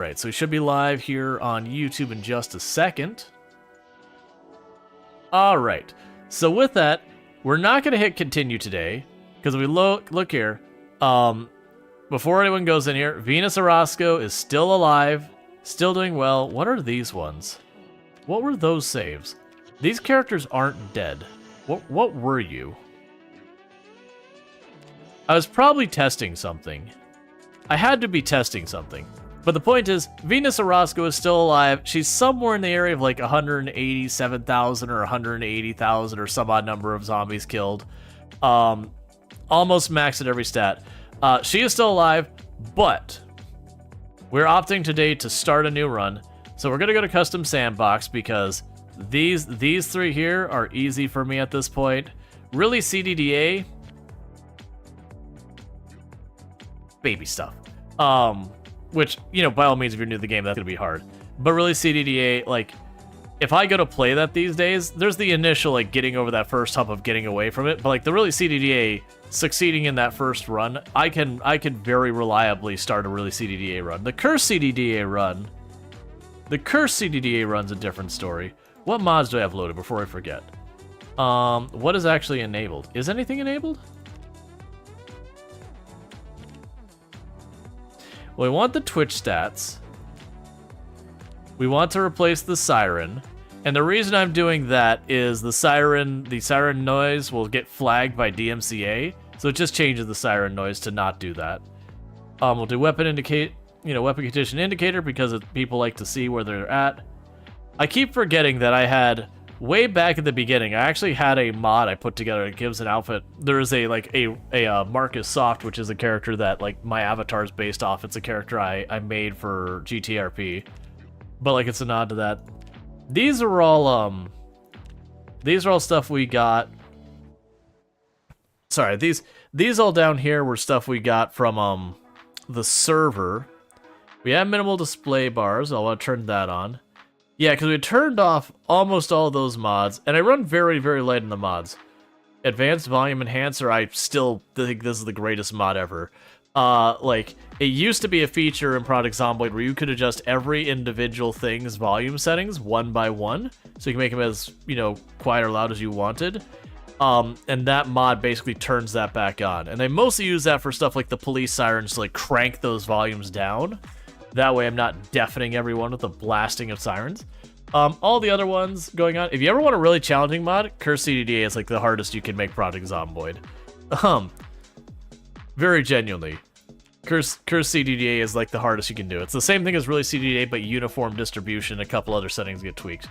Right, so we should be live here on YouTube in just a second. All right, so with that, we're not going to hit continue today, because we look here, before anyone goes in here, Venus Orozco is still alive, still doing well. What are these ones? What were those saves? These characters aren't dead. What were you? I was probably testing something. I had to be testing something. But the point is, Venus Orozco is still alive. She's somewhere in the area of like 187,000 or 180,000 or some odd number of zombies killed. Almost maxed at every stat. She is still alive, but we're opting today to start a new run. So we're gonna go to custom sandbox because these three here are easy for me at this point. Really, CDDA, baby stuff. Which, you know, by all means, if you're new to the game, that's gonna be hard. But really, CDDA, like, if I go to play that these days, there's the initial, like, getting over that first hump of getting away from it. But, like, the really CDDA, succeeding in that first run, I can very reliably start a really CDDA run. The Curse CDDA run's a different story. What mods do I have loaded before I forget? What is actually enabled? Is anything enabled? Well, we want the Twitch stats. We want to replace the siren. And the reason I'm doing that is the siren noise will get flagged by DMCA. So it just changes the siren noise to not do that. We'll do weapon condition indicator because people like to see where they're at. I keep forgetting that I had, way back at the beginning, I actually had a mod I put together that gives an outfit. There is a Marcus Soft, which is a character that like my avatar is based off. It's a character I made for GTRP, but like it's a nod to that. These are all stuff we got. Sorry, these all down here were stuff we got from the server. We have minimal display bars. I want to turn that on. Yeah, because we turned off almost all those mods, and I run very, very light in the mods. Advanced Volume Enhancer, I still think this is the greatest mod ever. Like, it used to be a feature in Product Zomboid where you could adjust every individual thing's volume settings one by one, so you can make them as, you know, quiet or loud as you wanted. And that mod basically turns that back on. And I mostly use that for stuff like the police sirens to, like, crank those volumes down. That way I'm not deafening everyone with the blasting of sirens. All the other ones going on. If you ever want a really challenging mod, Curse CDDA is like the hardest you can make Project Zomboid. Very genuinely. Curse CDDA is like the hardest you can do. It's the same thing as really CDDA, but uniform distribution, a couple other settings get tweaked.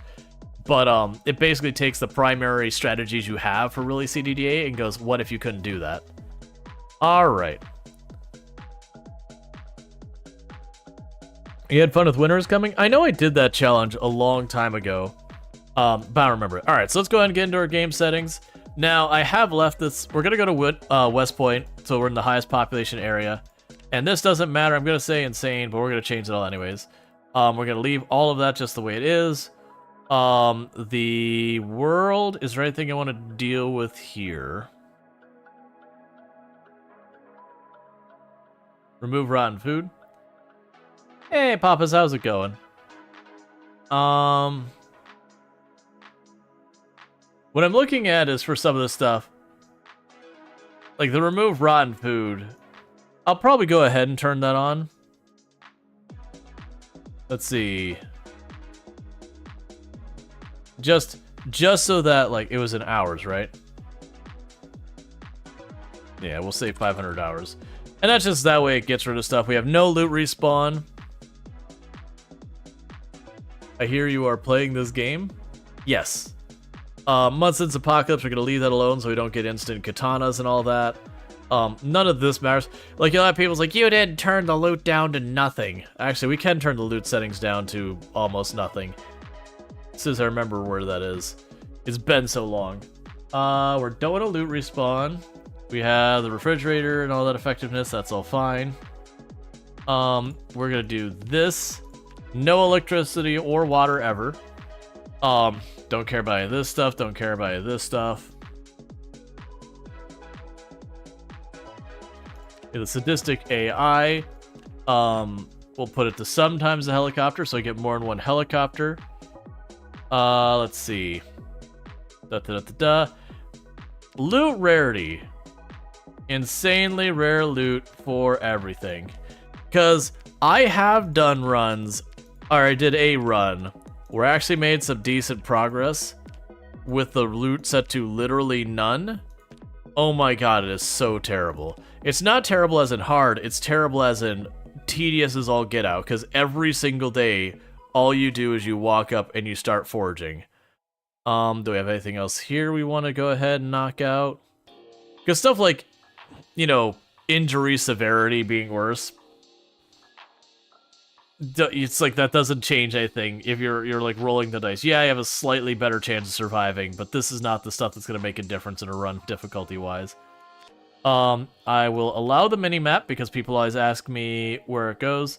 But it basically takes the primary strategies you have for really CDDA and goes, what if you couldn't do that? Alright. You had fun with Winners coming? I know I did that challenge a long time ago, but I don't remember it. All right, so let's go ahead and get into our game settings. Now, I have left this. We're going to go to West Point, so we're in the highest population area. And this doesn't matter. I'm going to say insane, but we're going to change it all anyways. We're going to leave all of that just the way it is. The world, is there anything I want to deal with here? Remove rotten food. Hey, Papas, how's it going? What I'm looking at is for some of this stuff, like the remove rotten food, I'll probably go ahead and turn that on. Let's see. Just so that, like, it was in hours, right? Yeah, we'll say 500 hours. And that's just that way it gets rid of stuff. We have no loot respawn. I hear you are playing this game. Yes. Month since Apocalypse, we're going to leave that alone so we don't get instant katanas and all that. None of this matters. Like, a lot of people's like, you didn't turn the loot down to nothing. Actually, we can turn the loot settings down to almost nothing. As soon as I remember where that is. It's been so long. We're done with a loot respawn. We have the refrigerator and all that effectiveness. That's all fine. We're going to do this. No electricity or water ever. Don't care about any of this stuff. Don't care about any of this stuff. The sadistic AI. We'll We'll put it to sometimes a helicopter, so I get more than one helicopter. Let's see. Loot rarity. Insanely rare loot for everything. Because I have done runs, or I did a run, where I actually made some decent progress with the loot set to literally none. Oh my god, it is so terrible. It's not terrible as in hard, it's terrible as in tedious as all get out, because every single day, all you do is you walk up and you start foraging. Do we have anything else here we want to go ahead and knock out? Because stuff like, you know, injury severity being worse, it's like that doesn't change anything if you're like rolling the dice. Yeah, I have a slightly better chance of surviving, but this is not the stuff that's going to make a difference in a run difficulty-wise. I will allow the mini-map because people always ask me where it goes.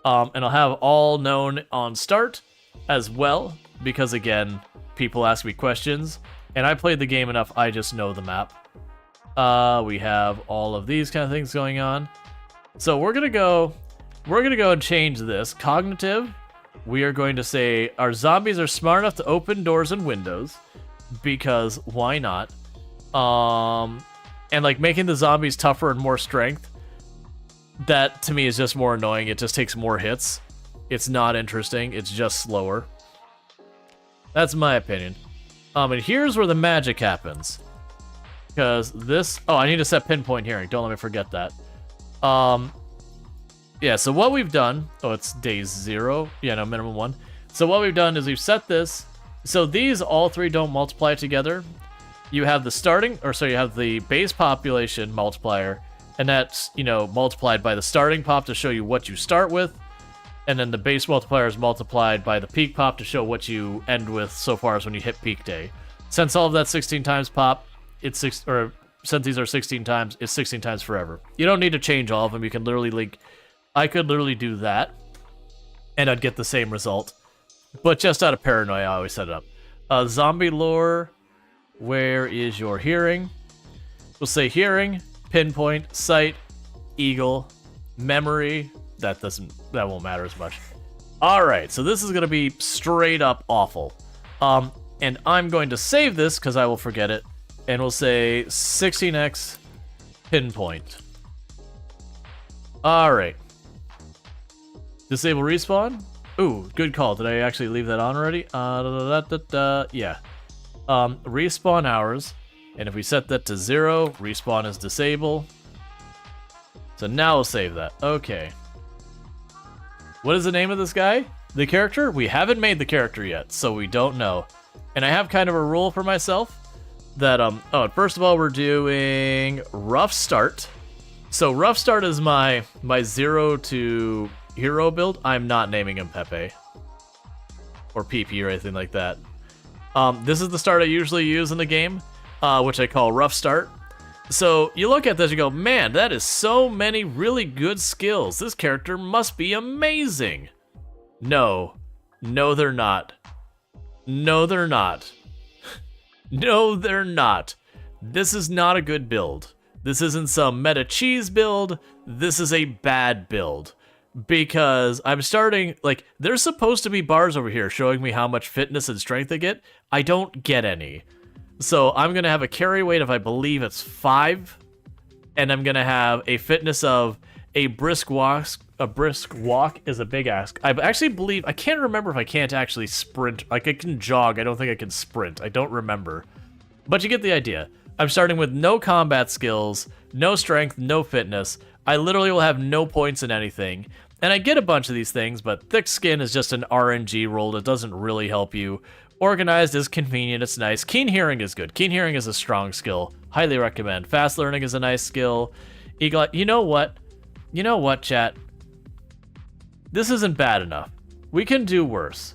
And I'll have all known on start as well, because again, people ask me questions, and I played the game enough, I just know the map. We have all of these kind of things going on. So we're gonna go and change this. Cognitive, we are going to say our zombies are smart enough to open doors and windows, because why not? And like making the zombies tougher and more strength, that to me is just more annoying. It just takes more hits. It's not interesting, it's just slower. That's my opinion. And here's where the magic happens. Because this... Oh, I need to set pinpoint hearing. Don't let me forget that. Yeah, so what we've done... Oh, it's day 0. Yeah, no, minimum 1. So what we've done is we've set this... So these all three don't multiply together. You have the starting... Or so you have the base population multiplier. And that's, you know, multiplied by the starting pop to show you what you start with. And then the base multiplier is multiplied by the peak pop to show what you end with so far as when you hit peak day. Since all of that 16 times pop, it's since these are 16 times, it's 16 times forever. You don't need to change all of them. You can literally link. I could literally do that, and I'd get the same result. But just out of paranoia, I always set it up. Zombie lore, where is your hearing? We'll say hearing, pinpoint, sight, eagle, memory. That won't matter as much. Alright, so this is going to be straight up awful. And I'm going to save this because I will forget it. And we'll say 16x pinpoint. Alright. Disable respawn. Ooh, good call. Did I actually leave that on already? Yeah. Respawn hours. And if we set that to 0, respawn is disable. So now we'll save that. Okay. What is the name of this guy? The character? We haven't made the character yet, so we don't know. And I have kind of a rule for myself that, first of all, we're doing rough start. So rough start is my 0 to hero build. I'm not naming him Pepe or PP or anything like that. This is the start I usually use in the game, which I call rough start. So you look at this, you go, man, that is so many really good skills. This character must be amazing. No, they're not. No, they're not. No, they're not. This is not a good build. This isn't some meta cheese build. This is a bad build. Because I'm starting, like, there's supposed to be bars over here showing me how much fitness and strength I get. I don't get any. So I'm going to have a carry weight of, I believe it's 5. And I'm going to have a fitness of a brisk walk. A brisk walk is a big ask. I actually believe, I can't remember if I can't actually sprint. Like, I can jog. I don't think I can sprint. I don't remember. But you get the idea. I'm starting with no combat skills, no strength, no fitness. I literally will have no points in anything. And I get a bunch of these things, but thick skin is just an RNG roll that doesn't really help you. Organized is convenient, it's nice. Keen hearing is good. Keen hearing is a strong skill. Highly recommend. Fast learning is a nice skill. Eagle eye. You know what? You know what, chat? This isn't bad enough. We can do worse.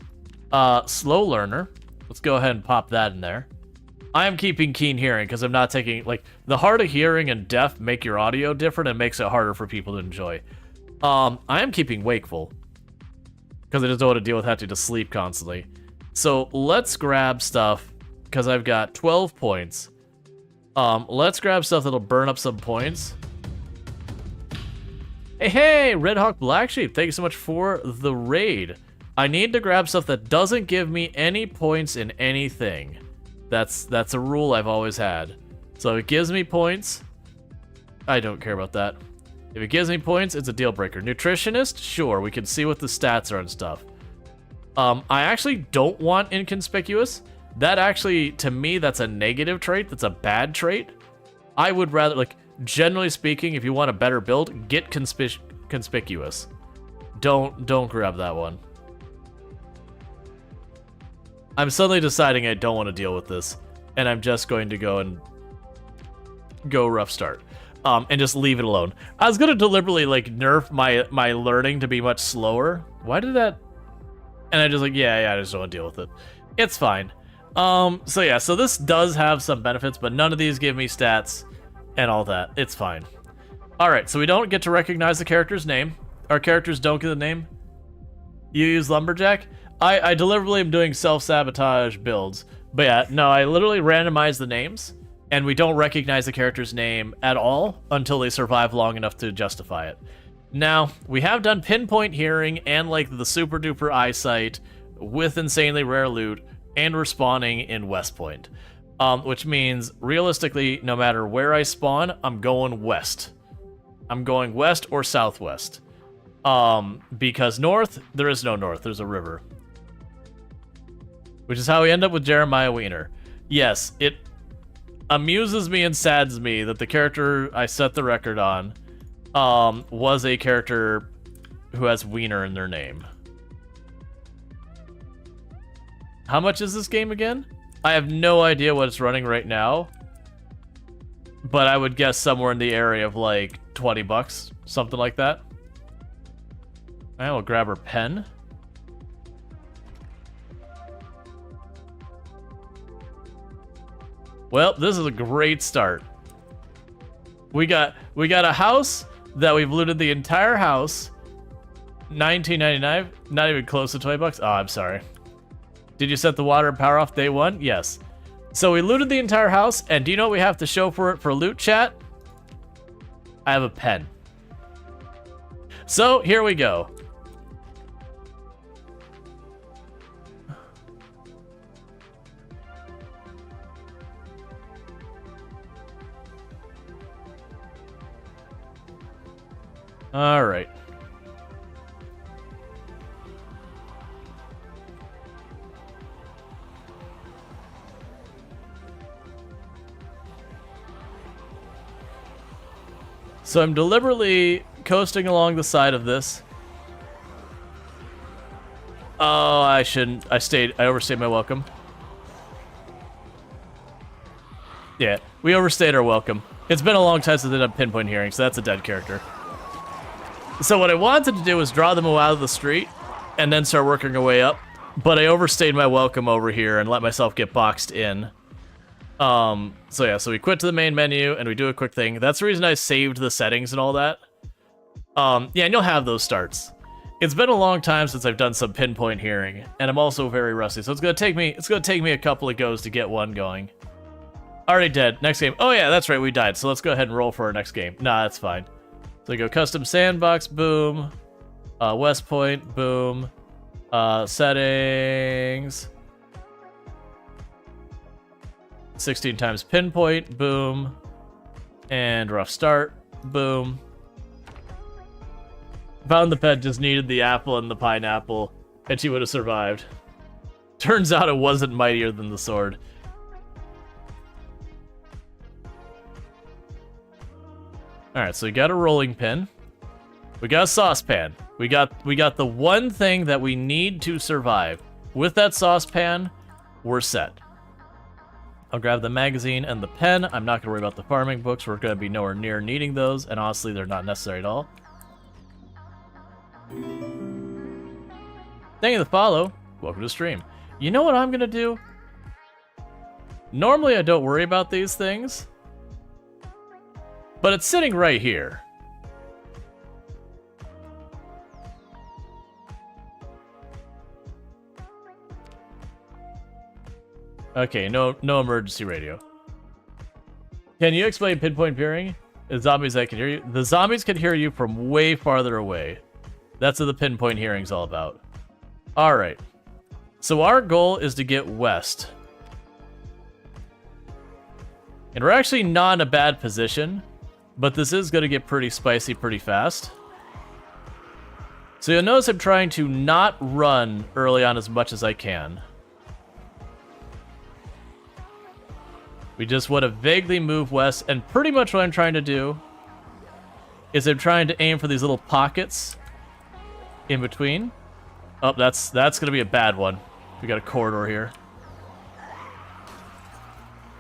Slow learner. Let's go ahead and pop that in there. I am keeping keen hearing because I'm not taking, like, the hard of hearing and deaf make your audio different and makes it harder for people to enjoy. I am keeping wakeful because I just don't want to deal with having to sleep constantly. So let's grab stuff because I've got 12 points. Let's grab stuff that'll burn up some points. Hey, Red Hawk Black Sheep, thank you so much for the raid. I need to grab stuff that doesn't give me any points in anything. That's a rule I've always had. So if it gives me points, I don't care about that. If it gives me points, it's a deal breaker. Nutritionist, sure, we can see what the stats are and stuff. I actually don't want inconspicuous. That actually, to me, that's a negative trait. That's a bad trait. I would rather, like, generally speaking, if you want a better build, get conspicuous. Don't grab that one. I'm suddenly deciding I don't want to deal with this, and I'm just going to go rough start. And just leave it alone. I was gonna deliberately like nerf my learning to be much slower. Why did that? And I just like, yeah, I just don't want to deal with it. It's fine. So yeah, so this does have some benefits, but none of these give me stats and all that. It's fine. All right, so we don't get to recognize the character's name. Our characters don't get the name. You use Lumberjack. I deliberately am doing self-sabotage builds, but yeah, no, I literally randomize the names. And we don't recognize the character's name at all until they survive long enough to justify it. Now, we have done pinpoint hearing and like the super duper eyesight with insanely rare loot, and we're spawning in West Point. Which means, realistically, no matter where I spawn, I'm going west. I'm going west or southwest. Because north, there is no north, there's a river. Which is how we end up with Jeremiah Wiener. Yes, it amuses me and saddens me that the character I set the record on was a character who has Wiener in their name. How much is this game again? I have no idea what it's running right now, but I would guess somewhere in the area of like 20 bucks, something like that. I will grab her pen. Well, this is a great start. We got a house that we've looted the entire house. $19.99, not even close to 20 bucks. Oh, I'm sorry. Did you set the water and power off day one? Yes. So we looted the entire house, and do you know what we have to show for it for loot, chat? I have a pen. So here we go. All right. So I'm deliberately coasting along the side of this. Oh, I shouldn't. I overstayed my welcome. Yeah, we overstayed our welcome. It's been a long time since I did pinpoint hearing, so that's a dead character. So what I wanted to do was draw them out of the street and then start working our way up, but I overstayed my welcome over here and let myself get boxed in. So yeah, so we quit to the main menu and we do a quick thing. That's the reason I saved the settings and all that. Yeah, and you'll have those starts. It's been a long time since I've done some pinpoint hearing, and I'm also very rusty, so it's gonna take me a couple of goes to get one going. Already dead. Next game. Oh yeah, that's right, we died. So let's go ahead and roll for our next game. Nah, that's fine. So we go custom sandbox, boom. West Point, boom. Settings. 16 times pinpoint, boom. And rough start, boom. Found the pet just needed the apple and the pineapple, and she would have survived. Turns out it wasn't mightier than the sword. Alright, so we got a rolling pin. We got a saucepan. We got the one thing that we need to survive. With that saucepan, we're set. I'll grab the magazine and the pen. I'm not going to worry about the farming books. We're going to be nowhere near needing those, and honestly, they're not necessary at all. Thank you for the follow. Welcome to the stream. You know what I'm going to do? Normally, I don't worry about these things. But it's sitting right here. Okay, no emergency radio. Can you explain pinpoint hearing? The zombies that can hear you. The zombies can hear you from way farther away. That's what the pinpoint hearing's all about. All right. So our goal is to get west. And we're actually not in a bad position, but this is going to get pretty spicy pretty fast. So you'll notice I'm trying to not run early on as much as I can. We just want to vaguely move west, and pretty much what I'm trying to do is I'm trying to aim for these little pockets in between. Oh, that's going to be a bad one. We got a corridor here.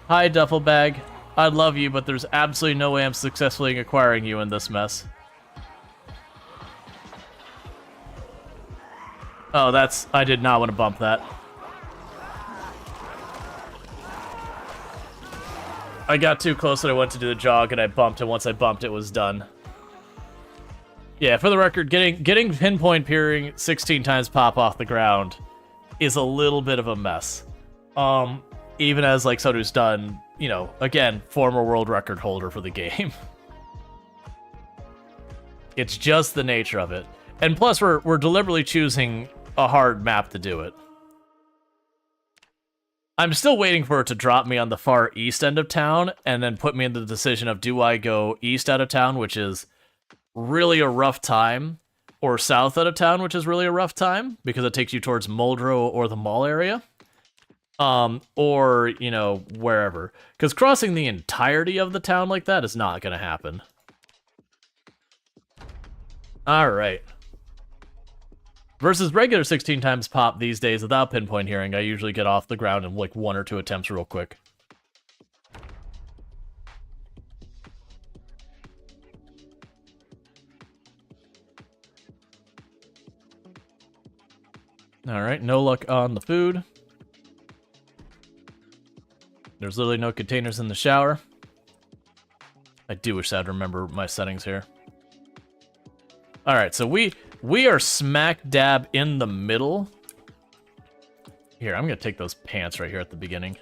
Hi, duffel bag. I love you, but there's absolutely no way I'm successfully acquiring you in this mess. Oh, I did not want to bump that. I got too close when I went to do the jog, and I bumped, and once I bumped, it was done. Yeah, for the record, getting pinpoint peering 16 times pop off the ground is a little bit of a mess. Even as, like, someone who's done, you know, again, former world record holder for the game. It's just the nature of it. And plus, we're deliberately choosing a hard map to do it. I'm still waiting for it to drop me on the far east end of town, and then put me in the decision of, do I go east out of town, which is really a rough time, or south out of town, which is really a rough time, because it takes you towards Muldrow or the mall area. Or, you know, wherever. Because crossing the entirety of the town like that is not going to happen. Alright. Versus regular 16 times pop these days without pinpoint hearing, I usually get off the ground in like 1 or 2 attempts real quick. Alright, no luck on the food. There's literally no containers in the shower. I do wish I'd remember my settings here. Alright, so we are smack dab in the middle. Here, I'm gonna take those pants right here at the beginning.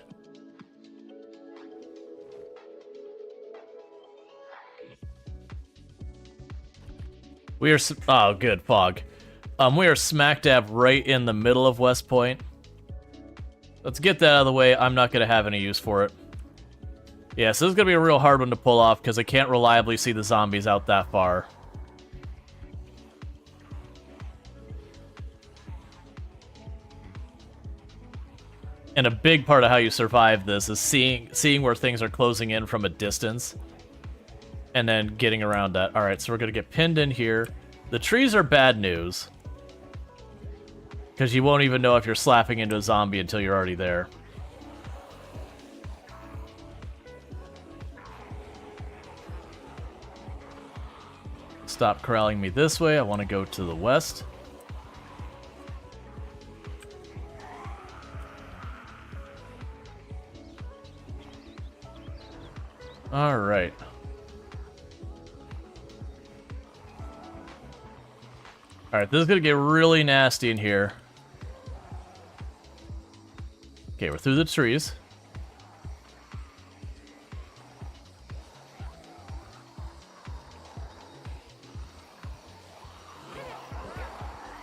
We are... Oh, good, fog. We are smack dab right in the middle of West Point. Let's get that out of the way. I'm not going to have any use for it. Yeah, so this is going to be a real hard one to pull off because I can't reliably see the zombies out that far. And a big part of how you survive this is seeing where things are closing in from a distance. And then getting around that. Alright, so we're going to get pinned in here. The trees are bad news. Because you won't even know if you're slapping into a zombie until you're already there. Stop corralling me this way. I want to go to the west. Alright. Alright, this is going to get really nasty in here. Okay, we're through the trees.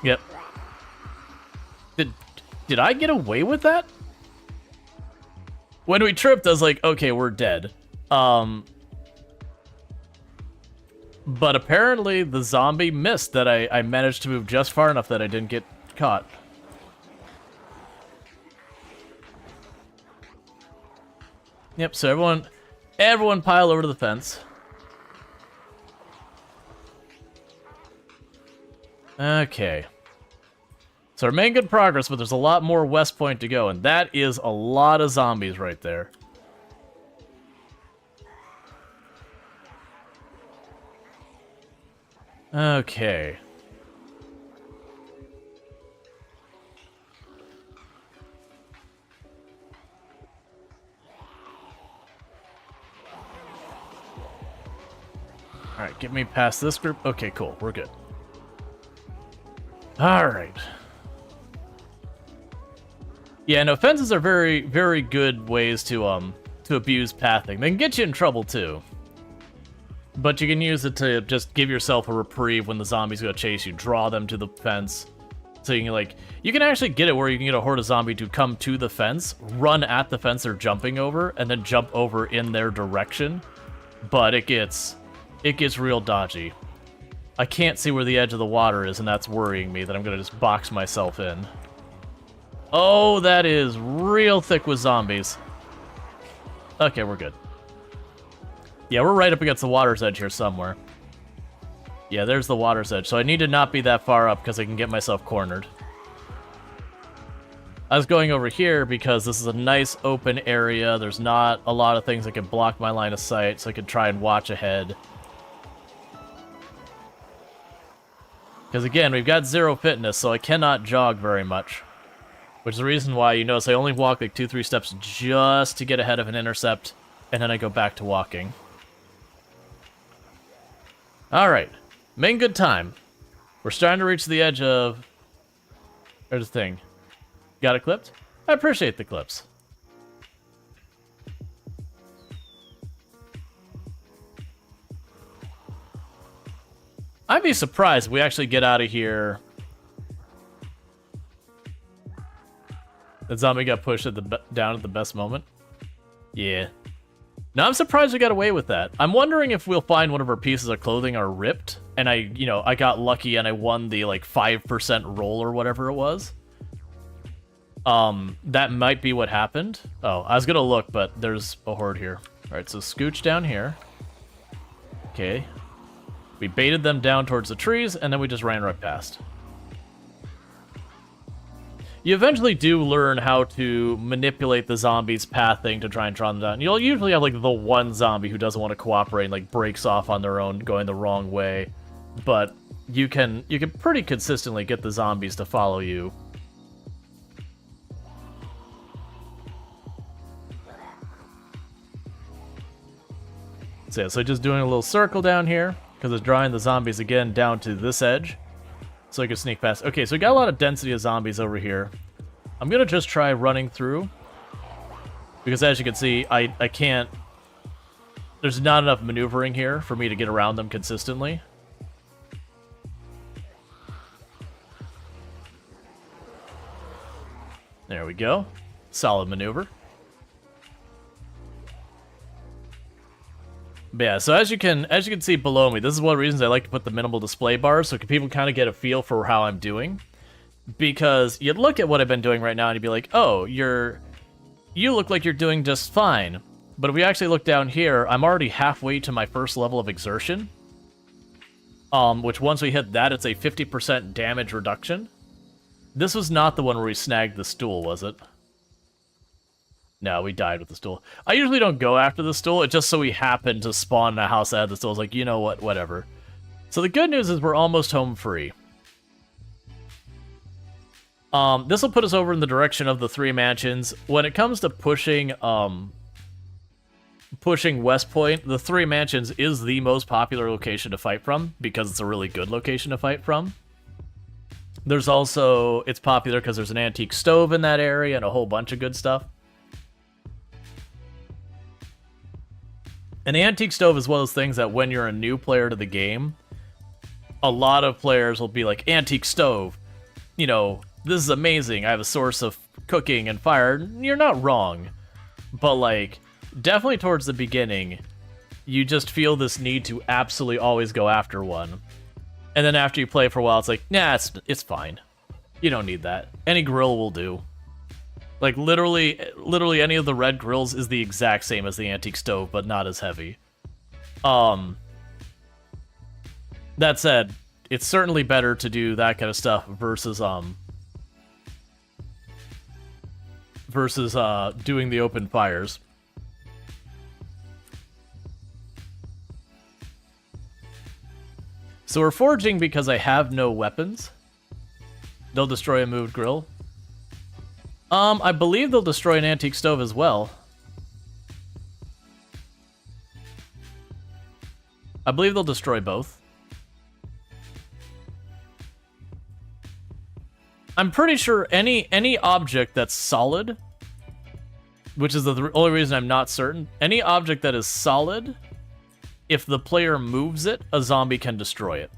Yep. Did I get away with that? When we tripped, I was like, okay, we're dead. But apparently the zombie missed that I managed to move just far enough that I didn't get caught. Yep, so everyone pile over to the fence. Okay. So we're making good progress, but there's a lot more West Point to go, and that is a lot of zombies right there. Okay. Alright, get me past this group. Okay, cool. We're good. Alright. Yeah, no, fences are very, very good ways to abuse pathing. They can get you in trouble, too. But you can use it to just give yourself a reprieve when the zombies go chase you. Draw them to the fence. So you can, like, you can actually get it where you can get a horde of zombie to come to the fence, run at the fence they're jumping over, and then jump over in their direction. But it gets real dodgy. I can't see where the edge of the water is, and that's worrying me that I'm gonna just box myself in. Oh, that is real thick with zombies. Okay, we're good. Yeah, we're right up against the water's edge here somewhere. Yeah, there's the water's edge. So I need to not be that far up because I can get myself cornered. I was going over here because this is a nice open area. There's not a lot of things that can block my line of sight, so I could try and watch ahead. Because again, we've got 0 fitness, so I cannot jog very much. Which is the reason why you notice I only walk like 2-3 steps just to get ahead of an intercept, and then I go back to walking. Alright. Main good time. We're starting to reach the edge of... There's the thing. Got it clipped? I appreciate the clips. I'd be surprised if we actually get out of here. The zombie got pushed at down at the best moment. Yeah. Now I'm surprised we got away with that. I'm wondering if we'll find one of our pieces of clothing are ripped, and I got lucky and I won the like 5% roll or whatever it was. That might be what happened. Oh, I was gonna look, but there's a horde here. All right, so scooch down here. Okay. We baited them down towards the trees, and then we just ran right past. You eventually do learn how to manipulate the zombies' pathing to try and draw them down. You'll usually have, like, the one zombie who doesn't want to cooperate and, like, breaks off on their own, going the wrong way. But you can pretty consistently get the zombies to follow you. So, yeah, so just doing a little circle down here, because it's drawing the zombies again down to this edge. So I can sneak past. Okay, so we got a lot of density of zombies over here. I'm going to just try running through. Because as you can see, I can't... There's not enough maneuvering here for me to get around them consistently. There we go. Solid maneuver. But yeah, so as you can see below me, this is one of the reasons I like to put the minimal display bars, so people kind of get a feel for how I'm doing. Because you'd look at what I've been doing right now and you'd be like, oh, you look like you're doing just fine. But if we actually look down here, I'm already halfway to my first level of exertion. Which once we hit that, it's a 50% damage reduction. This was not the one where we snagged the stool, was it? No, we died with the stool. I usually don't go after the stool. It's just so we happen to spawn in a house that had the stool. It's like, you know what, whatever. So the good news is we're almost home free. This will put us over in the direction of the 3 mansions. When it comes to pushing West Point, the 3 mansions is the most popular location to fight from, because it's a really good location to fight from. There's also, it's popular because there's an antique stove in that area and a whole bunch of good stuff. An antique stove is one of those things that when you're a new player to the game, a lot of players will be like, antique stove, you know, this is amazing, I have a source of cooking and fire. You're not wrong, but like, definitely towards the beginning, you just feel this need to absolutely always go after one. And then after you play for a while, it's like, nah, it's fine. You don't need that. Any grill will do. Like, literally any of the red grills is the exact same as the antique stove, but not as heavy. That said, it's certainly better to do that kind of stuff versus doing the open fires. So we're foraging because I have no weapons. They'll destroy a moved grill. I believe they'll destroy an antique stove as well. I believe they'll destroy both. I'm pretty sure any object that's solid, which is the only reason I'm not certain, any object that is solid if the player moves it, a zombie can destroy it.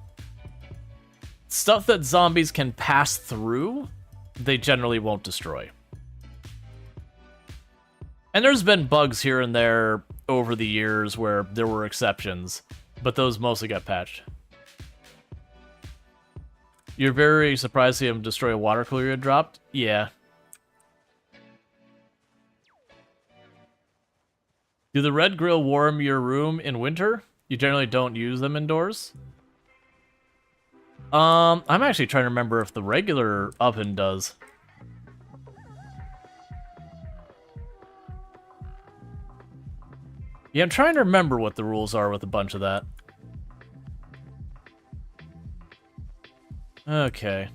Stuff that zombies can pass through, they generally won't destroy. And there's been bugs here and there over the years where there were exceptions, but those mostly got patched. You're very surprised to see him destroy a water cooler you had dropped? Yeah. Do the red grill warm your room in winter? You generally don't use them indoors? I'm actually trying to remember if the regular oven does. Yeah, I'm trying to remember what the rules are with a bunch of that. Okay.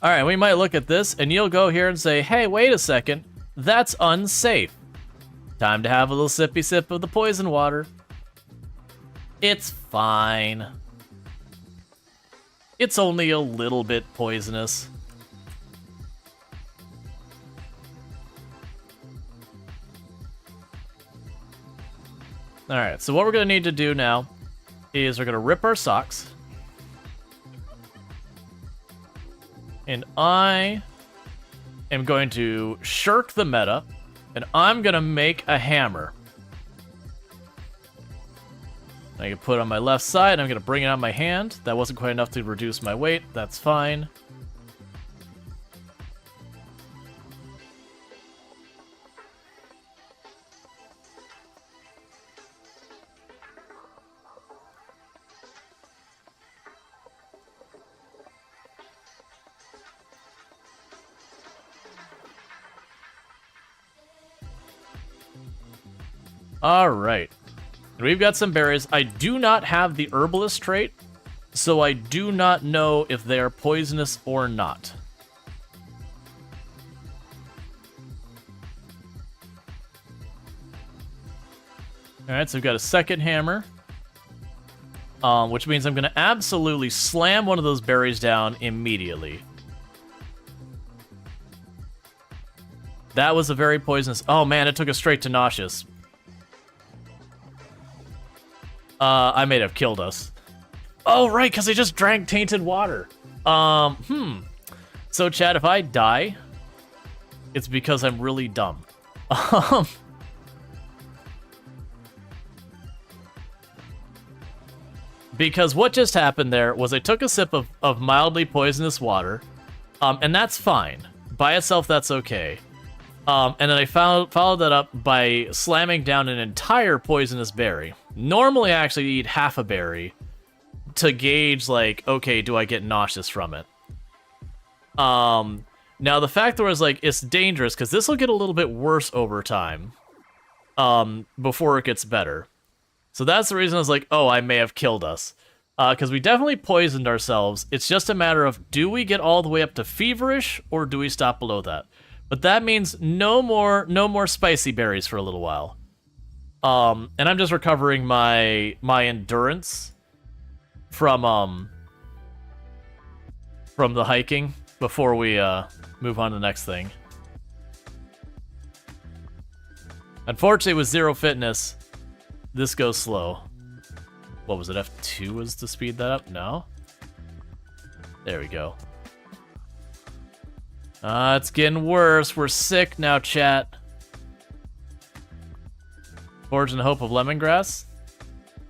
Alright, we might look at this, and you'll go here and say, hey, wait a second, that's unsafe. Time to have a little sippy sip of the poison water. It's fine. It's only a little bit poisonous. Alright, so what we're going to need to do now is we're going to rip our socks. And I am going to shirk the meta, and I'm going to make a hammer. I can put it on my left side, and I'm going to bring it on my hand. That wasn't quite enough to reduce my weight. That's fine. Alright. We've got some berries. I do not have the herbalist trait, so I do not know if they are poisonous or not. Alright, so we've got a second hammer. Which means I'm going to absolutely slam one of those berries down immediately. That was a very poisonous... Oh man, it took us straight to nauseous. I may have killed us. Oh, right, because I just drank tainted water. So, Chad, if I die, it's because I'm really dumb. Because what just happened there was I took a sip of mildly poisonous water, and that's fine. By itself, that's okay. And then I followed that up by slamming down an entire poisonous berry. Normally, I actually eat half a berry to gauge, like, okay, do I get nauseous from it? Now, the fact that I was like, it's dangerous, because this will get a little bit worse over time, before it gets better. So that's the reason I was like, oh, I may have killed us. Because we definitely poisoned ourselves. It's just a matter of, do we get all the way up to feverish, or do we stop below that? But that means no more spicy berries for a little while. And I'm just recovering my endurance from the hiking before we move on to the next thing. Unfortunately, with 0 fitness, this goes slow. What was it? F2 was to speed that up? No? There we go. It's getting worse. We're sick now, chat. Forge in the hope of lemongrass?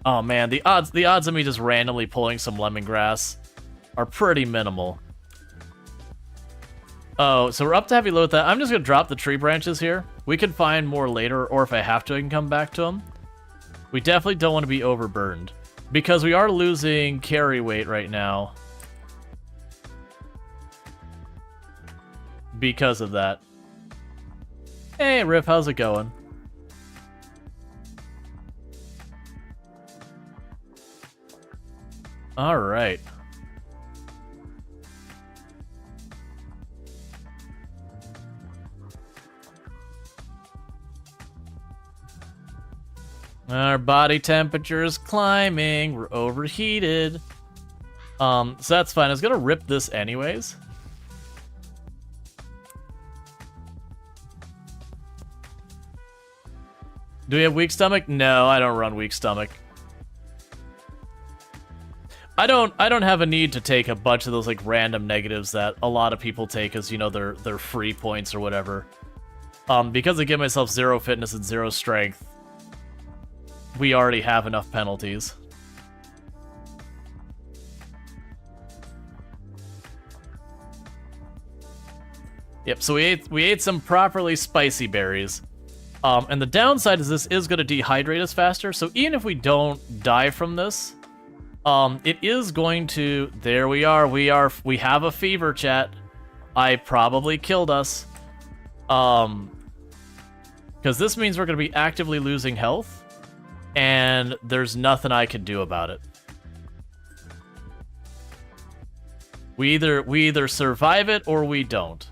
Oh man, the odds of me just randomly pulling some lemongrass are pretty minimal. Oh, so we're up to heavy load with that. I'm just gonna drop the tree branches here. We can find more later, or if I have to, I can come back to them. We definitely don't want to be overburdened, because we are losing carry weight right now. Because of that. Hey, Riff, how's it going? All right. Our body temperature is climbing. We're overheated. So that's fine. I was gonna rip this anyways. Do we have weak stomach? No, I don't run weak stomach. I don't have a need to take a bunch of those like random negatives that a lot of people take as, you know, they're free points or whatever. Because I give myself 0 fitness and 0 strength, we already have enough penalties. Yep, so we ate some properly spicy berries. And the downside is this is going to dehydrate us faster, so even if we don't die from this, it is going to... There we are. We have a fever, chat. I probably killed us. Because this means we're going to be actively losing health, and there's nothing I can do about it. We either survive it or we don't.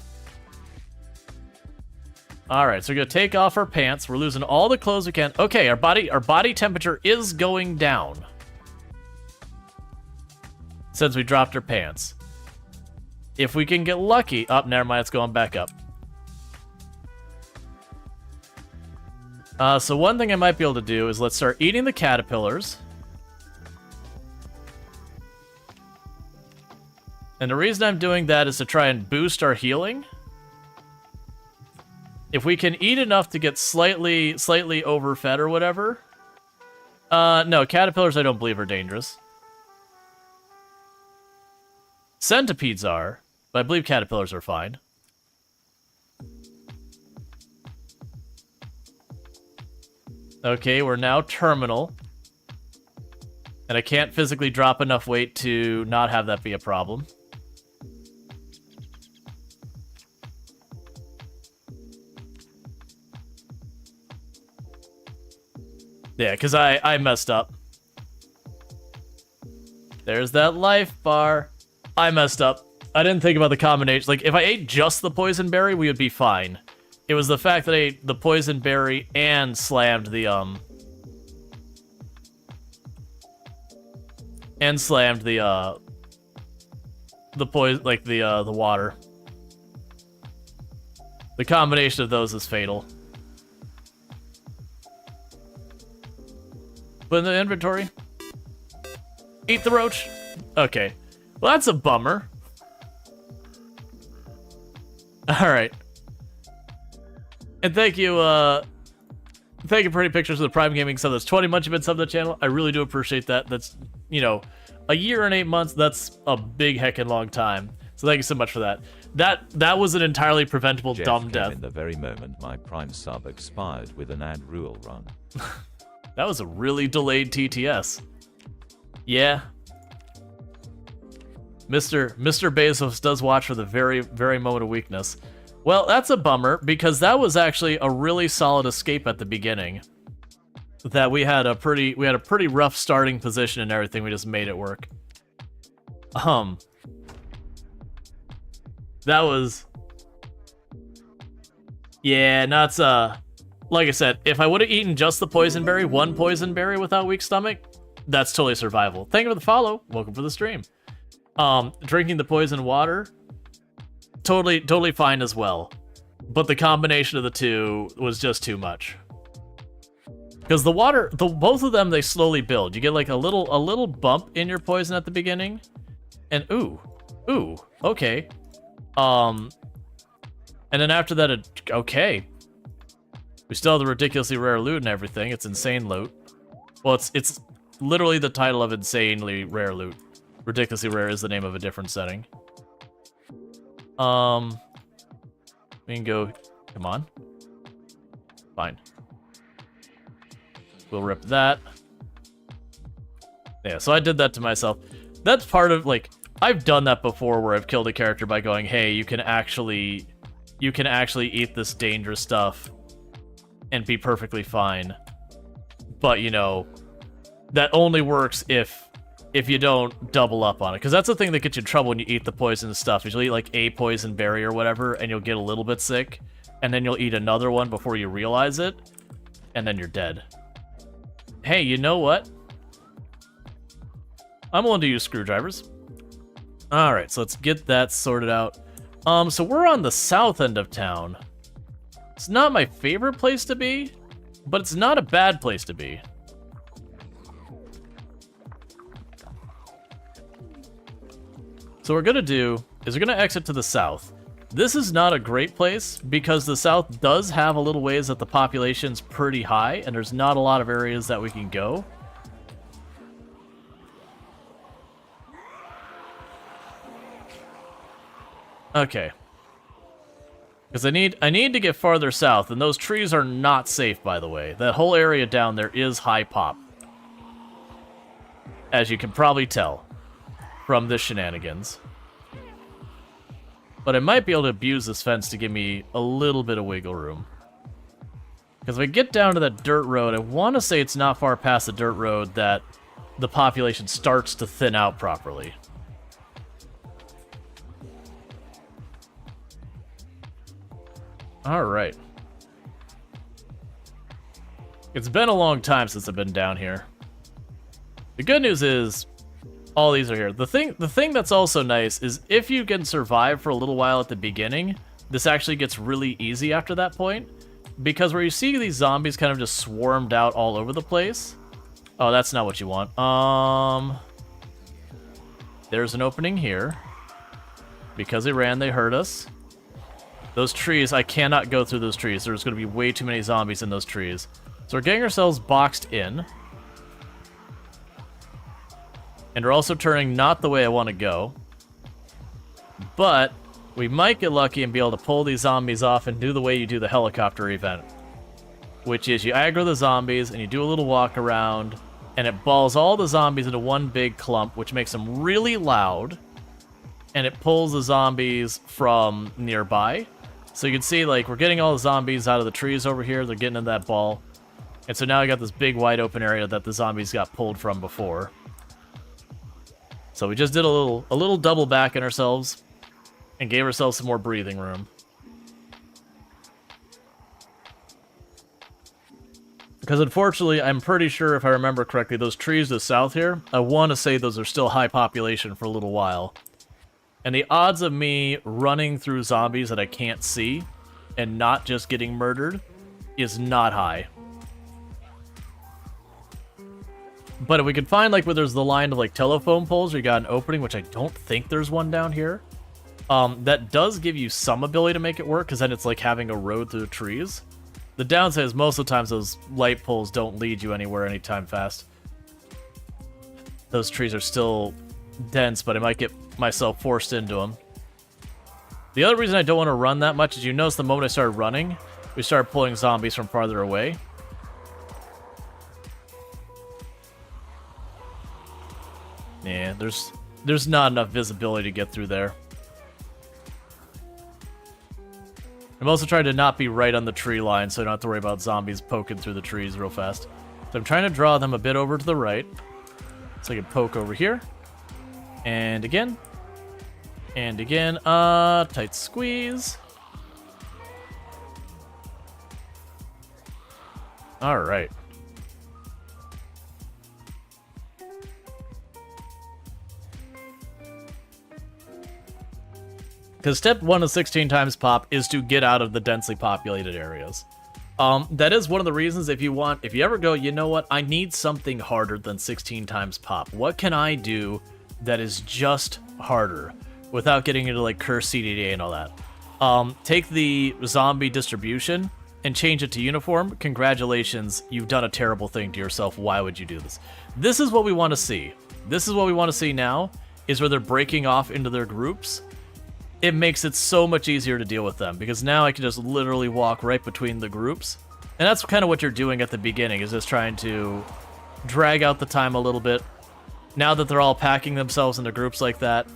Alright, so we're gonna take off our pants. We're losing all the clothes we can. Okay, our body temperature is going down since we dropped our pants. If we can get lucky... Oh, never mind, it's going back up. So one thing I might be able to do is let's start eating the caterpillars. And the reason I'm doing that is to try and boost our healing. If we can eat enough to get slightly overfed or whatever. No, caterpillars I don't believe are dangerous. Centipedes are, but I believe caterpillars are fine. Okay, we're now terminal. And I can't physically drop enough weight to not have that be a problem. Yeah, because I messed up. There's that life bar. I messed up. I didn't think about the combination. Like, if I ate just the poison berry, we would be fine. It was the fact that I ate the poison berry and slammed the, the water. The combination of those is fatal. Put in the inventory. Eat the roach. Okay. Well, that's a bummer. Alright. And thank you, Pretty Pictures of the Prime Gaming sub. That's 20 months you've been subbed to the channel. I really do appreciate that. That's, you know, a year and 8 months. That's a big heckin' long time. So thank you so much for that. That was an entirely preventable Jeff dumb came death. in the very moment my Prime sub expired with an ad Rual run. That was a really delayed TTS. Yeah. Mr. Bezos does watch for the very, very moment of weakness. Well, that's a bummer, because that was actually a really solid escape at the beginning. That we had a pretty rough starting position and everything, we just made it work. That was... Yeah, nuts, like I said, if I would have eaten just the poison berry, one poison berry without weak stomach, that's totally survival. Thank you for the follow. Welcome for the stream. Drinking the poison water, totally fine as well. But the combination of the two was just too much. Because the water, both of them, they slowly build. You get like a little bump in your poison at the beginning, and ooh, okay. And then after that, okay. We still have the ridiculously rare loot and everything. It's insane loot. Well, it's literally the title of insanely rare loot. Ridiculously rare is the name of a different setting. We can go... Come on. Fine. We'll rip that. Yeah, so I did that to myself. That's part of, like... I've done that before where I've killed a character by going, hey, you can actually eat this dangerous stuff and be perfectly fine. But, you know, that only works if you don't double up on it. Because that's the thing that gets you in trouble when you eat the poison stuff. Is you'll eat like a poison berry or whatever, and you'll get a little bit sick. And then you'll eat another one before you realize it. And then you're dead. Hey, you know what? I'm willing to use screwdrivers. Alright, so let's get that sorted out. So we're on the south end of town. It's not my favorite place to be, but it's not a bad place to be. So what we're gonna do is we're gonna exit to the south. This is not a great place because the south does have a little ways that the population's pretty high and there's not a lot of areas that we can go. Okay. Because I need to get farther south, and those trees are not safe, by the way. That whole area down there is high pop. As you can probably tell from this shenanigans. But I might be able to abuse this fence to give me a little bit of wiggle room. Because if I get down to that dirt road, I want to say it's not far past the dirt road that the population starts to thin out properly. Alright. It's been a long time since I've been down here. The good news is, all these are here. The thing that's also nice is if you can survive for a little while at the beginning, this actually gets really easy after that point. Because where you see these zombies kind of just swarmed out all over the place. Oh, that's not what you want. There's an opening here. Because they ran, they hurt us. Those trees, I cannot go through those trees. There's going to be way too many zombies in those trees. So we're getting ourselves boxed in. And we're also turning not the way I want to go. But we might get lucky and be able to pull these zombies off and do the way you do the helicopter event. Which is you aggro the zombies and you do a little walk around. And it balls all the zombies into one big clump, which makes them really loud. And it pulls the zombies from nearby. So you can see, like, we're getting all the zombies out of the trees over here. They're getting in that ball. And so now I got this big wide open area that the zombies got pulled from before. So we just did a little double back in ourselves and gave ourselves some more breathing room. Because unfortunately, I'm pretty sure if I remember correctly, those trees to the south here, I want to say those are still high population for a little while. And the odds of me running through zombies that I can't see and not just getting murdered is not high. But if we could find, like, where there's the line of, like, telephone poles where you got an opening, which I don't think there's one down here, that does give you some ability to make it work, because then it's like having a road through the trees. The downside is most of the times those light poles don't lead you anywhere anytime fast. Those trees are still dense, but I might get myself forced into them. The other reason I don't want to run that much is you notice the moment I started running, we started pulling zombies from farther away. Yeah, there's not enough visibility to get through there. I'm also trying to not be right on the tree line so I don't have to worry about zombies poking through the trees real fast. So I'm trying to draw them a bit over to the right so I can poke over here. And again. And again. Tight squeeze. Alright. Because step 1 of 16 times pop is to get out of the densely populated areas. That is one of the reasons if you ever go, you know what, I need something harder than 16 times pop. What can I do that is just harder without getting into like curse CDDA and all that? Take the zombie distribution and change it to uniform. Congratulations, you've done a terrible thing to yourself. Why would you do this? This is what we want to see. This is what we want to see now, is where they're breaking off into their groups. It makes it so much easier to deal with them, because now I can just literally walk right between the groups. And that's kind of what you're doing at the beginning, is just trying to drag out the time a little bit. Now that they're all packing themselves into groups like that,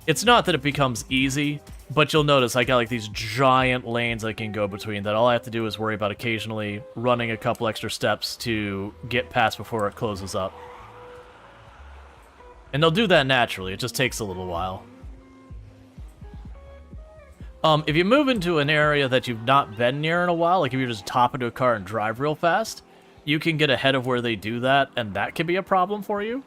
it's not that it becomes easy, but you'll notice I got like these giant lanes I can go between that all I have to do is worry about occasionally running a couple extra steps to get past before it closes up. And they'll do that naturally, it just takes a little while. If you move into an area that you've not been near in a while, like if you just hop into a car and drive real fast, you can get ahead of where they do that, and that can be a problem for you.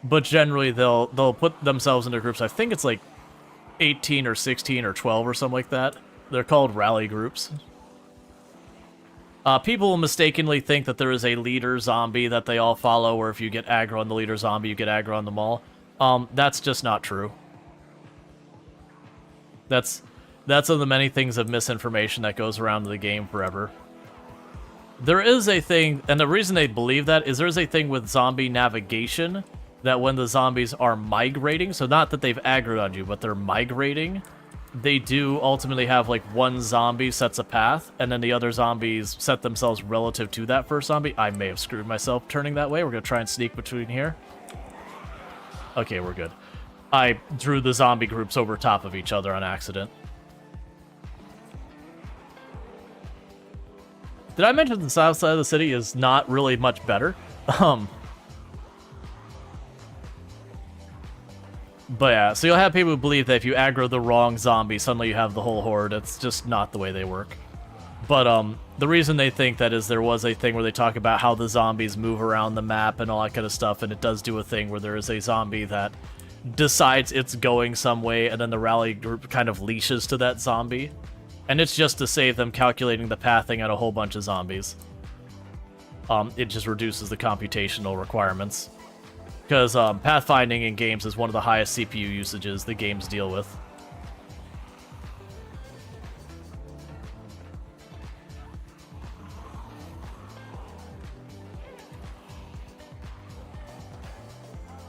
But generally, they'll put themselves into groups. I think it's like 18 or 16 or 12 or something like that. They're called rally groups. People will mistakenly think that there is a leader zombie that they all follow, or if you get aggro on the leader zombie, you get aggro on them all. That's just not true. That's one of the many things of misinformation that goes around the game forever. There is a thing, and the reason they believe that is there's a thing with zombie navigation, that when the zombies are migrating, so not that they've aggroed on you, but they're migrating, they do ultimately have like one zombie sets a path, and then the other zombies set themselves relative to that first zombie. I may have screwed myself turning that way. We're going to try and sneak between here. Okay, we're good. I drew the zombie groups over top of each other on accident. Did I mention the south side of the city is not really much better? But yeah, so you'll have people who believe that if you aggro the wrong zombie, suddenly you have the whole horde. It's just not the way they work. But the reason they think that is there was a thing where they talk about how the zombies move around the map and all that kind of stuff, and it does do a thing where there is a zombie that decides it's going some way, and then the rally group kind of leashes to that zombie. And it's just to save them calculating the pathing on a whole bunch of zombies. It just reduces the computational requirements. Because pathfinding in games is one of the highest CPU usages the games deal with.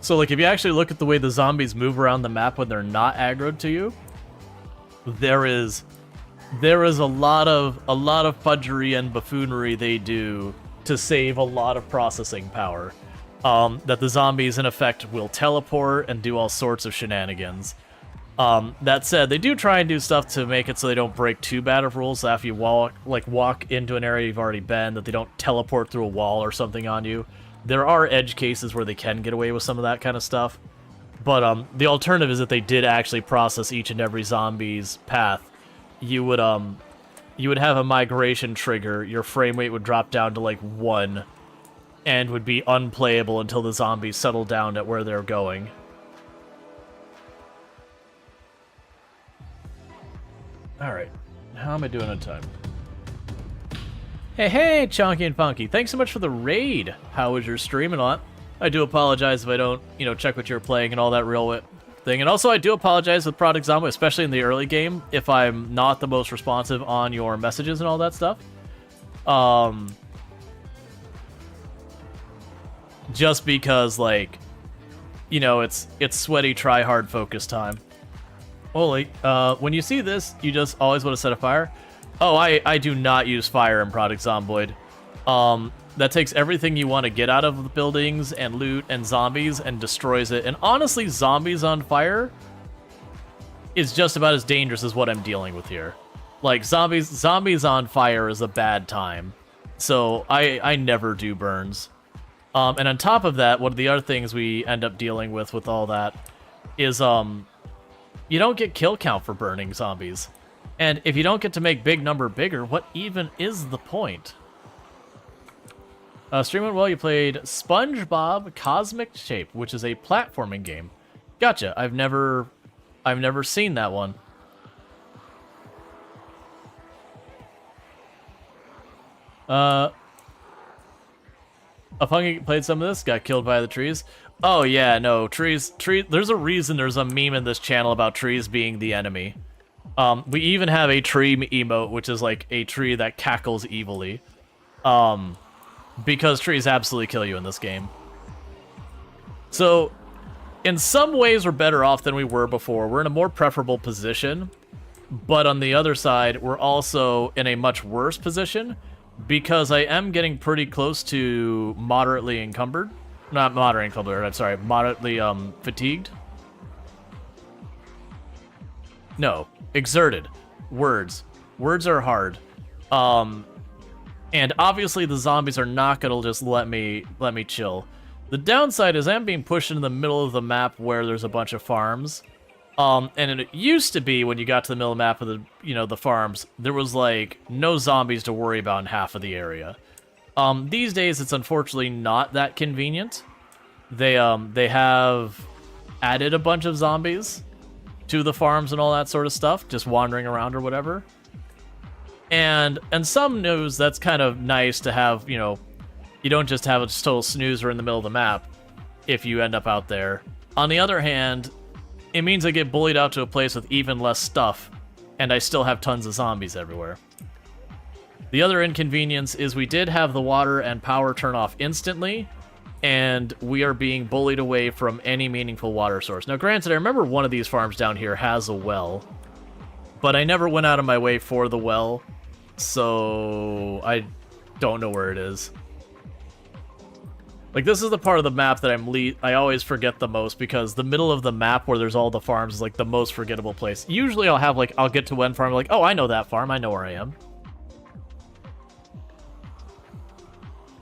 So, like, if you actually look at the way the zombies move around the map when they're not aggroed to you, there is a lot of fudgery and buffoonery they do to save a lot of processing power. That the zombies, in effect, will teleport and do all sorts of shenanigans. That said, they do try and do stuff to make it so they don't break too bad of rules. So after you walk into an area you've already been, that they don't teleport through a wall or something on you. There are edge cases where they can get away with some of that kind of stuff. But the alternative is that they did actually process each and every zombie's path. You would have a migration trigger. Your frame rate would drop down to like 1. And would be unplayable until the zombies settle down at where they're going. Alright, how am I doing on time? Hey, Chonky and Funky, thanks so much for the raid. How was your stream and all that? I do apologize if I don't, check what you're playing and all that real thing. And also, I do apologize with Product Zombie, especially in the early game, if I'm not the most responsive on your messages and all that stuff. Just because, like, it's sweaty, try-hard focus time. Holy, when you see this, you just always want to set a fire. Oh, I do not use fire in Product Zomboid. That takes everything you want to get out of the buildings and loot and zombies and destroys it. And honestly, zombies on fire is just about as dangerous as what I'm dealing with here. Like, zombies on fire is a bad time. So I never do burns. And on top of that, one of the other things we end up dealing with all that is you don't get kill count for burning zombies. And if you don't get to make big number bigger, what even is the point? Streaming well, you played SpongeBob Cosmic Shape, which is a platforming game. Gotcha. I've never seen that one. A Funky played some of this, got killed by the trees. Oh yeah, no, trees, there's a reason there's a meme in this channel about trees being the enemy. We even have a tree emote, which is like a tree that cackles evilly. Because trees absolutely kill you in this game. So, in some ways we're better off than we were before. We're in a more preferable position, but on the other side, we're also in a much worse position, because I am getting pretty close to moderately encumbered. Not moderately encumbered, I'm sorry, moderately fatigued. No, exerted. Words. Words are hard. And obviously the zombies are not gonna just let me chill. The downside is I'm being pushed into the middle of the map where there's a bunch of farms. And it used to be when you got to the middle of the map of the, the farms, there was like no zombies to worry about in half of the area. These days it's unfortunately not that convenient. They have added a bunch of zombies to the farms and all that sort of stuff, just wandering around or whatever. And some news, that's kind of nice to have, you know, you don't just have a total snoozer in the middle of the map if you end up out there. On the other hand, it means I get bullied out to a place with even less stuff, and I still have tons of zombies everywhere. The other inconvenience is we did have the water and power turn off instantly, and we are being bullied away from any meaningful water source. Now, granted, I remember one of these farms down here has a well, but I never went out of my way for the well, so I don't know where it is. Like, this is the part of the map that I always forget the most, because the middle of the map where there's all the farms is, like, the most forgettable place. Usually I'll get to one farm, like, oh, I know that farm, I know where I am.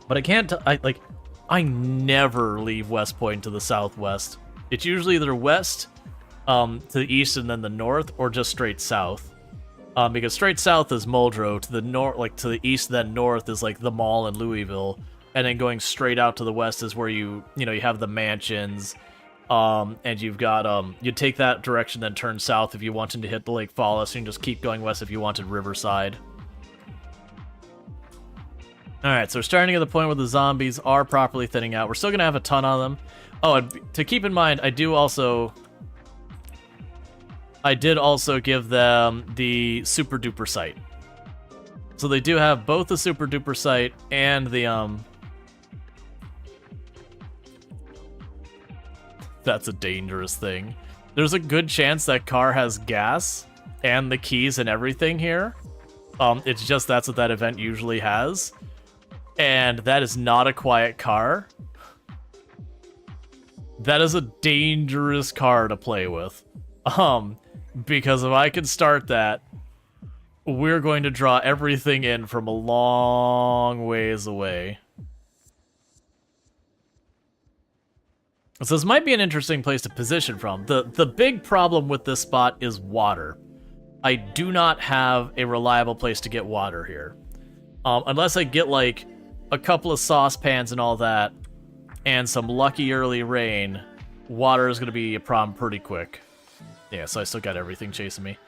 But I can't, I never leave West Point to the southwest. It's usually either west, to the east and then the north, or just straight south. Because straight south is Muldrow, to the north, like, to the east then north is, like, the mall in Louisville. And then going straight out to the west is where you have the mansions, and you've got, you take that direction, then turn south if you wanted to hit the Lake Fallis, and just keep going west if you wanted Riverside. Alright, so we're starting to get the point where the zombies are properly thinning out. We're still going to have a ton on them. Oh, and to keep in mind, I did also give them the Super Duper Sight. So they do have both the Super Duper Sight and the, That's a dangerous thing. There's a good chance that car has gas and the keys and everything here. It's just that's what that event usually has. And that is not a quiet car. That is a dangerous car to play with. Because if I can start that, we're going to draw everything in from a long ways away. So this might be an interesting place to position from. The big problem with this spot is water. I do not have a reliable place to get water here. Unless I get, like, a couple of saucepans and all that, and some lucky early rain, water is going to be a problem pretty quick. Yeah, so I still got everything chasing me.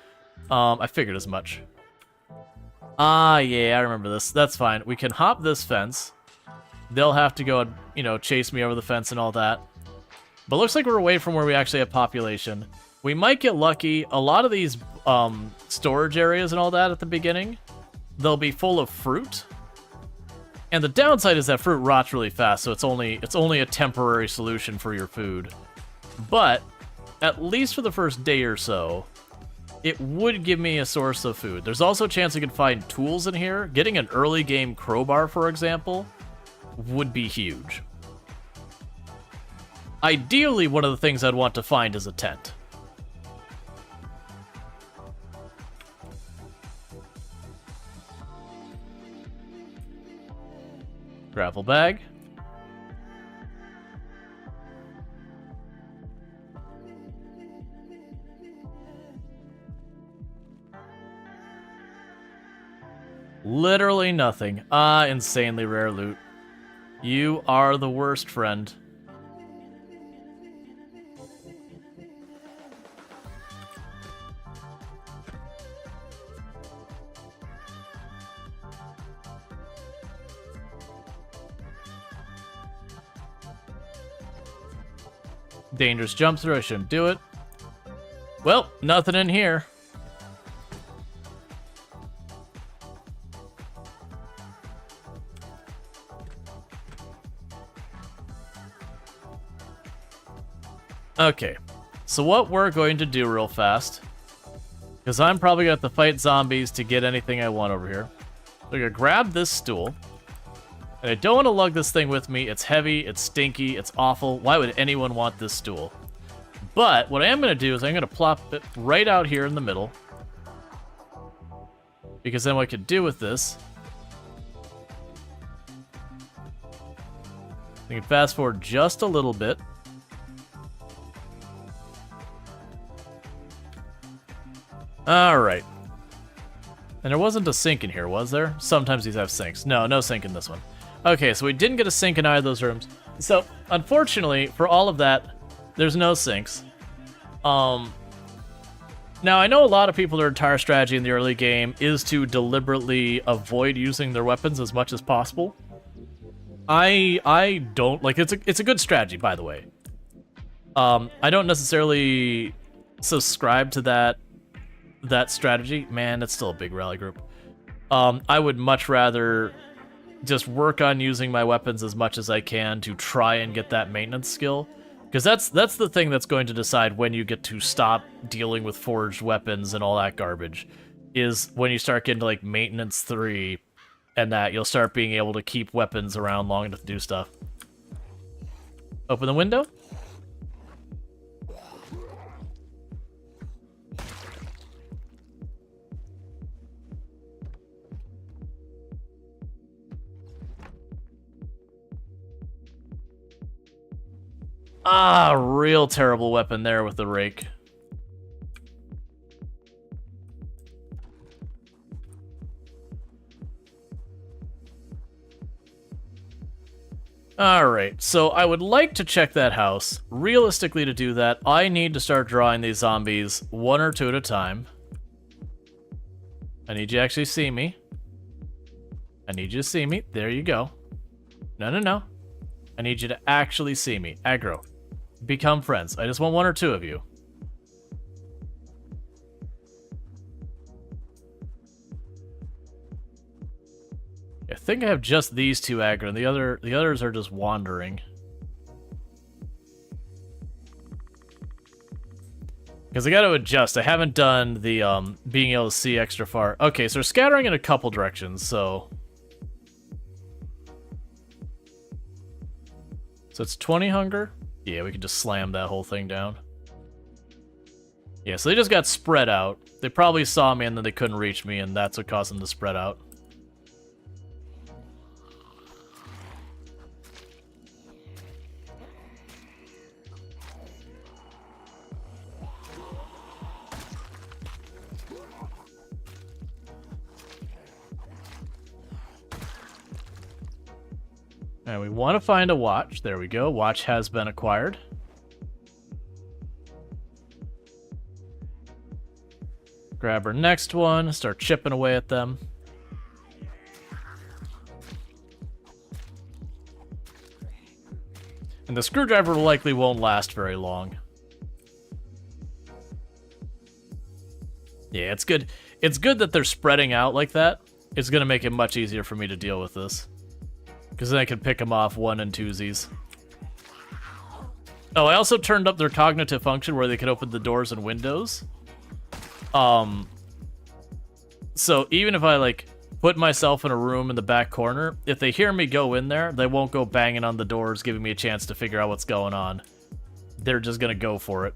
I figured as much. Ah, yeah, I remember this. That's fine. We can hop this fence. They'll have to go and, chase me over the fence and all that. But looks like we're away from where we actually have population. We might get lucky. A lot of these storage areas and all that at the beginning, they'll be full of fruit. And the downside is that fruit rots really fast, so it's only a temporary solution for your food. But at least for the first day or so, it would give me a source of food. There's also a chance I could find tools in here. Getting an early game crowbar, for example, would be huge. Ideally, one of the things I'd want to find is a tent. Gravel bag. Literally nothing. Ah, insanely rare loot. You are the worst, friend. Dangerous jump through, I shouldn't do it. Well, nothing in here. Okay, so what we're going to do real fast, because I'm probably going to have to fight zombies to get anything I want over here. We're going to grab this stool. And I don't want to lug this thing with me. It's heavy, it's stinky, it's awful. Why would anyone want this stool? But what I am going to do is I'm going to plop it right out here in the middle. Because then what I could do with this, I can fast forward just a little bit. Alright. And there wasn't a sink in here, was there? Sometimes these have sinks. No, no sink in this one. Okay, so we didn't get a sink in either of those rooms. So, unfortunately, for all of that, there's no sinks. Now, I know a lot of people, their entire strategy in the early game is to deliberately avoid using their weapons as much as possible. I don't like it's a good strategy, by the way. I don't necessarily subscribe to that strategy. Man, it's still a big rally group. I would much rather just work on using my weapons as much as I can to try and get that maintenance skill. Because that's the thing that's going to decide when you get to stop dealing with forged weapons and all that garbage, is when you start getting to, like, Maintenance 3, and that you'll start being able to keep weapons around long enough to do stuff. Open the window. Ah, real terrible weapon there with the rake. Alright, so I would like to check that house. Realistically, to do that, I need to start drawing these zombies one or two at a time. I need you to actually see me. I need you to see me. There you go. No, no, no. I need you to actually see me. Aggro. Become friends. I just want one or two of you. I think I have just these two aggro, and the others are just wandering. Because I got to adjust. I haven't done the being able to see extra far. Okay, so we're scattering in a couple directions, so... So it's 20 hunger? Yeah, we can just slam that whole thing down. Yeah, so they just got spread out. They probably saw me and then they couldn't reach me, and that's what caused them to spread out. And we want to find a watch. There we go. Watch has been acquired. Grab our next one. Start chipping away at them. And the screwdriver likely won't last very long. Yeah, it's good. It's good that they're spreading out like that. It's going to make it much easier for me to deal with this. Because then I can pick them off one and twosies. Oh, I also turned up their cognitive function where they can open the doors and windows. So even if I, like, put myself in a room in the back corner, if they hear me go in there, they won't go banging on the doors, giving me a chance to figure out what's going on. They're just gonna go for it.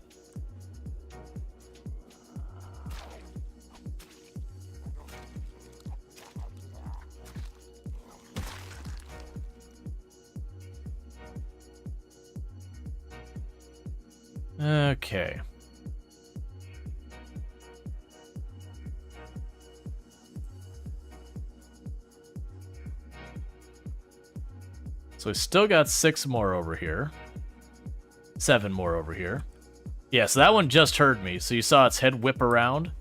Okay. So we still got 6 more over here. 7 more over here. Yeah, so that one just heard me. So you saw its head whip around.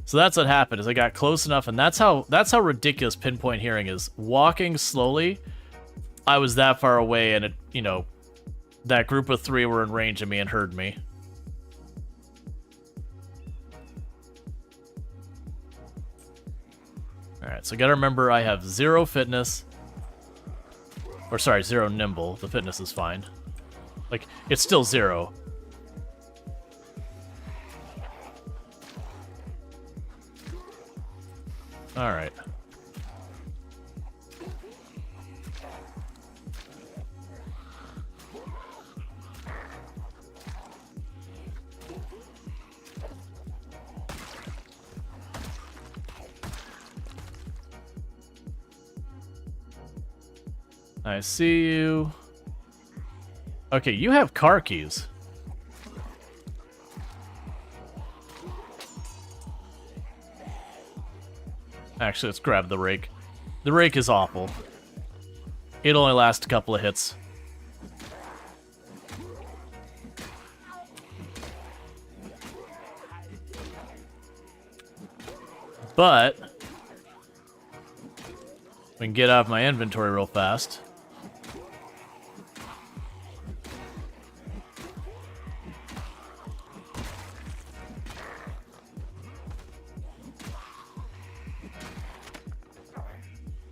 So that's what happened, is I got close enough, and that's how ridiculous pinpoint hearing is. Walking slowly, I was that far away, and it, you know, that group of 3 were in range of me and heard me. Alright, so gotta remember I have 0 fitness. Or sorry, 0 nimble. The fitness is fine. Like, it's still 0. Alright. I see you. Okay, you have car keys. Actually, let's grab the rake. The rake is awful. It'll only last a couple of hits. But we can get out of my inventory real fast.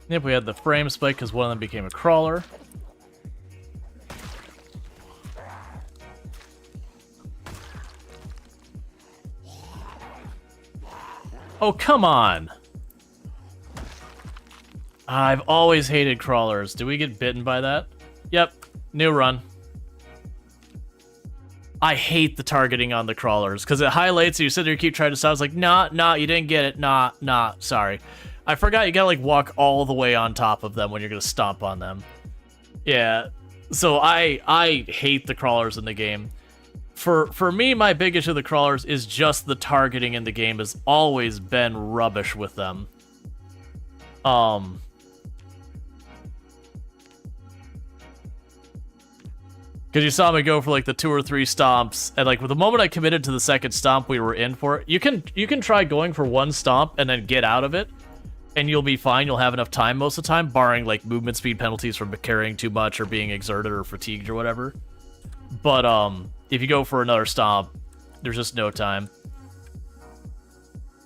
Yep, we had the frame spike because one of them became a crawler. Oh, come on! I've always hated crawlers. Did we get bitten by that? Yep, new run. I hate the targeting on the crawlers because it highlights it. You sit there, you keep trying to stop. I was like, nah, you didn't get it. Nah, sorry. I forgot you gotta like walk all the way on top of them when you're gonna stomp on them. Yeah, so I hate the crawlers in the game. For me, my big issue with the crawlers is just the targeting in the game has always been rubbish with them. Because you saw me go for like the 2 or 3 stomps, and like the moment I committed to the second stomp, we were in for it. You can try going for 1 stomp and then get out of it, and you'll be fine. You'll have enough time most of the time, barring like movement speed penalties from carrying too much or being exerted or fatigued or whatever. But if you go for another stomp, there's just no time.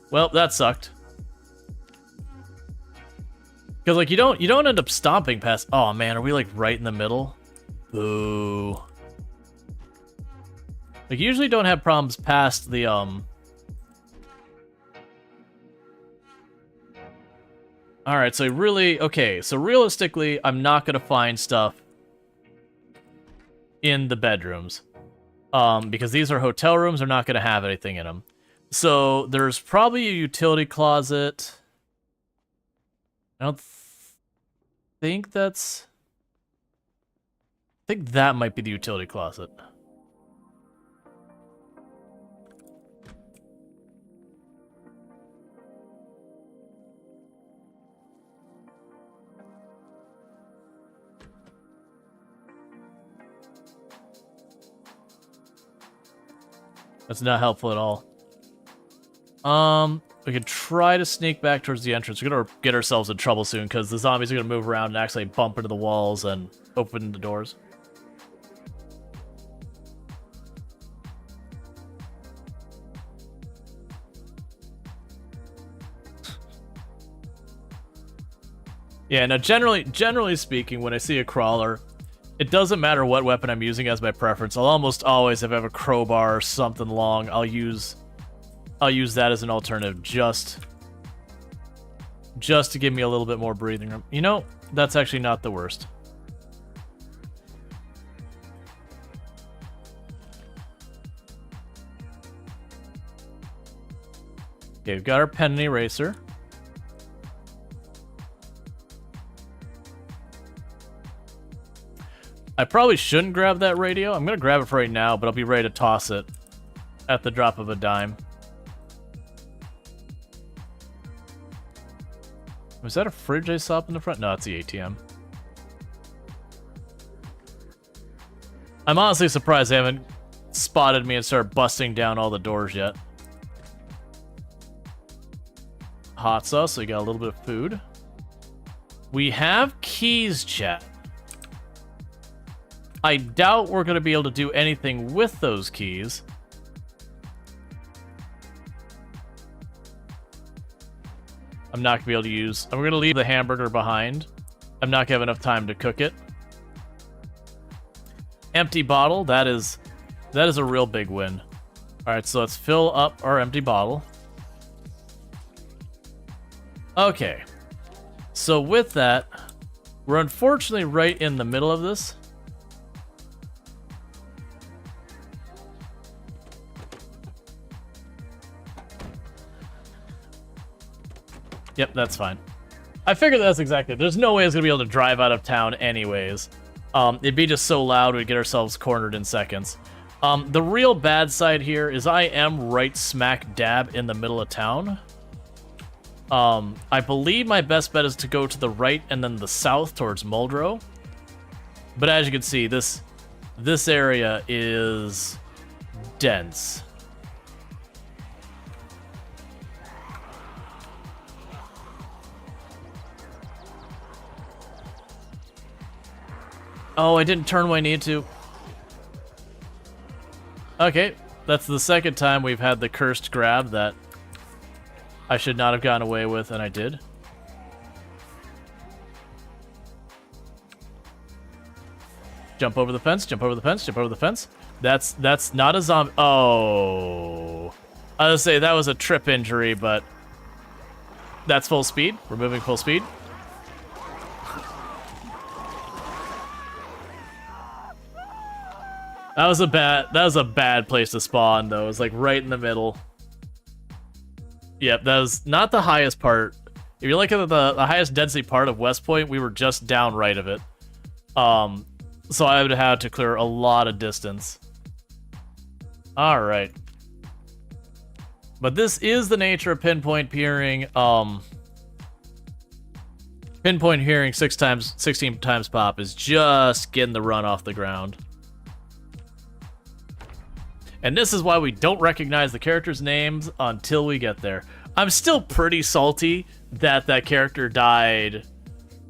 Well, that sucked. Because like you don't end up stomping past. Oh man, are we like right in the middle? Boo. Like you usually don't have problems past the Alright, so really, okay, so realistically, I'm not gonna find stuff in the bedrooms. Because these are hotel rooms, they're not gonna have anything in them. So there's probably a utility closet. I don't think that's... I think that might be the utility closet. That's not helpful at all. We could try to sneak back towards the entrance. We're gonna get ourselves in trouble soon because the zombies are gonna move around and actually bump into the walls and open the doors. Yeah, now generally speaking, when I see a crawler, it doesn't matter what weapon I'm using as my preference. I'll almost always, if I have a crowbar or something long, I'll use that as an alternative just to give me a little bit more breathing room. You know, that's actually not the worst. Okay, we've got our pen and eraser. I probably shouldn't grab that radio. I'm going to grab it for right now, but I'll be ready to toss it at the drop of a dime. Was that a fridge I saw up in the front? No, it's the ATM. I'm honestly surprised they haven't spotted me and started busting down all the doors yet. Hot sauce, so we got a little bit of food. We have keys, chat. I doubt we're going to be able to do anything with those keys. I'm not going to be able to use... I'm going to leave the hamburger behind. I'm not going to have enough time to cook it. Empty bottle. That is a real big win. Alright, so let's fill up our empty bottle. Okay. So with that, we're unfortunately right in the middle of this. Yep, that's fine. I figured that's exactly... There's no way I was going to be able to drive out of town anyways. It'd be just so loud we'd get ourselves cornered in seconds. The real bad side here is I am right smack dab in the middle of town. I believe my best bet is to go to the right and then the south towards Muldrow. But as you can see, this area is dense. Oh, I didn't turn when I need to. Okay, that's the second time we've had the cursed grab that I should not have gotten away with, and I did. Jump over the fence, jump over the fence, jump over the fence. That's not a zombie. Oh. I was gonna say that was a trip injury, but that's full speed. We're moving full speed. That was a bad place to spawn though. It was like right in the middle. Yep, that was not the highest part. If you look at the highest density part of West Point, we were just down right of it. So I would have had to clear a lot of distance. Alright. But this is the nature of pinpoint peering. Pinpoint hearing 16 times pop is just getting the run off the ground. And this is why we don't recognize the characters' names until we get there. I'm still pretty salty that that character died.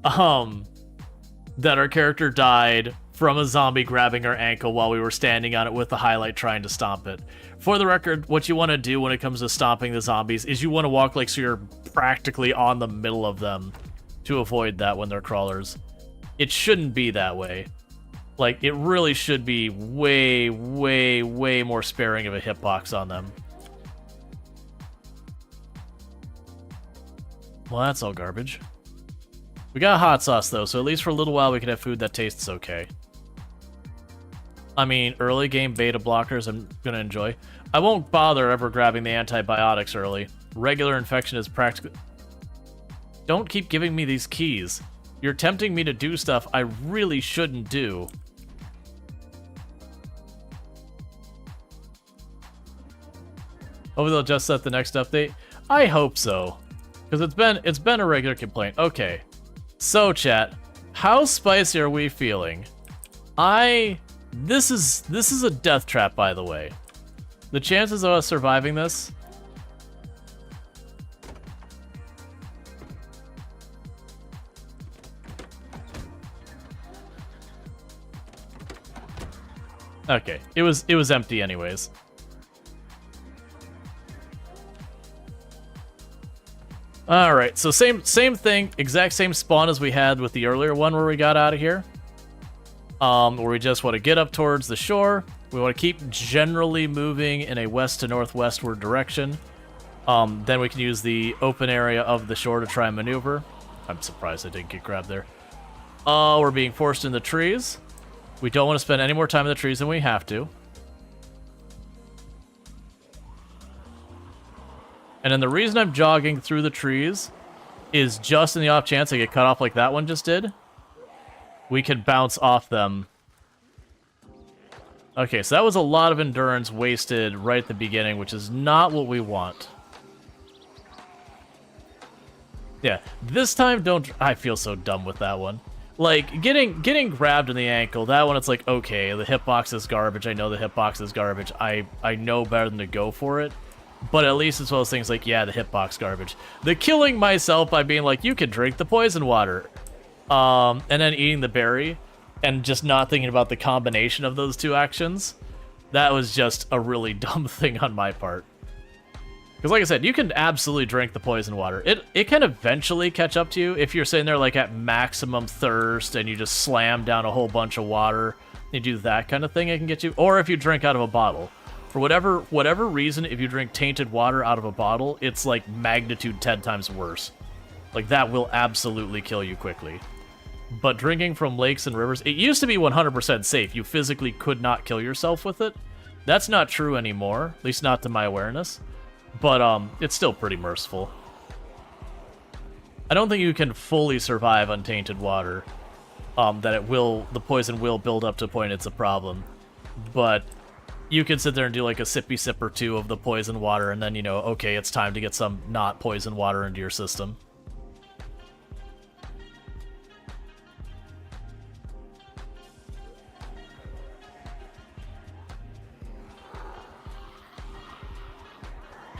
That our character died from a zombie grabbing our ankle while we were standing on it with the highlight trying to stomp it. For the record, what you want to do when it comes to stomping the zombies is you want to walk like so you're practically on the middle of them to avoid that when they're crawlers. It shouldn't be that way. Like, it really should be way, way, way more sparing of a hitbox on them. Well, that's all garbage. We got hot sauce, though, so at least for a little while we can have food that tastes okay. I mean, early game beta blockers I'm gonna enjoy. I won't bother ever grabbing the antibiotics early. Regular infection is practically... Don't keep giving me these keys. You're tempting me to do stuff I really shouldn't do. Hopefully they'll just set the next update. I hope so, because it's been a regular complaint. Okay, so chat, how spicy are we feeling? This is a death trap, by the way. The chances of us surviving this. Okay, it was empty anyways. Alright, so same thing, exact same spawn as we had with the earlier one where we got out of here. Where we just want to get up towards the shore. We want to keep generally moving in a west to northwestward direction. Then we can use the open area of the shore to try and maneuver. I'm surprised I didn't get grabbed there. We're being forced in the trees. We don't want to spend any more time in the trees than we have to. And then the reason I'm jogging through the trees is just in the off chance I get cut off like that one just did. We could bounce off them. Okay, so that was a lot of endurance wasted right at the beginning, which is not what we want. Yeah, this time don't... I feel so dumb with that one. Like, getting grabbed in the ankle, that one it's like, okay, the hitbox is garbage. I know the hitbox is garbage. I know better than to go for it. But at least it's one of those things like, yeah, the hitbox garbage. The killing myself by being like, you can drink the poison water. And then eating the berry and just not thinking about the combination of those two actions. That was just a really dumb thing on my part. Because like I said, you can absolutely drink the poison water. It can eventually catch up to you if you're sitting there like at maximum thirst and you just slam down a whole bunch of water. You do that kind of thing, it can get you. Or if you drink out of a bottle. For whatever reason, if you drink tainted water out of a bottle, it's like magnitude 10 times worse. Like that will absolutely kill you quickly. But drinking from lakes and rivers, it used to be 100% safe. You physically could not kill yourself with it. That's not true anymore, at least not to my awareness. But it's still pretty merciful. I don't think you can fully survive untainted water. The poison will build up to a point it's a problem. But you can sit there and do like a sippy sip or two of the poison water, and then, you know, okay, it's time to get some not poison water into your system.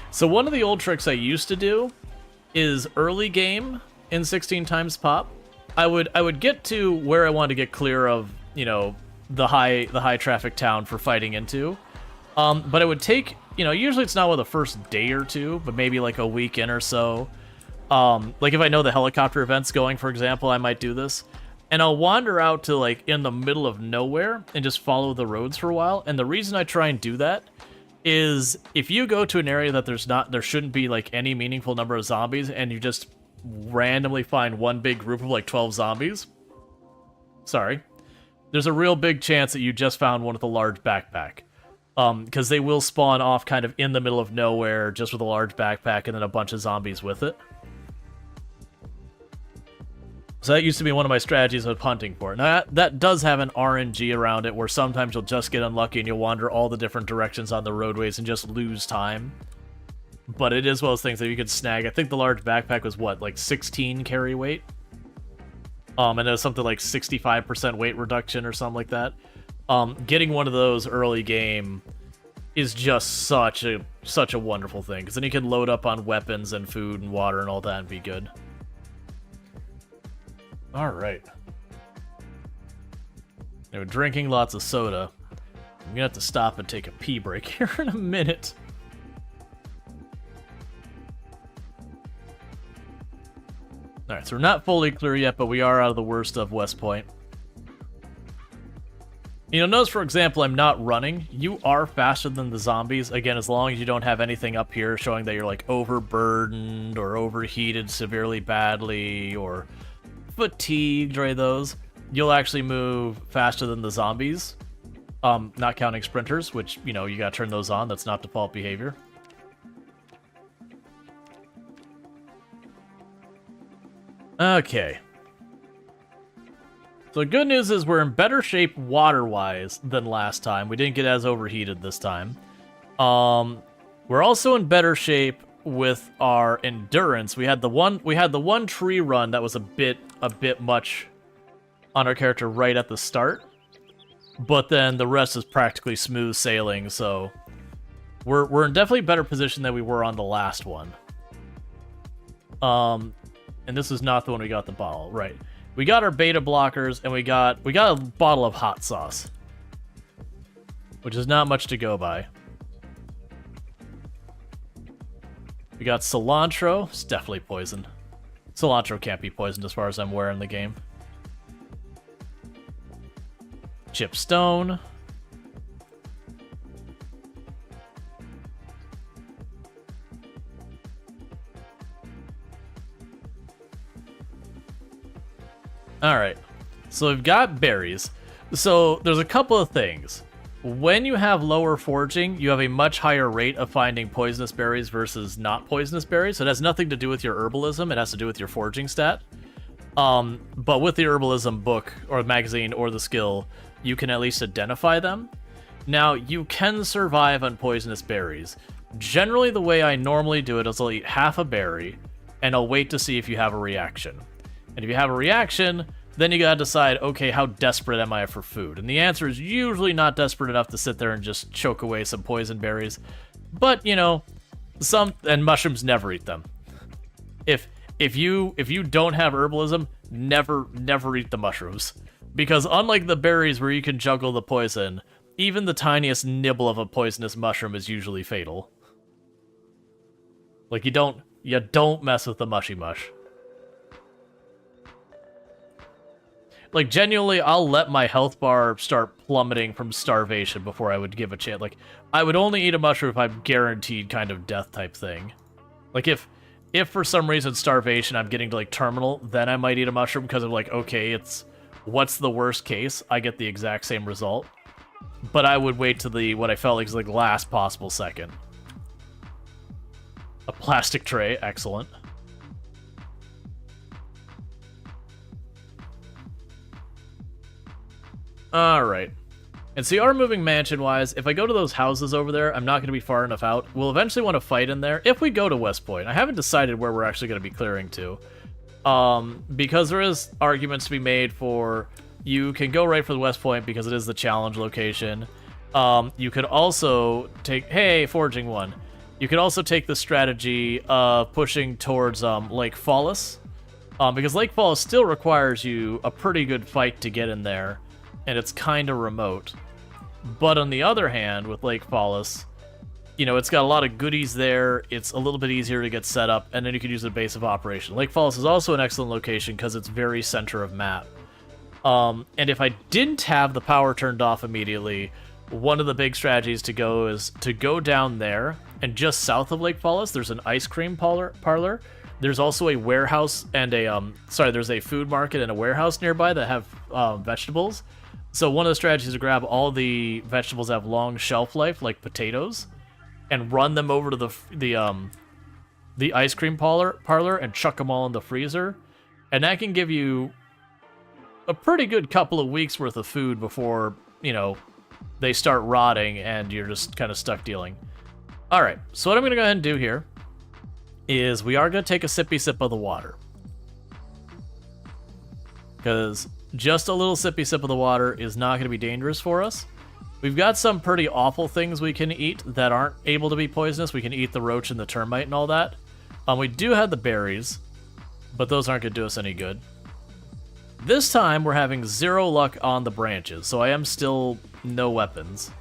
So one of the old tricks I used to do is early game in 16 times pop. I would get to where I wanted to get clear of you know, the high traffic town for fighting into. But it would take, you know, usually it's not with the first day or two, but maybe like a week in or so. Like if I know the helicopter event's going, for example, I might do this. And I'll wander out to like in the middle of nowhere and just follow the roads for a while. And the reason I try and do that is if you go to an area that there shouldn't be like any meaningful number of zombies, and you just randomly find one big group of like 12 zombies, there's a real big chance that you just found one with a large backpack. Because they will spawn off kind of in the middle of nowhere just with a large backpack and then a bunch of zombies with it. So that used to be one of my strategies of hunting for it. Now, that does have an RNG around it, where sometimes you'll just get unlucky and you'll wander all the different directions on the roadways and just lose time. But it is one of those things that you could snag. I think the large backpack was, what, like 16 carry weight? And it was something like 65% weight reduction or something like that. Getting one of those early game is just such a wonderful thing, because then you can load up on weapons and food and water and all that and be good. All right. Now, drinking lots of soda. I'm gonna have to stop and take a pee break here in a minute. All right, so we're not fully clear yet, but we are out of the worst of West Point. You'll notice, for example, I'm not running. You are faster than the zombies. Again, as long as you don't have anything up here showing that you're like overburdened or overheated severely badly or fatigued or any of those, you'll actually move faster than the zombies. Not counting sprinters, which, you know, you gotta turn those on. That's not default behavior. Okay. So the good news is we're in better shape water-wise than last time. We didn't get as overheated this time. We're also in better shape with our endurance. We had the one tree run that was a bit much on our character right at the start, but then the rest is practically smooth sailing. So we're in definitely better position than we were on the last one. And this is not the one we got the bottle, right? We got our beta blockers, and we got a bottle of hot sauce, which is not much to go by. We got cilantro. It's definitely poison. Cilantro can't be poisoned as far as I'm aware in the game. Chip stone. Alright, so we've got berries. So there's a couple of things. When you have lower foraging, you have a much higher rate of finding poisonous berries versus not poisonous berries. So it has nothing to do with your herbalism, it has to do with your foraging stat. But with the herbalism book, or magazine, or the skill, you can at least identify them. Now, you can survive on poisonous berries. Generally, the way I normally do it is I'll eat half a berry, and I'll wait to see if you have a reaction. And if you have a reaction, then you gotta decide, okay, how desperate am I for food? And the answer is usually not desperate enough to sit there and just choke away some poison berries. But, you know, and mushrooms, never eat them. If you don't have herbalism, never eat the mushrooms. Because unlike the berries where you can juggle the poison, even the tiniest nibble of a poisonous mushroom is usually fatal. Like, you don't mess with the mushy mush. Like, genuinely, I'll let my health bar start plummeting from starvation before I would give a chance. Like, I would only eat a mushroom if I'm guaranteed kind of death type thing. Like, if for some reason starvation, I'm getting to, like, terminal, then I might eat a mushroom because I'm like, okay, what's the worst case? I get the exact same result. But I would wait to what I felt like was, like, last possible second. A plastic tray, excellent. Alright. And so you are moving mansion-wise. If I go to those houses over there, I'm not going to be far enough out. We'll eventually want to fight in there if we go to West Point. I haven't decided where we're actually going to be clearing to. Because there is arguments to be made for... You can go right for the West Point because it is the challenge location. You could also take... Hey, foraging one. You could also take the strategy of pushing towards Lake Fallis. Because Lake Fallis still requires you a pretty good fight to get in there. and it's kind of remote. But on the other hand, with Lake Fallis, you know, it's got a lot of goodies there. It's a little bit easier to get set up, and then you can use a base of operation. Lake Fallis is also an excellent location because it's very center of map. And if I didn't have the power turned off immediately, one of the big strategies to go is to go down there, and just south of Lake Fallis, there's an ice cream parlor. There's also a warehouse and there's a food market and a warehouse nearby that have vegetables. So one of the strategies is to grab all the vegetables that have long shelf life, like potatoes, and run them over to the ice cream parlor and chuck them all in the freezer. And that can give you a pretty good couple of weeks worth of food before, you know, they start rotting and you're just kind of stuck dealing. All right, so what I'm going to go ahead and do here is we are going to take a sippy sip of the water. Because just a little sippy sip of the water is not going to be dangerous for us. We've got some pretty awful things we can eat that aren't able to be poisonous. We can eat the roach and the termite and all that. We do have the berries, but those aren't going to do us any good. This time, we're having 0 luck on the branches, so I am still no weapons.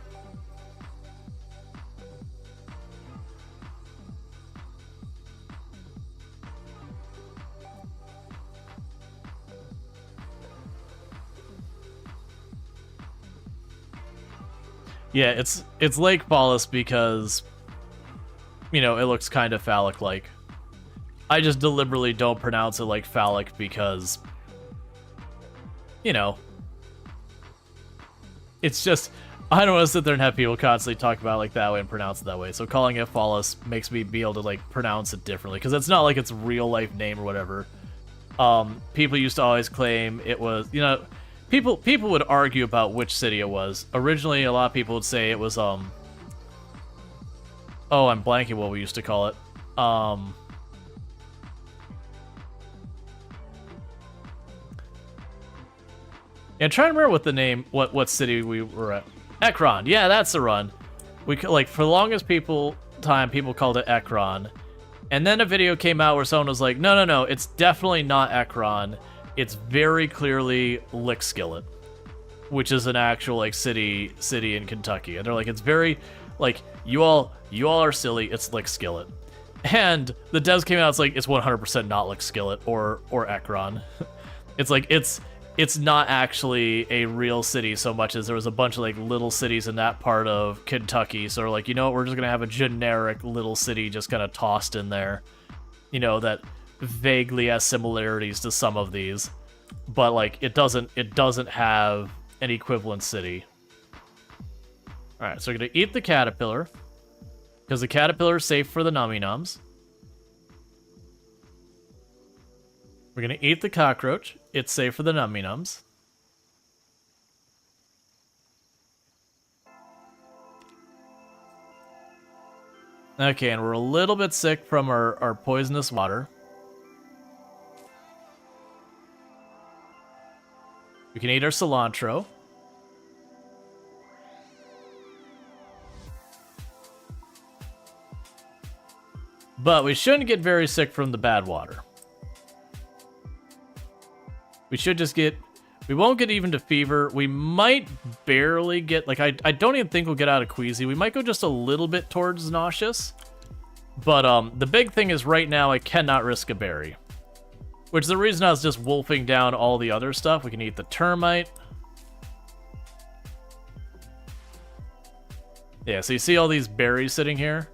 Yeah, it's Lake Fallis because, you know, it looks kind of phallic-like. I just deliberately don't pronounce it like phallic because, you know, it's just, I don't want to sit there and have people constantly talk about it like that way and pronounce it that way. So calling it Fallis makes me be able to, like, pronounce it differently because it's not like it's a real-life name or whatever. People used to always claim it was, you know, people would argue about which city it was. Originally, a lot of people would say it was, oh, I'm blanking what we used to call it. And trying to remember what the name, what city we were at. Ekron, yeah, that's the run. We like for the longest people called it Ekron, and then a video came out where someone was like, no, it's definitely not Ekron. It's very clearly Lickskillet, which is an actual like city in Kentucky, and they're like, it's very like you all are silly. It's Lickskillet, and the devs came out. It's like it's 100% not Lickskillet or Ekron. It's like it's not actually a real city so much as there was a bunch of like little cities in that part of Kentucky. So we're like, you know what, we're just gonna have a generic little city just kind of tossed in there, you know, that vaguely has similarities to some of these, but like it doesn't have an equivalent city. All right, so we're gonna eat the caterpillar because the caterpillar is safe for the nummy nums. We're gonna eat the cockroach. It's safe for the nummy nums. Okay, and we're a little bit sick from our poisonous water. We can eat our cilantro. But we shouldn't get very sick from the bad water. We should just get... We won't get even to fever. We might barely get... Like, I don't even think we'll get out of queasy. We might go just a little bit towards nauseous. But the big thing is right now I cannot risk a berry. Which is the reason I was just wolfing down all the other stuff. We can eat the termite. Yeah, so you see all these berries sitting here?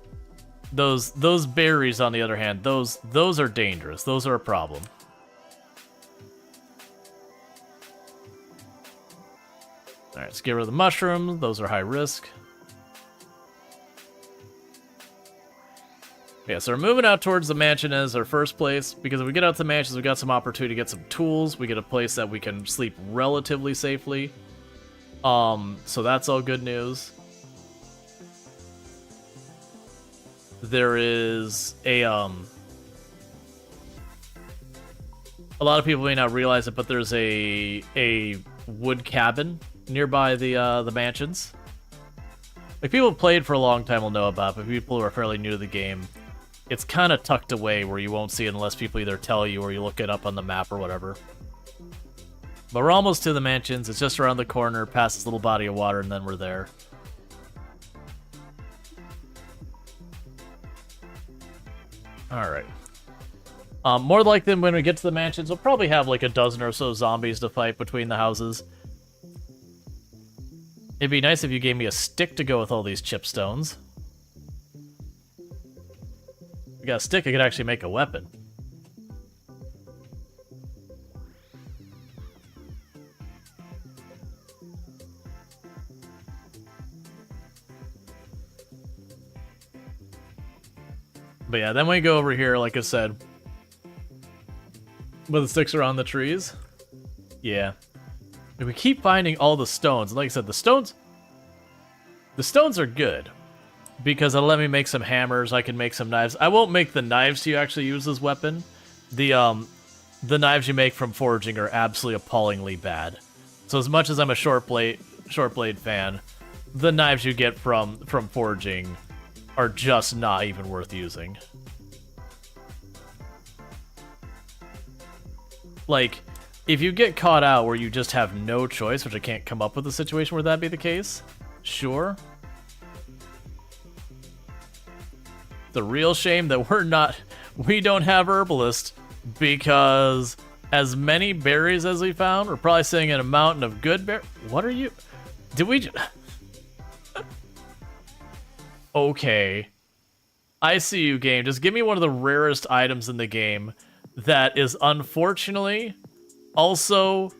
Those berries, on the other hand, those are dangerous. Those are a problem. Alright, let's get rid of the mushrooms. Those are high risk. Yeah, so we're moving out towards the mansion as our first place, because if we get out to the mansions, we've got some opportunity to get some tools. We get a place that we can sleep relatively safely. So that's all good news. There is a lot of people may not realize it, but there's a wood cabin nearby the mansions. Like, people who played for a long time will know about it, but people who are fairly new to the game, it's kind of tucked away where you won't see it unless people either tell you or you look it up on the map or whatever. But we're almost to the mansions. It's just around the corner, past this little body of water, and then we're there. Alright. More likely when we get to the mansions, we'll probably have like a dozen or so zombies to fight between the houses. It'd be nice if you gave me a stick to go with all these chipstones. If I got a stick, I could actually make a weapon. But yeah, then we go over here, like I said, where the sticks are on the trees. Yeah. And we keep finding all the stones. And like I said, the stones are good. Because it'll let me make some hammers, I can make some knives. I won't make the knives you actually use as weapon. The knives you make from forging are absolutely appallingly bad. So as much as I'm a short blade fan, the knives you get from forging are just not even worth using. Like, if you get caught out where you just have no choice, which I can't come up with a situation where that'd be the case, sure. The real shame that we don't have herbalist, because as many berries as we found, we're probably sitting in a mountain of good berries. What are you? Did we? Okay. I see you, game. Just give me one of the rarest items in the game that is unfortunately also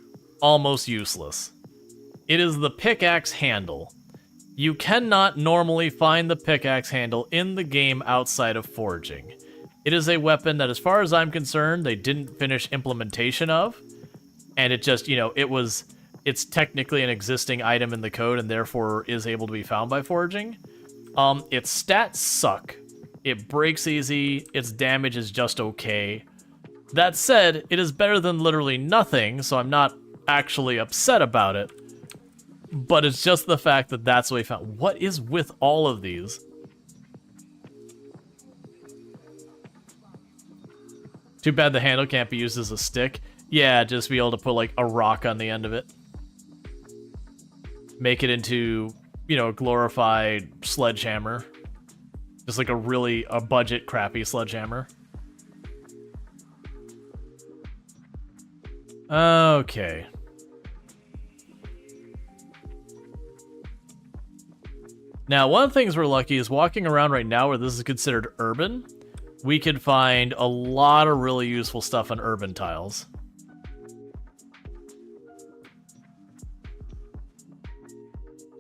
almost useless. It is the pickaxe handle. You cannot normally find the pickaxe handle in the game outside of forging. It is a weapon that, as far as I'm concerned, they didn't finish implementation of, and it just, it's technically an existing item in the code and therefore is able to be found by forging. Its stats suck. It breaks easy, its damage is just okay. That said, it is better than literally nothing, so I'm not actually upset about it. But it's just the fact that that's what we found. What is with all of these? Too bad the handle can't be used as a stick. Yeah, just be able to put like a rock on the end of it. Make it into, a glorified sledgehammer. Just like a budget crappy sledgehammer. Okay. Now, one of the things we're lucky is walking around right now where this is considered urban, we could find a lot of really useful stuff on urban tiles.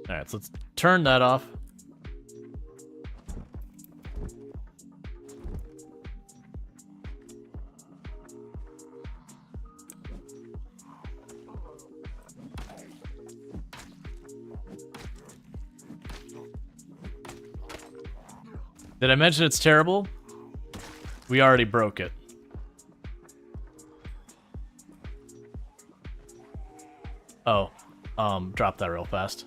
Alright, so let's turn that off. Did I mention it's terrible? We already broke it. Oh, drop that real fast.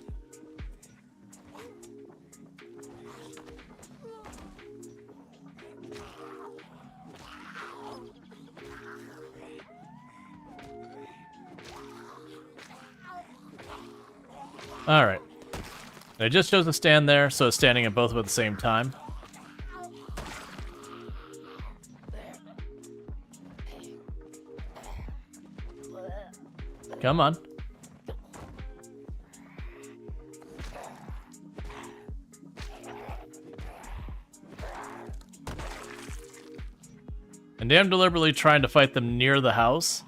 Alright. I just chose to stand there, so it's standing at both of them at the same time. Come on. And I'm deliberately trying to fight them near the house,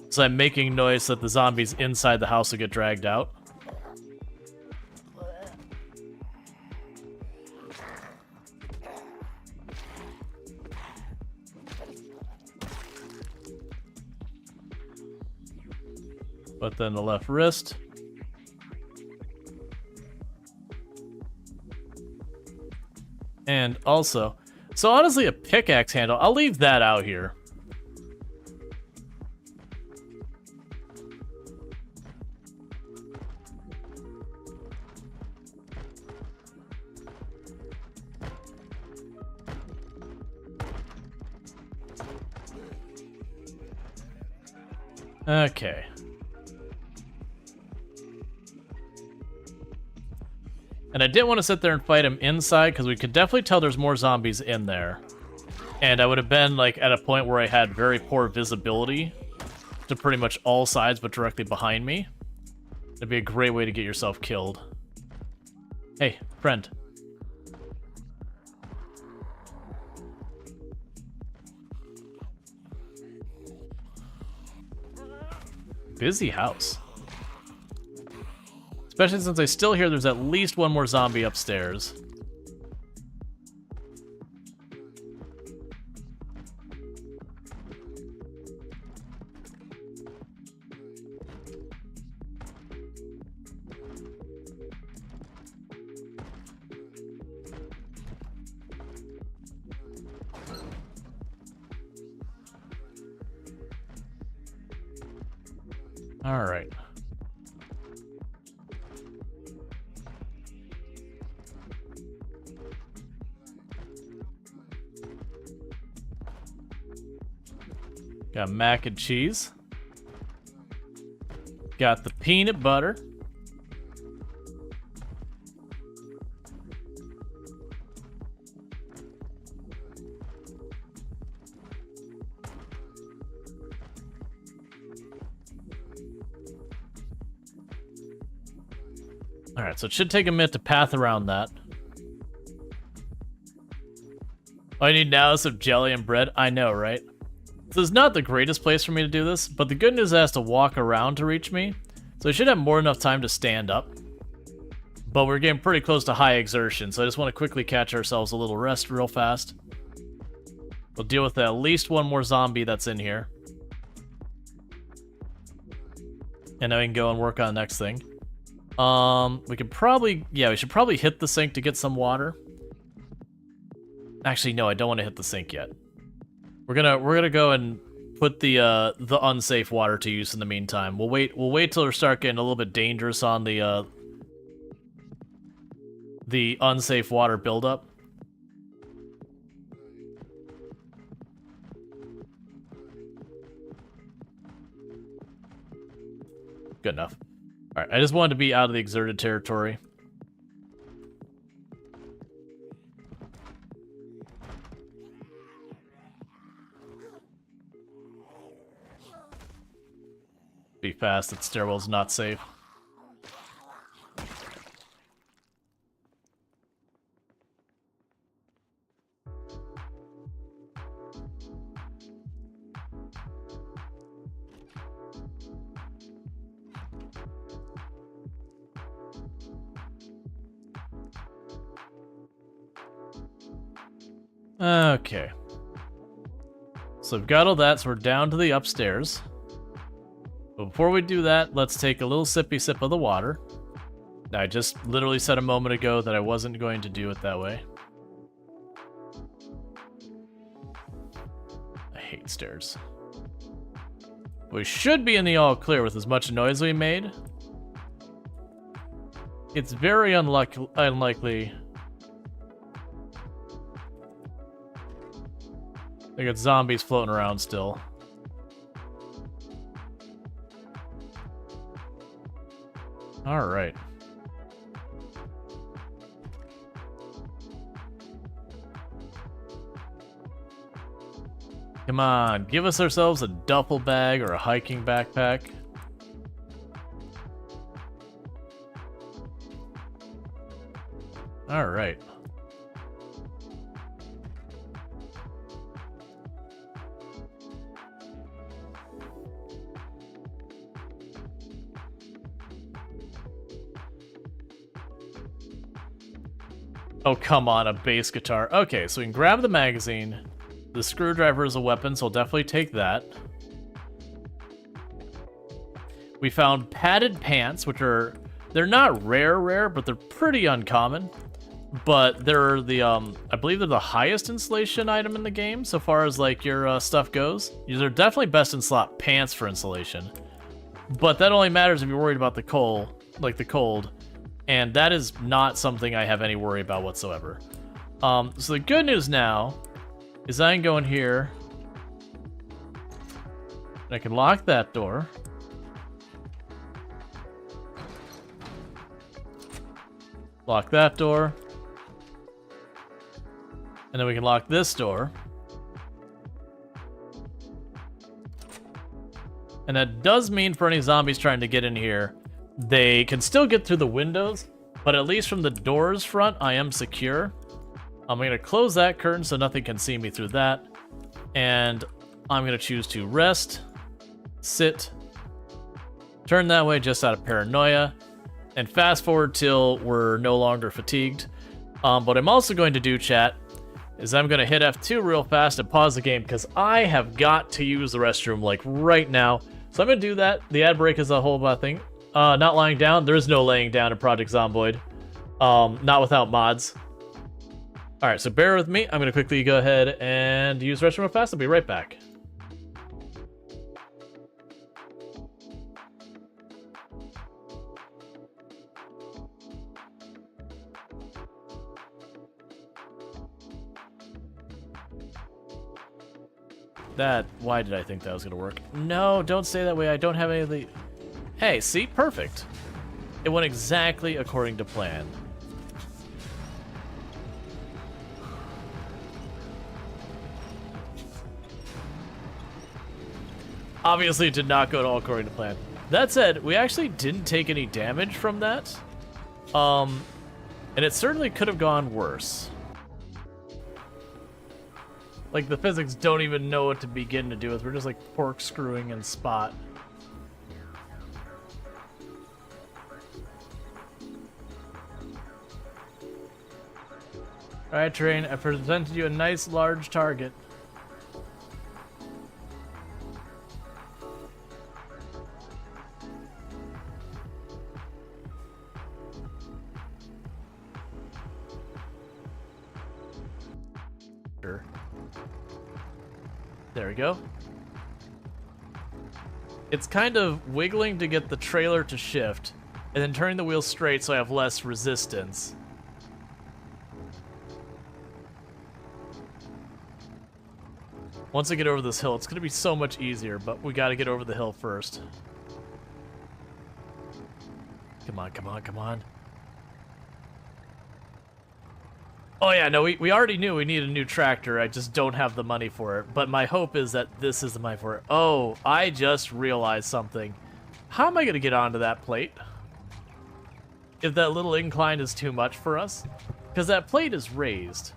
so I'm making noise so that the zombies inside the house will get dragged out. But then the left wrist. And also, so honestly, a pickaxe handle, I'll leave that out here. Okay. And I didn't want to sit there and fight him inside, because we could definitely tell there's more zombies in there. And I would have been, like, at a point where I had very poor visibility to pretty much all sides, but directly behind me. That'd be a great way to get yourself killed. Hey, friend. Busy house. Especially since I still hear there's at least one more zombie upstairs. All right. Got mac and cheese. Got the peanut butter. Alright, so it should take a minute to path around that. All I need now is some jelly and bread. I know, right? This is not the greatest place for me to do this, but the good news is it has to walk around to reach me, so I should have more than enough time to stand up. But we're getting pretty close to high exertion, so I just want to quickly catch ourselves a little rest real fast. We'll deal with at least one more zombie that's in here. And then we can go and work on the next thing. We could probably, we should probably hit the sink to get some water. Actually, no, I don't want to hit the sink yet. We're gonna go and put the unsafe water to use in the meantime. We'll wait till we start getting a little bit dangerous on the unsafe water buildup. Good enough. All right, I just wanted to be out of the exerted territory. Be fast, that stairwell's not safe. Okay. So we've got all that, so we're down to the upstairs. But before we do that, let's take a little sippy sip of the water. I just literally said a moment ago that I wasn't going to do it that way. I hate stairs. We should be in the all clear with as much noise we made. It's very unlikely. They got zombies floating around still. All right. Come on, give us ourselves a duffel bag or a hiking backpack. All right. Oh, come on, a bass guitar. Okay, so we can grab the magazine. The screwdriver is a weapon, so I'll definitely take that. We found padded pants, which are... They're not rare, but they're pretty uncommon. But they're the, I believe they're the highest insulation item in the game, so far as, like, your stuff goes. They're definitely best in slot pants for insulation. But that only matters if you're worried about the cold. And that is not something I have any worry about whatsoever. So the good news now is I can go in here. And I can lock that door. Lock that door. And then we can lock this door. And that does mean for any zombies trying to get in here, they can still get through the windows, but at least from the doors front, I am secure. I'm going to close that curtain so nothing can see me through that. And I'm going to choose to rest, sit, turn that way just out of paranoia, and fast forward till we're no longer fatigued. What I'm also going to do, chat, is I'm going to hit F2 real fast and pause the game because I have got to use the restroom like right now. So I'm going to do that. The ad break is a whole thing. Not lying down. There is no laying down in Project Zomboid. Not without mods. Alright, so bear with me. I'm going to quickly go ahead and use restroom real fast. I'll be right back. Why did I think that was gonna work? No, don't say that way. I don't have any of the... Hey, see? Perfect. It went exactly according to plan. Obviously, it did not go at all according to plan. That said, we actually didn't take any damage from that. And it certainly could have gone worse. Like, the physics don't even know what to begin to do with. We're just, like, corkscrewing and spot. Alright, Train, I presented you a nice, large target. Sure. There we go. It's kind of wiggling to get the trailer to shift, and then turning the wheel straight so I have less resistance. Once I get over this hill, it's going to be so much easier, but we got to get over the hill first. Come on, come on, come on. Oh yeah, no, we already knew we need a new tractor. I just don't have the money for it. But my hope is that this is the money for it. Oh, I just realized something. How am I going to get onto that plate? If that little incline is too much for us? Because that plate is raised.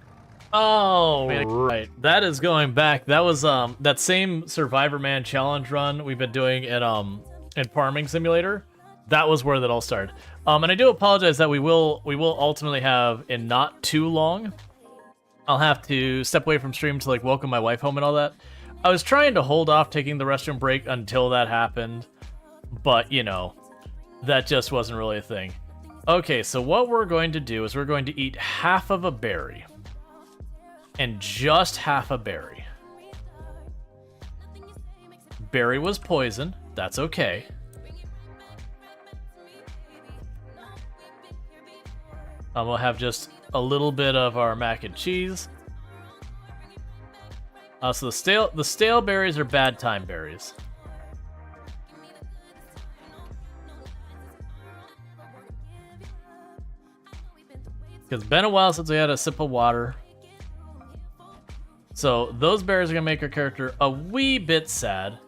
Oh, right. That is going back. That was that same Survivor Man challenge run we've been doing in Farming Simulator. That was where that all started. And I do apologize that we will ultimately have in not too long. I'll have to step away from stream to like welcome my wife home and all that. I was trying to hold off taking the restroom break until that happened, but you know, that just wasn't really a thing. Okay, so what we're going to do is we're going to eat half of a berry. And just half a berry. Berry was poison. That's okay. We'll have just a little bit of our mac and cheese. So the stale berries are bad time berries. It's been a while since we had a sip of water. So those berries are gonna make our character a wee bit sad.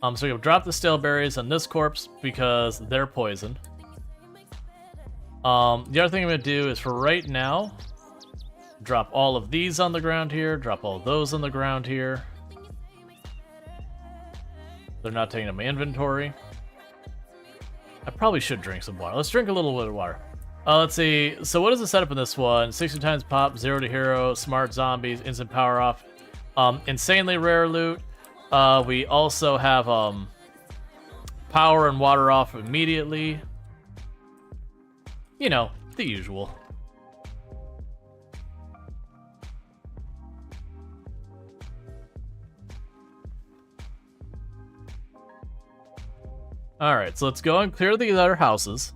So we're gonna drop the stale berries on this corpse because they're poison. The other thing I'm gonna do is for right now, drop all of these on the ground here, drop all of those on the ground here. They're not taking up my inventory. I probably should drink some water. Let's drink a little bit of water. Let's see. So what is the setup in this one? 60 times pop, 0 to hero, smart zombies, instant power off. Insanely rare loot. We also have power and water off immediately. You know, the usual. Alright, so let's go and clear the other houses.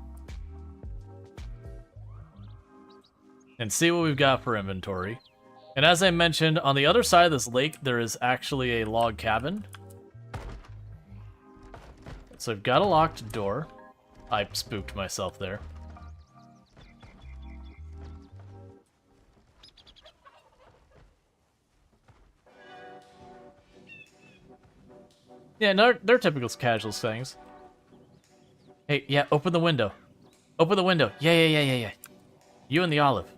And see what we've got for inventory. And as I mentioned, on the other side of this lake, there is actually a log cabin. So I've got a locked door. I spooked myself there. Yeah, no, they're typical casual things. Hey, yeah, open the window. Open the window. Yeah. You and the olive.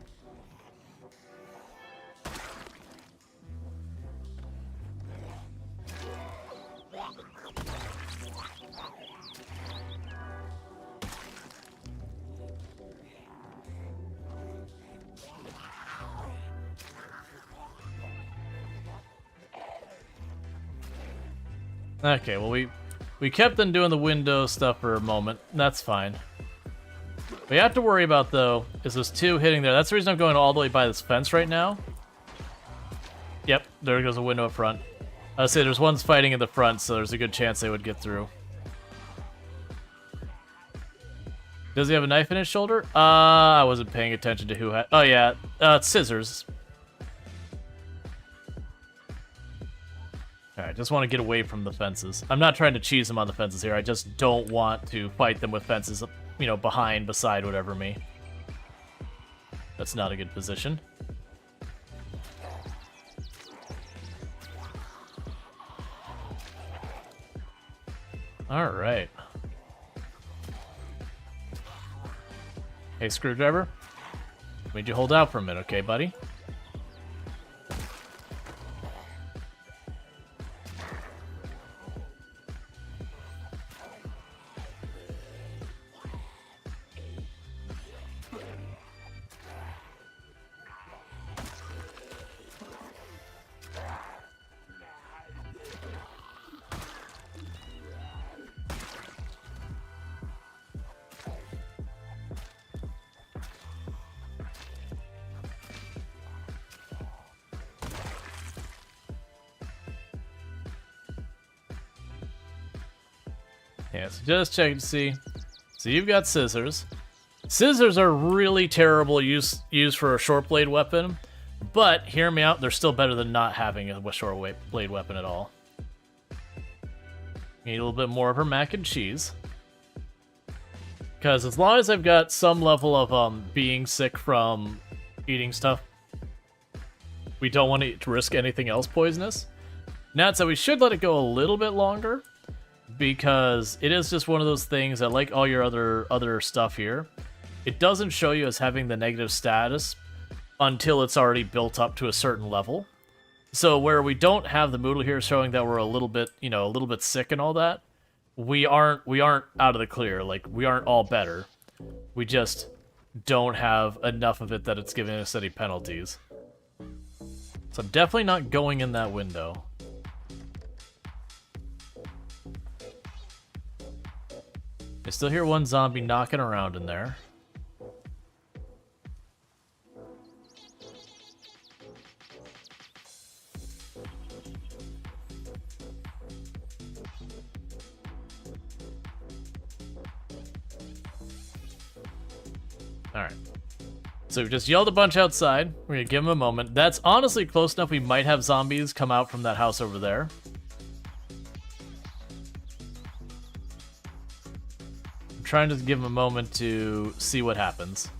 Okay, well we kept them doing the window stuff for a moment. That's fine. What we have to worry about, though, is those two hitting there. That's the reason I'm going all the way by this fence right now. Yep, there goes a window up front. I would say there's one's fighting in the front, so there's a good chance they would get through. Does he have a knife in his shoulder? I wasn't paying attention to who had... Oh, yeah, it's scissors. Alright, just want to get away from the fences. I'm not trying to cheese them on the fences here. I just don't want to fight them with fences, you know, behind, beside, whatever me. That's not a good position. Alright. Hey, Screwdriver. Made you hold out for a minute, okay, buddy? Yeah, so just checking to see. So you've got scissors. Scissors are really terrible used for a short blade weapon, but hear me out, they're still better than not having a short blade weapon at all. Need a little bit more of her mac and cheese. Because as long as I've got some level of being sick from eating stuff, we don't want to risk anything else poisonous. Now, so we should let it go a little bit longer, because it is just one of those things that, like all your other stuff here, it doesn't show you as having the negative status until it's already built up to a certain level. So where we don't have the Moodle here showing that we're a little bit, you know, a little bit sick and all that, we aren't out of the clear. Like, we aren't all better. We just don't have enough of it that it's giving us any penalties. So I'm definitely not going in that window. I still hear one zombie knocking around in there. Alright. So we just yelled a bunch outside. We're gonna give him a moment. That's honestly close enough. We might have zombies come out from that house over there. Trying to give him a moment to see what happens.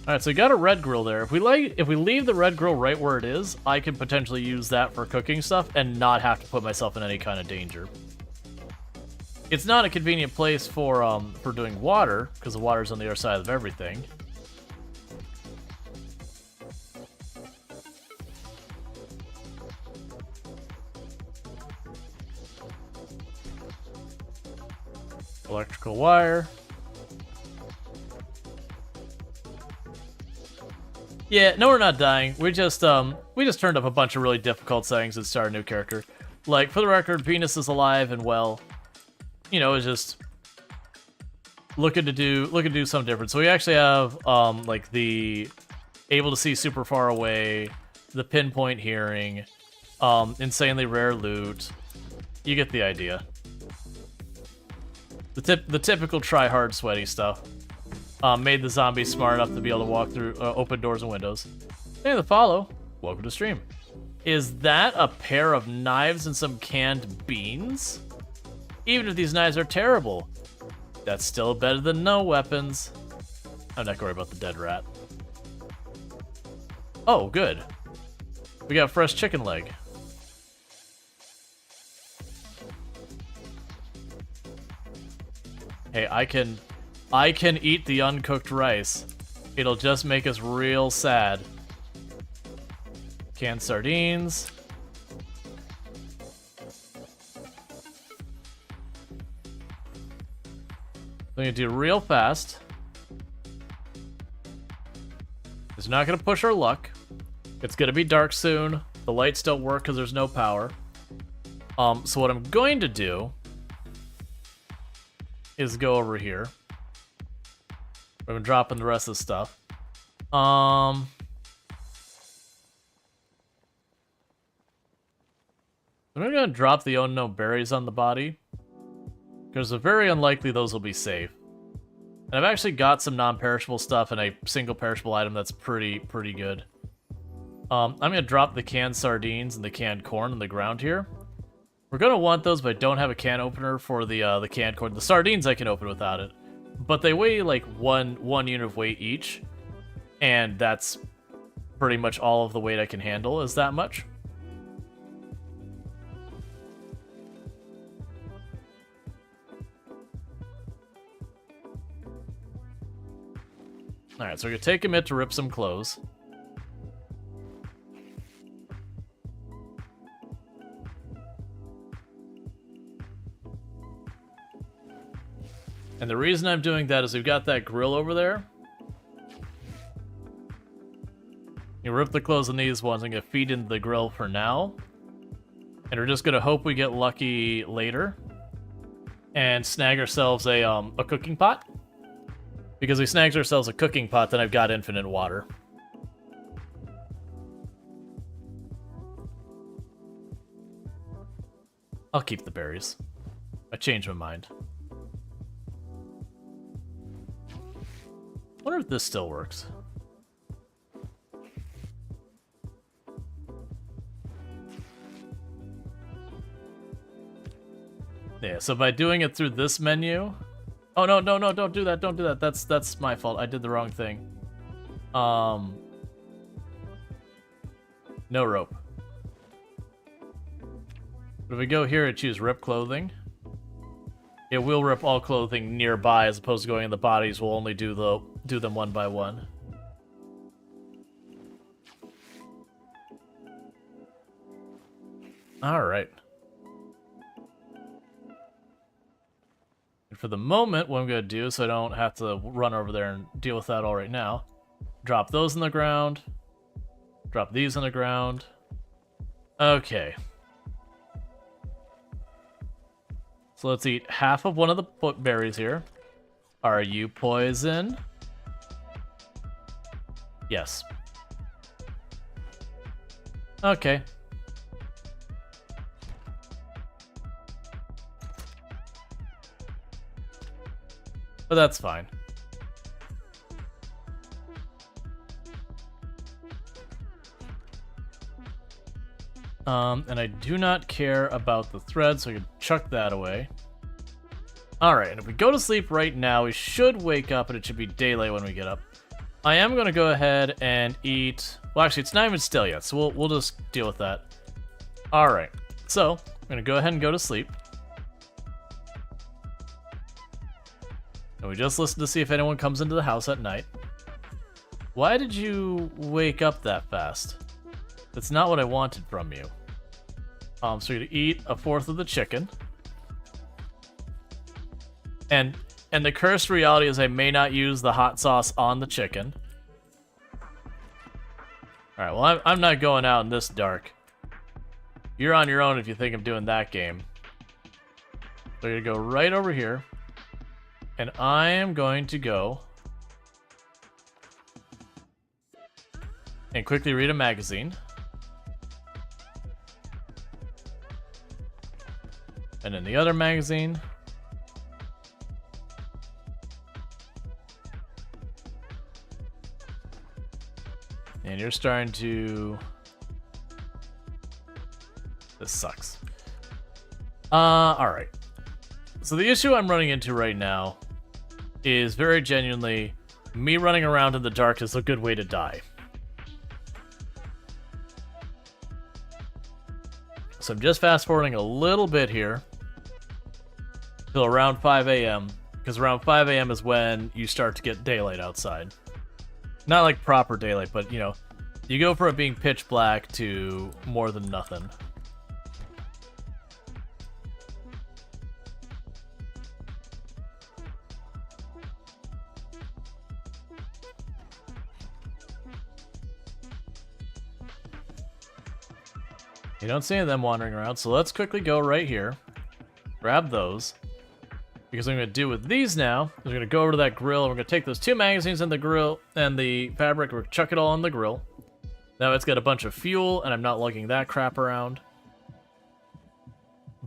Alright, so we got a red grill there. If we leave the red grill right where it is, I can potentially use that for cooking stuff and not have to put myself in any kind of danger. It's not a convenient place for doing water, because the water's on the other side of everything. Electrical wire. Yeah, no, we're not dying. We just turned up a bunch of really difficult settings and started a new character. Like, for the record, Venus is alive and well. You know, it's just looking to do something different. So we actually have like the able to see super far away, the pinpoint hearing, insanely rare loot. You get the idea. The typical try-hard sweaty stuff. Made the zombies smart enough to be able to walk through open doors and windows. Hey, the follow. Welcome to stream. Is that a pair of knives and some canned beans? Even if these knives are terrible, that's still better than no weapons. I'm not worried about the dead rat. Oh, good. We got fresh chicken leg. Hey, I can eat the uncooked rice. It'll just make us real sad. Canned sardines. I'm gonna do real fast. It's not gonna push our luck. It's gonna be dark soon. The lights don't work because there's no power. So what I'm going to do is go over here. We've been dropping the rest of the stuff. I'm gonna drop the unknown berries on the body, because it's very unlikely those will be safe. And I've actually got some non-perishable stuff and a single perishable item that's pretty good. I'm gonna drop the canned sardines and the canned corn on the ground here. We're gonna want those, but I don't have a can opener for the canned corn. The sardines I can open without it, but they weigh like one unit of weight each, and that's pretty much all of the weight I can handle is that much. Alright, so we're gonna take a minute to rip some clothes. And the reason I'm doing that is we've got that grill over there. You rip the clothes on these ones. I'm going to feed into the grill for now. And we're just going to hope we get lucky later. And snag ourselves a cooking pot. Because we snagged ourselves a cooking pot, then I've got infinite water. I'll keep the berries. I changed my mind. I wonder if this still works. Yeah, so by doing it through this menu... Oh, no, don't do that, don't do that. That's my fault. I did the wrong thing. No rope. But if we go here and choose rip clothing, it will rip all clothing nearby as opposed to going in the bodies. We'll only do them one by one. Alright. And for the moment, what I'm going to do, so I don't have to run over there and deal with that all right now, drop those in the ground, drop these on the ground. Okay. So let's eat half of one of the berries here. Are you poison? Yes. Okay. But that's fine. And I do not care about the thread, so I can chuck that away. Alright, and if we go to sleep right now, we should wake up and it should be daylight when we get up. I am going to go ahead and eat... Well, actually, it's not even still yet, so we'll just deal with that. Alright, so I'm going to go ahead and go to sleep. And we just listen to see if anyone comes into the house at night. Why did you wake up that fast? That's not what I wanted from you. So you're going to eat a fourth of the chicken. And the cursed reality is I may not use the hot sauce on the chicken. Alright, well, I'm not going out in this dark. You're on your own if you think I'm doing that game. So you're going to go right over here. And I am going to go and quickly read a magazine. And then the other magazine. And you're starting to... This sucks. Alright. So the issue I'm running into right now is very genuinely me running around in the dark is a good way to die. So I'm just fast forwarding a little bit here till around 5 a.m. because around 5 a.m. is when you start to get daylight outside. Not like proper daylight, but you know, you go from it being pitch black to more than nothing. You don't see any of them wandering around, so let's quickly go right here. Grab those. Because what I'm going to do with these now is we're going to go over to that grill, and we're going to take those 2 magazines and the grill and the fabric, we're going to chuck it all on the grill. Now it's got a bunch of fuel, and I'm not lugging that crap around.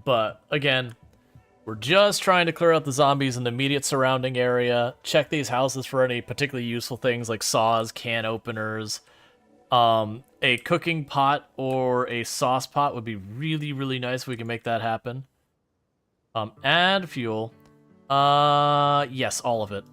But, again, we're just trying to clear out the zombies in the immediate surrounding area, check these houses for any particularly useful things like saws, can openers. A cooking pot or a sauce pot would be really, really nice if we can make that happen. Add fuel. Yes, all of it.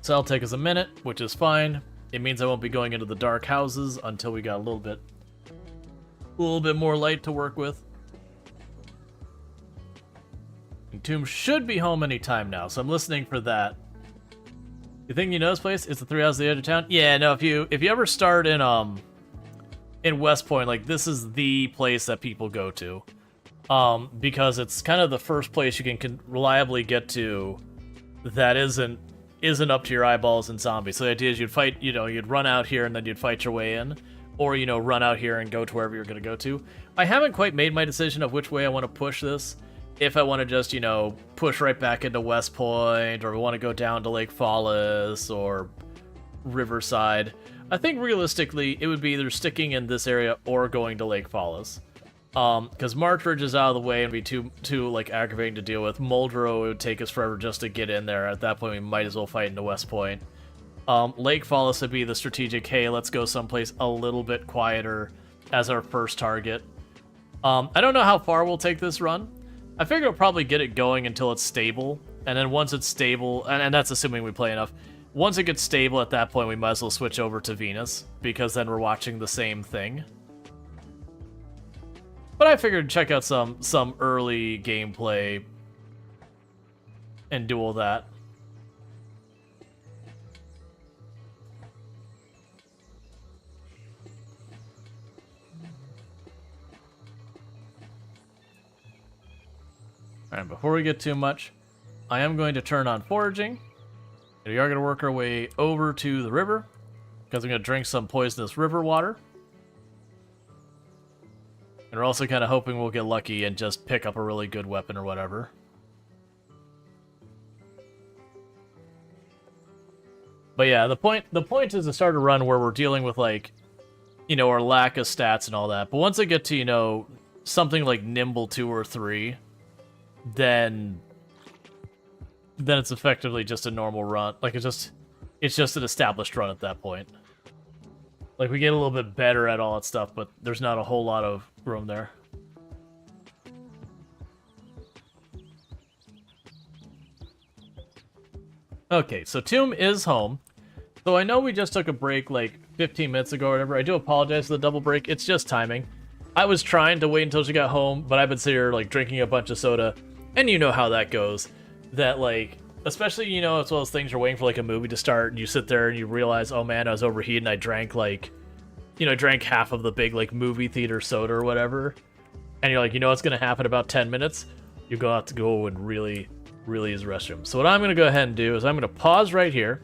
So that'll take us a minute, which is fine. It means I won't be going into the dark houses until we got a little bit more light to work with. And Tomb should be home anytime now, so I'm listening for that. You think you know this place? It's the 3 houses at the edge of town? Yeah, no, if you ever start in West Point, like, this is the place that people go to. Because it's kind of the first place you can reliably get to that isn't up to your eyeballs in zombies. So the idea is you'd fight, you know, you'd run out here and then you'd fight your way in. Or, you know, run out here and go to wherever you're going to go to. I haven't quite made my decision of which way I want to push this. If I want to just, you know, push right back into West Point, or I want to go down to Lake Fallis or Riverside. I think realistically it would be either sticking in this area or going to Lake Fallis. Because Marchridge is out of the way and be too like aggravating to deal with. Muldrow, it would take us forever just to get in there. At that point, we might as well fight into West Point. Lake Fallis would be the strategic, hey, let's go someplace a little bit quieter as our first target. I don't know how far we'll take this run. I figure we'll probably get it going until it's stable, and then once it's stable, and that's assuming we play enough, once it gets stable at that point, we might as well switch over to Venus, because then we're watching the same thing. But I figured check out some early gameplay and do all that. Alright, before we get too much, I am going to turn on foraging. We are going to work our way over to the river, because I'm going to drink some poisonous river water. And we're also kind of hoping we'll get lucky and just pick up a really good weapon or whatever. But yeah, the point is to start a run where we're dealing with, like, you know, our lack of stats and all that. But once I get to, you know, something like Nimble 2 or 3... then it's effectively just a normal run. Like, it's just an established run at that point. Like, we get a little bit better at all that stuff, but there's not a whole lot of room there. Okay, so Tomb is home. So I know we just took a break like 15 minutes ago or whatever. I do apologize for the double break. It's just timing. I was trying to wait until she got home, but I've been sitting here, like, drinking a bunch of soda. And you know how that goes. That, like, especially, you know, it's one of those things you're waiting for, like, a movie to start, and you sit there and you realize, oh man, I was overheated and I drank, like, you know, drank half of the big, like, movie theater soda or whatever. And you're like, you know what's going to happen in about 10 minutes? You're going to have to go and really use the restroom. So what I'm going to go ahead and do is I'm going to pause right here.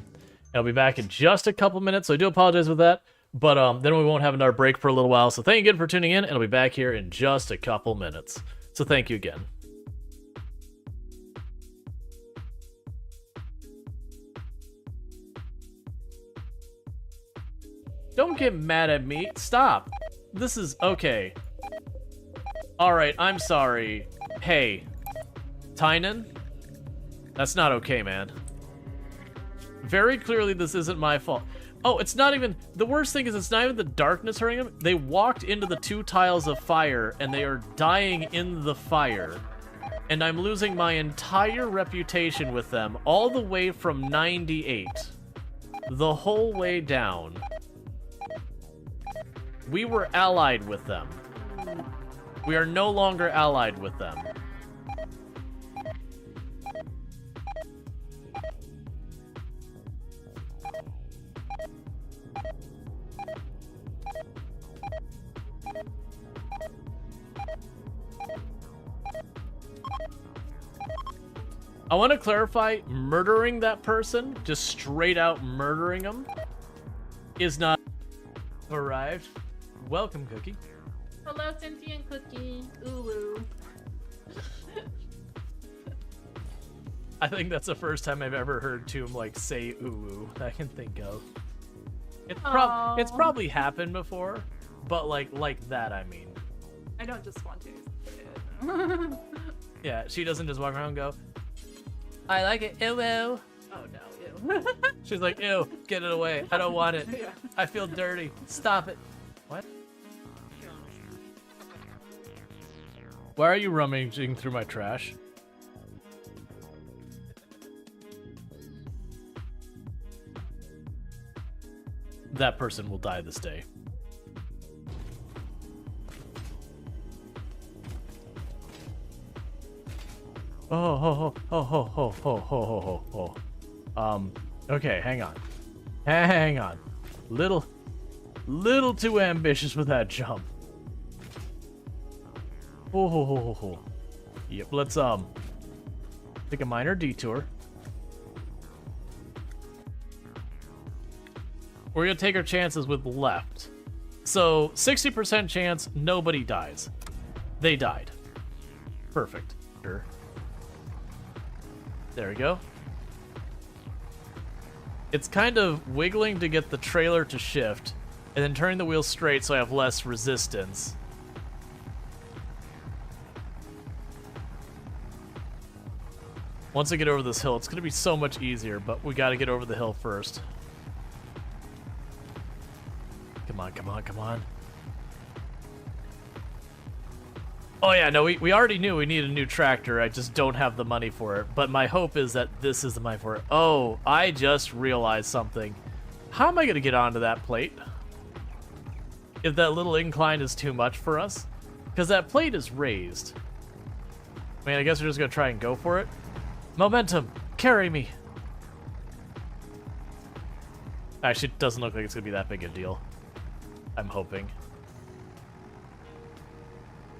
And I'll be back in just a couple minutes, so I do apologize for that. But then we won't have another break for a little while. So thank you again for tuning in, and I'll be back here in just a couple minutes. So thank you again. Don't get mad at me. Stop. This is okay. Alright, I'm sorry. Hey. Tynan? That's not okay, man. Very clearly this isn't my fault. Oh, it's not even... The worst thing is it's not even the darkness hurting them. They walked into the 2 tiles of fire, and they are dying in the fire. And I'm losing my entire reputation with them, all the way from 98. the whole way down, we were allied with them. We are no longer allied with them. I want to clarify, murdering that person, just straight out murdering them, is not arrived. Welcome, Cookie. Hello, sentient cookie. Ooh. I think that's the first time I've ever heard Tomb like say ooh that I can think of. It's probably happened before, but like that, I mean. I don't just want to. Yeah, she doesn't just walk around and go, I like it, ew, ew. Oh no, ew. She's like, ew, get it away. I don't want it. Yeah. I feel dirty. Stop it. What? Why are you rummaging through my trash? That person will die this day. Okay, hang on. Hang on. Little too ambitious with that jump. Yep, let's take a minor detour. We're gonna take our chances with left. So 60% chance nobody dies. They died. Perfect. Sure. There we go. It's kind of wiggling to get the trailer to shift, and then turning the wheel straight so I have less resistance. Once I get over this hill, it's going to be so much easier, but we got to get over the hill first. Come on, come on, come on. Oh yeah, no, we already knew we needed a new tractor. I just don't have the money for it. But my hope is that this is the money for it. Oh, I just realized something. How am I going to get onto that plate? If that little incline is too much for us? Because that plate is raised. I mean, I guess we're just going to try and go for it. Momentum, carry me. Actually, it doesn't look like it's going to be that big a deal. I'm hoping.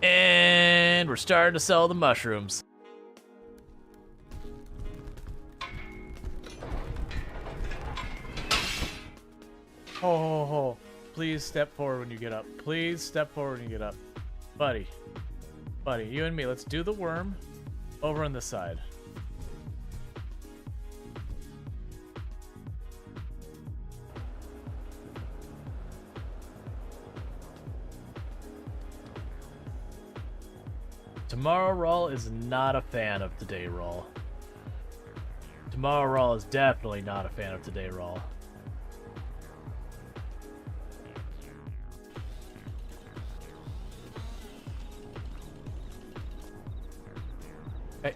And we're starting to sell the mushrooms. Oh, please step forward when you get up. Please step forward when you get up. Buddy, you and me, let's do the worm over on this side. Tomorrow Rual is not a fan of today Rual. Tomorrow Rual is definitely not a fan of today Rual.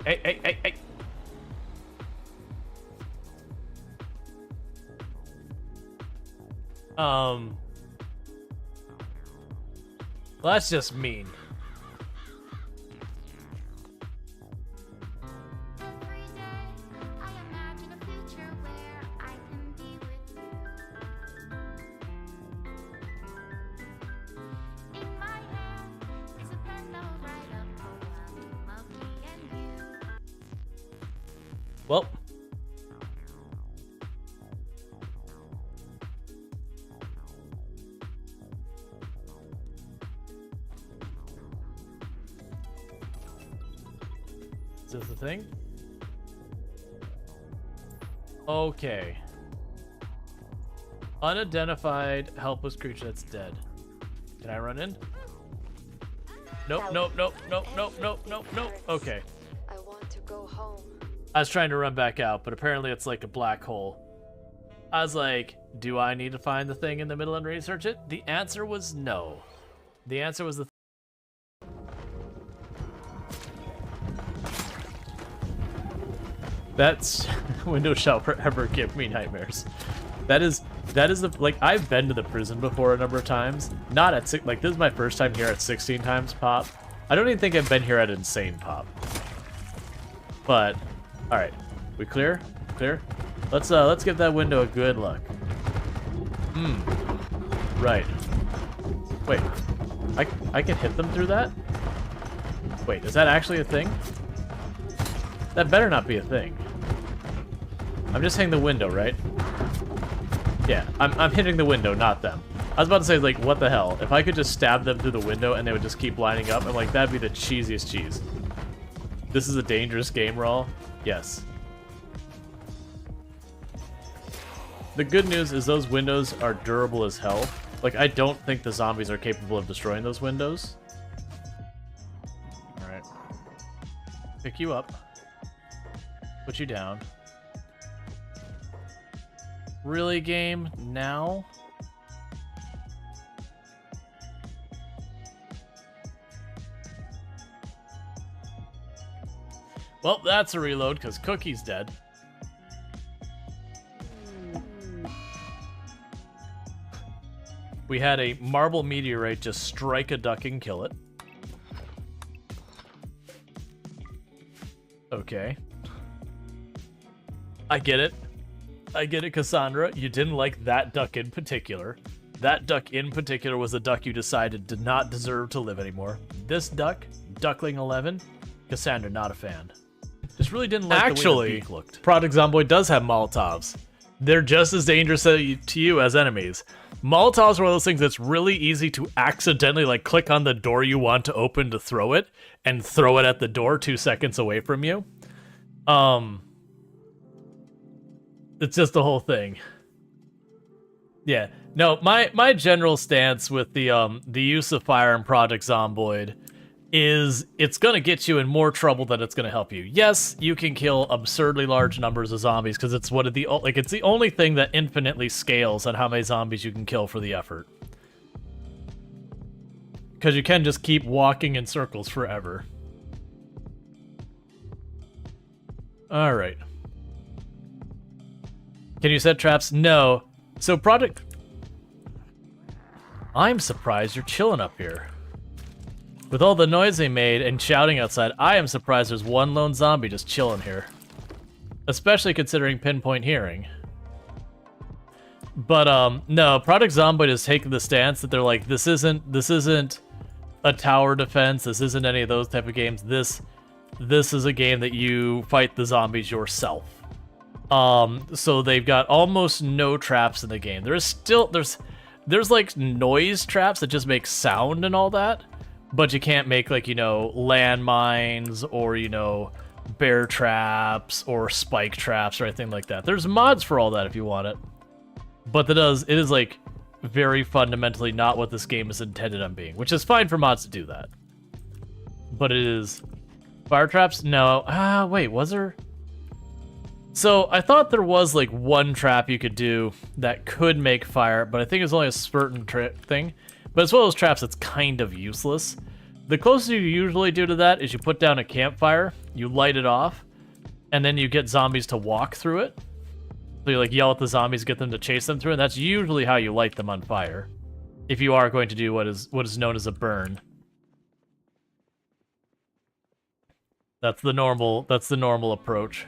Hey. Well, that's just mean. Well, is this the thing? Okay. Unidentified helpless creature that's dead. Can I run in? Nope. Okay. I want to go home. I was trying to run back out, but apparently it's like a black hole. I was like, do I need to find the thing in the middle and research it? The answer was no. The answer was the That's Windows shall forever give me nightmares. That is the, like, I've been to the prison before a number of times. Not at six, like, this is my first time here at 16 times pop. I don't even think I've been here at insane pop. But, all right, we clear? Clear? Let's give that window a good look. Right. Wait, I can hit them through that? Wait, is that actually a thing? That better not be a thing. I'm just hitting the window, right? Yeah, I'm hitting the window, not them. I was about to say, like, what the hell? If I could just stab them through the window and they would just keep lining up, I'm like, that'd be the cheesiest cheese. This is a dangerous game, Rual. Yes. The good news is those windows are durable as hell. Like, I don't think the zombies are capable of destroying those windows. Alright. Pick you up. Put you down. Really, game? Now? Well, that's a reload, because Cookie's dead. We had a marble meteorite just strike a duck and kill it. Okay. I get it. I get it, Cassandra. You didn't like that duck in particular. That duck in particular was a duck you decided did not deserve to live anymore. This duck, Duckling 11, Cassandra, not a fan. Just really didn't like the way the beak looked. Project Zomboid does have Molotovs. They're just as dangerous to you as enemies. Molotovs are one of those things that's really easy to accidentally, like, click on the door you want to open to throw it, and throw it at the door 2 seconds away from you. It's just the whole thing. Yeah. No, my general stance with the use of fire in Project Zomboid is it's gonna get you in more trouble than it's gonna help you. Yes, you can kill absurdly large numbers of zombies because it's it's the only thing that infinitely scales on how many zombies you can kill for the effort. Because you can just keep walking in circles forever. All right. Can you set traps? No. So Project... I'm surprised you're chilling up here. With all the noise they made and shouting outside, I am surprised there's one lone zombie just chilling here. Especially considering pinpoint hearing. But, no, Project Zomboid has taken the stance that they're like, this isn't a tower defense, this isn't any of those type of games, this is a game that you fight the zombies yourself. So they've got almost no traps in the game. There's like noise traps that just make sound and all that, but you can't make, like, you know, landmines or, you know, bear traps or spike traps or anything like that. There's mods for all that if you want it. But it is like very fundamentally not what this game is intended on being, which is fine for mods to do that. But it is fire traps? No. Wait, was there? So I thought there was like one trap you could do that could make fire, but I think it's only a certain thing. But it's one of those traps that's kind of useless. The closest you usually do to that is you put down a campfire, you light it off, and then you get zombies to walk through it. So you like yell at the zombies, get them to chase them through, and that's usually how you light them on fire. If you are going to do what is known as a burn. That's the normal approach.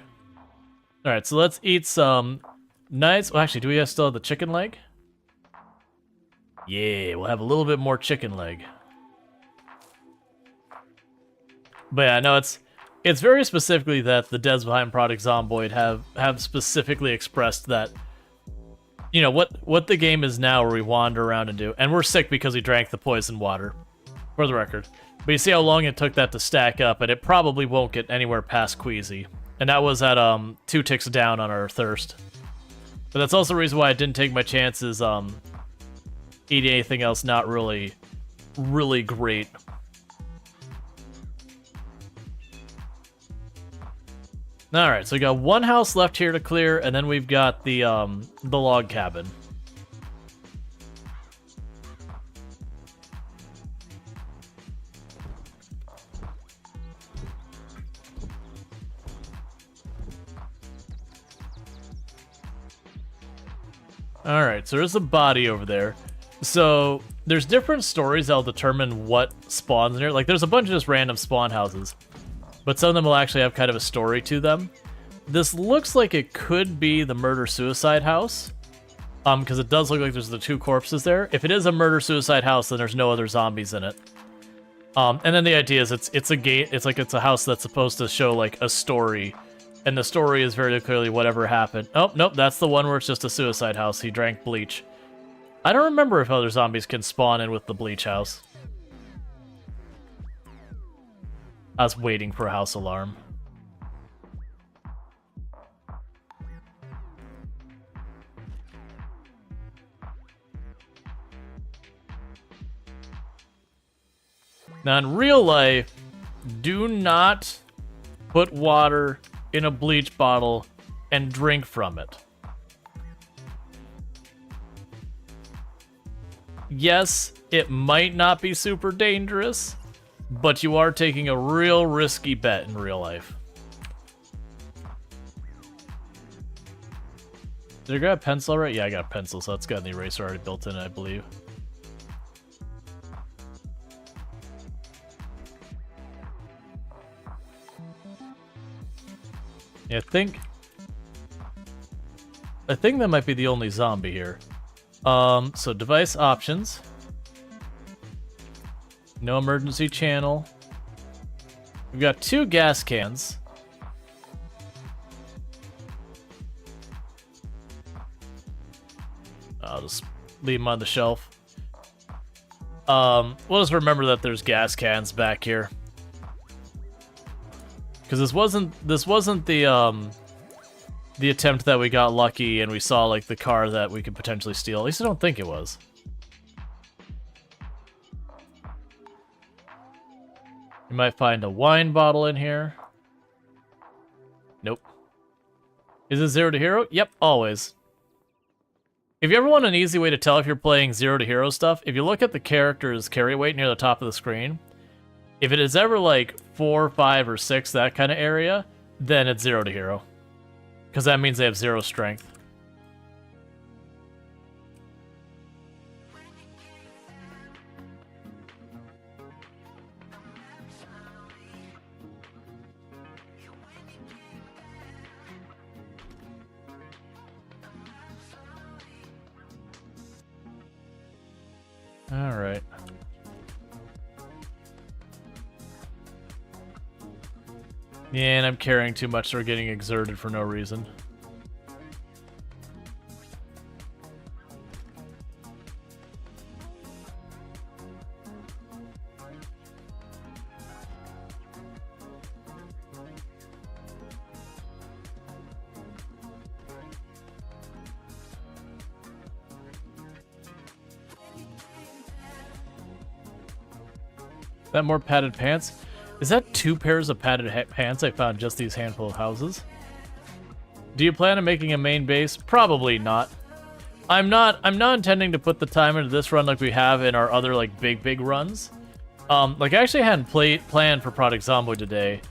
Alright, so let's eat some nice... Well, actually, do we still have the chicken leg? Yeah, we'll have a little bit more chicken leg. But yeah, no, it's very specifically that the devs behind Project Zomboid have specifically expressed that, you know, what the game is now, where we wander around and do. And we're sick because we drank the poison water, for the record. But you see how long it took that to stack up, and it probably won't get anywhere past Queasy. And that was at 2 ticks down on our thirst. But that's also the reason why I didn't take my chances eating anything else not really great. Alright, so we got one house left here to clear, and then we've got the log cabin. Alright, so there's a body over there. So, there's different stories that'll determine what spawns in here. Like, there's a bunch of just random spawn houses. But some of them will actually have kind of a story to them. This looks like it could be the murder-suicide house. Because it does look like there's the 2 corpses there. If it is a murder-suicide house, then there's no other zombies in it. And then the idea is it's a gate. It's like it's a house that's supposed to show, like, a story. And the story is very clearly whatever happened. Oh, nope, that's the one where it's just a suicide house. He drank bleach. I don't remember if other zombies can spawn in with the bleach house. I was waiting for a house alarm. Now, in real life, do not put water in a bleach bottle and drink from it. Yes, it might not be super dangerous, but you are taking a real risky bet in real life. Did I grab a pencil already? Yeah, I got a pencil, so it's got the eraser already built in, I believe. Yeah, I think that might be the only zombie here. So device options. No emergency channel. We've got 2 gas cans. I'll just leave them on the shelf. We'll just remember that there's gas cans back here. Because this wasn't the attempt that we got lucky and we saw like the car that we could potentially steal. At least I don't think it was. You might find a wine bottle in here. Nope. Is it 0 to hero? Yep, always. If you ever want an easy way to tell if you're playing 0 to hero stuff, if you look at the character's carry weight near the top of the screen, if it is ever like 4, 5, or 6, that kind of area, then it's 0 to hero. Because that means they have 0 strength. All right. Yeah, and I'm carrying too much, so we're getting exerted for no reason. That more padded pants? Is that 2 pairs of padded pants I found just these handful of houses? Do you plan on making a main base? Probably not. I'm not intending to put the time into this run like we have in our other like big runs. Like I actually hadn't planned for Project Zomboid today.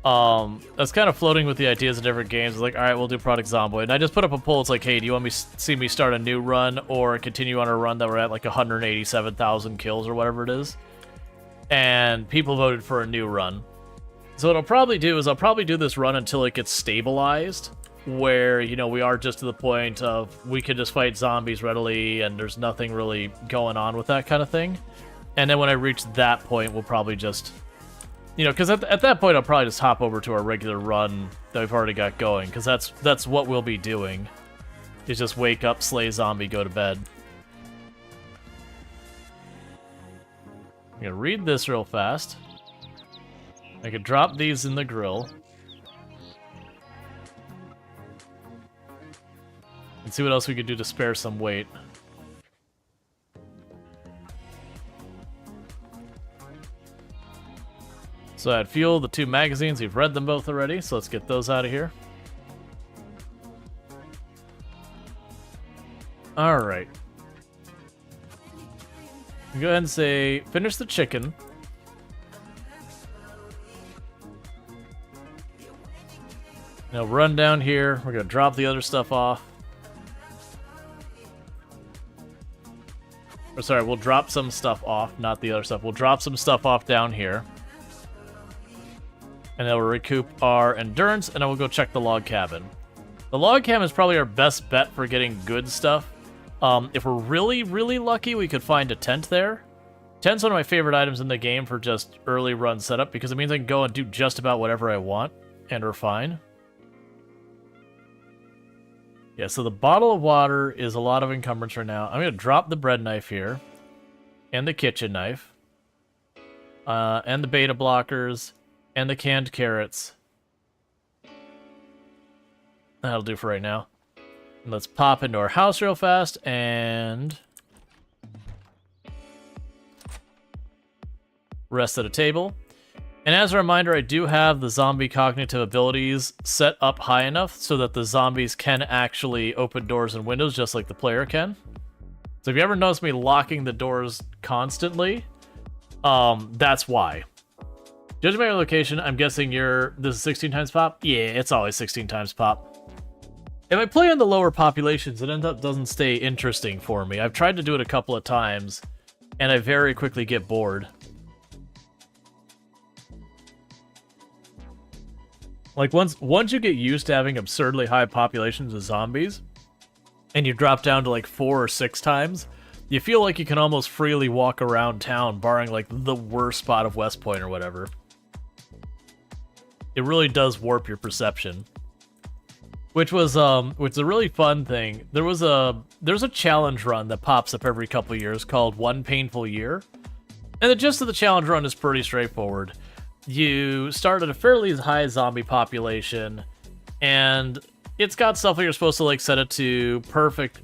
I was kind of floating with the ideas of different games. I was like, all right, we'll do Project Zomboid. And I just put up a poll. It's like, hey, do you want me see me start a new run or continue on a run that we're at like 187,000 kills or whatever it is? And people voted for a new run. So what I'll probably do is I'll probably do this run until it gets stabilized, where, you know, we are just to the point of we can just fight zombies readily and there's nothing really going on with that kind of thing. And then when I reach that point, we'll probably just, you know, because at that point I'll probably just hop over to our regular run that we've already got going, because that's what we'll be doing, is just wake up, slay zombie, go to bed. I'm gonna read this real fast. I could drop these in the grill. And see what else we could do to spare some weight. So I had fuel, the 2 magazines, we've read them both already, so let's get those out of here. Alright. Go ahead and say, finish the chicken. Now run down here. We're going to drop the other stuff off. Or sorry, we'll drop some stuff off, not the other stuff. We'll drop some stuff off down here. And then we'll recoup our endurance, and then we'll go check the log cabin. The log cabin is probably our best bet for getting good stuff. If we're really, really lucky, we could find a tent there. Tent's one of my favorite items in the game for just early run setup, because it means I can go and do just about whatever I want and refine. Yeah, so the bottle of water is a lot of encumbrance right now. I'm going to drop the bread knife here, and the kitchen knife, and the beta blockers, and the canned carrots. That'll do for right now. And let's pop into our house real fast, and rest at a table. And as a reminder, I do have the zombie cognitive abilities set up high enough so that the zombies can actually open doors and windows just like the player can. So if you ever notice me locking the doors constantly, that's why. Judging by your location, I'm guessing this is 16 times pop? Yeah, it's always 16 times pop. If I play on the lower populations, it doesn't stay interesting for me. I've tried to do it a couple of times, and I very quickly get bored. Like, once you get used to having absurdly high populations of zombies, and you drop down to like 4 or 6 times, you feel like you can almost freely walk around town, barring like the worst spot of West Point or whatever. It really does warp your perception. Which is a really fun thing. There's a challenge run that pops up every couple years called One Painful Year. And the gist of the challenge run is pretty straightforward. You start at a fairly high zombie population, and it's got stuff where you're supposed to like set it to perfect,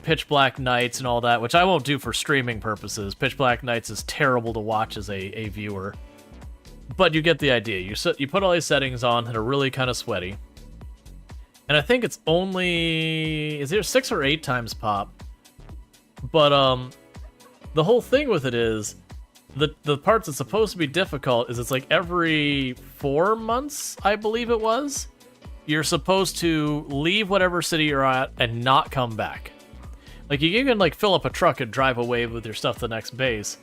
pitch black nights and all that, which I won't do for streaming purposes. Pitch black nights is terrible to watch as a viewer. But you get the idea. You put all these settings on that are really kind of sweaty. And I think it's only... is there 6 or 8 times pop? But, the whole thing with it is... The parts that's supposed to be difficult is it's like every 4 months, I believe it was, you're supposed to leave whatever city you're at and not come back. Like, you can, like, fill up a truck and drive away with your stuff to the next base.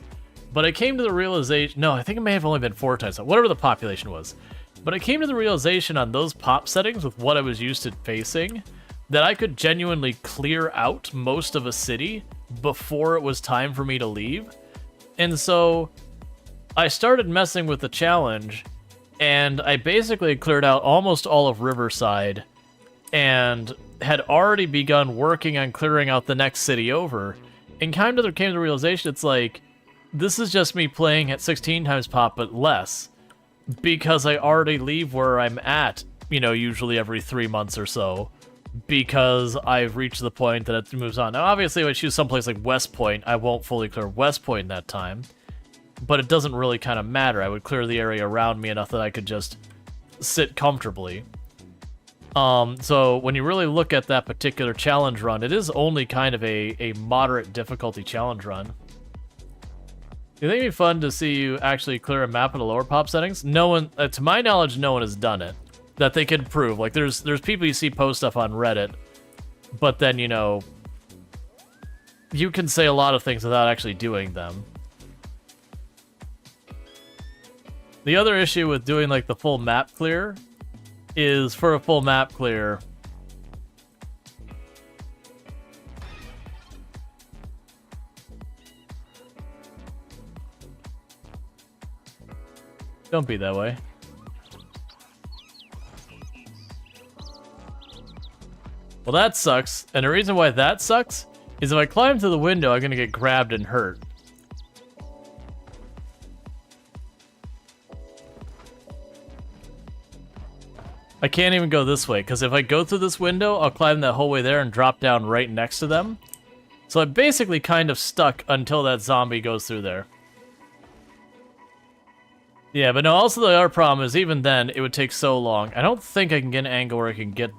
But I came to the realization... no, I think it may have only been 4 times. Whatever the population was. But I came to the realization on those pop settings with what I was used to facing that I could genuinely clear out most of a city before it was time for me to leave. And so I started messing with the challenge, and I basically cleared out almost all of Riverside and had already begun working on clearing out the next city over. And kind of came to the realization it's like, this is just me playing at 16 times pop, but less. Because I already leave where I'm at, usually every 3 months or so. Because I've reached the point that it moves on. Now, obviously, if I choose someplace like West Point, I won't fully clear West Point in that time. But it doesn't really kind of matter. I would clear the area around me enough that I could just sit comfortably. So when you really look at that particular challenge run, it is only kind of a moderate difficulty challenge run. You think it'd be fun to see you actually clear a map at the lower pop settings? No one, to my knowledge, no one has done it. That they can prove. Like, there's people you see post stuff on Reddit, but then, you can say a lot of things without actually doing them. The other issue with doing, like, the full map clear is for a full map clear... Don't be that way. Well, that sucks. And the reason why that sucks is if I climb through the window, I'm going to get grabbed and hurt. I can't even go this way, because if I go through this window, I'll climb that whole way there and drop down right next to them. So I'm basically kind of stuck until that zombie goes through there. Yeah, but no, also the other problem is even then, it would take so long. I don't think I can get an angle where I can get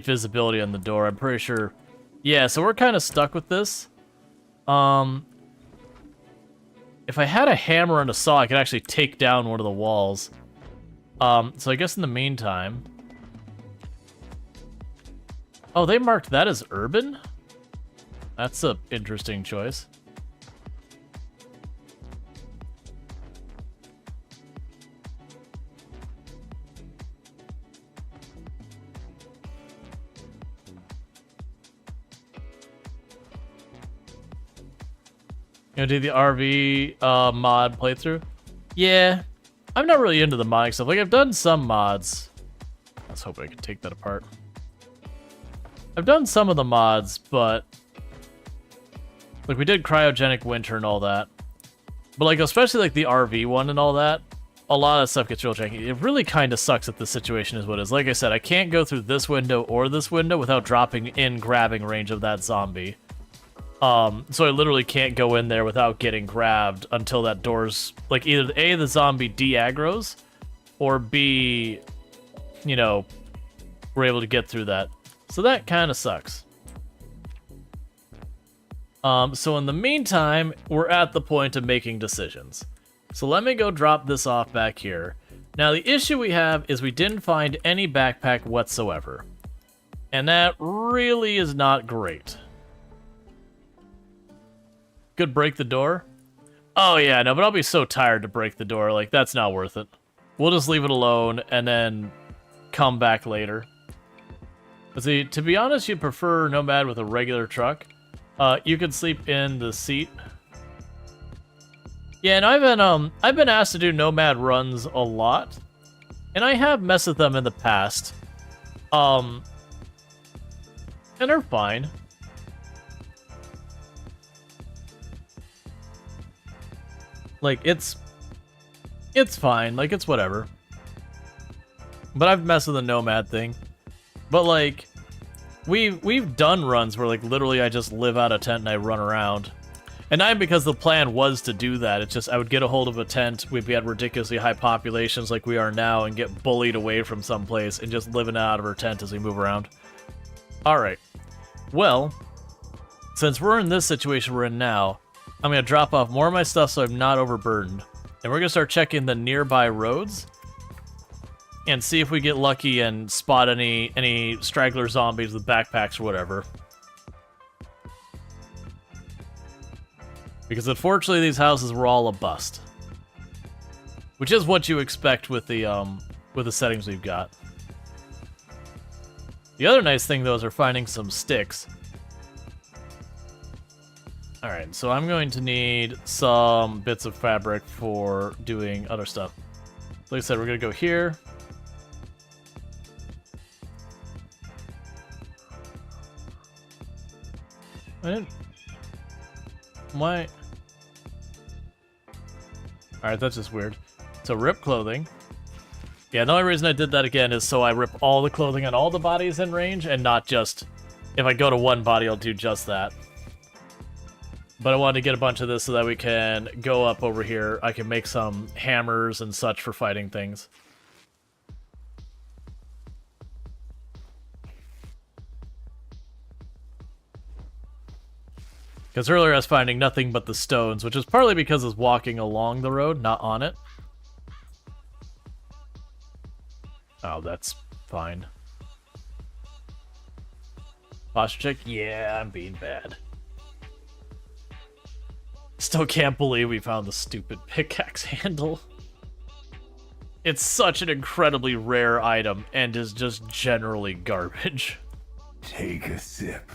visibility on the door. I'm pretty sure. Yeah, so we're kind of stuck with this. If I had a hammer and a saw, I could actually take down one of the walls. So I guess in the meantime... oh, they marked that as urban? That's a interesting choice. You know, do the RV mod playthrough? Yeah, I'm not really into the modding stuff. Like, I've done some mods. I was hoping I could take that apart. I've done some of the mods, but like we did cryogenic winter and all that. But like, especially like the RV one and all that, a lot of stuff gets real janky. It really kind of sucks that this situation is what it is. Like I said, I can't go through this window or this window without dropping in grabbing range of that zombie. So I literally can't go in there without getting grabbed until that door's, like, either A, the zombie de-aggros, or B, you know, we're able to get through that. So that kind of sucks. So in the meantime, we're at the point of making decisions. So let me go drop this off back here. Now the issue we have is we didn't find any backpack whatsoever. And that really is not great. Could break the door? Oh yeah, no, but I'll be so tired to break the door. Like, that's not worth it. We'll just leave it alone and then come back later. But see, to be honest, you'd prefer Nomad with a regular truck. You could sleep in the seat. Yeah, and I've been asked to do Nomad runs a lot. And I have messed with them in the past. And they're fine. Like, it's fine. Like, it's whatever. But I've messed with the Nomad thing. But, like, we've done runs where, like, literally I just live out a tent and I run around. And not because the plan was to do that. It's just I would get a hold of a tent. We'd be at ridiculously high populations like we are now and get bullied away from someplace and just living out of our tent as we move around. Alright. Well, since we're in this situation we're in now, I'm going to drop off more of my stuff so I'm not overburdened. And we're going to start checking the nearby roads and see if we get lucky and spot any straggler zombies with backpacks or whatever. Because unfortunately these houses were all a bust. Which is what you expect with the settings we've got. The other nice thing though is we're finding some sticks. Alright, so I'm going to need some bits of fabric for doing other stuff. Like I said, we're going to go here. Why? Alright, that's just weird. So rip clothing. Yeah, the only reason I did that again is so I rip all the clothing on all the bodies in range and not just... If I go to one body, I'll do just that. But I wanted to get a bunch of this so that we can go up over here. I can make some hammers and such for fighting things. Because earlier I was finding nothing but the stones, which is partly because I was walking along the road, not on it. Oh, that's fine. Posture check? Yeah, I'm being bad. Still can't believe we found the stupid pickaxe handle. It's such an incredibly rare item and is just generally garbage. Take a sip.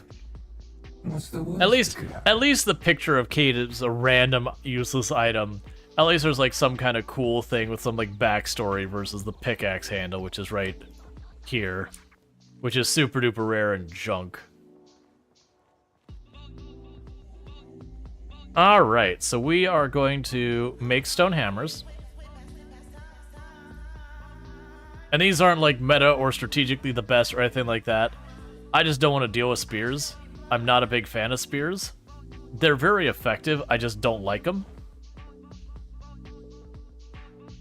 What's the worst At least the picture of Kate is a random useless item. At least there's like some kind of cool thing with some like backstory versus the pickaxe handle, which is right here, which is super duper rare and junk. Alright, so we are going to make stone hammers. And these aren't like meta or strategically the best or anything like that. I just don't want to deal with spears. I'm not a big fan of spears. They're very effective, I just don't like them.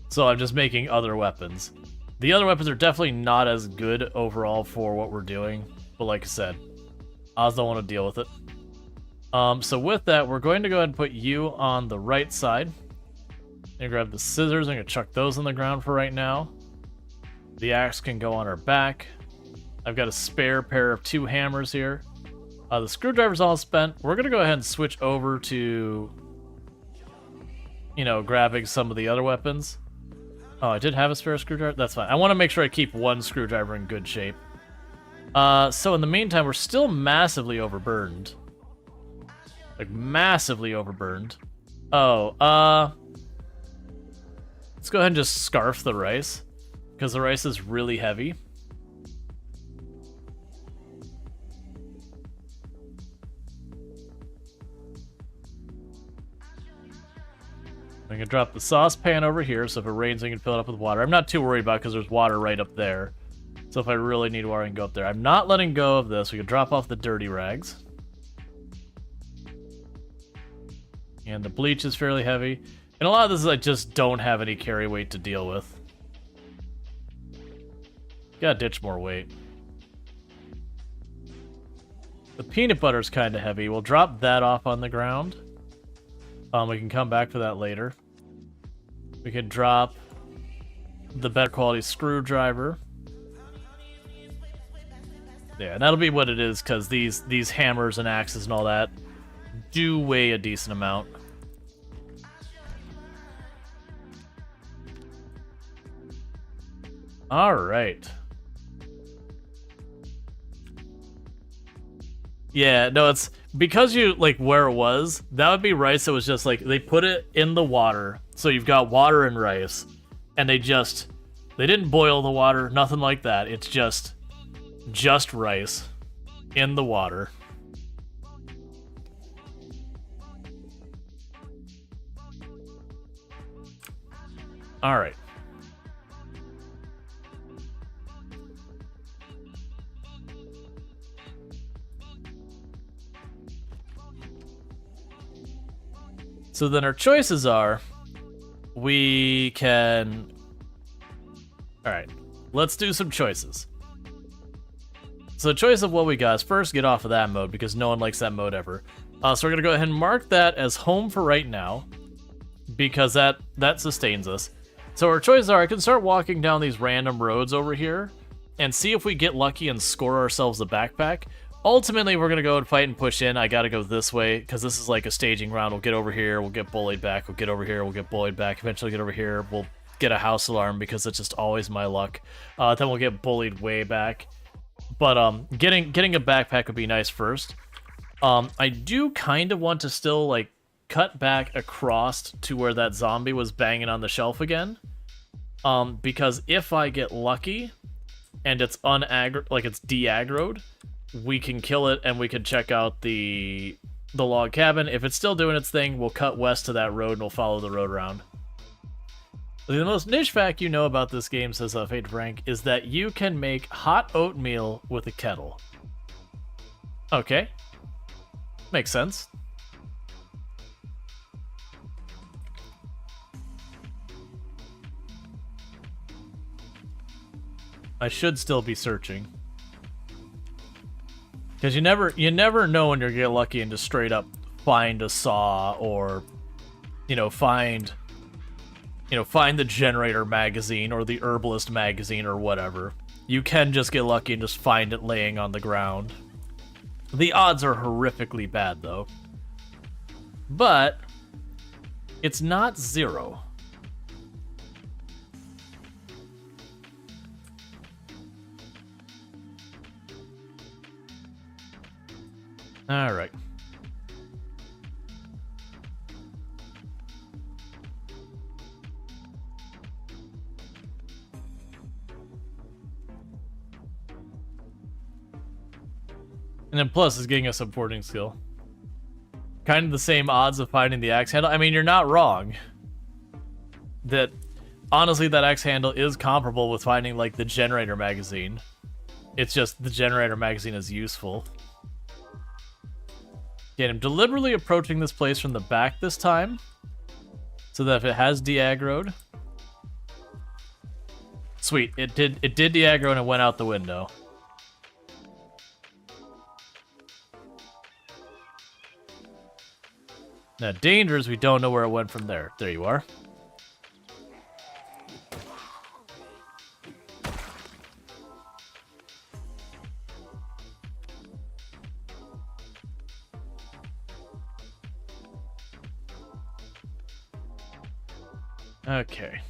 So I'm just making other weapons. The other weapons are definitely not as good overall for what we're doing. But like I said, I just don't want to deal with it. So with that, we're going to go ahead and put you on the right side. And grab the scissors. I'm going to chuck those on the ground for right now. The axe can go on our back. I've got a spare pair of 2 hammers here. The screwdriver's all spent. We're going to go ahead and switch over to, you know, grabbing some of the other weapons. Oh, I did have a spare screwdriver? That's fine. I want to make sure I keep one screwdriver in good shape. So in the meantime, we're still massively overburdened. Like, massively overburdened. Oh, let's go ahead and just scarf the rice, because the rice is really heavy. I can drop the saucepan over here, so if it rains, I can fill it up with water. I'm not too worried about it because there's water right up there. So if I really need water, I can go up there. I'm not letting go of this. We can drop off the dirty rags. And the bleach is fairly heavy. And a lot of this is I just don't have any carry weight to deal with. Gotta ditch more weight. The peanut butter's kind of heavy. We'll drop that off on the ground. We can come back for that later. We could drop the better quality screwdriver. Yeah, and that'll be what it is, because these hammers and axes and all that do weigh a decent amount. All right. Yeah, no, it's because you like where it was, that would be rice that was just like they put it in the water. So you've got water and rice, and they didn't boil the water, nothing like that. It's just rice in the water. All right. So then our choices are, we can... Alright, let's do some choices. So the choice of what we got is first get off of that mode, because no one likes that mode ever. So we're going to go ahead and mark that as home for right now, because that sustains us. So our choices are, I can start walking down these random roads over here, and see if we get lucky and score ourselves a backpack. Ultimately, we're going to go and fight and push in. I got to go this way, because this is like a staging round. We'll get over here, we'll get bullied back, we'll get over here, we'll get bullied back, eventually get over here, we'll get a house alarm, because it's just always my luck. Then we'll get bullied way back. But getting a backpack would be nice first. I do kind of want to still, like, cut back across to where that zombie was banging on the shelf again. Because if I get lucky, and it's it's de-aggroed, we can kill it and we can check out the log cabin. If it's still doing its thing, we'll cut west to that road and we'll follow the road around. The most niche fact you know about this game, says Fade Frank, is that you can make hot oatmeal with a kettle. Okay. Makes sense. I should still be searching. Because you never know when you're gonna get lucky and just straight up find a saw or, find the generator magazine or the herbalist magazine or whatever. You can just get lucky and just find it laying on the ground. The odds are horrifically bad, though. But it's not zero. All right. And then plus is getting a supporting skill. Kind of the same odds of finding the axe handle. I mean, you're not wrong. That, honestly, that axe handle is comparable with finding, like, the generator magazine. It's just the generator magazine is useful. Again, I'm deliberately approaching this place from the back this time, so that if it has de-aggroed... Sweet, it did de-aggro and it went out the window. Now, danger is we don't know where it went from there. There you are. Okay.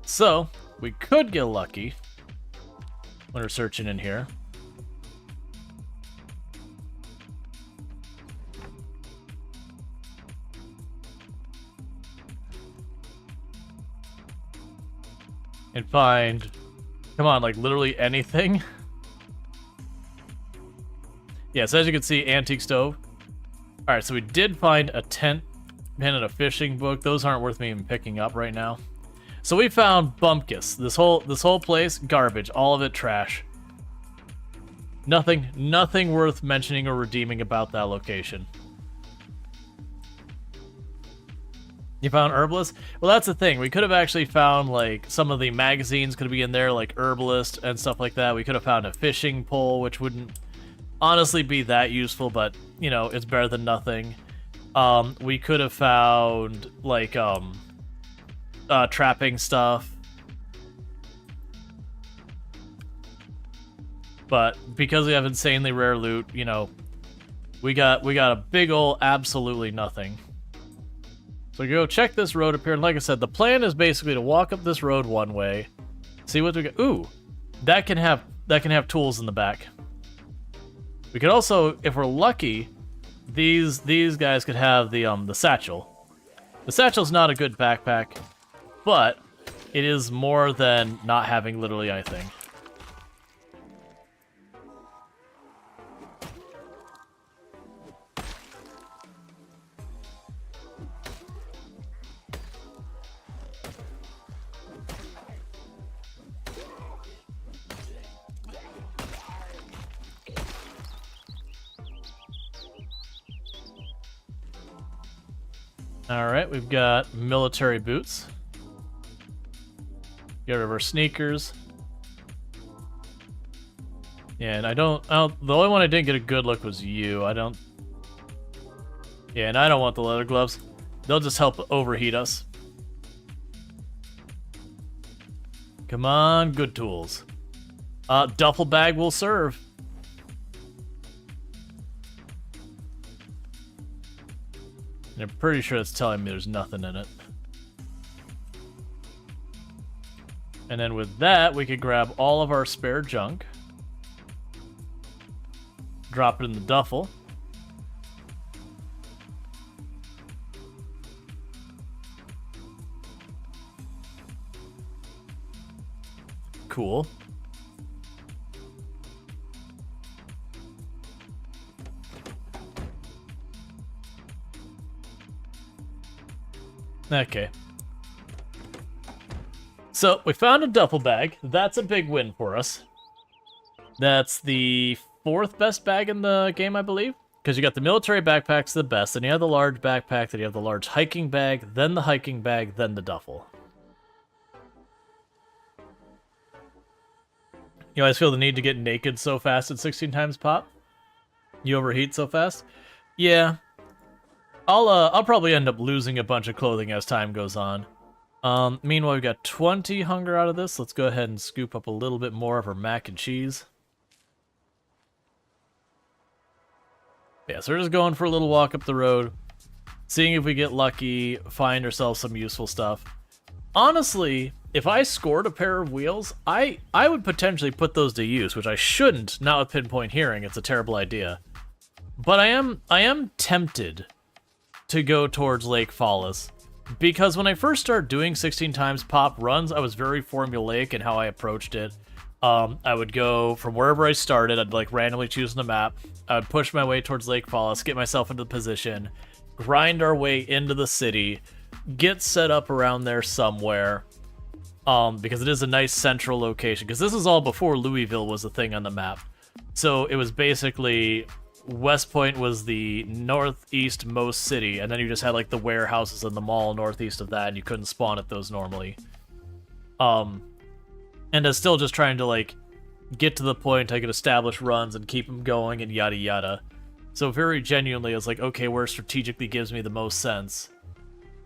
So, we could get lucky when we're searching in here. And find, come on, like literally anything. Yeah, so as you can see, antique stove. All right, so we did find a tent and a fishing book. Those aren't worth me even picking up right now. So we found Bumpkus. This whole place, garbage. All of it trash. Nothing worth mentioning or redeeming about that location. You found Herbalist? Well, that's the thing. We could have actually found, like, some of the magazines could be in there, like Herbalist and stuff like that. We could have found a fishing pole, which wouldn't honestly be that useful, but, you know, it's better than nothing. We could have found, like, trapping stuff. But because we have insanely rare loot, you know, we got a big ol' absolutely nothing. So go check this road up here, and like I said, the plan is basically to walk up this road one way, see what we got. Ooh, that can have tools in the back. We could also, if we're lucky, these guys could have the satchel. The satchel's not a good backpack, but it is more than not having literally anything. Alright, we've got military boots. Get rid of our sneakers. Yeah, and the only one I didn't get a good look was you. Yeah, and I don't want the leather gloves. They'll just help overheat us. Come on, good tools. Duffel bag will serve. And I'm pretty sure it's telling me there's nothing in it. And then with that, we could grab all of our spare junk. Drop it in the duffel. Cool. Okay. So, we found a duffel bag. That's a big win for us. That's the 4th best bag in the game, I believe. Because you got the military backpack's the best, then you have the large backpack, then you have the large hiking bag, then the hiking bag, then the duffel. You always feel the need to get naked so fast at 16 times pop? You overheat so fast? Yeah. I'll probably end up losing a bunch of clothing as time goes on. Meanwhile, we got 20 hunger out of this. Let's go ahead and scoop up a little bit more of our mac and cheese. Yeah, so we're just going for a little walk up the road, seeing if we get lucky, find ourselves some useful stuff. Honestly, if I scored a pair of wheels, I would potentially put those to use, which I shouldn't, not with pinpoint hearing. It's a terrible idea. But I am tempted to go towards Lake Fallis, because when I first started doing 16 times pop runs, I was very formulaic in how I approached it. I would go from wherever I started, I'd like randomly choose the map, I would push my way towards Lake Fallis, get myself into the position, grind our way into the city, get set up around there somewhere, because it is a nice central location, because this is all before Louisville was a thing on the map. So it was basically West Point was the northeast most city, and then you just had like the warehouses and the mall northeast of that, and you couldn't spawn at those normally. And it's still just trying to like get to the point I could establish runs and keep them going and yada yada. So very genuinely, it's like, okay, where strategically gives me the most sense.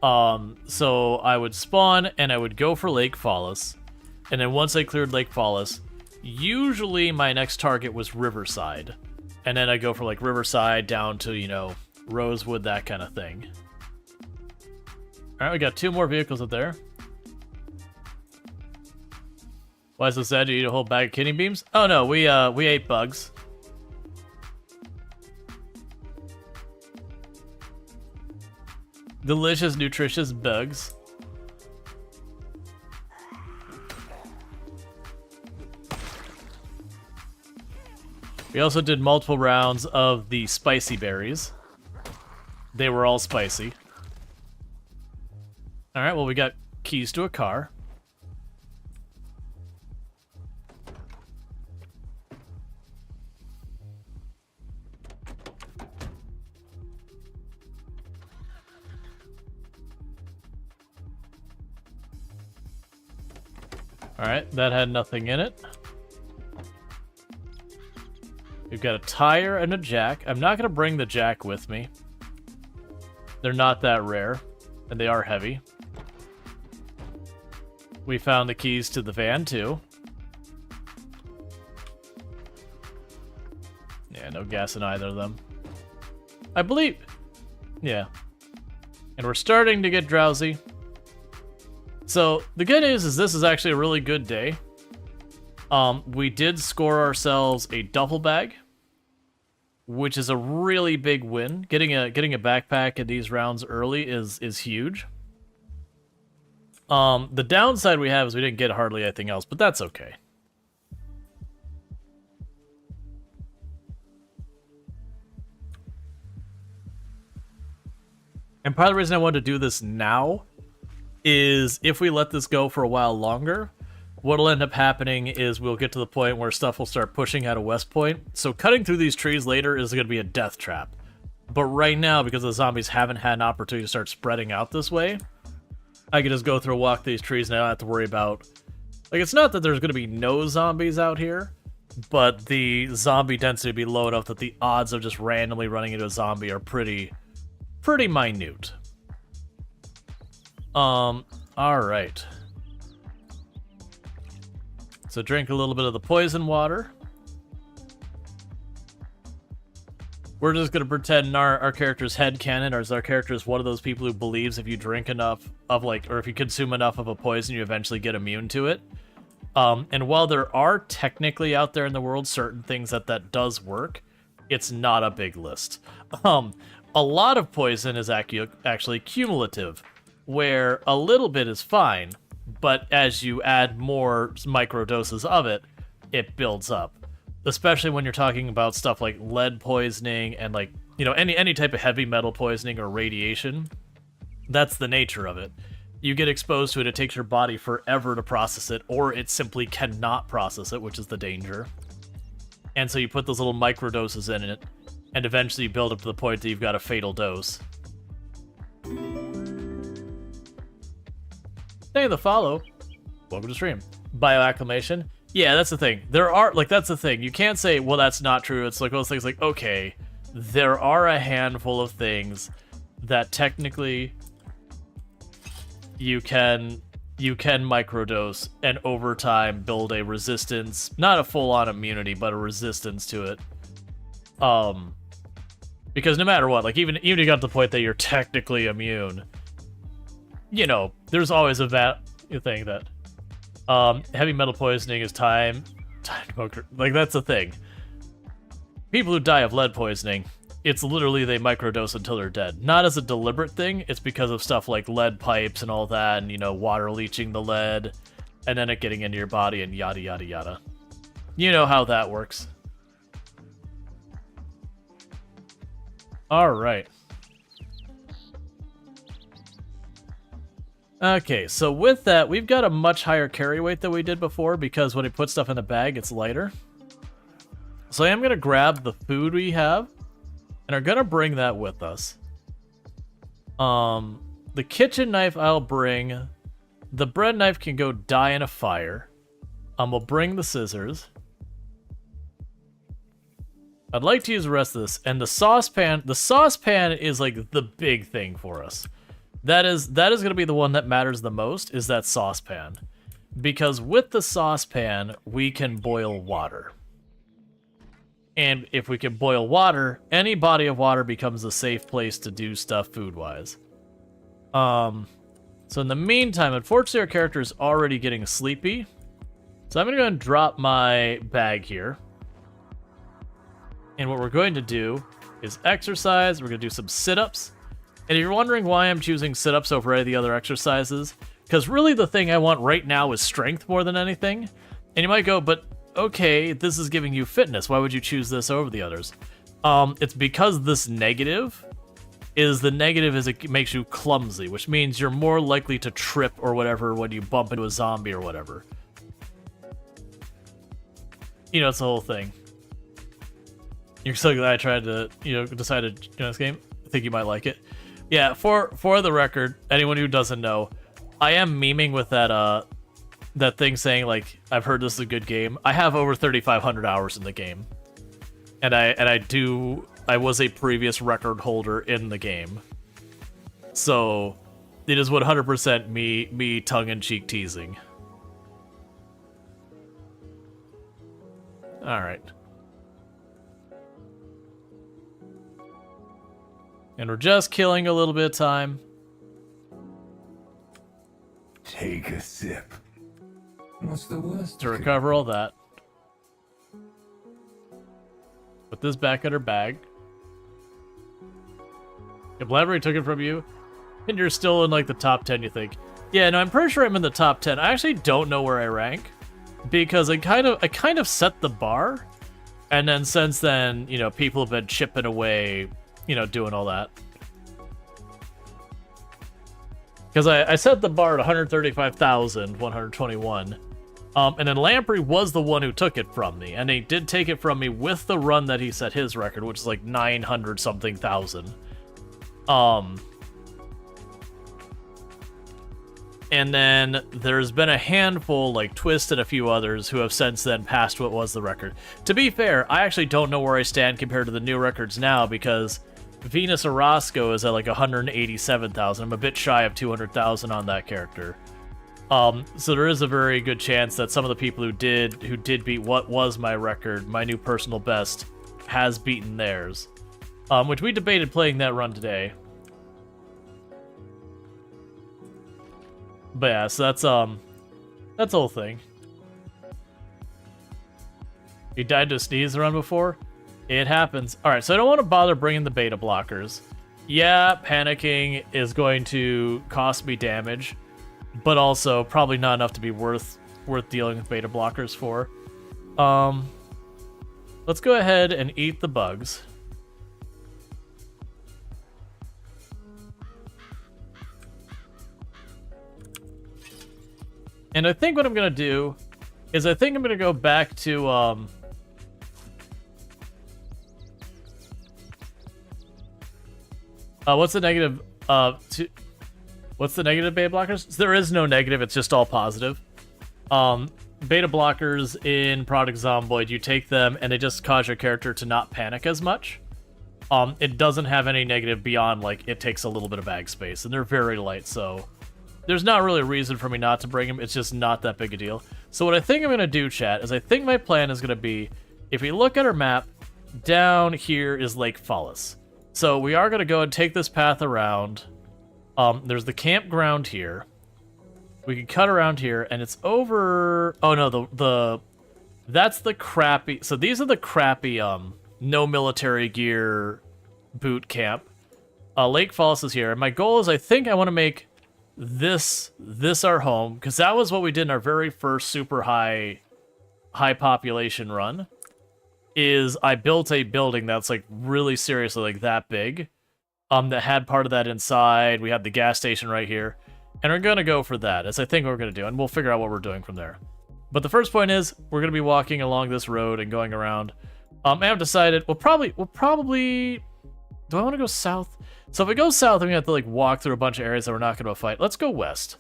So I would spawn and I would go for Lake Fallis, and then once I cleared Lake Fallis, usually my next target was Riverside. And then I go for like Riverside down to, you know, Rosewood, that kind of thing. Alright, we got 2 more vehicles up there. Why is this sad? You eat a whole bag of kidney beans? Oh no, we ate bugs. Delicious, nutritious bugs. We also did multiple rounds of the spicy berries. They were all spicy. Alright, well we got keys to a car. Alright, that had nothing in it. We've got a tire and a jack. I'm not going to bring the jack with me. They're not that rare, and they are heavy. We found the keys to the van, too. Yeah, no gas in either of them. I believe... Yeah. And we're starting to get drowsy. So, the good news is this is actually a really good day. We did score ourselves a duffel bag, which is a really big win. Getting a backpack in these rounds early is huge. The downside we have is we didn't get hardly anything else, but that's okay. And part of the reason I wanted to do this now is if we let this go for a while longer, what'll end up happening is we'll get to the point where stuff will start pushing out of West Point. So cutting through these trees later is going to be a death trap. But right now, because the zombies haven't had an opportunity to start spreading out this way, I can just go through and walk these trees and I don't have to worry about... Like, it's not that there's going to be no zombies out here, but the zombie density will be low enough that the odds of just randomly running into a zombie are pretty minute. Alright. So drink a little bit of the poison water. We're just going to pretend our character's headcanon, or is our character is one of those people who believes if you drink enough of, like, or if you consume enough of a poison, you eventually get immune to it. And while there are technically out there in the world certain things that does work, it's not a big list. A lot of poison is actually cumulative, where a little bit is fine, but as you add more microdoses of it, it builds up. Especially when you're talking about stuff like lead poisoning and, like, you know, any type of heavy metal poisoning or radiation. That's the nature of it. You get exposed to it, it takes your body forever to process it, or it simply cannot process it, which is the danger. And so you put those little microdoses in it, and eventually you build up to the point that you've got a fatal dose. Thank you for the follow. Welcome to stream. Bioacclimation. Yeah, that's the thing. There are, like, that's the thing. You can't say, well, that's not true. It's like those things like, okay, there are a handful of things that technically you can microdose and over time build a resistance, not a full-on immunity, but a resistance to it. Because no matter what, like, even you got to the point that you're technically immune, you know, there's always a thing that heavy metal poisoning is time like, that's the thing. People who die of lead poisoning, it's literally they microdose until they're dead. Not as a deliberate thing, it's because of stuff like lead pipes and all that, and, you know, water leaching the lead, and then it getting into your body and yada yada yada. You know how that works. Alright. Okay, so with that, we've got a much higher carry weight than we did before, because when we put stuff in the bag, it's lighter. So I am going to grab the food we have, and are going to bring that with us. The kitchen knife I'll bring. The bread knife can go die in a fire. We'll bring the scissors. I'd like to use the rest of this. And the saucepan is like the big thing for us. That is going to be the one that matters the most, is that saucepan. Because with the saucepan, we can boil water. And if we can boil water, any body of water becomes a safe place to do stuff food-wise. So in the meantime, unfortunately, our character is already getting sleepy. So I'm going to go and drop my bag here. And what we're going to do is exercise. We're going to do some sit-ups. And if you're wondering why I'm choosing sit-ups over any of the other exercises, because really the thing I want right now is strength more than anything. And you might go, but okay, this is giving you fitness. Why would you choose this over the others? It's because this negative is it makes you clumsy, which means you're more likely to trip or whatever when you bump into a zombie or whatever. You know, it's the whole thing. You're so glad I tried to, decided to join this game. I think you might like it. Yeah, for the record, anyone who doesn't know, I am memeing with that thing saying, like, I've heard this is a good game. I have over 3,500 hours in the game. And I was a previous record holder in the game. So, it is 100% me tongue-in-cheek teasing. Alright. And we're just killing a little bit of time. Take a sip. What's the worst? To recover all that. Put this back in her bag. If Bladbury took it from you, and you're still in like the top 10, you think. Yeah, no, I'm pretty sure I'm in the top 10. I actually don't know where I rank. Because I kind of set the bar. And then since then, people have been chipping away, doing all that. Because I set the bar at 135,121. And then Lamprey was the one who took it from me. And he did take it from me with the run that he set his record, which is like 900-something thousand. And then there's been a handful, like Twist and a few others, who have since then passed what was the record. To be fair, I actually don't know where I stand compared to the new records now, because Venus Orozco is at like 187,000. I'm a bit shy of 200,000 on that character. So there is a very good chance that some of the people who did beat what was my record, my new personal best, has beaten theirs. Which we debated playing that run today. But yeah, so that's the whole thing. You died to a sneeze the run before? It happens. Alright, so I don't want to bother bringing the beta blockers. Yeah, panicking is going to cost me damage, but also probably not enough to be worth dealing with beta blockers for. Let's go ahead and eat the bugs. And I think what I'm going to do is I think I'm going to go back to, what's the negative, what's the negative beta blockers? There is no negative, it's just all positive. Beta blockers in Product Zomboid, you take them and they just cause your character to not panic as much. It doesn't have any negative beyond, like, it takes a little bit of bag space, and they're very light, so there's not really a reason for me not to bring them. It's just not that big a deal. So what I think I'm going to do, chat, is I think my plan is going to be, if we look at our map, down here is Lake Fallis. So we are going to go and take this path around. There's the campground here. We can cut around here, and it's over... Oh, no, that's the crappy... So these are the crappy, no military gear boot camp. Lake Fallis is here. And my goal is, I think I want to make this our home, because that was what we did in our very first super high population run. Is I built a building that's like really seriously like that big, that had part of that inside. We had the gas station right here, and we're gonna go for that, as I think we're gonna do, and we'll figure out what we're doing from there. But the first point is we're gonna be walking along this road and going around. I have decided we'll probably. Do I want to go south? So if we go south, I'm gonna have to like walk through a bunch of areas that we're not gonna fight. Let's go west.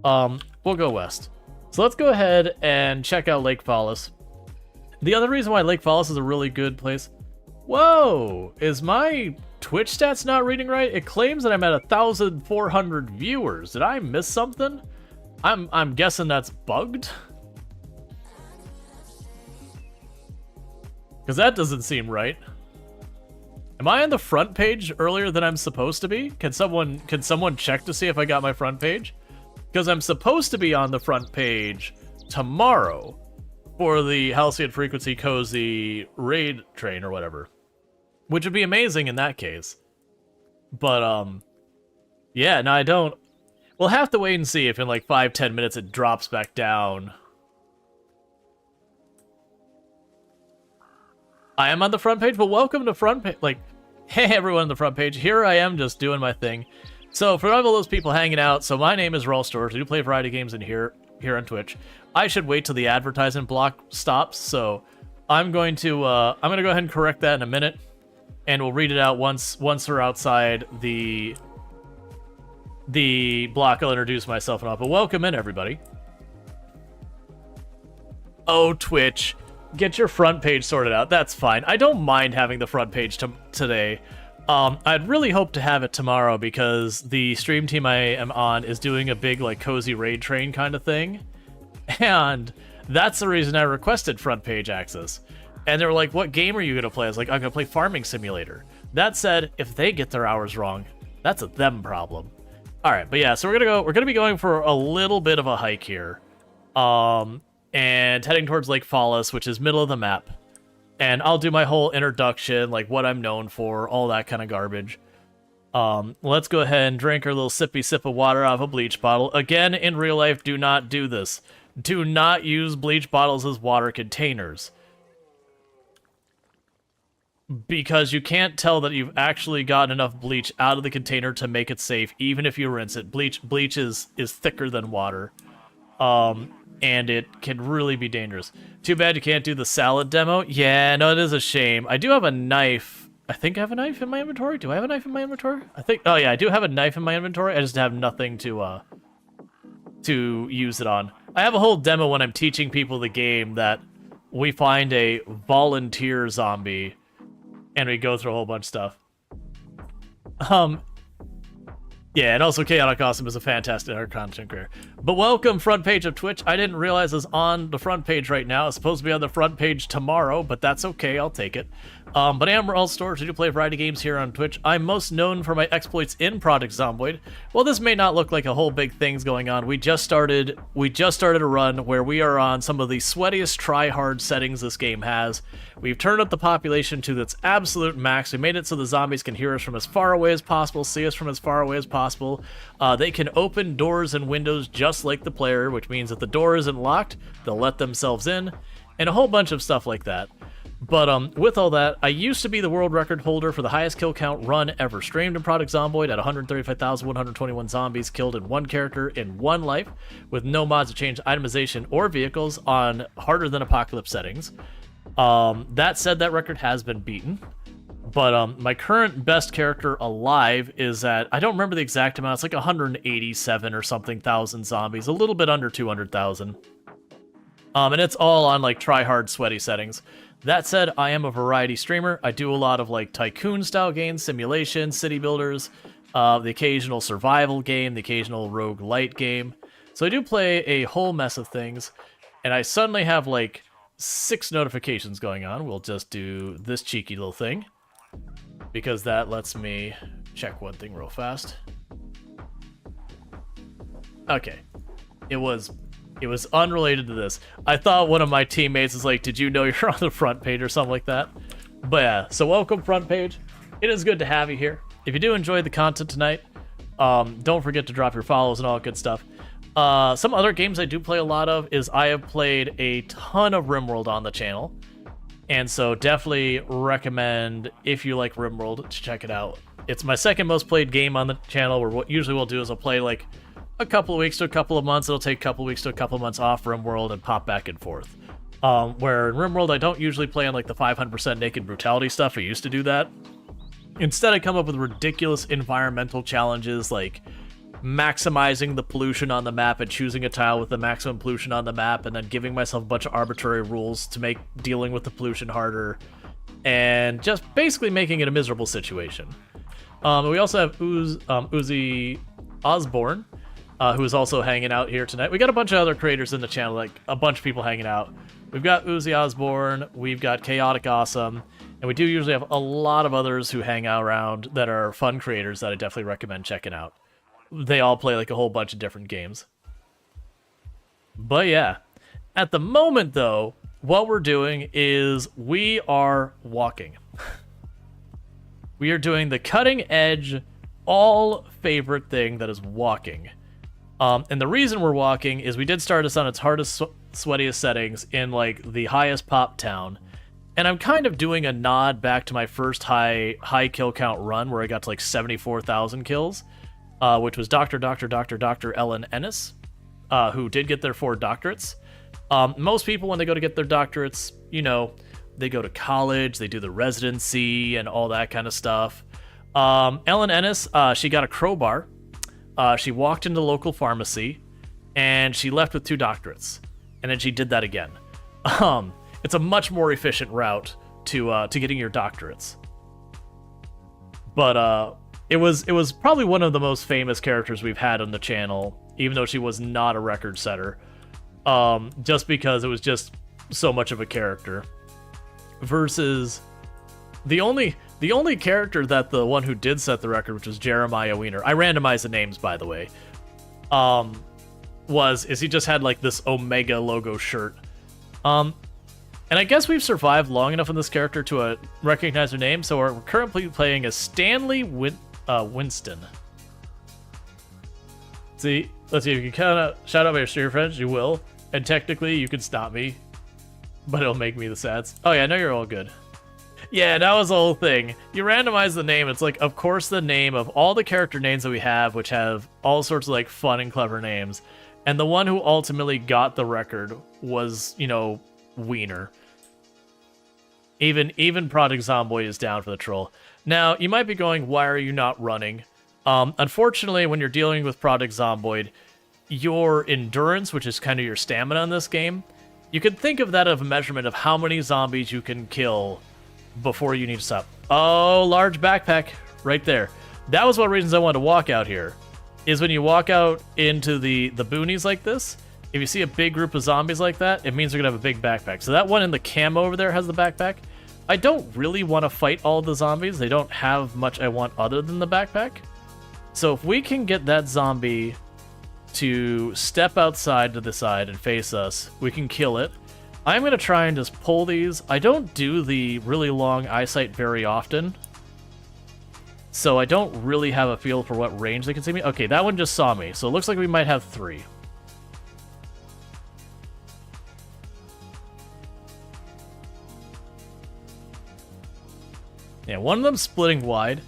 We'll go west. So let's go ahead and check out Lake Fallis. The other reason why Lake Fallis is a really good place. Whoa! Is my Twitch stats not reading right? It claims that I'm at 1,400 viewers. Did I miss something? I'm guessing that's bugged. Because that doesn't seem right. Am I on the front page earlier than I'm supposed to be? Can someone check to see if I got my front page? Because I'm supposed to be on the front page tomorrow for the Halcyon Frequency Cozy raid train or whatever. Which would be amazing in that case. But, yeah, no, I don't. We'll have to wait and see if in like 5-10 minutes it drops back down. I am on the front page, but welcome to front page. Like, hey everyone on the front page. Here I am just doing my thing. So for all those people hanging out, so my name is Rual Storge. I do play a variety of games in here on Twitch. I should wait till the advertisement block stops. So I'm going to go ahead and correct that in a minute, and we'll read it out once we're outside the block. I'll introduce myself and all. But welcome in everybody. Oh, Twitch. Get your front page sorted out. That's fine. I don't mind having the front page today. I'd really hope to have it tomorrow because the stream team I am on is doing a big like cozy raid train kind of thing. And that's the reason I requested front page access. And they were like, what game are you going to play? I was like, I'm going to play Farming Simulator. That said, if they get their hours wrong, that's a them problem. All right, but yeah, so we're going to be going for a little bit of a hike here. And heading towards Lake Fallis, which is middle of the map. And I'll do my whole introduction, like what I'm known for, all that kind of garbage. Let's go ahead and drink our little sippy sip of water out of a bleach bottle. Again, in real life, do not do this. Do not use bleach bottles as water containers. Because you can't tell that you've actually gotten enough bleach out of the container to make it safe, even if you rinse it. Bleach is thicker than water. And it can really be dangerous. Too bad you can't do the salad demo. Yeah, no, it is a shame. I do have a knife. I think I have a knife in my inventory. Do I have a knife in my inventory? Oh yeah, I do have a knife in my inventory. I just have nothing to use it on. I have a whole demo when I'm teaching people the game that we find a volunteer zombie and we go through a whole bunch of stuff. Yeah, and also Chaotic Awesome is a fantastic content creator. But welcome, front page of Twitch. I didn't realize it's on the front page right now. It's supposed to be on the front page tomorrow, but that's okay. I'll take it. But I am Rual Storge. I do play a variety of games here on Twitch. I'm most known for my exploits in Project Zomboid. Well, this may not look like a whole big thing's going on. We just started a run where we are on some of the sweatiest try-hard settings this game has. We've turned up the population to its absolute max. We made it so the zombies can hear us from as far away as possible, see us from as far away as possible. They can open doors and windows just like the player, which means if the door isn't locked, they'll let themselves in, and a whole bunch of stuff like that. But with all that, I used to be the world record holder for the highest kill count run ever streamed in Project Zomboid at 135,121 zombies killed in one character in one life, with no mods to change itemization or vehicles on harder than apocalypse settings. That said, that record has been beaten. But my current best character alive is at, I don't remember the exact amount, it's like 187 or something thousand zombies, a little bit under 200,000. And it's all on like try-hard sweaty settings. That said, I am a variety streamer. I do a lot of like tycoon-style games, simulation, city builders, the occasional survival game, the occasional roguelite game. So I do play a whole mess of things, and I suddenly have like 6 notifications going on. We'll just do this cheeky little thing, because that lets me check one thing real fast. Okay. It was unrelated to this. I thought one of my teammates was like, did you know you're on the front page or something like that? But yeah, so welcome, front page. It is good to have you here. If you do enjoy the content tonight, don't forget to drop your follows and all that good stuff. Some other games I do play a lot of is I have played a ton of RimWorld on the channel. And so definitely recommend, if you like RimWorld, to check it out. It's my second most played game on the channel, where what usually we'll do is I'll play like a couple of weeks to a couple of months. It'll take a couple of weeks to a couple of months off RimWorld and pop back and forth. Where in RimWorld, I don't usually play on like the 500% naked brutality stuff. I used to do that. Instead, I come up with ridiculous environmental challenges like maximizing the pollution on the map and choosing a tile with the maximum pollution on the map, and then giving myself a bunch of arbitrary rules to make dealing with the pollution harder, and just basically making it a miserable situation. We also have Uzi Osborne, who is also hanging out here tonight. We got a bunch of other creators in the channel, like a bunch of people hanging out. We've got Uzi Osborne, we've got Chaotic Awesome, And we do usually have a lot of others who hang out around that are fun creators that I definitely recommend checking out. They all play like a whole bunch of different games. But yeah, at the moment though, what we're doing is we are walking. We are doing the cutting edge, all favorite thing that is walking. And the reason we're walking is we did start us on its hardest, sweatiest settings in like the highest pop town. And I'm kind of doing a nod back to my first high kill count run where I got to like 74,000 kills, which was Dr. Ellen Ennis, who did get their 4 doctorates. Most people, when they go to get their doctorates, you know, they go to college, they do the residency and all that kind of stuff. Ellen Ennis, she got a crowbar. She walked into the local pharmacy, and she left with 2 doctorates. And then she did that again. It's a much more efficient route to getting your doctorates. But it was probably one of the most famous characters we've had on the channel, even though she was not a record setter. Just because it was just so much of a character. Versus the only character that the one who did set the record, which was Jeremiah Wiener, I randomized the names by the way, is he just had like this Omega logo shirt. And I guess we've survived long enough in this character to recognize her name, so we're currently playing as Stanley Winston. Let's see if you can shout out my streamer friends, you will. And technically, you can stop me, but it'll make me the sads. Oh yeah, I know you're all good. Yeah, that was the whole thing. You randomize the name, it's like, of course, the name of all the character names that we have, which have all sorts of like fun and clever names. And the one who ultimately got the record was, you know, Wiener. Even Project Zomboid is down for the troll. Now, you might be going, why are you not running? Unfortunately, when you're dealing with Project Zomboid, your endurance, which is kind of your stamina in this game, you can think of that as a measurement of how many zombies you can kill before you need to stop. Oh, large backpack right there. That was one of the reasons I wanted to walk out here, is when you walk out into the boonies like this, if you see a big group of zombies like that, it means they're going to have a big backpack. So that one in the camo over there has the backpack. I don't really want to fight all the zombies. They don't have much I want other than the backpack. So if we can get that zombie to step outside to the side and face us, we can kill it. I'm going to try and just pull these. I don't do the really long eyesight very often, so I don't really have a feel for what range they can see me. Okay, that one just saw me, so it looks like we might have 3. Yeah, one of them's splitting wide.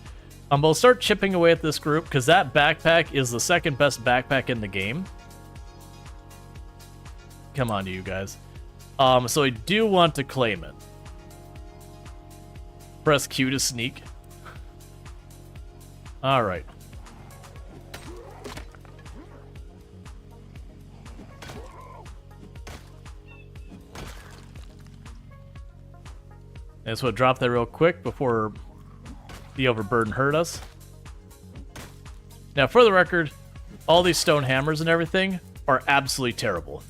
We'll start chipping away at this group, because that backpack is the second best backpack in the game. Come on to you guys. So I do want to claim it. Press Q to sneak. Alright. I just want to drop that real quick before the overburden hurt us. Now, for the record, all these stone hammers and everything are absolutely terrible.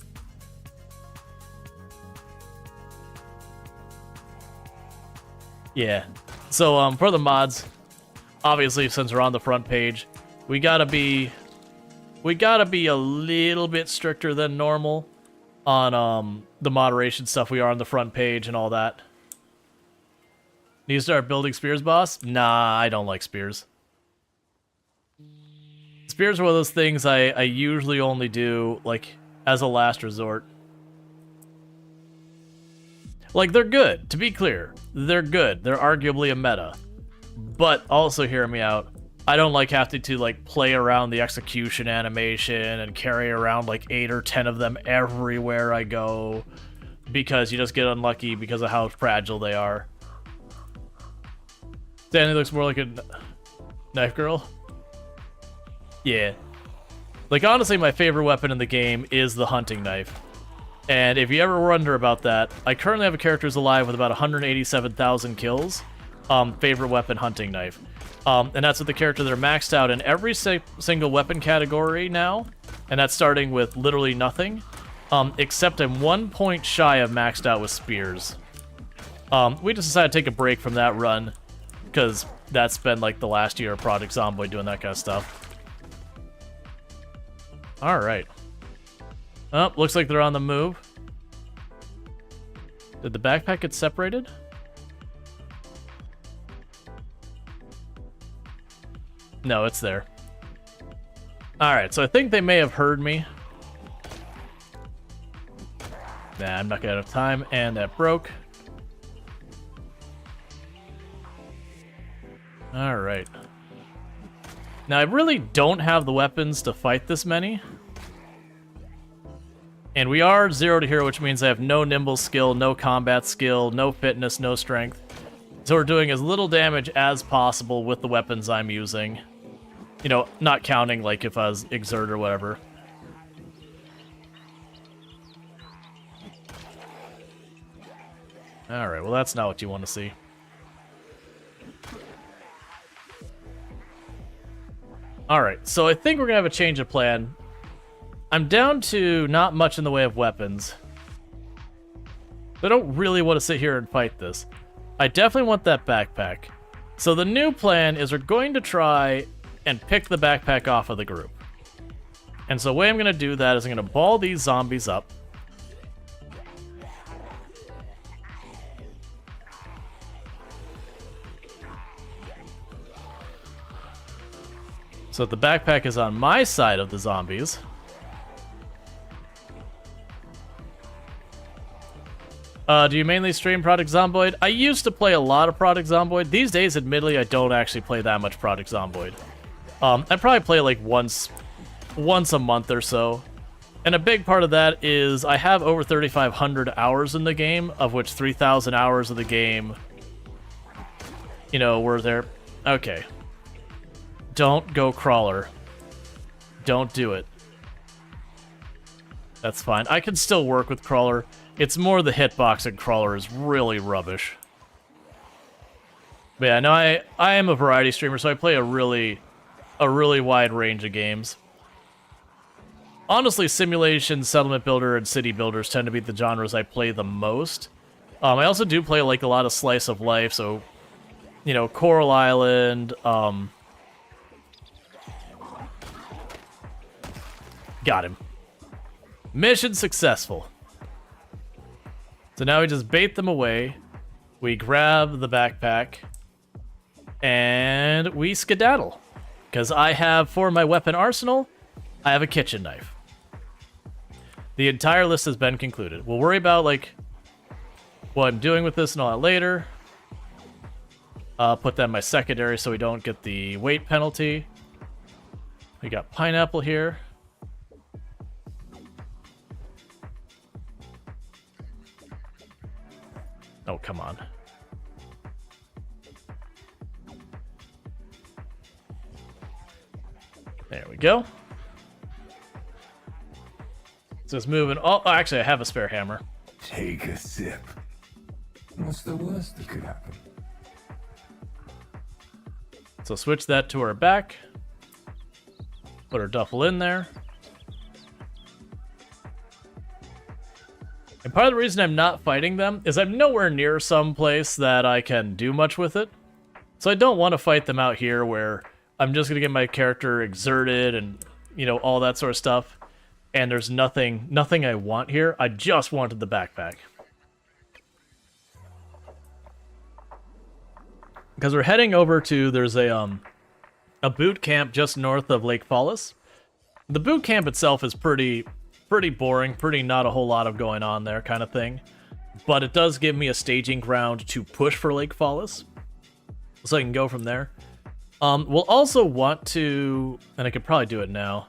Yeah. So, for the mods, obviously, since we're on the front page, we gotta be a little bit stricter than normal on the moderation stuff we are on the front page and all that. Need to start building spears, boss? Nah, I don't like spears. Spears are one of those things I usually only do, like, as a last resort. Like, they're good, to be clear. They're good. They're arguably a meta. But, also hear me out, I don't like having to, like, play around the execution animation and carry around, like, 8 or 10 of them everywhere I go, because you just get unlucky because of how fragile they are. Danny looks more like a knife girl. Yeah. Like, honestly, my favorite weapon in the game is the hunting knife. And if you ever wonder about that, I currently have a character who's alive with about 187,000 kills. Favorite weapon, hunting knife. And that's with the character that are maxed out in every single weapon category now. And that's starting with literally nothing. Except I'm 1 point shy of maxed out with spears. We just decided to take a break from that run, because that's been like the last year of Project Zomboid doing that kind of stuff. Alright. Oh, looks like they're on the move. Did the backpack get separated? No, it's there. Alright, so I think they may have heard me. Nah, I'm not gonna have time, and that broke. Alright. Now, I really don't have the weapons to fight this many. And we are 0 to hero, which means I have no nimble skill, no combat skill, no fitness, no strength. So we're doing as little damage as possible with the weapons I'm using. You know, not counting, like, if I was exert or whatever. Alright, well that's not what you want to see. Alright, so I think we're gonna have a change of plan. I'm down to not much in the way of weapons. I don't really want to sit here and fight this. I definitely want that backpack. So the new plan is we're going to try and pick the backpack off of the group. And so the way I'm going to do that is I'm going to ball these zombies up. So the backpack is on my side of the zombies. Do you mainly stream Project Zomboid? I used to play a lot of Project Zomboid. These days, admittedly, I don't actually play that much Project Zomboid. I probably play like once a month or so. And a big part of that is I have over 3,500 hours in the game, of which 3,000 hours of the game, you know, were there. Okay. Don't go crawler. Don't do it. That's fine. I can still work with crawler. It's more the hitbox and crawler is really rubbish. But yeah, no, I am a variety streamer, so I play a really wide range of games. Honestly, simulation, settlement builder, and city builders tend to be the genres I play the most. I also do play like a lot of slice of life, so you know, Coral Island. Got him. Mission successful. So now we just bait them away, we grab the backpack, and we skedaddle. Because I have, for my weapon arsenal, I have a kitchen knife. The entire list has been concluded. We'll worry about, like, what I'm doing with this and all that later. Put that in my secondary so we don't get the weight penalty. We got pineapple here. Oh, come on. There we go. So it's moving. Oh, actually, I have a spare hammer. Take a sip. What's the worst that could happen? So switch that to our back. Put our duffel in there. And part of the reason I'm not fighting them is I'm nowhere near some place that I can do much with it. So I don't want to fight them out here where I'm just going to get my character exerted and, you know, all that sort of stuff. And there's nothing I want here. I just wanted the backpack. Because we're heading over to, there's a boot camp just north of Lake Fallis. The boot camp itself is pretty boring, pretty not a whole lot of going on there kind of thing. But it does give me a staging ground to push for Lake Fallis. So I can go from there. We'll also want to, and I could probably do it now.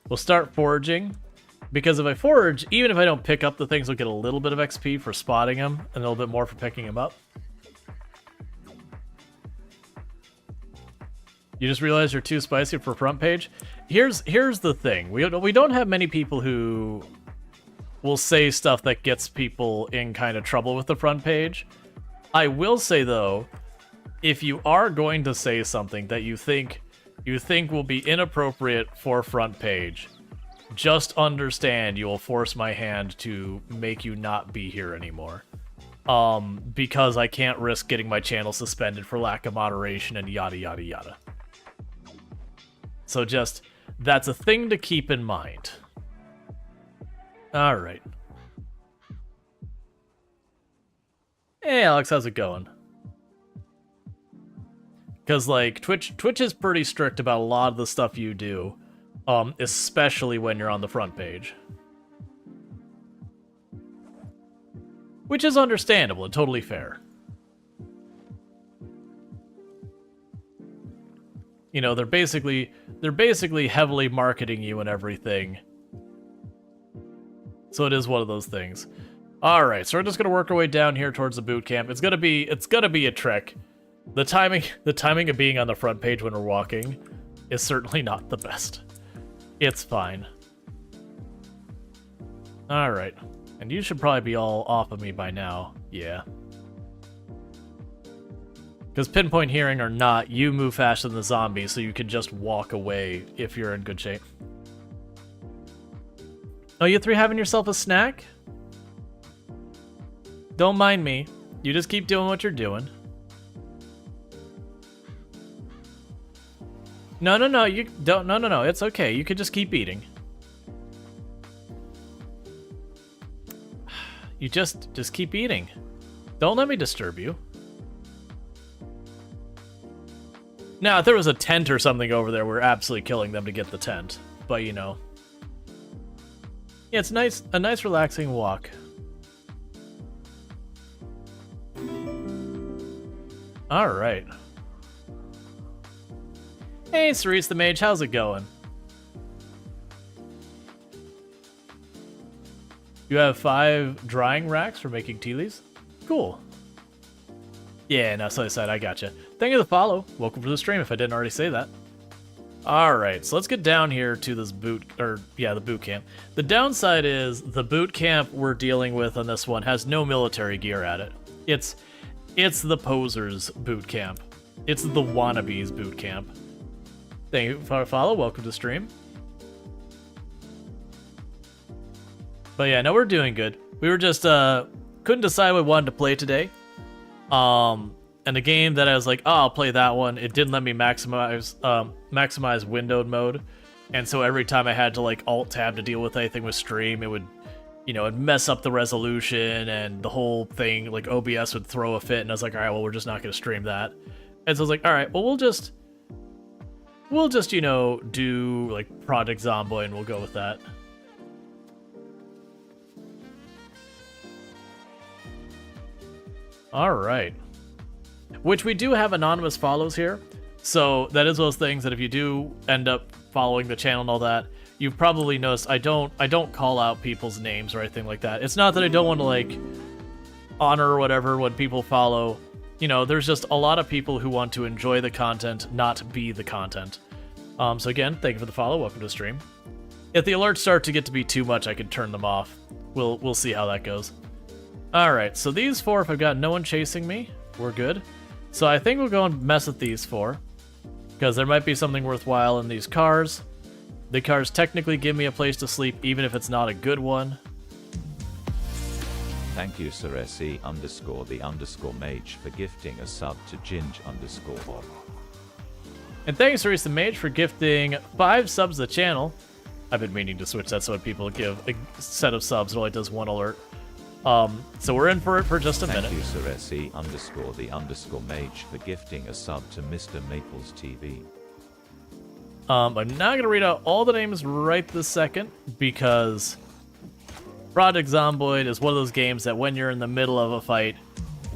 We'll start foraging. Because if I forage, even if I don't pick up the things, we'll get a little bit of XP for spotting them, and a little bit more for picking them up. You just realized you're too spicy for front page? Here's the thing. We don't have many people who will say stuff that gets people in kind of trouble with the front page. I will say, though, if you are going to say something that you think will be inappropriate for front page, just understand you will force my hand to make you not be here anymore. because I can't risk getting my channel suspended for lack of moderation and yada yada yada. So just, that's a thing to keep in mind. Alright. Hey Alex, how's it going? Because, like, Twitch is pretty strict about a lot of the stuff you do, especially when you're on the front page. Which is understandable and totally fair. You know, they're basically heavily marketing you and everything. So it is one of those things. All right, so we're just gonna work our way down here towards the boot camp. It's gonna be a trick. The timing of being on the front page when we're walking is certainly not the best. It's fine. All right, and you should probably be all off of me by now. Yeah. Because pinpoint hearing or not, you move faster than the zombie, so you can just walk away if you're in good shape. Oh, you three having yourself a snack? Don't mind me. You just keep doing what you're doing. No, you don't. No, it's okay. You can just keep eating. You just keep eating. Don't let me disturb you. Now, if there was a tent or something over there, we're absolutely killing them to get the tent. But, you know. Yeah, it's nice, a nice relaxing walk. Alright. Hey, Cerise the Mage, how's it going? You have 5 drying racks for making tea leaves? Cool. Yeah, no, so I said, I gotcha. Thank you for the follow. Welcome to the stream if I didn't already say that. Alright, so let's get down here to this the boot camp. The downside is the boot camp we're dealing with on this one has no military gear at it. It's the posers boot camp. It's the wannabes boot camp. Thank you for the follow. Welcome to the stream. But yeah, no, we're doing good. We were just couldn't decide what we wanted to play today. And the game that I was like, oh, I'll play that one. It didn't let me maximize windowed mode, and so every time I had to like alt tab to deal with anything with stream, it would, you know, it'd mess up the resolution and the whole thing. Like OBS would throw a fit, and I was like, all right, well, we're just not going to stream that. And so I was like, all right, well, we'll just you know do like Project Zomboid, and we'll go with that. All right. Which we do have anonymous follows here, so that is those things that if you do end up following the channel and all that, you've probably noticed I don't call out people's names or anything like that. It's not that I don't want to like honor or whatever when people follow. You know, there's just a lot of people who want to enjoy the content, not be the content. So again, thank you for the follow. Welcome to the stream. If the alerts start to get to be too much, I can turn them off. We'll see how that goes. All right, so these 4, if I've got no one chasing me, we're good. So I think we'll go and mess with these 4, because there might be something worthwhile in these cars. The cars technically give me a place to sleep, even if it's not a good one. Thank you, Ceresi_the_mage for gifting a sub to Ginge_. And thanks, Cerise the Mage, for gifting 5 subs to the channel. I've been meaning to switch that so when people give a set of subs, it only does 1 alert. So we're in for it for just a minute. Thank you, Ceresi_the_mage for gifting a sub to Mr. Maples TV. I'm not going to read out all the names right this second, because Project Zomboid is one of those games that when you're in the middle of a fight,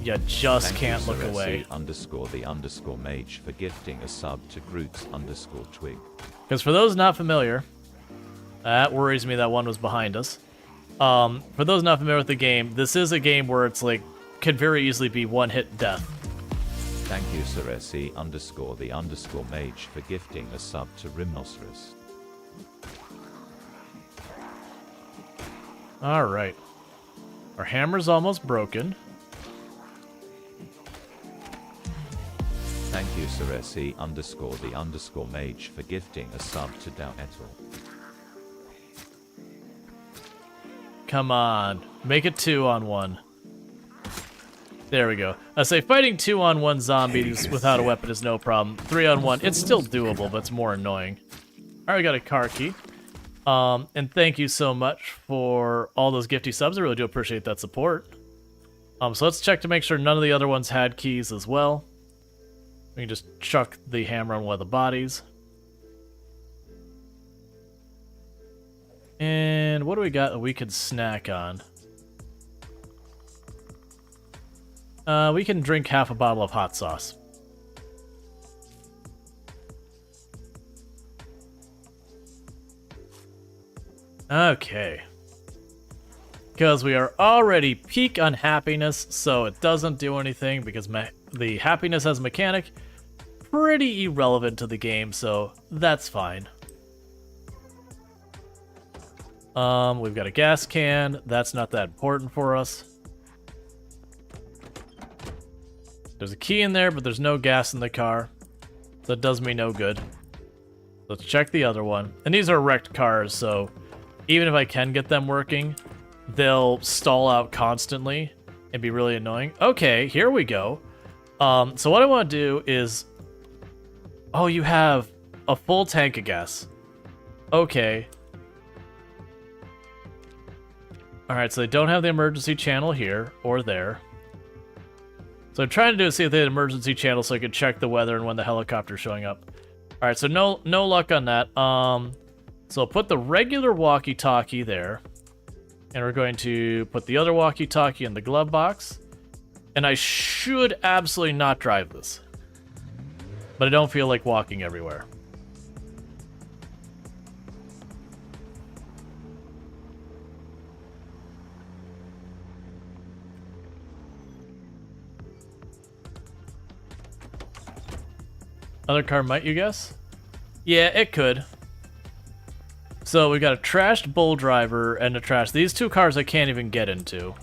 you just can't look away. Ceresi_the_mage for gifting a sub to Groots_twig. Because for those not familiar, that worries me that one was behind us. For those not familiar with the game, this is a game where it's like, could very easily be one-hit death. Thank you, Ceresi_the_mage for gifting a sub to Rhinoceros. Alright. Our hammer's almost broken. Thank you, Ceresi_the_mage for gifting a sub to Dowetel. Come on. Make it 2 on 1. There we go. I say fighting 2-on-1 zombies without a weapon is no problem. 3-on-1, it's still doable, but it's more annoying. Alright, we got a car key. And thank you so much for all those gifty subs. I really do appreciate that support. So let's check to make sure none of the other ones had keys as well. We can just chuck the hammer on one of the bodies. And what do we got that we could snack on? We can drink half a bottle of hot sauce. Okay. Because we are already peak unhappiness, so it doesn't do anything because the happiness as a mechanic, pretty irrelevant to the game, so that's fine. We've got a gas can. That's not that important for us. There's a key in there, but there's no gas in the car. So that does me no good. Let's check the other one. And these are wrecked cars, so even if I can get them working, they'll stall out constantly and be really annoying. Okay, here we go. So what I want to do is... Oh, you have a full tank of gas. Okay. Alright, so they don't have the emergency channel here or there. So I'm trying to do is see if they had an emergency channel so I could check the weather and when the helicopter's showing up. Alright, so no luck on that. So I'll put the regular walkie-talkie there. And we're going to put the other walkie-talkie in the glove box. And I should absolutely not drive this. But I don't feel like walking everywhere. Other car might, you guess? Yeah, it could. So we got a trashed bull driver and a trash. These two cars I can't even get into.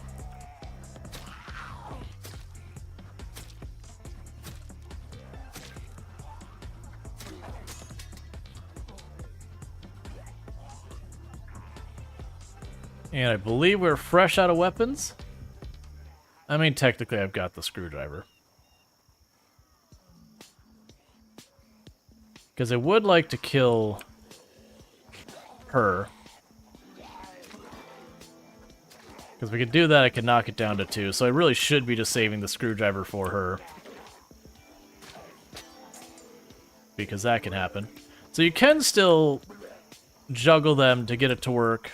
And I believe we're fresh out of weapons. I mean, technically I've got the screwdriver. Because I would like to kill her. Because if we could do that, I could knock it down to 2. So I really should be just saving the screwdriver for her. Because that can happen. So you can still juggle them to get it to work.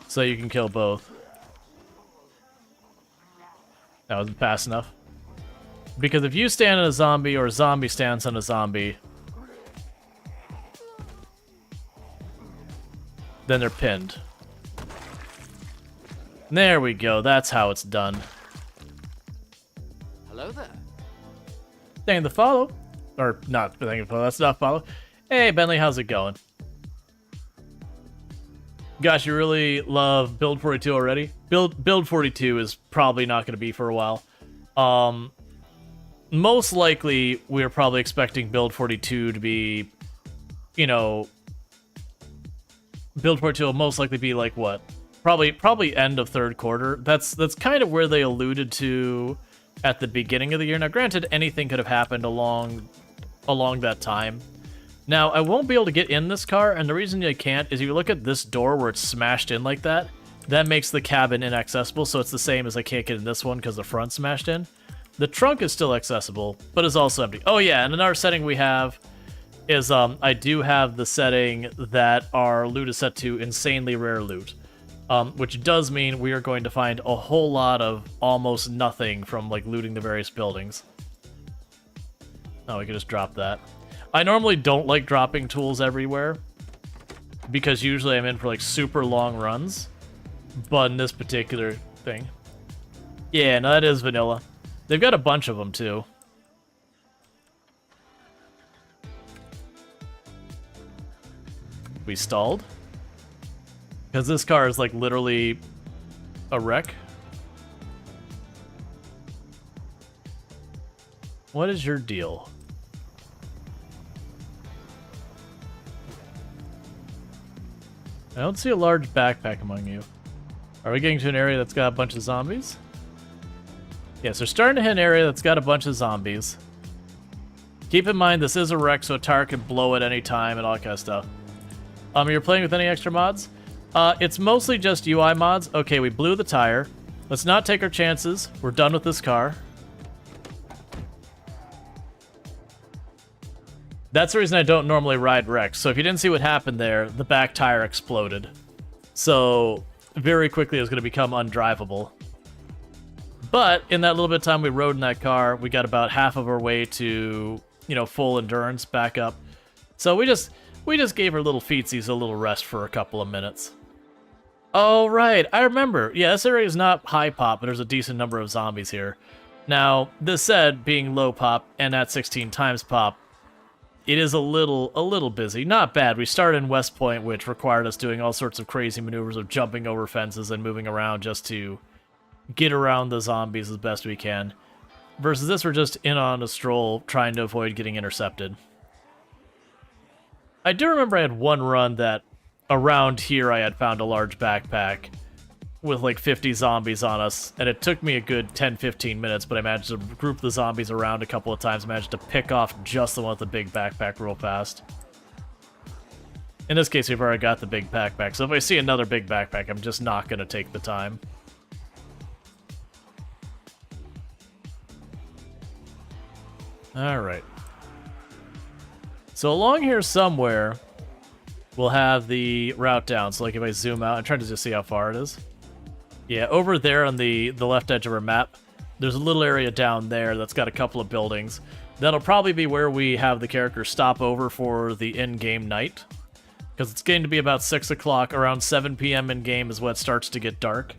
So you can kill both. That wasn't fast enough. Because if you stand on a zombie or a zombie stands on a zombie, then they're pinned. There we go. That's how it's done. Hello there. Thank you for the follow. Or not thank you for the follow. That's not follow. Hey, Bentley, how's it going? Gosh, you really love Build 42 already? Build 42 is probably not going to be for a while. Most likely, we're probably expecting Build 42 to be, you know, Build 42 will most likely be like what? Probably end of 3rd quarter. That's kind of where they alluded to at the beginning of the year. Now, granted, anything could have happened along that time. Now, I won't be able to get in this car, and the reason I can't is if you look at this door where it's smashed in like that, that makes the cabin inaccessible, so it's the same as I can't get in this one because the front's smashed in. The trunk is still accessible, but is also empty. Oh yeah, and another setting we have is I do have the setting that our loot is set to insanely rare loot, which does mean we are going to find a whole lot of almost nothing from like looting the various buildings. Oh, we can just drop that. I normally don't like dropping tools everywhere because usually I'm in for like super long runs, but in this particular thing, yeah, no, that is vanilla. They've got a bunch of them, too. We stalled? Because this car is, like, literally a wreck. What is your deal? I don't see a large backpack among you. Are we getting to an area that's got a bunch of zombies? Yes, we're starting to hit an area that's got a bunch of zombies. Keep in mind, this is a wreck, so a tire can blow at any time and all that kind of stuff. You're playing with any extra mods? It's mostly just UI mods. Okay, we blew the tire. Let's not take our chances. We're done with this car. That's the reason I don't normally ride wrecks. So if you didn't see what happened there, the back tire exploded. So very quickly it was going to become undrivable. But in that little bit of time we rode in that car, we got about half of our way to, you know, full endurance back up. So we just gave our little feetsies a little rest for a couple of minutes. Oh, right. I remember. Yeah, this area is not high pop, but there's a decent number of zombies here. Now, this said, being low pop and at 16 times pop, it is a little busy. Not bad. We started in West Point, which required us doing all sorts of crazy maneuvers of jumping over fences and moving around just to get around the zombies as best we can. Versus this, we're just in on a stroll, trying to avoid getting intercepted. I do remember I had one run that around here I had found a large backpack with like 50 zombies on us, and it took me a good 10-15 minutes, but I managed to group the zombies around a couple of times, managed to pick off just the one with the big backpack real fast. In this case, we've already got the big backpack, so if I see another big backpack, I'm just not going to take the time. Alright. So along here somewhere, we'll have the route down. So like if I zoom out, I'm trying to just see how far it is. Yeah, over there on the left edge of our map, there's a little area down there that's got a couple of buildings. That'll probably be where we have the character stop over for the in-game night. Because it's going to be about 6 o'clock, around 7 p.m. in-game is when it starts to get dark.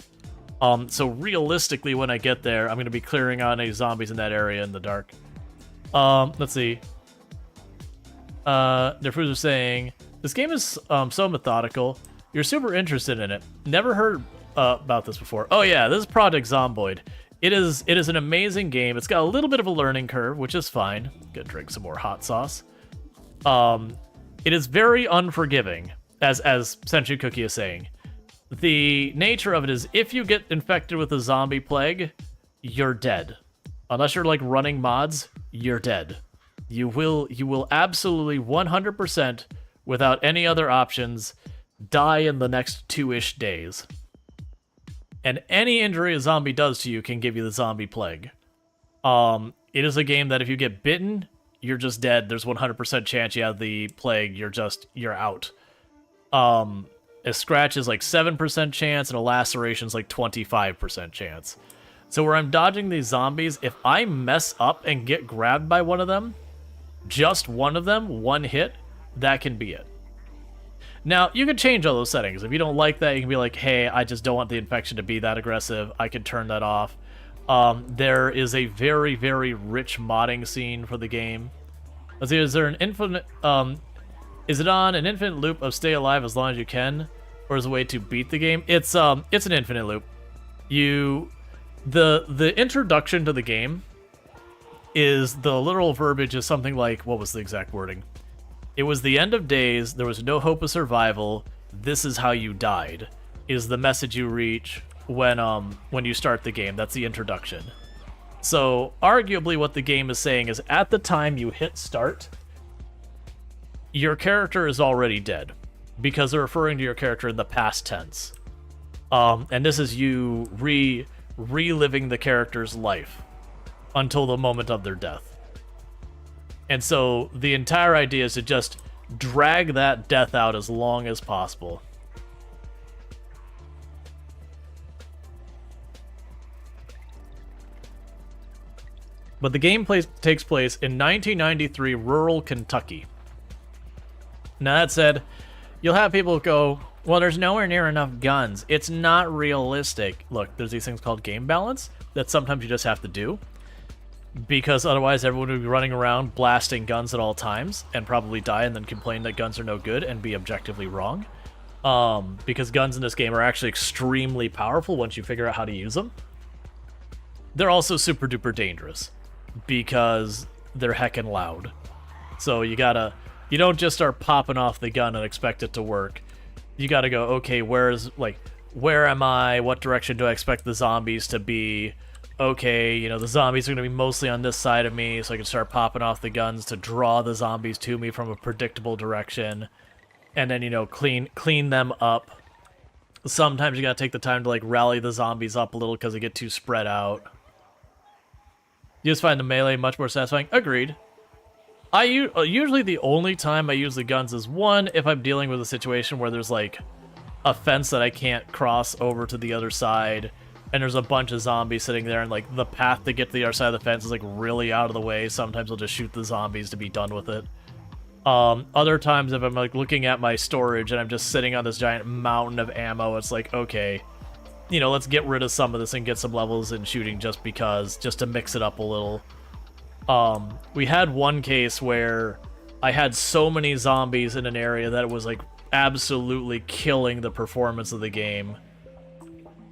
So realistically, when I get there, I'm going to be clearing out any zombies in that area in the dark. Let's see. Their friends are saying, this game is so methodical. You're super interested in it. Never heard about this before. Oh yeah, this is Project Zomboid. It is an amazing game. It's got a little bit of a learning curve, which is fine. Gonna drink some more hot sauce. It is very unforgiving, as Senchu Cookie is saying. The nature of it is, if you get infected with a zombie plague, you're dead. Unless you're like running mods, you're dead. You will absolutely 100%, without any other options, die in the next 2-ish days. And any injury a zombie does to you can give you the zombie plague. It is a game that if you get bitten, you're just dead. There's 100% chance you have the plague. You're out. A scratch is like 7% chance, and a laceration is like 25% chance. So where I'm dodging these zombies, if I mess up and get grabbed by one of them, just one of them, one hit, that can be it. Now, you can change all those settings. If you don't like that, you can be like, hey, I just don't want the infection to be that aggressive. I can turn that off. There is a very, very rich modding scene for the game. Let's see, is there an infinite... is it on an infinite loop of stay alive as long as you can? Or is a way to beat the game? It's an infinite loop. The introduction to the game is, the literal verbiage is something like, what was the exact wording? It was the end of days, there was no hope of survival, this is how you died, is the message you reach when you start the game. That's the introduction. So, arguably what the game is saying is, at the time you hit start, your character is already dead, because they're referring to your character in the past tense. And this is you reliving the character's life until the moment of their death. And so the entire idea is to just drag that death out as long as possible. But the game takes place in 1993 rural Kentucky. Now that said, you'll have people go, well, there's nowhere near enough guns. It's not realistic. Look, there's these things called game balance that sometimes you just have to do, because otherwise everyone would be running around blasting guns at all times and probably die and then complain that guns are no good and be objectively wrong. Because guns in this game are actually extremely powerful once you figure out how to use them. They're also super duper dangerous because they're heckin' loud. So you don't just start popping off the gun and expect it to work. You gotta go, okay, where's, like, where am I? What direction do I expect the zombies to be? Okay, you know, the zombies are going to be mostly on this side of me, so I can start popping off the guns to draw the zombies to me from a predictable direction. And then, you know, clean them up. Sometimes you gotta take the time to, like, rally the zombies up a little because they get too spread out. You just find the melee much more satisfying? Agreed. Usually the only time I use the guns is, one, if I'm dealing with a situation where there's, like, a fence that I can't cross over to the other side, and there's a bunch of zombies sitting there, and, like, the path to get to the other side of the fence is, like, really out of the way. Sometimes I'll just shoot the zombies to be done with it. Other times if I'm, like, looking at my storage and I'm just sitting on this giant mountain of ammo, it's like, okay, you know, let's get rid of some of this and get some levels in shooting just because, just to mix it up a little. We had one case where I had so many zombies in an area that it was, like, absolutely killing the performance of the game.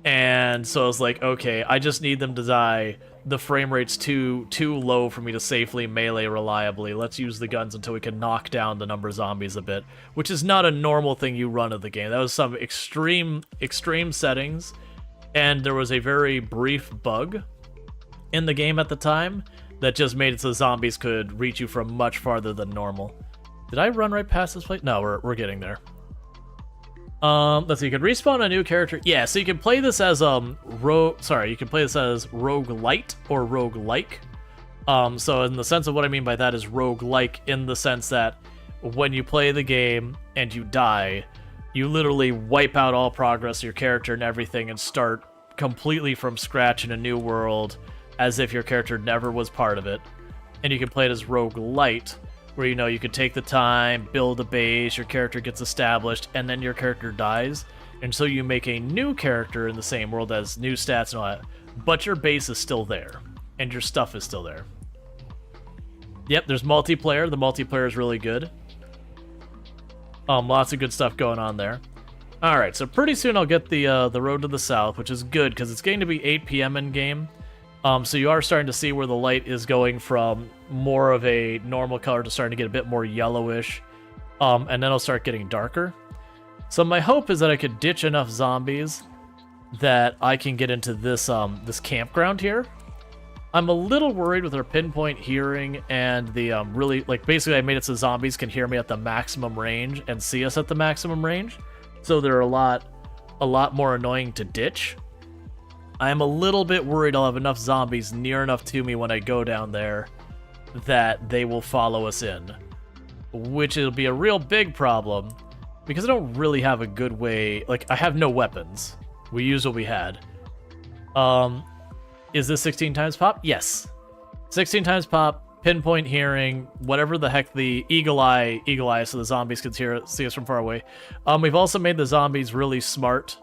And so I was like, okay, I just need them to die. The frame rate's too low for me to safely melee reliably. Let's use the guns until we can knock down the number of zombies a bit, which is not a normal thing you run of the game. That was some extreme settings, and there was a very brief bug in the game at the time that just made it so zombies could reach you from much farther than normal. Did I run right past this place? No, we're getting there. Let's see, you can respawn a new character. Yeah, so you can play this as, you can play this as roguelite or roguelike. So in the sense of what I mean by that is roguelike in the sense that when you play the game and you die, you literally wipe out all progress of your character and everything and start completely from scratch in a new world as if your character never was part of it. And you can play it as roguelite, where, you know, you could take the time, build a base, your character gets established, and then your character dies. And so you make a new character in the same world as new stats and all that, but your base is still there, and your stuff is still there. Yep, there's multiplayer. The multiplayer is really good. Lots of good stuff going on there. Alright, so pretty soon I'll get the road to the south, which is good, because it's going to be 8 p.m. in-game. So you are starting to see where the light is going from more of a normal color to starting to get a bit more yellowish. And then it'll start getting darker. So my hope is that I could ditch enough zombies that I can get into this this campground here. I'm a little worried with our pinpoint hearing and the really, like, basically I made it so zombies can hear me at the maximum range and see us at the maximum range. So they're a lot more annoying to ditch. I'm a little bit worried I'll have enough zombies near enough to me when I go down there that they will follow us in. Which will be a real big problem, because I don't really have a good way... Like, I have no weapons. We used what we had. Is this 16 times pop? Yes. 16 times pop, pinpoint hearing, whatever the heck the eagle eye so the zombies can see us from far away. We've also made the zombies really smart.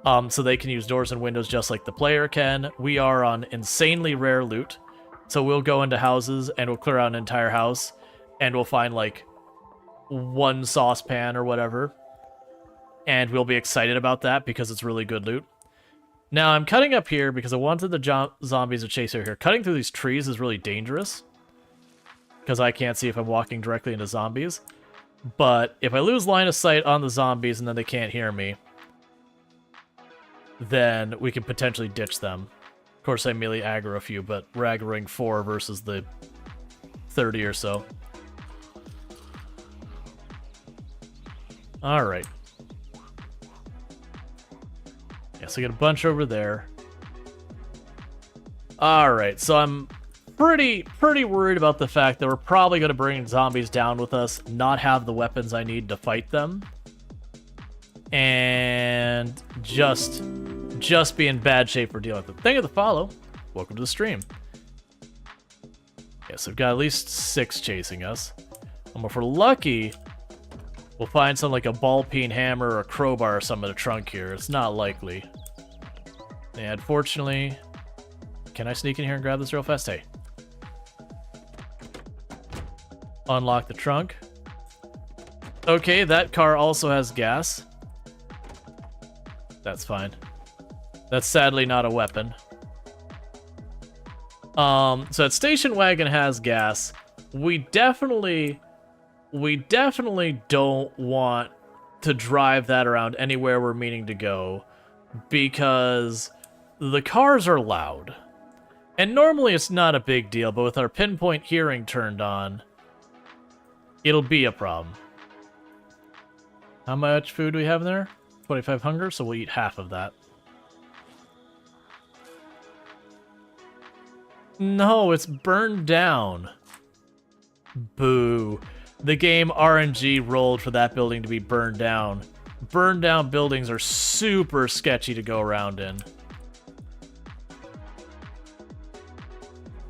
So they can use doors and windows just like the player can. We are on insanely rare loot. So we'll go into houses and we'll clear out an entire house. And we'll find, like, one saucepan or whatever. And we'll be excited about that because it's really good loot. Now, I'm cutting up here because I wanted the zombies to chase over here. Cutting through these trees is really dangerous, because I can't see if I'm walking directly into zombies. But if I lose line of sight on the zombies and then they can't hear me, then we can potentially ditch them. Of course, I melee aggro a few, but we're aggroing 4 versus the 30 or so. Alright. Yeah, so I get a bunch over there. Alright, so I'm pretty worried about the fact that we're probably going to bring zombies down with us, not have the weapons I need to fight them, and just be in bad shape for dealing with it. Thank you for the follow. Welcome to the stream. Yes, I've got at least 6 chasing us. And if we're lucky, we'll find something like a ball-peen hammer or a crowbar or something in the trunk here. It's not likely. And unfortunately... Can I sneak in here and grab this real fast? Hey. Unlock the trunk. Okay, that car also has gas. That's fine. That's sadly not a weapon. So that station wagon has gas. We definitely don't want to drive that around anywhere we're meaning to go. because the cars are loud. And normally it's not a big deal, but with our pinpoint hearing turned on, it'll be a problem. How much food do we have in there? 25 hunger, so we'll eat half of that. No, it's burned down. Boo. The game RNG rolled for that building to be burned down. Burned down buildings are super sketchy to go around in.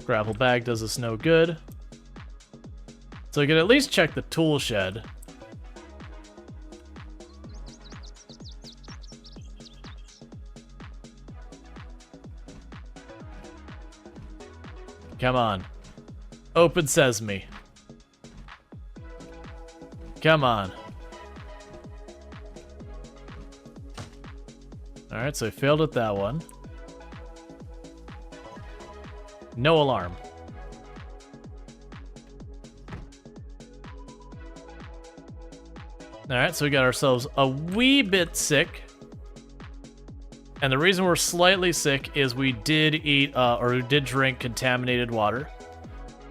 Gravel bag does us no good. So we can at least check the tool shed. Come on. Open sesame. Come on. Alright, so I failed at that one. No alarm. Alright, so we got ourselves a wee bit sick. And the reason we're slightly sick is we did eat, or we did drink contaminated water.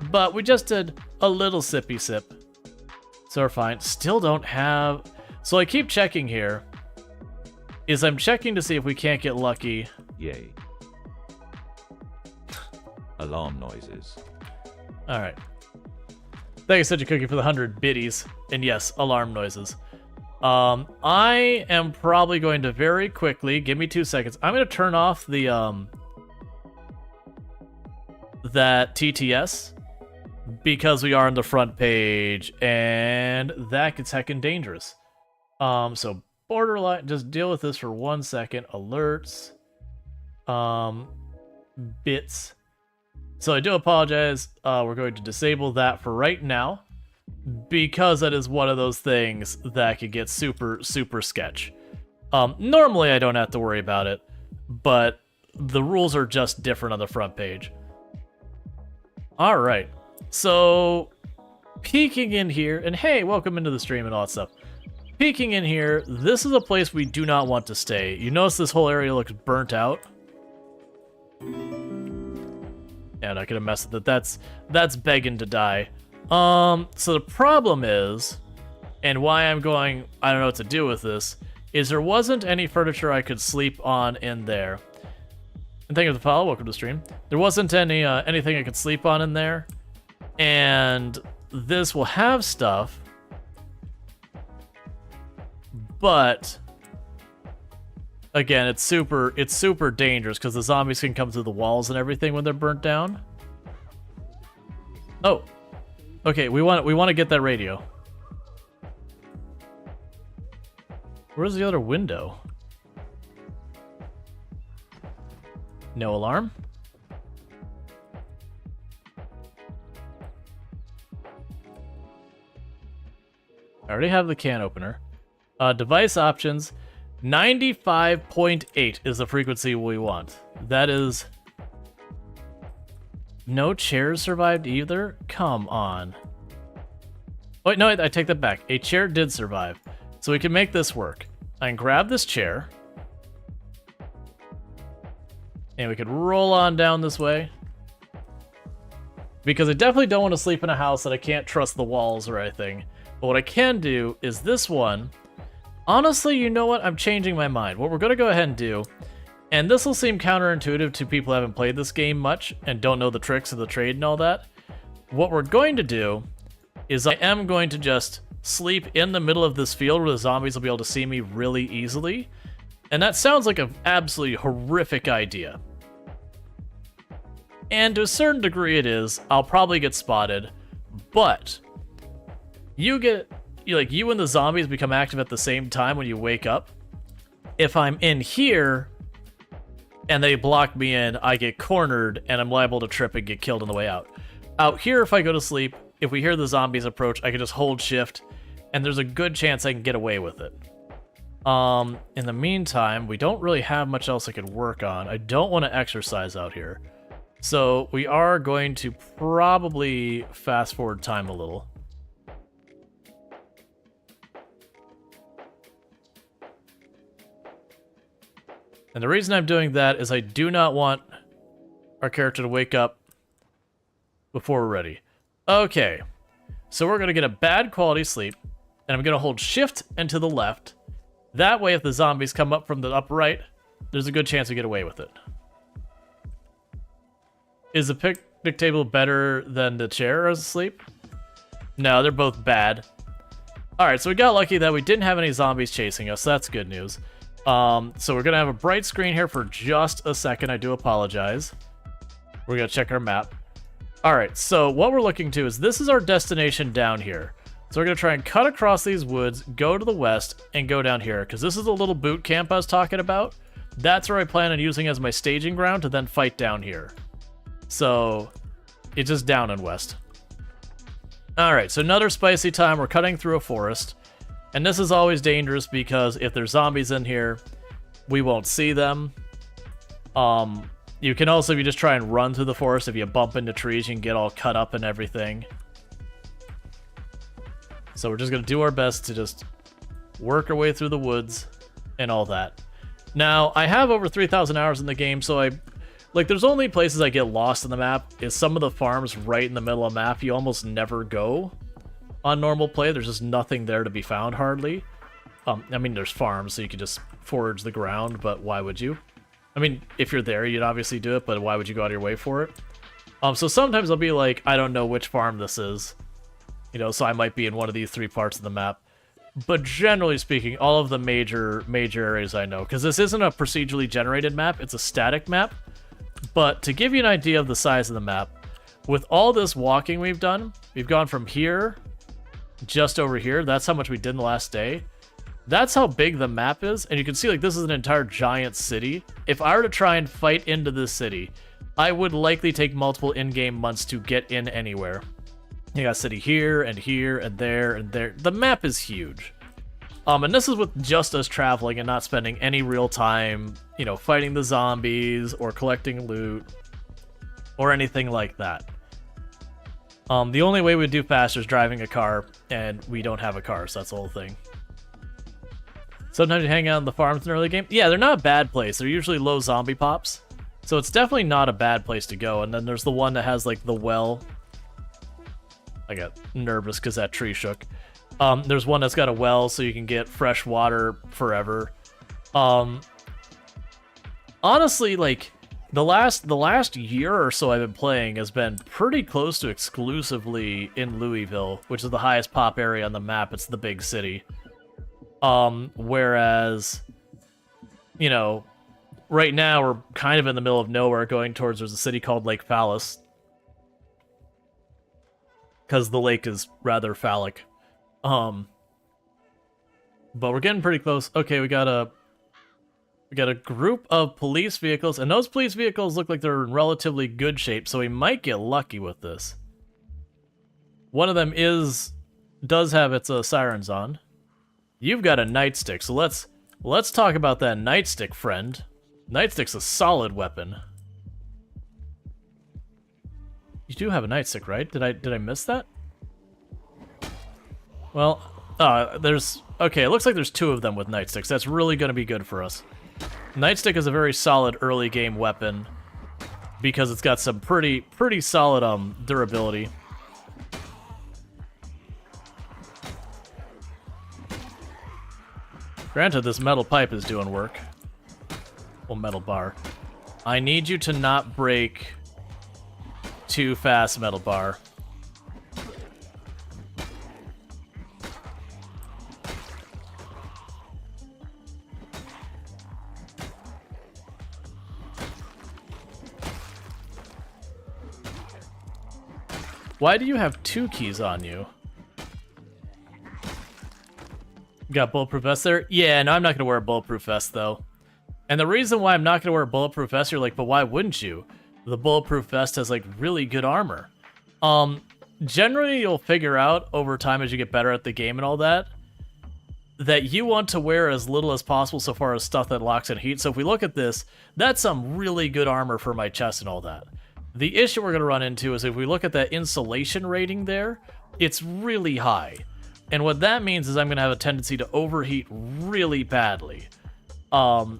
But we just did a little sippy sip. So we're fine. Still don't have... So I keep checking here. I'm checking to see if we can't get lucky. Yay. Alarm noises. Alright. Thank you, Such a Cookie, for the 100 biddies. And yes, alarm noises. I am probably going to very quickly, give me 2 seconds. I'm going to turn off the, that TTS because we are on the front page and that gets heckin' dangerous. So borderline, just deal with this for 1 second. Alerts, bits. So I do apologize. We're going to disable that for right now, because that is one of those things that could get super, super sketch. Normally I don't have to worry about it, but the rules are just different on the front page. Alright, so peeking in here, and hey, welcome into the stream and all that stuff. Peeking in here, this is a place we do not want to stay. You notice this whole area looks burnt out? Yeah, I'm not gonna mess with it. That's begging to die. So the problem is, and why I'm going, I don't know what to do with this, is there wasn't any furniture I could sleep on in there. And thank you for the follow, welcome to the stream. There wasn't any anything I could sleep on in there, and this will have stuff, but again, it's super dangerous because the zombies can come through the walls and everything when they're burnt down. Oh. Okay, we want to get that radio. Where's the other window? No alarm? I already have the can opener. Device options. 95.8 is the frequency we want. That is... No chairs survived either? Come on. Wait, no, I take that back. A chair did survive. So we can make this work. I can grab this chair. And we could roll on down this way. Because I definitely don't want to sleep in a house that I can't trust the walls or anything. But what I can do is this one. Honestly, you know what? I'm changing my mind. What we're going to go ahead and do, and this will seem counterintuitive to people who haven't played this game much and don't know the tricks of the trade and all that. What we're going to do is I am going to just sleep in the middle of this field where the zombies will be able to see me really easily. And that sounds like an absolutely horrific idea. And to a certain degree it is. I'll probably get spotted, but you and the zombies become active at the same time when you wake up. If I'm in here and they block me in, I get cornered and I'm liable to trip and get killed on the way out. Out here, if I go to sleep, if we hear the zombies approach, I can just hold shift and there's a good chance I can get away with it. In the meantime, we don't really have much else I could work on. I don't want to exercise out here. So we are going to probably fast forward time a little. And the reason I'm doing that is I do not want our character to wake up before we're ready. Okay, so we're going to get a bad quality sleep, and I'm going to hold shift and to the left. That way, if the zombies come up from the upright, there's a good chance we get away with it. Is the picnic table better than the chair as asleep? No, they're both bad. Alright, so we got lucky that we didn't have any zombies chasing us. That's good news. So we're going to have a bright screen here for just a second. I do apologize. We're going to check our map. Alright, so what we're looking to is this is our destination down here. So we're going to try and cut across these woods, go to the west, and go down here. Because this is a little boot camp I was talking about. That's where I plan on using as my staging ground to then fight down here. So, it's just down and west. Alright, so another spicy time. We're cutting through a forest. And this is always dangerous because if there's zombies in here, we won't see them. You can also, if you just try and run through the forest, if you bump into trees, you can get all cut up and everything. So we're just going to do our best to just work our way through the woods and all that. Now, I have over 3,000 hours in the game, so there's only places I get lost in the map is some of the farms right in the middle of the map. You almost never go on normal play. There's just nothing there to be found, hardly. I mean, there's farms, so you could just forage the ground, but why would you? I mean, if you're there, you'd obviously do it, but why would you go out of your way for it? So sometimes I'll be like, I don't know which farm this is. You know, so I might be in one of these 3 parts of the map. But generally speaking, all of the major areas I know, because this isn't a procedurally generated map, it's a static map. But to give you an idea of the size of the map, with all this walking we've done, we've gone from here, just over here, that's how much we did in the last day. That's how big the map is, and you can see like this is an entire giant city. If I were to try and fight into this city, I would likely take multiple in-game months to get in anywhere. You got city here, and here, and there, and there. The map is huge. And this is with just us traveling and not spending any real time, you know, fighting the zombies, or collecting loot, or anything like that. The only way we'd do faster is driving a car, and we don't have a car, so that's the whole thing. Sometimes you hang out in the farms in the early game. Yeah, they're not a bad place. They're usually low zombie pops. So it's definitely not a bad place to go. And then there's the one that has, like, the well. I got nervous because that tree shook. There's one that's got a well, so you can get fresh water forever. Honestly, like, the last year or so I've been playing has been pretty close to exclusively in Louisville, which is the highest pop area on the map. It's the big city. Whereas, you know, right now we're kind of in the middle of nowhere going towards, there's a city called Lake Phallus. Because the lake is rather phallic. But we're getting pretty close. Okay, we got a group of police vehicles, and those police vehicles look like they're in relatively good shape, so we might get lucky with this. One of them does have its sirens on. You've got a nightstick, so let's talk about that nightstick, friend. Nightstick's a solid weapon. You do have a nightstick, right? Did I miss that? Well, okay, it looks like there's 2 of them with nightsticks. That's really going to be good for us. Nightstick is a very solid early game weapon because it's got some pretty solid durability. Granted, this metal pipe is doing work. Well, metal bar. I need you to not break too fast, metal bar. Why do you have 2 keys on you? Got bulletproof vest there? Yeah, no, I'm not going to wear a bulletproof vest, though. And the reason why I'm not going to wear a bulletproof vest, you're like, but why wouldn't you? The bulletproof vest has, like, really good armor. Generally, you'll figure out over time as you get better at the game and all that you want to wear as little as possible so far as stuff that locks in heat. So if we look at this, that's some really good armor for my chest and all that. The issue we're going to run into is if we look at that insulation rating there, it's really high. And what that means is I'm going to have a tendency to overheat really badly. And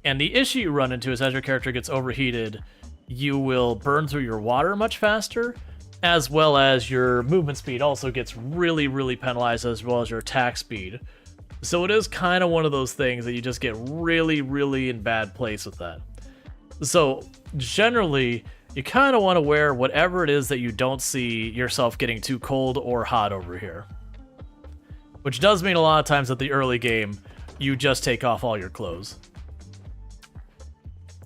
And the issue you run into is as your character gets overheated, you will burn through your water much faster, as well as your movement speed also gets really, really penalized, as well as your attack speed. So it is kind of one of those things that you just get really, really in bad place with that. So generally, you kind of want to wear whatever it is that you don't see yourself getting too cold or hot over here. Which does mean a lot of times at the early game, you just take off all your clothes.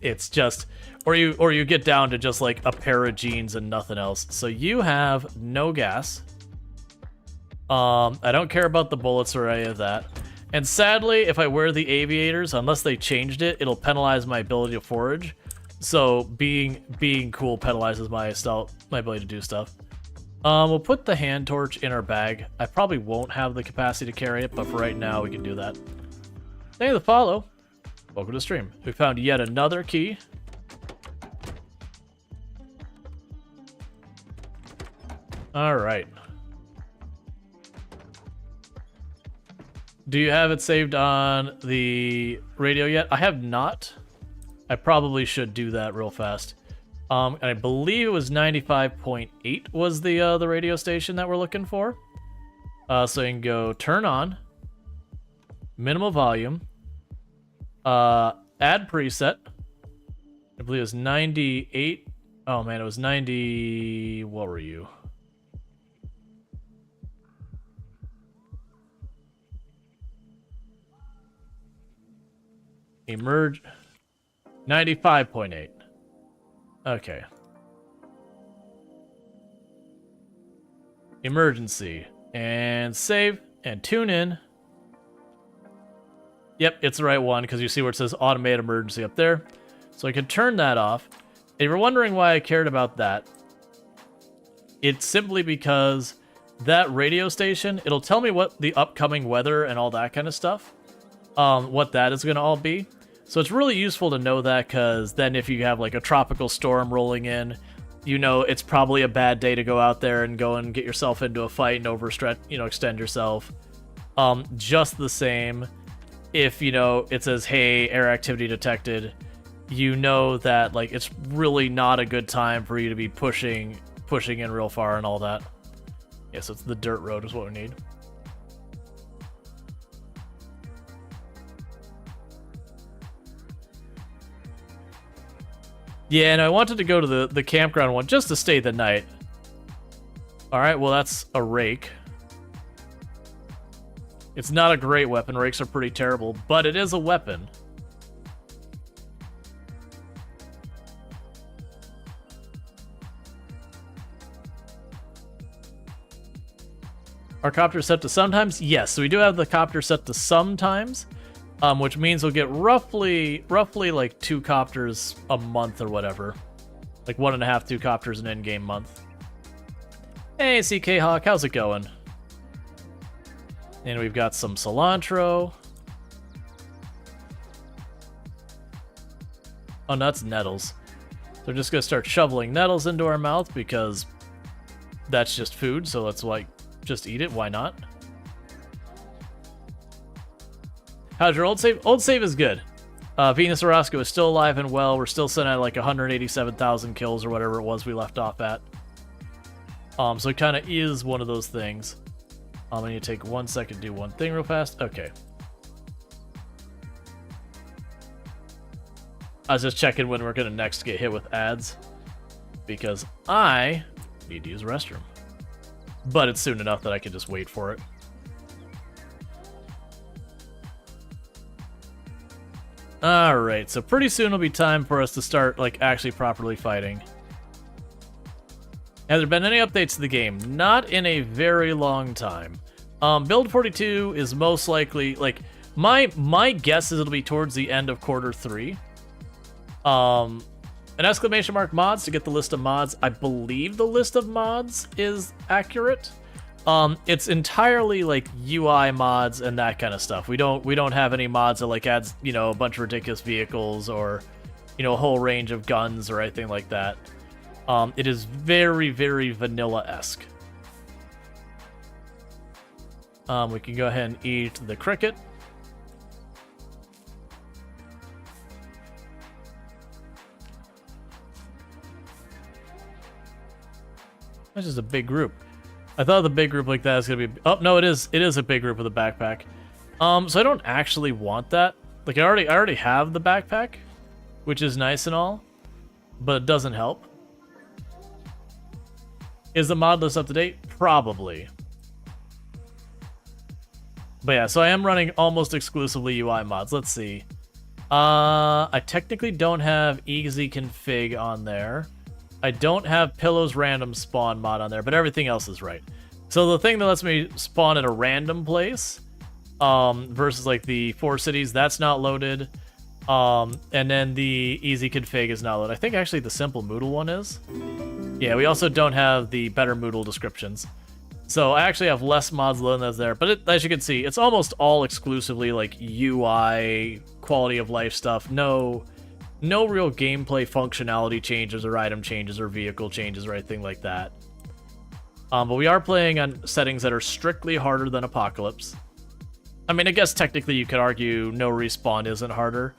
It's just, or you get down to just like a pair of jeans and nothing else. So you have no gas. I don't care about the bullets or any of that. And sadly, if I wear the aviators, unless they changed it, it'll penalize my ability to forage. So being cool penalizes my ability to do stuff. We'll put the hand torch in our bag. I probably won't have the capacity to carry it, but for right now, we can do that. Thank you for the follow. Welcome to the stream. We found yet another key. All right. Do you have it saved on the radio yet? I have not. I probably should do that real fast. And I believe it was 95.8 was the radio station that we're looking for. So you can go turn on, minimal volume, add preset. I believe it was 98. Oh man, it was 90. What were you? Emerge 95.8. Okay. Emergency. And save and tune in. Yep, it's the right one because you see where it says automated emergency up there. So I can turn that off. If you're wondering why I cared about that, it's simply because that radio station, it'll tell me what the upcoming weather and all that kind of stuff, what that is going to all be. So it's really useful to know that because then if you have like a tropical storm rolling in, you know it's probably a bad day to go out there and go and get yourself into a fight and overstretch, extend yourself. Just the same, if, it says, hey, air activity detected, you know that like it's really not a good time for you to be pushing in real far and all that. Yes, it's the dirt road is what we need. Yeah, and I wanted to go to the campground one just to stay the night. Alright, well that's a rake. It's not a great weapon, rakes are pretty terrible, but it is a weapon. Our copter set to sometimes? Yes, so we do have the copter set to sometimes. Which means we'll get roughly like 2 copters a month or whatever. Like 1.5, 2 copters an in-game month. Hey, CK Hawk, how's it going? And we've got some cilantro. Oh, no, that's nettles. So we're just gonna start shoveling nettles into our mouth because that's just food, so let's like just eat it, why not? How's your old save? Old save is good. Venus Orozco is still alive and well. We're still sitting at like 187,000 kills or whatever it was we left off at. So it kind of is one of those things. I need to take 1 second to do one thing real fast. Okay. I was just checking when we're going to next get hit with ads. Because I need to use a restroom. But it's soon enough that I can just wait for it. Alright, so pretty soon it'll be time for us to start, like, actually properly fighting. Has there been any updates to the game? Not in a very long time. Build 42 is most likely, like, my guess is it'll be towards the end of quarter 3. An exclamation mark mods to get the list of mods. I believe the list of mods is accurate. It's entirely like UI mods and that kind of stuff. We don't have any mods that like adds, a bunch of ridiculous vehicles or, a whole range of guns or anything like that. It is very, very vanilla-esque. We can go ahead and eat the cricket. That's just a big group. I thought the big group like that is gonna be. Oh no, it is. It is a big group with a backpack. So I don't actually want that. Like I already have the backpack, which is nice and all, but it doesn't help. Is the mod list up to date? Probably. But yeah, so I am running almost exclusively UI mods. Let's see. I technically don't have easy config on there. I don't have Pillow's random spawn mod on there, but everything else is right. So the thing that lets me spawn at a random place, versus like the 4 cities, that's not loaded. And then the easy config is not loaded. I think actually the simple Moodle one is. Yeah, we also don't have the better Moodle descriptions. So I actually have less mods loaded than there, but as you can see, it's almost all exclusively like UI, quality of life stuff. No real gameplay functionality changes or item changes or vehicle changes or anything like that. But we are playing on settings that are strictly harder than Apocalypse. I mean, I guess technically you could argue no respawn isn't harder,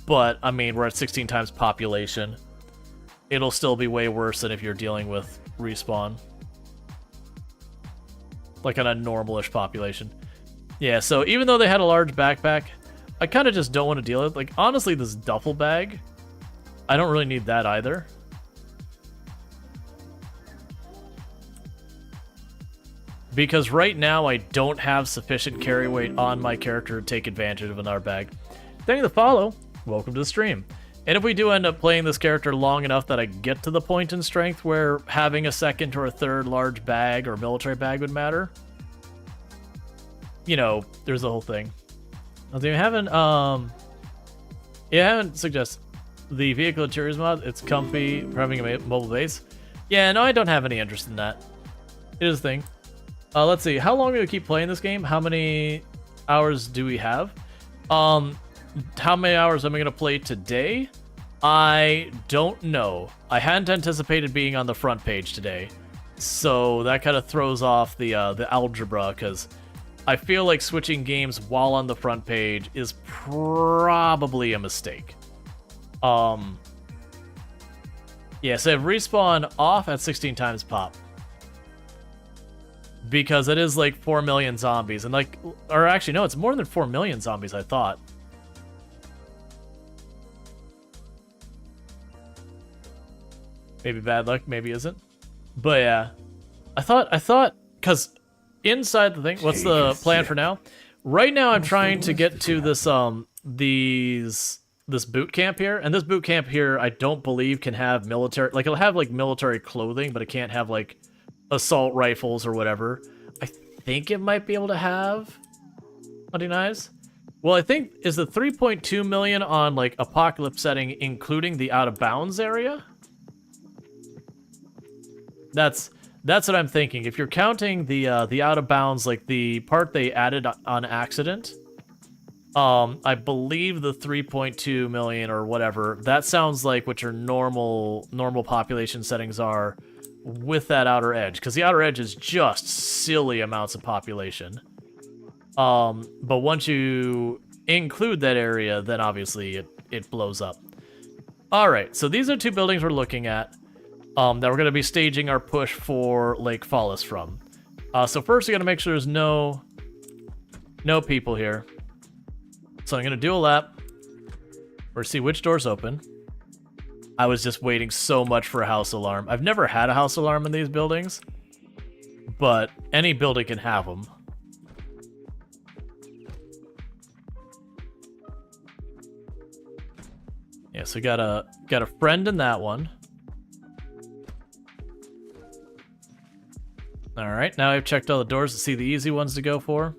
but I mean, we're at 16 times population. It'll still be way worse than if you're dealing with respawn. Like on a normalish population. Yeah, so even though they had a large backpack, I kind of just don't want to deal with it. Like, honestly, this duffel bag, I don't really need that either. Because right now, I don't have sufficient carry weight on my character to take advantage of another bag. Thank you for the follow. Welcome to the stream. And if we do end up playing this character long enough that I get to the point in strength where having a second or a third large bag or military bag would matter, you know, there's the whole thing. You haven't suggested the vehicle interiors mod. It's comfy for having a mobile base. Yeah, no, I don't have any interest in that. It is a thing. Let's see. How long do we keep playing this game? How many hours do we have? How many hours am I going to play today? I don't know. I hadn't anticipated being on the front page today, so that kind of throws off the algebra, because I feel like switching games while on the front page is probably a mistake. Yeah, so I have respawn off at 16 times pop. Because it is like 4 million zombies, and like, or actually no, it's more than 4 million zombies, I thought. Maybe bad luck, maybe isn't. But yeah, I thought, because inside the thing, what's the plan for now? Right now, I'm trying to get to this this boot camp here, and this boot camp here, I don't believe can have military, like it'll have like military clothing, but it can't have like assault rifles or whatever. I think it might be able to have hunting knives. Well, I think, is the 3.2 million on like Apocalypse setting including the out of bounds area? That's what I'm thinking. If you're counting the out of bounds, like the part they added on accident, I believe the 3.2 million or whatever, that sounds like what your normal population settings are with that outer edge, because the outer edge is just silly amounts of population. But once you include that area, then obviously it blows up. All right, so these are 2 buildings we're looking at that we're going to be staging our push for Lake Fallis from. So first, we're going to make sure there's no people here. So I'm going to do a lap or see which doors open. I was just waiting so much for a house alarm. I've never had a house alarm in these buildings, but any building can have them. Yeah, so got a friend in that one. All right, now I've checked all the doors to see the easy ones to go for.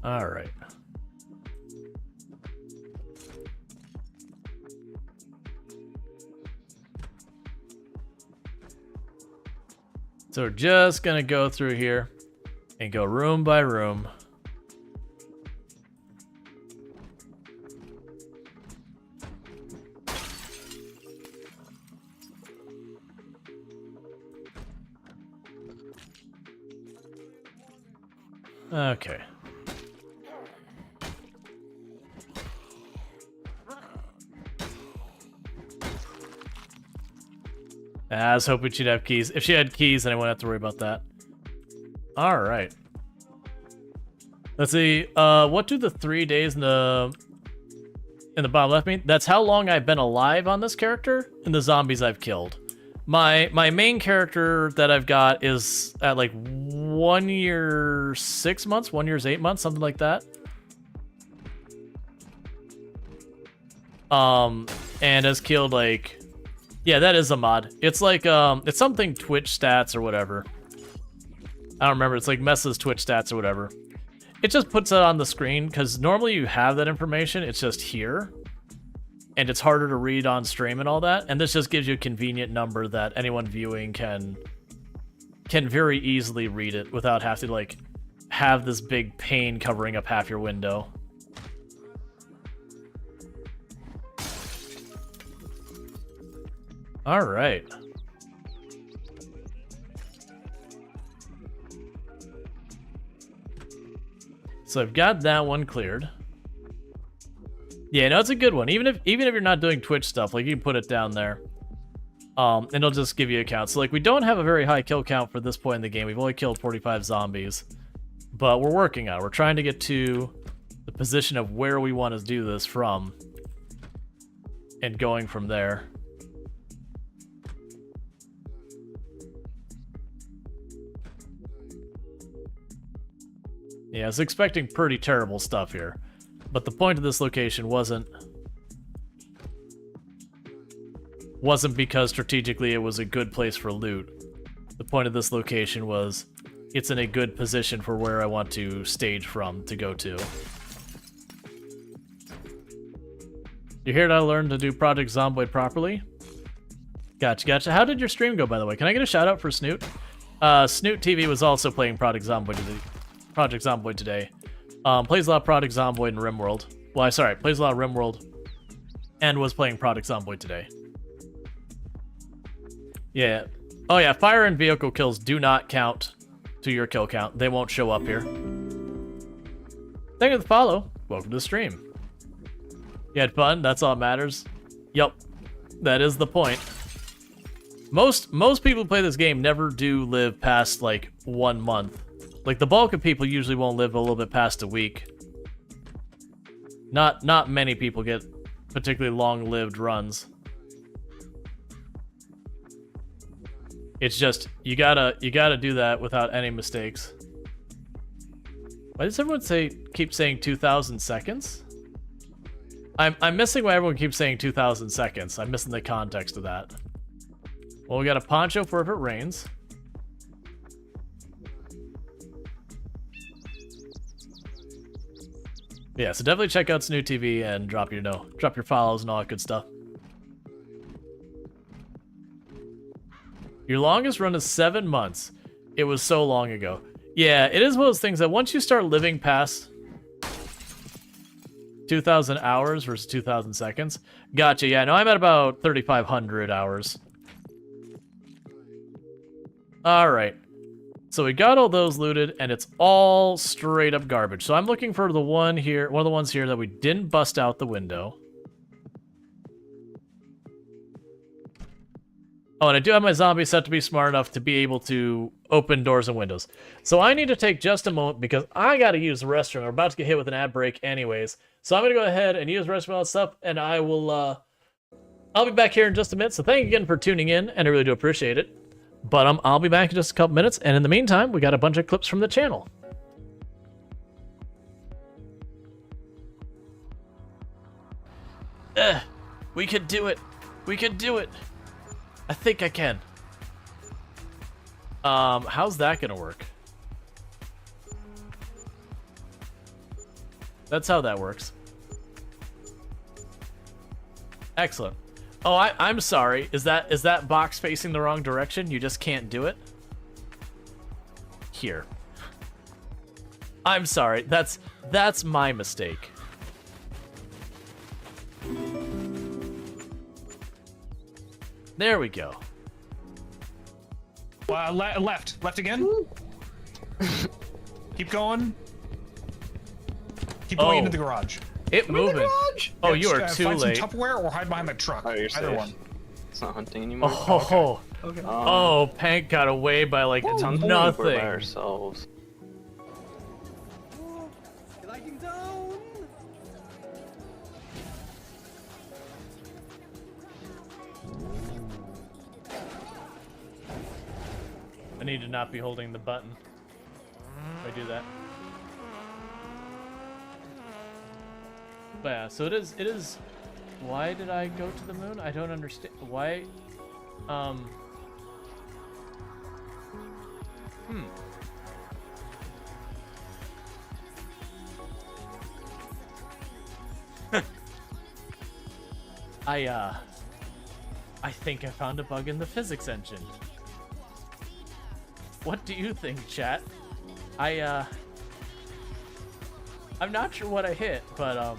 All right. So we're just gonna go through here and go room by room. Okay. I was hoping she'd have keys. If she had keys, then I wouldn't have to worry about that. Alright. Let's see. What do the 3 days in the bottom left mean? That's how long I've been alive on this character and the zombies I've killed. My main character that I've got is at like 1 year 6 months, 1 year 8 months, something like that. And has killed like, yeah, that is a mod. It's like it's something Twitch stats or whatever. I don't remember. It's like messes Twitch stats or whatever. It just puts it on the screen because normally you have that information. It's just here. And it's harder to read on stream and all that. And this just gives you a convenient number that anyone viewing can very easily read it without having to like have this big pane covering up half your window. All right. So I've got that one cleared. Yeah, no, it's a good one. Even if you're not doing Twitch stuff, like you can put it down there. And it'll just give you a count. So like we don't have a very high kill count for this point in the game. We've only killed 45 zombies. But we're working on it. We're trying to get to the position of where we want to do this from. And going from there. Yeah, I was expecting pretty terrible stuff here. But the point of this location wasn't because strategically it was a good place for loot. The point of this location was it's in a good position for where I want to stage from to go to. You heard I learned to do Project Zomboid properly? Gotcha. How did your stream go, by the way? Can I get a shout out for Snoot? Snoot TV was also playing Project Zomboid today. Plays a lot of Project Zomboid and RimWorld. Well, sorry, plays a lot of RimWorld and was playing Project Zomboid today. Yeah. Oh yeah, fire and vehicle kills do not count to your kill count. They won't show up here. Thank you for the follow. Welcome to the stream. You had fun? That's all that matters. Yup. That is the point. Most people who play this game never do live past like 1 month. Like the bulk of people usually won't live a little bit past a week. Not many people get particularly long-lived runs. It's just you gotta do that without any mistakes. Why does everyone keep saying 2,000 seconds? I'm missing why everyone keeps saying 2,000 seconds. I'm missing the context of that. Well, we got a poncho for if it rains. Yeah, so definitely check out Snoot TV and drop your follows and all that good stuff. Your longest run is 7 months. It was so long ago. Yeah, it is one of those things that once you start living past 2,000 hours versus 2,000 seconds. Gotcha, yeah, no, I'm at about 3,500 hours. Alright. So we got all those looted, and it's all straight up garbage. So I'm looking for the one here, one of the ones here that we didn't bust out the window. Oh, and I do have my zombie set to be smart enough to be able to open doors and windows. So I need to take just a moment because I gotta use the restroom. We're about to get hit with an ad break anyways. So I'm gonna go ahead and use the restroom and stuff, and I will, I'll be back here in just a minute. So thank you again for tuning in, and I really do appreciate it. But I'll be back in just a couple minutes, and in the meantime, we got a bunch of clips from the channel. We could do it. We could do it. I think I can. How's that gonna work? That's how that works. Excellent. Oh, I'm sorry. Is that box facing the wrong direction? You just can't do it? Here. I'm sorry. That's my mistake. There we go. Left again. Keep going. Keep going into the garage. It Come in the moving. garage. Oh, Yeah, you are just, too find late. Some Tupperware or hide behind the truck. Oh, you're Either safe. one. It's not hunting anymore. Oh, Okay. oh, Pank got away by like It's hunting. We're nothing. by ourselves. I need to not be holding the button. If I do that. But yeah, so it is. Why did I go to the moon? I don't understand. Why? I think I found a bug in the physics engine. What do you think, chat? I'm not sure what I hit, but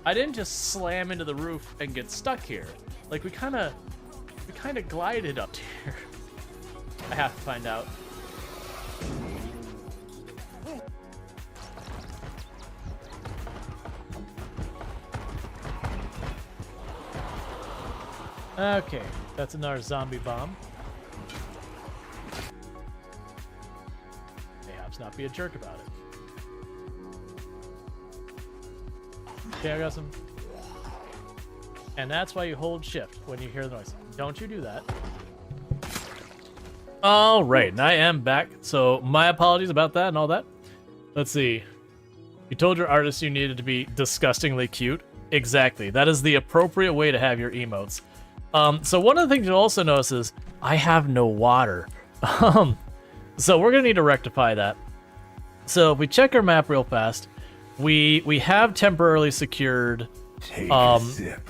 I didn't just slam into the roof and get stuck here. Like we kind of glided up here. I have to find out. Okay, that's another zombie bomb. Perhaps not be a jerk about it. Okay, I got some. And that's why you hold shift when you hear the noise. Don't you do that. All right, and I am back. So my apologies about that and all that. Let's see. You told your artist you needed to be disgustingly cute. Exactly. That is the appropriate way to have your emotes. So one of the things you'll also notice is I have no water. So we're gonna need to rectify that. So if we check our map real fast, we have temporarily secured. Take a sip.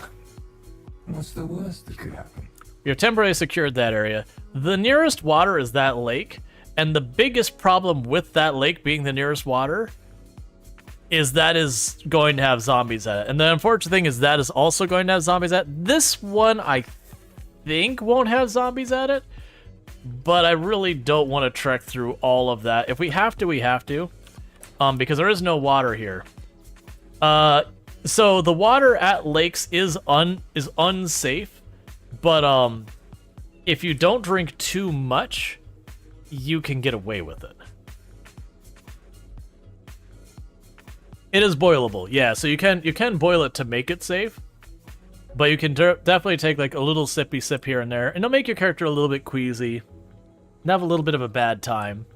What's the worst that could happen? We have temporarily secured that area. The nearest water is that lake, and the biggest problem with that lake being the nearest water is that is going to have zombies at it. And the unfortunate thing is that is also going to have zombies at it. This one I think won't have zombies at it, but I really don't want to trek through all of that. If we have to, we have to, because there is no water here. So the water at lakes is unsafe, but if you don't drink too much, you can get away with it. It is boilable, yeah. So you can boil it to make it safe, but you can definitely take like a little sippy sip here and there, and it'll make your character a little bit queasy and have a little bit of a bad time.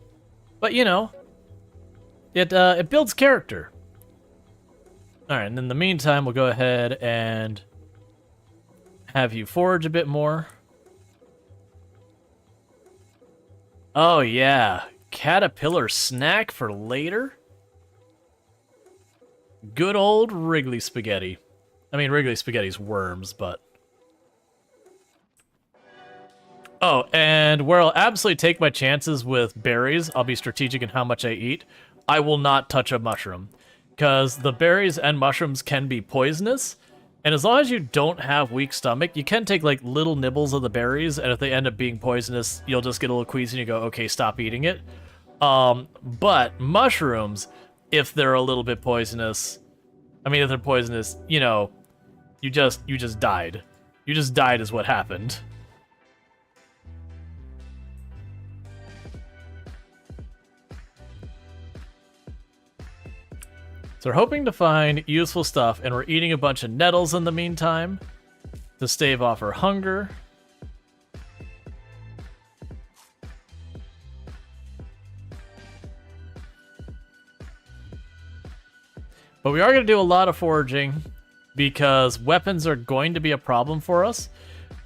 But you know, it builds character. All right, and in the meantime, we'll go ahead and have you forage a bit more. Oh yeah, caterpillar snack for later. Good old Wrigley spaghetti. I mean, Wrigley spaghetti's worms, but... Oh, and where I'll absolutely take my chances with berries, I'll be strategic in how much I eat. I will not touch a mushroom, because the berries and mushrooms can be poisonous, and as long as you don't have weak stomach, you can take like little nibbles of the berries, and if they end up being poisonous, you'll just get a little queasy and you go, okay, stop eating it. But mushrooms, if they're a little bit poisonous, I mean, if they're poisonous, you know, you just died. You just died is what happened. So we're hoping to find useful stuff, and we're eating a bunch of nettles in the meantime to stave off our hunger. But we are going to do a lot of foraging because weapons are going to be a problem for us.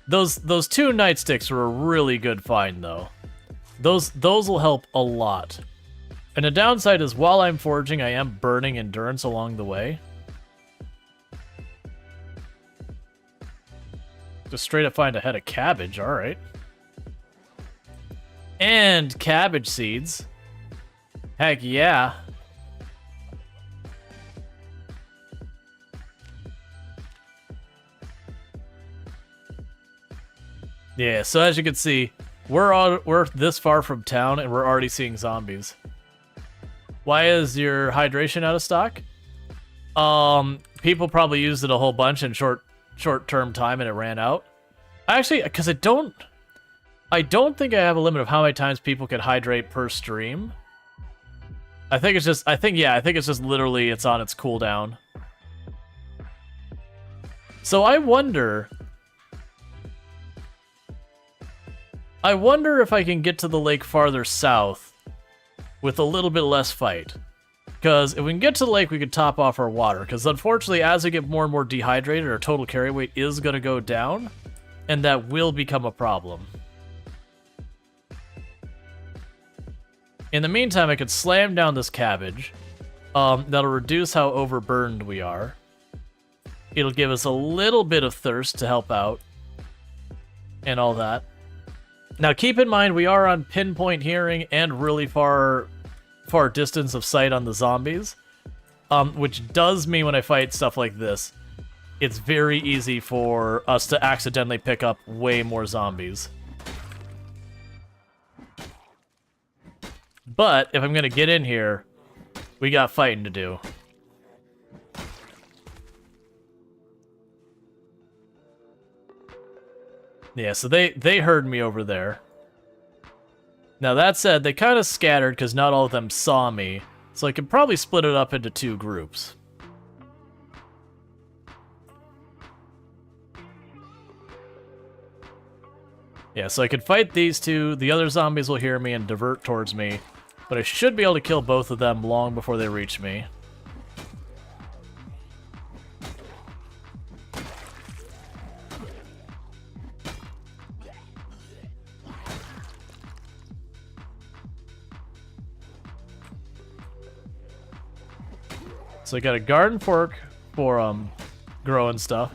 Those two nightsticks were a really good find, though. Those will help a lot. And the downside is while I'm foraging, I am burning endurance along the way. Just straight up find a head of cabbage, alright. And cabbage seeds. Heck yeah. Yeah, so as you can see, we're this far from town and we're already seeing zombies. Why is your hydration out of stock? People probably used it a whole bunch in short-term time and it ran out. Actually, because I don't think I have a limit of how many times people can hydrate per stream. I think it's just literally it's on its cooldown. So I wonder if I can get to the lake farther south with a little bit less fight. Because if we can get to the lake, we could top off our water. Because unfortunately, as we get more and more dehydrated, our total carry weight is going to go down. And that will become a problem. In the meantime, I could slam down this cabbage. That'll reduce how overburdened we are. It'll give us a little bit of thirst to help out. And all that. Now keep in mind, we are on pinpoint hearing and really far distance of sight on the zombies. Which does mean when I fight stuff like this, it's very easy for us to accidentally pick up way more zombies. But if I'm gonna get in here, we got fighting to do. Yeah, so they heard me over there. Now that said, they kind of scattered because not all of them saw me, so I could probably split it up into 2 groups. Yeah, so I could fight these 2, the other zombies will hear me and divert towards me, but I should be able to kill both of them long before they reach me. So I got a garden fork for growing stuff.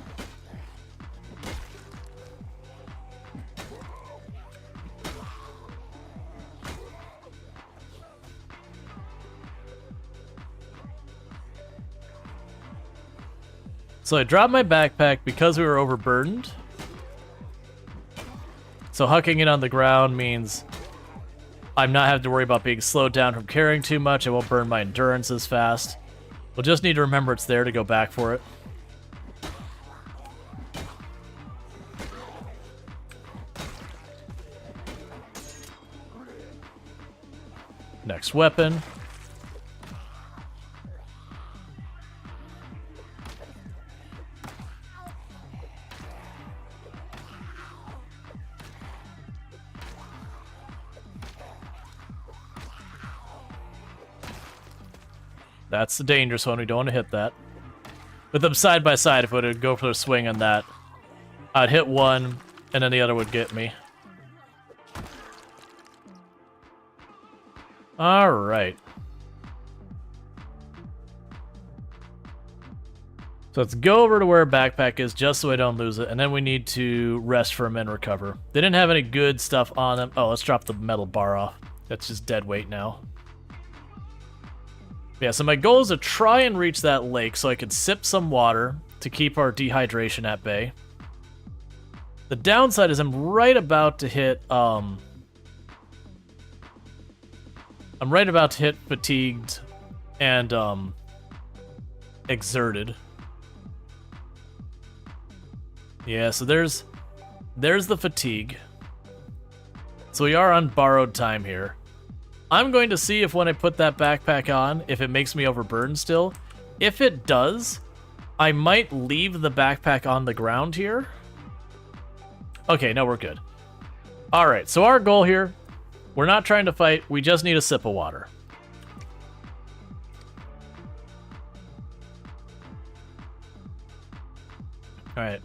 So I dropped my backpack because we were overburdened. So hucking it on the ground means I'm not having to worry about being slowed down from carrying too much. I won't burn my endurance as fast. We'll just need to remember it's there to go back for it. Next weapon. That's the dangerous one. We don't want to hit that. With them side by side, if I would go for a swing on that, I'd hit one, and then the other would get me. Alright. So let's go over to where a backpack is, just so I don't lose it, and then we need to rest for a minute and recover. They didn't have any good stuff on them. Oh, let's drop the metal bar off. That's just dead weight now. Yeah, so my goal is to try and reach that lake so I can sip some water to keep our dehydration at bay. The downside is I'm right about to hit, fatigued and, exerted. Yeah, so there's the fatigue. So we are on borrowed time here. I'm going to see if when I put that backpack on, if it makes me overburdened still. If it does, I might leave the backpack on the ground here. Okay, no, we're good. Alright, so our goal here, we're not trying to fight, we just need a sip of water. Alright.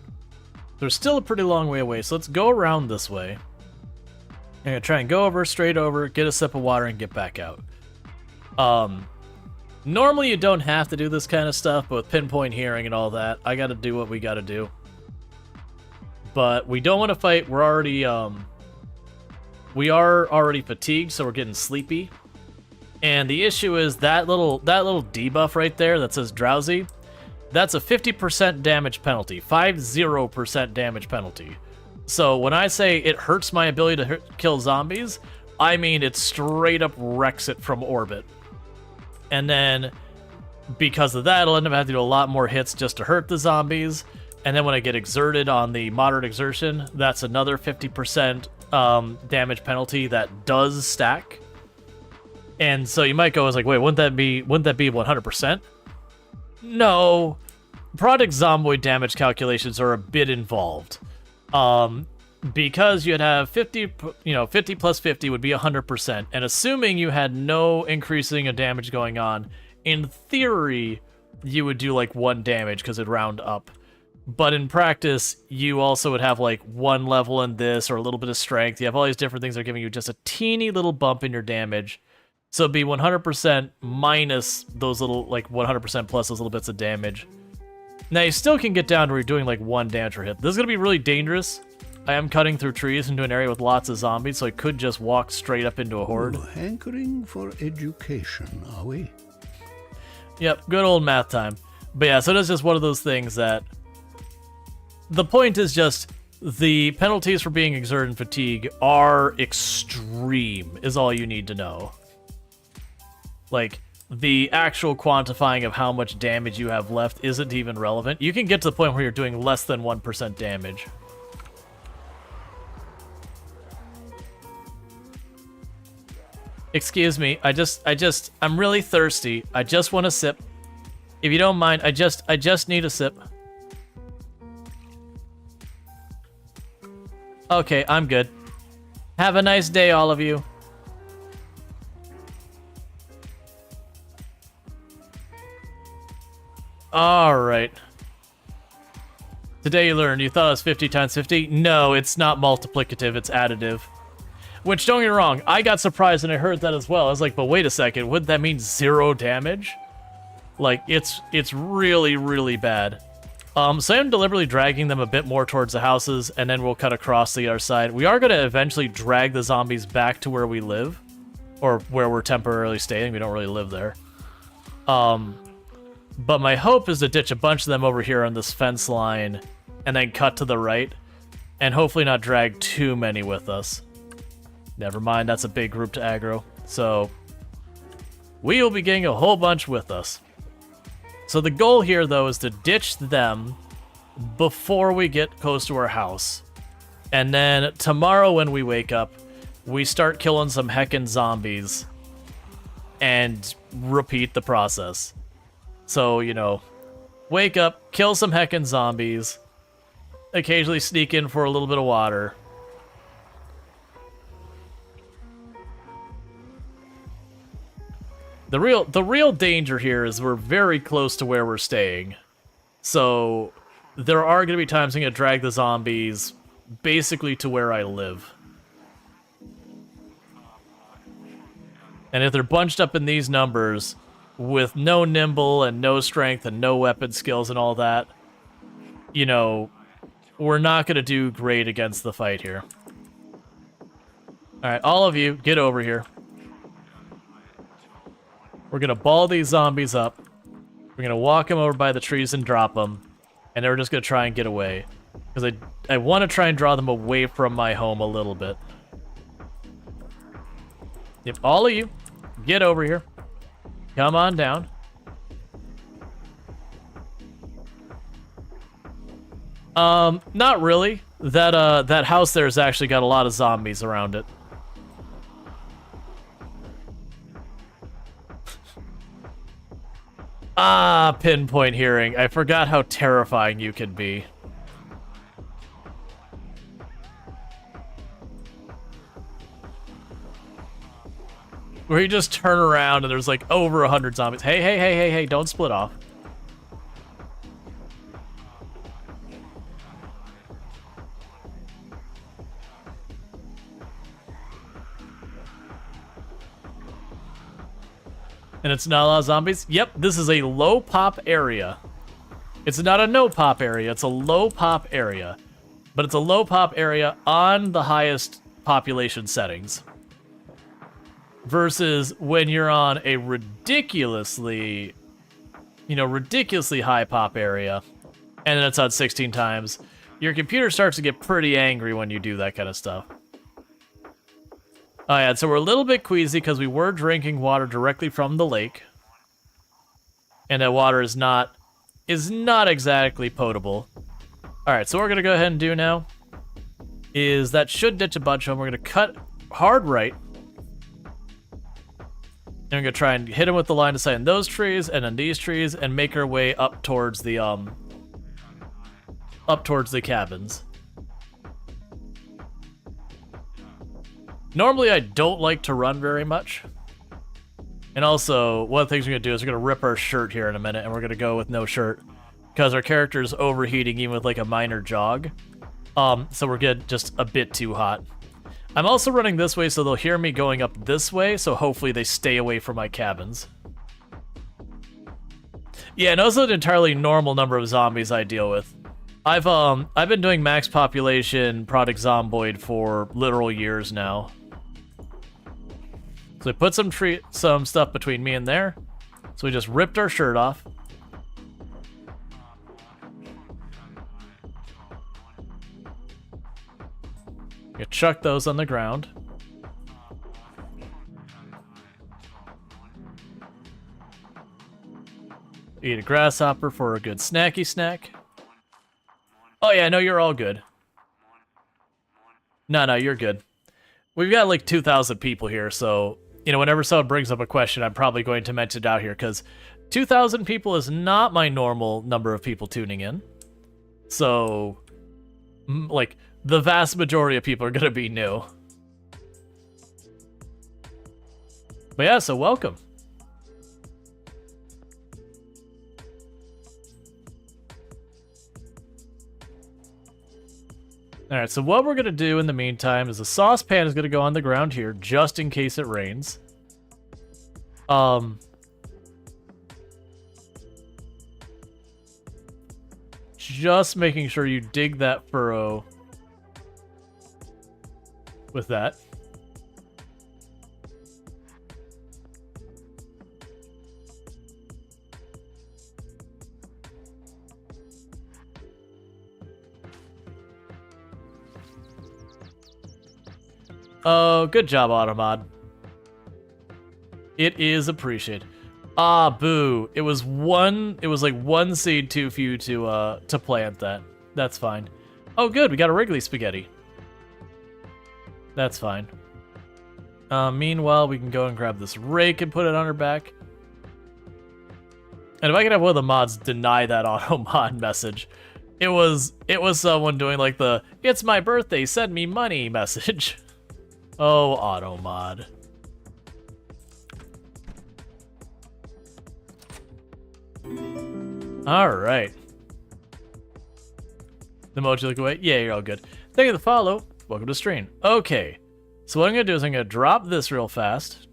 There's still a pretty long way away, so let's go around this way. I'm gonna try and go over, straight over, get a sip of water, and get back out. Normally you don't have to do this kind of stuff, but with pinpoint hearing and all that, I gotta do what we gotta do. But we don't want to fight. We're already, we are already fatigued, so we're getting sleepy. And the issue is that little debuff right there that says drowsy, that's a 50% damage penalty, 50% damage penalty. So when I say it hurts my ability to kill zombies, I mean it straight up wrecks it from orbit. And then because of that, I'll end up having to do a lot more hits just to hurt the zombies. And then when I get exerted on the moderate exertion, that's another 50% damage penalty that does stack. And so you might go, wait, wouldn't that be 100%? No. Product Zomboid damage calculations are a bit involved. Because you'd have 50 plus 50 would be 100%. And assuming you had no increasing of damage going on, in theory, you would do like 1 damage because it'd round up. But in practice, you also would have like 1 level in this or a little bit of strength. You have all these different things that are giving you just a teeny little bump in your damage. So it'd be 100% minus those little, like 100% plus those little bits of damage. Now you still can get down to where you're doing like 1 damage per hit. This is going to be really dangerous. I am cutting through trees into an area with lots of zombies, so I could just walk straight up into a horde. Ooh, hankering for education, are we? Yep, good old math time. But yeah, so it is just one of those things that... The point is just, the penalties for being exerted and fatigue are extreme, is all you need to know. Like, the actual quantifying of how much damage you have left isn't even relevant. You can get to the point where you're doing less than 1% damage. Excuse me, I'm really thirsty. I just want a sip. If you don't mind, I just need a sip. Okay, I'm good. Have a nice day, all of you. Alright. Today you learned, you thought it was 50 times 50? No, it's not multiplicative, it's additive. Which, don't get me wrong, I got surprised and I heard that as well. I was like, but wait a second, wouldn't that mean 0 damage? Like, it's really, really bad. So I'm deliberately dragging them a bit more towards the houses, and then we'll cut across the other side. We are going to eventually drag the zombies back to where we live, or where we're temporarily staying. We don't really live there. But my hope is to ditch a bunch of them over here on this fence line, and then cut to the right, and hopefully not drag too many with us. Never mind, that's a big group to aggro. So, we'll be getting a whole bunch with us. So the goal here, though, is to ditch them before we get close to our house. And then tomorrow when we wake up, we start killing some heckin' zombies and repeat the process. So, you know, wake up, kill some heckin' zombies, occasionally sneak in for a little bit of water. The real danger here is we're very close to where we're staying. So there are going to be times I'm going to drag the zombies basically to where I live. And if they're bunched up in these numbers with no nimble and no strength and no weapon skills and all that, you know, we're not going to do great against the fight here. Alright, all of you, get over here. We're going to ball these zombies up. We're going to walk them over by the trees and drop them. And then we're just going to try and get away. Because I want to try and draw them away from my home a little bit. Yep, all of you, get over here. Come on down. Not really. That house there has actually got a lot of zombies around it. Ah, pinpoint hearing. I forgot how terrifying you can be. Where you just turn around and there's like over 100 zombies. Hey, don't split off. And it's not a lot of zombies? Yep, this is a low pop area. It's not a no pop area, it's a low pop area. But it's a low pop area on the highest population settings. Versus when you're on a ridiculously high pop area, and then it's on 16 times, your computer starts to get pretty angry when you do that kind of stuff. Oh yeah, so we're a little bit queasy because we were drinking water directly from the lake. and that water is not exactly potable. All right, so what we're gonna go ahead and do now is that should ditch a bunch of them. We're gonna cut hard right, and we're gonna try and hit them with the line of sight in those trees and then these trees, and make our way up towards the cabins. Normally, I don't like to run very much. And also, one of the things we're going to do is we're going to rip our shirt here in a minute, and we're going to go with no shirt. Because our character's overheating even with like a minor jog. So we're getting just a bit too hot. I'm also running this way so they'll hear me going up this way, so hopefully they stay away from my cabins. Yeah, and also an entirely normal number of zombies I deal with. I've been doing max population Product Zomboid for literal years now. So we put some stuff between me and there. So we just ripped our shirt off. You chuck those on the ground. Eat a grasshopper for a good snacky snack. Oh yeah, no, you're all good. No, you're good. We've got like 2,000 people here, so, you know, whenever someone brings up a question, I'm probably going to mention it out here, because 2,000 people is not my normal number of people tuning in. So, like, the vast majority of people are going to be new. But yeah, so welcome. Alright, so what we're going to do in the meantime is the saucepan is going to go on the ground here, just in case it rains. Just making sure you dig that furrow with that. Oh, good job, Automod. It is appreciated. Ah, boo. It was like one seed too few to plant that. That's fine. Oh, good. We got a Wrigley spaghetti. That's fine. Meanwhile, we can go and grab this rake and put it on her back. And if I could have one of the mods deny that Automod message. It was someone doing like the "It's my birthday, send me money" message. Oh, Automod. Alright. The emoji look away? Yeah, you're all good. Thank you for the follow. Welcome to stream. Okay. So what I'm going to do is I'm going to drop this real fast.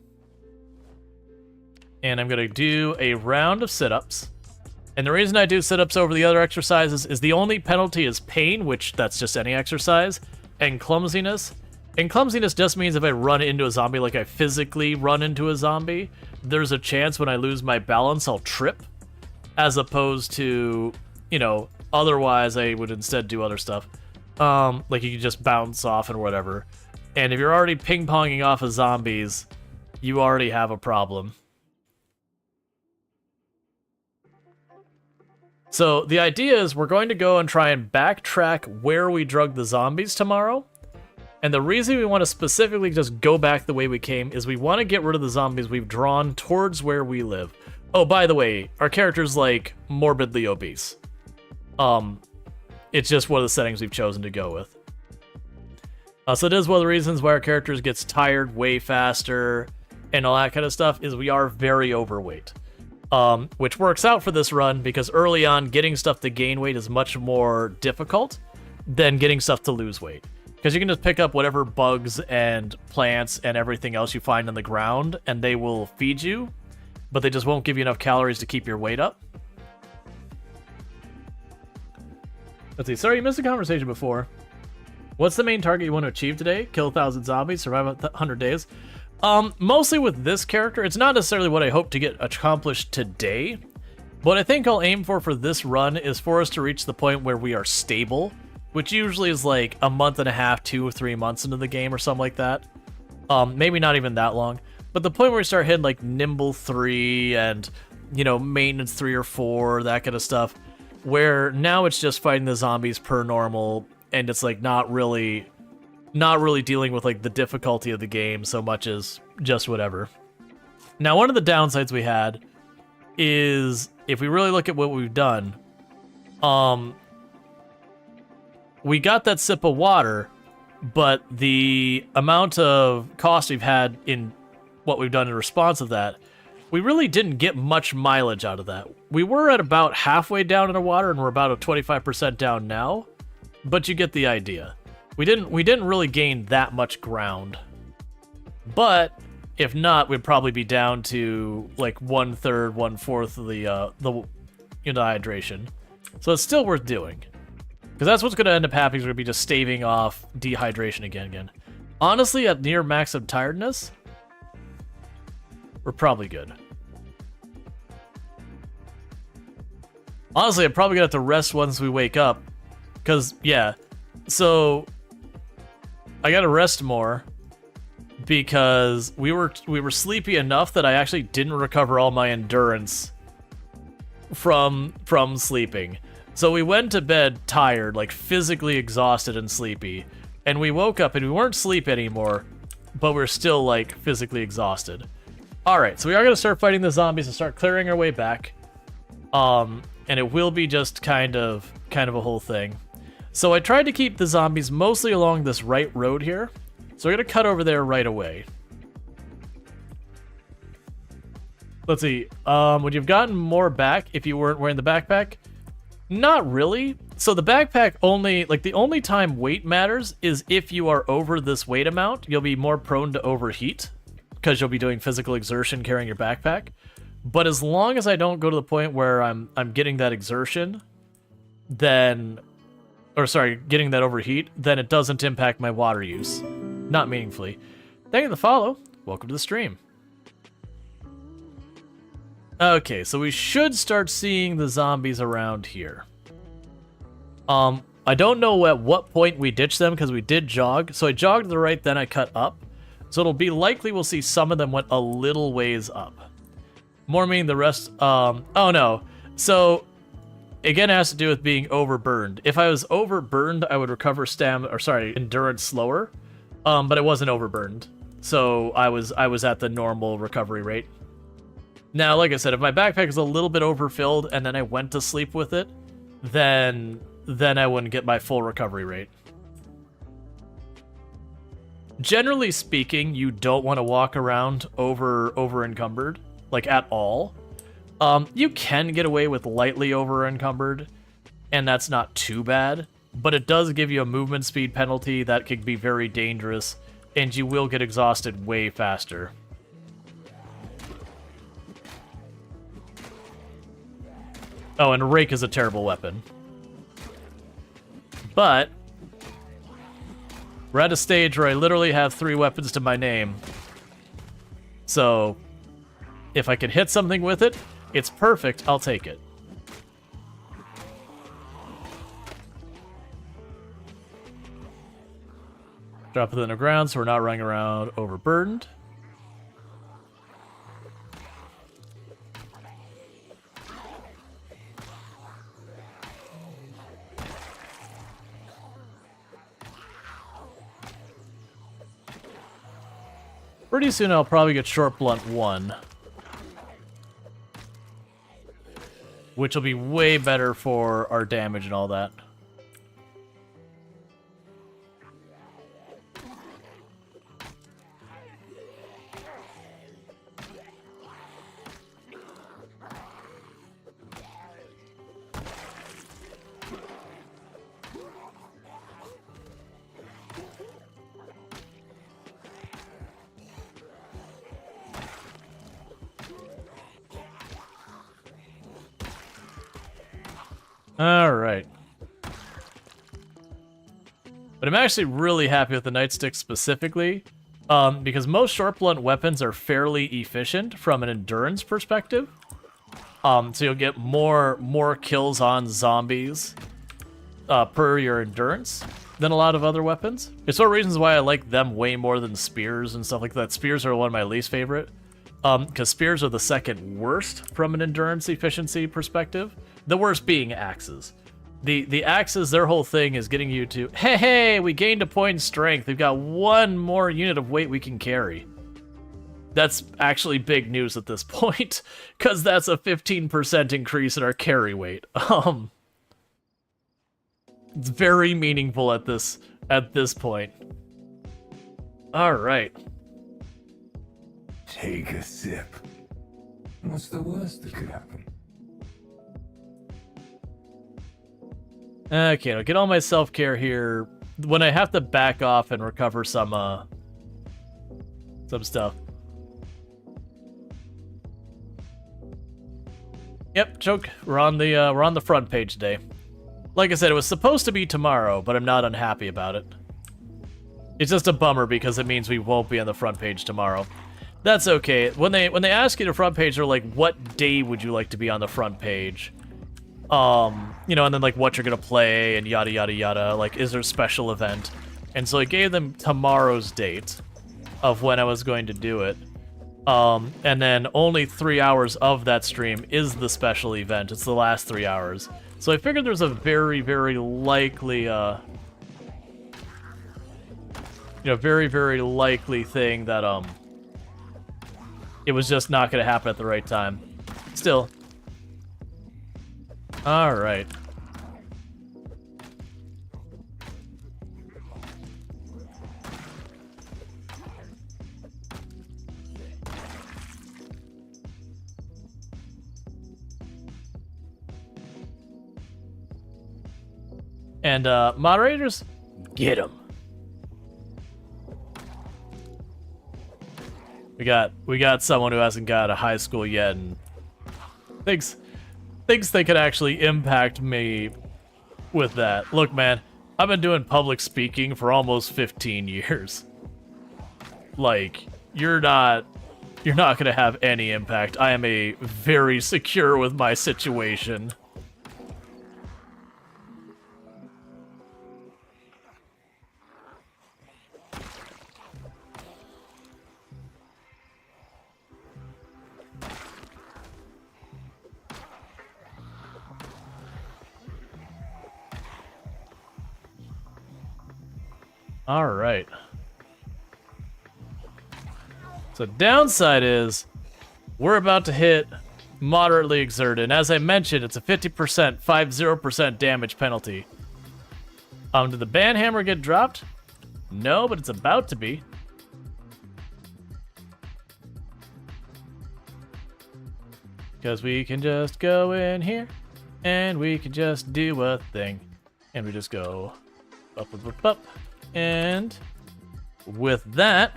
And I'm going to do a round of sit-ups. And the reason I do sit-ups over the other exercises is the only penalty is pain, which that's just any exercise, and clumsiness. And clumsiness just means if I run into a zombie, like I physically run into a zombie, there's a chance when I lose my balance, I'll trip. As opposed to, you know, otherwise I would instead do other stuff. Like you can just bounce off and whatever. And if you're already ping-ponging off of zombies, you already have a problem. So the idea is we're going to go and try and backtrack where we drug the zombies tomorrow. And the reason we want to specifically just go back the way we came is we want to get rid of the zombies we've drawn towards where we live. Oh, by the way, our character's like morbidly obese. It's just one of the settings we've chosen to go with. So it is one of the reasons why our characters gets tired way faster and all that kind of stuff is we are very overweight. Which works out for this run because early on getting stuff to gain weight is much more difficult than getting stuff to lose weight. Because you can just pick up whatever bugs and plants and everything else you find on the ground, and they will feed you, but they just won't give you enough calories to keep your weight up. Let's see. Sorry, you missed a conversation before. What's the main target you want to achieve today? Kill 1,000 zombies, survive 100 days. Mostly with this character, it's not necessarily what I hope to get accomplished today. What I think I'll aim for this run is for us to reach the point where we are stable, which usually is like a month and a half, 2 or 3 months into the game or something like that. Maybe not even that long. But the point where we start hitting like Nimble 3 and you know, maintenance 3 or 4, that kind of stuff. Where now it's just fighting the zombies per normal, and it's like not really dealing with like the difficulty of the game so much as just whatever. Now, one of the downsides we had is if we really look at what we've done, we got that sip of water, but the amount of cost we've had in what we've done in response of that, we really didn't get much mileage out of that. We were at about halfway down in the water, and we're about a 25% down now, but you get the idea. We didn't really gain that much ground. But if not, we'd probably be down to like 1/3, 1/4 of the hydration. So it's still worth doing. Because that's what's going to end up happening, is we're going to be just staving off dehydration again. Honestly, at near max of tiredness, we're probably good. Honestly, I'm probably going to have to rest once we wake up. Because, yeah. So, I got to rest more. Because we were sleepy enough that I actually didn't recover all my endurance from sleeping. So we went to bed tired, like physically exhausted and sleepy. And we woke up and we weren't asleep anymore, but we're still like physically exhausted. Alright, so we are going to start fighting the zombies and start clearing our way back. And it will be just kind of a whole thing. So I tried to keep the zombies mostly along this right road here. So we're going to cut over there right away. Let's see. Would you have gotten more back if you weren't wearing the backpack? Not really. So the backpack only, like the only time weight matters is if you are over this weight amount, you'll be more prone to overheat because you'll be doing physical exertion carrying your backpack. But as long as I don't go to the point where I'm getting that exertion, then, or sorry, getting that overheat, then it doesn't impact my water use. Not meaningfully. Thank you for the follow. Welcome to the stream. Okay, so we should start seeing the zombies around here. I don't know at what point we ditched them because we did jog. So I jogged to the right, then I cut up. So it'll be likely we'll see some of them went a little ways up. More meaning the rest, oh no. So, again, it has to do with being overburned. If I was overburned, I would recover endurance slower. But I wasn't overburned. So I was at the normal recovery rate. Now, like I said, if my backpack is a little bit overfilled and then I went to sleep with it, then I wouldn't get my full recovery rate. Generally speaking, you don't want to walk around over encumbered, like at all. You can get away with lightly over encumbered, and that's not too bad, but it does give you a movement speed penalty that could be very dangerous, and you will get exhausted way faster. Oh, and a rake is a terrible weapon. But we're at a stage where I literally have 3 weapons to my name. So if I can hit something with it, it's perfect, I'll take it. Drop it in the ground so we're not running around overburdened. Pretty soon I'll probably get short blunt 1. Which will be way better for our damage and all that. Alright. But I'm actually really happy with the nightstick specifically, because most short blunt weapons are fairly efficient from an endurance perspective. So you'll get more kills on zombies per your endurance than a lot of other weapons. It's one of the reasons why I like them way more than spears and stuff like that. Spears are one of my least favorite. Because spears are the second worst from an endurance efficiency perspective. The worst being axes. The axes, their whole thing is getting you to, hey, we gained a point in strength. We've got one more unit of weight we can carry. That's actually big news at this point, because that's a 15% increase in our carry weight. It's very meaningful at this point. All right. Take a sip. What's the worst that could happen? Okay, I'll get all my self-care here. When I have to back off and recover some stuff. Yep, choke. We're on the front page today. Like I said, it was supposed to be tomorrow, but I'm not unhappy about it. It's just a bummer because it means we won't be on the front page tomorrow. That's okay. When they ask you to front page, they're like, "What day would you like to be on the front page?" You know, and then like what you're gonna play and yada yada yada. Like, is there a special event? And so I gave them tomorrow's date of when I was going to do it. And then only 3 hours of that stream is the special event. It's the last 3 hours. So I figured there's a very, very likely, very, very likely thing that, it was just not going to happen at the right time. Still. Alright. And, moderators, get them. We got someone who hasn't got a high school yet and thinks they could actually impact me with that. Look, man, I've been doing public speaking for almost 15 years. Like, you're not gonna have any impact. I am very secure with my situation. All right. So downside is we're about to hit moderately exerted. And as I mentioned, it's a 50% damage penalty. Did the banhammer get dropped? No, but it's about to be. Because we can just go in here and we can just do a thing. And we just go up, up, up, up. And with that,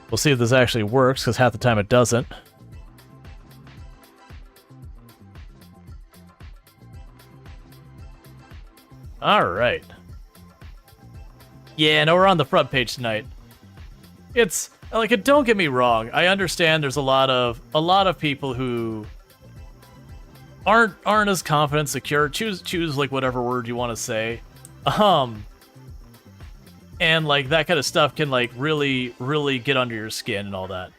we'll see if this actually works, because half the time it doesn't. Alright. Yeah, no, we're on the front page tonight. It's, like, don't get me wrong, I understand there's a lot of people who aren't as confident, secure, choose like whatever word you want to say. And, like, that kind of stuff can, like, really, really get under your skin and all that.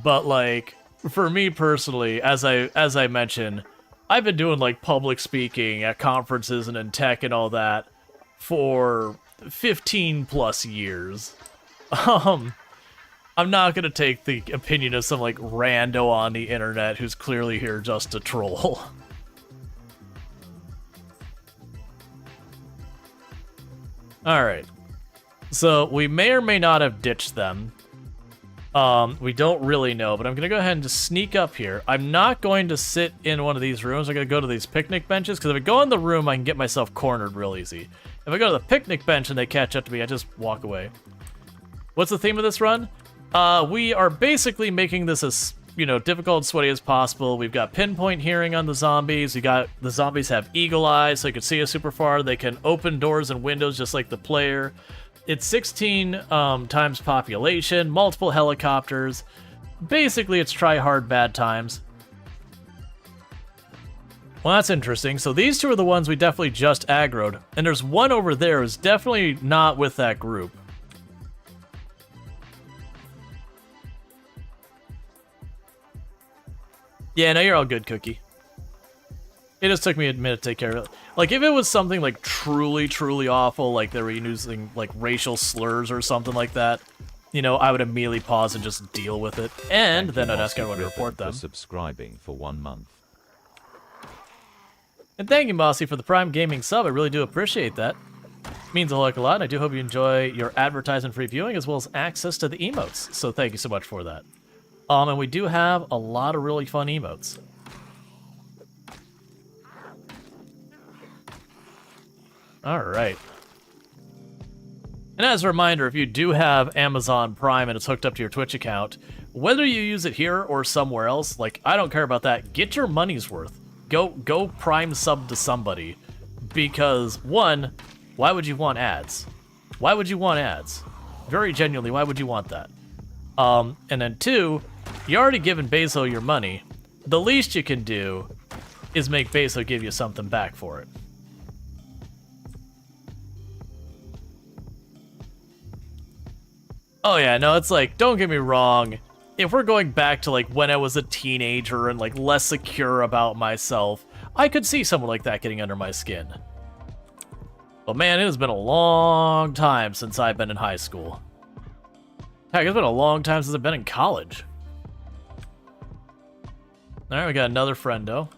But, like, for me personally, as I mentioned, I've been doing, like, public speaking at conferences and in tech and all that for 15+ years. I'm not gonna take the opinion of some, like, rando on the internet who's clearly here just to troll. Alright. So, we may or may not have ditched them. We don't really know, but I'm going to go ahead and just sneak up here. I'm not going to sit in one of these rooms. I'm going to go to these picnic benches, because if I go in the room, I can get myself cornered real easy. If I go to the picnic bench and they catch up to me, I just walk away. What's the theme of this run? We are basically making this as, difficult and sweaty as possible. We've got pinpoint hearing on the zombies. The zombies have eagle eyes, so they can see us super far. They can open doors and windows just like the player. It's 16 times population, multiple helicopters. Basically, it's try hard bad times. Well, that's interesting. So these two are the ones we definitely just aggroed. And there's one over there who's definitely not with that group. Yeah, no, you're all good, Cookie. It just took me a minute to take care of it. Like, if it was something, like, truly, truly awful, like they were using, like, racial slurs or something like that, you know, I would immediately pause and just deal with it. And then I'd ask everyone to report them. For subscribing for 1 month. And thank you, Mossy, for the Prime Gaming sub. I really do appreciate that. It means a whole heck of a lot, and I do hope you enjoy your advertisement-free viewing as well as access to the emotes. So thank you so much for that. And we do have a lot of really fun emotes. Alright. And as a reminder, if you do have Amazon Prime and it's hooked up to your Twitch account, whether you use it here or somewhere else, like, I don't care about that. Get your money's worth. Go Prime sub to somebody. Because, one, why would you want ads? Why would you want ads? Very genuinely, why would you want that? And then two, you're already giving Bezo your money. The least you can do is make Bezo give you something back for it. Oh yeah, no, it's like, don't get me wrong. If we're going back to like when I was a teenager and like less secure about myself, I could see someone like that getting under my skin. But man, it has been a long time since I've been in high school. Heck, it's been a long time since I've been in college. Alright, we got another friendo.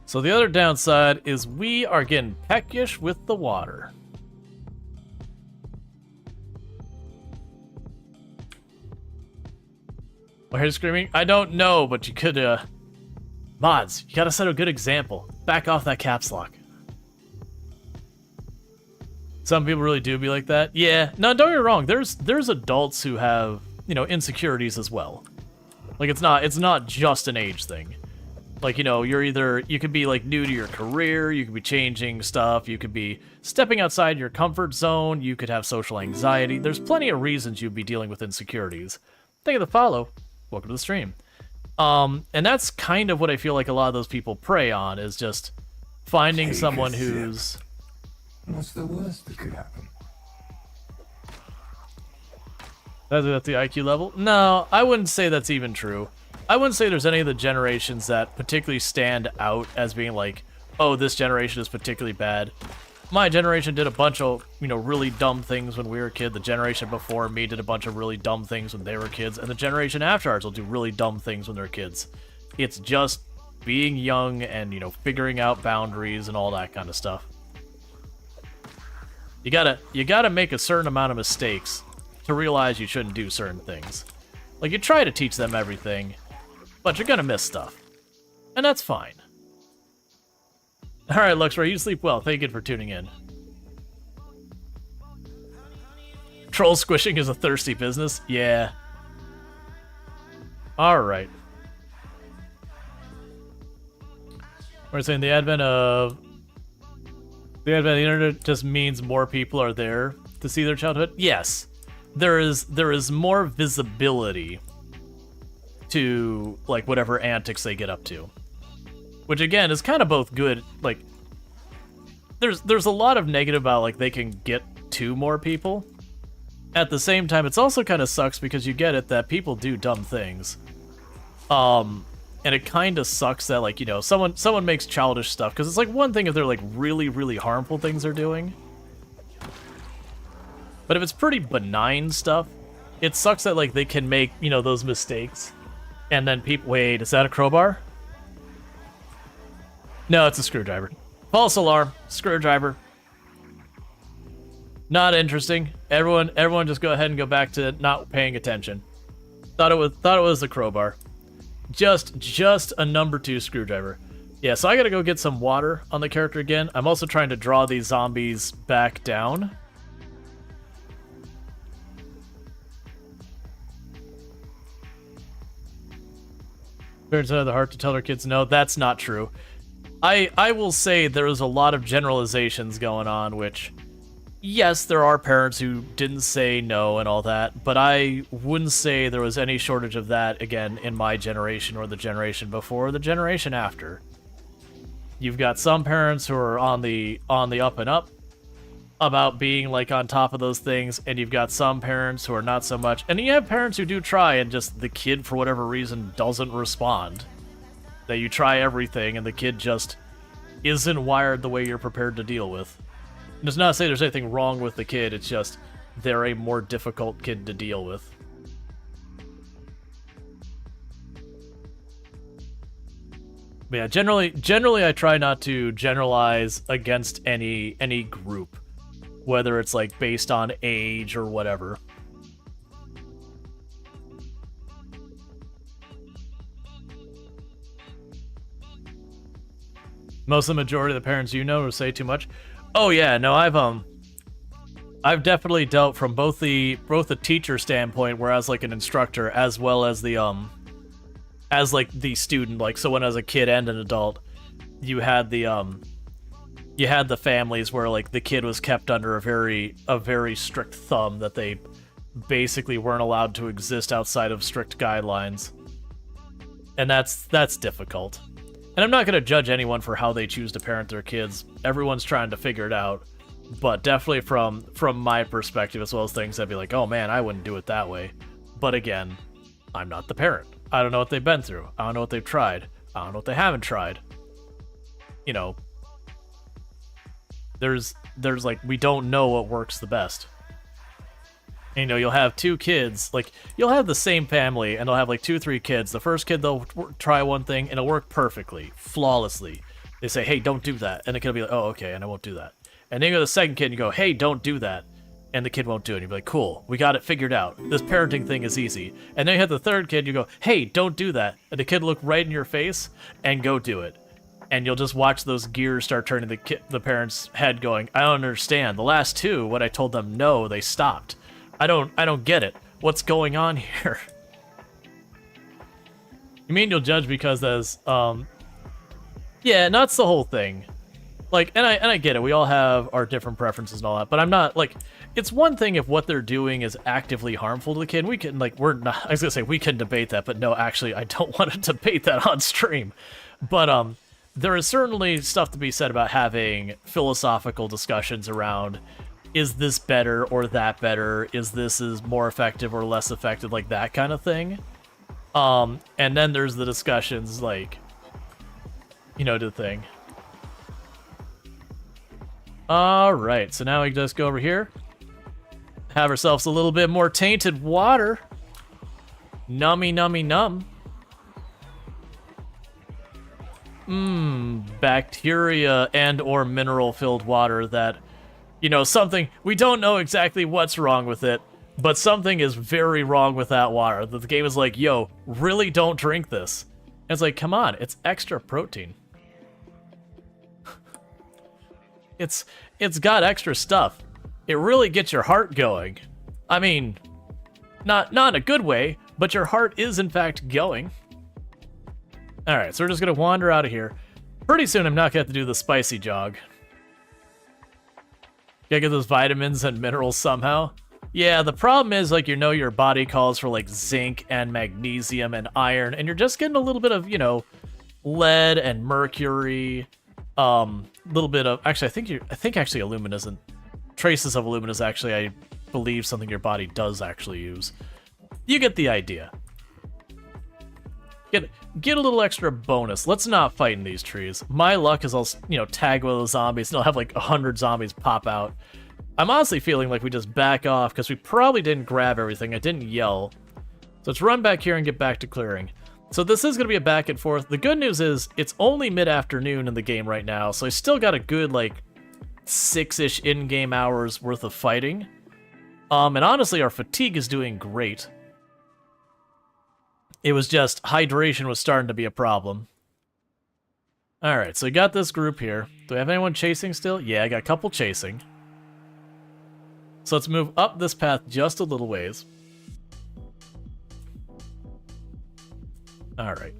So the other downside is we are getting peckish with the water. Why are you screaming? I don't know, but you could, Mods, you gotta set a good example. Back off that caps lock. Some people really do be like that. Yeah, no, don't get me wrong. There's adults who have, you know, insecurities as well. Like, it's not just an age thing. Like, you know, you could be, like, new to your career, you could be changing stuff, you could be stepping outside your comfort zone, you could have social anxiety. There's plenty of reasons you'd be dealing with insecurities. Thank you for the follow. Welcome to the stream. And that's kind of what I feel like a lot of those people prey on, is just finding someone who's... What's the worst that could happen? That's the IQ level? No, I wouldn't say that's even true. I wouldn't say there's any of the generations that particularly stand out as being like, oh, this generation is particularly bad. My generation did a bunch of, you know, really dumb things when we were a kid. The generation before me did a bunch of really dumb things when they were kids. And the generation after ours will do really dumb things when they're kids. It's just being young and, you know, figuring out boundaries and all that kind of stuff. You gotta make a certain amount of mistakes to realize you shouldn't do certain things. Like, you try to teach them everything, but you're gonna miss stuff. And that's fine. Alright, Luxray, you sleep well. Thank you for tuning in. Troll squishing is a thirsty business? Yeah. Alright. We're saying the advent of the internet just means more people are there to see their childhood? Yes. There is more visibility to, like, whatever antics they get up to. Which, again, is kind of both good. Like, there's a lot of negative about, like, they can get to more people. At the same time, it's also kind of sucks because you get it that people do dumb things. And it kind of sucks that, like, you know, someone makes childish stuff. Because it's, like, one thing if they're, like, really, really harmful things they're doing. But if it's pretty benign stuff, it sucks that, like, they can make, you know, those mistakes. And then people... Wait, is that a crowbar? No, it's a screwdriver. False alarm. Screwdriver. Not interesting. Everyone just go ahead and go back to not paying attention. Thought it was a crowbar. Just a number 2 screwdriver. Yeah, so I gotta go get some water on the character again. I'm also trying to draw these zombies back down. Parents have the heart to tell their kids no. That's not true. I will say there is a lot of generalizations going on, which, yes, there are parents who didn't say no and all that, but I wouldn't say there was any shortage of that, again, in my generation or the generation before or the generation after. You've got some parents who are on the up and up about being like on top of those things, and you've got some parents who are not so much. And you have parents who do try, and just the kid for whatever reason doesn't respond. That you try everything, and the kid just isn't wired the way you're prepared to deal with. And it's not to say there's anything wrong with the kid, it's just they're a more difficult kid to deal with. But yeah, generally I try not to generalize against any group, whether it's like based on age or whatever. Most of the majority of the parents you know say too much. Oh yeah, no, I've definitely dealt from both the teacher standpoint, where as like an instructor, as well as the as like the student. Like, so when I was a kid and an adult, you had the families where like the kid was kept under a very strict thumb, that they basically weren't allowed to exist outside of strict guidelines, and that's difficult. And I'm not going to judge anyone for how they choose to parent their kids. Everyone's trying to figure it out. But definitely from my perspective, as well as things, I'd be like, oh man, I wouldn't do it that way. But again, I'm not the parent. I don't know what they've been through. I don't know what they've tried. I don't know what they haven't tried. You know, there's like, we don't know what works the best. And, you know, you'll have two kids, like, you'll have the same family, and they'll have, like, 2-3 kids. The first kid, they'll try one thing, and it'll work perfectly, flawlessly. They say, hey, don't do that. And the kid will be like, oh, okay, and I won't do that. And then you go to the second kid, and you go, hey, don't do that. And the kid won't do it. And you'll be like, cool, we got it figured out. This parenting thing is easy. And then you have the third kid, you go, hey, don't do that. And the kid will look right in your face and go do it. And you'll just watch those gears start turning the parent's head, going, I don't understand. The last two, when I told them no, they stopped. I don't get it. What's going on here? You mean you'll judge because there's, yeah, that's the whole thing. Like, and I get it. We all have our different preferences and all that, but I'm not, like, it's one thing if what they're doing is actively harmful to the kid. We can, like, we're not, I was gonna say we can debate that, but no, actually, I don't want to debate that on stream. But, there is certainly stuff to be said about having philosophical discussions around, is this better or that better? Is this more effective or less effective? Like that kind of thing. And then there's the discussions like, you know, the thing. Alright, so now we just go over here. Have ourselves a little bit more tainted water. Nummy, nummy, num. Bacteria and or mineral-filled water that, you know, something, we don't know exactly what's wrong with it, but something is very wrong with that water. The game is like, yo, really don't drink this. And it's like, come on, it's extra protein. It's got extra stuff. It really gets your heart going. I mean, not in a good way, but your heart is in fact going. Alright, so we're just gonna wander out of here. Pretty soon I'm not gonna have to do the spicy jog. Gotta get those vitamins and minerals somehow. Yeah, the problem is, like, you know, your body calls for, like, zinc and magnesium and iron, and you're just getting a little bit of, you know, lead and mercury, little bit of, actually, I think actually alumina isn't, traces of alumina is actually, I believe, something your body does actually use. You get the idea. Get a little extra bonus. Let's not fight in these trees. My luck is I'll, you know, tag one of those zombies and I'll have like 100 zombies pop out. I'm honestly feeling like we just back off because we probably didn't grab everything. I didn't yell. So let's run back here and get back to clearing. So this is going to be a back and forth. The good news is it's only mid-afternoon in the game right now, so I still got a good like 6-ish in-game hours worth of fighting. And honestly, our fatigue is doing great. It was just hydration was starting to be a problem. Alright, so we got this group here. Do we have anyone chasing still? Yeah, I got a couple chasing. So let's move up this path just a little ways. Alright.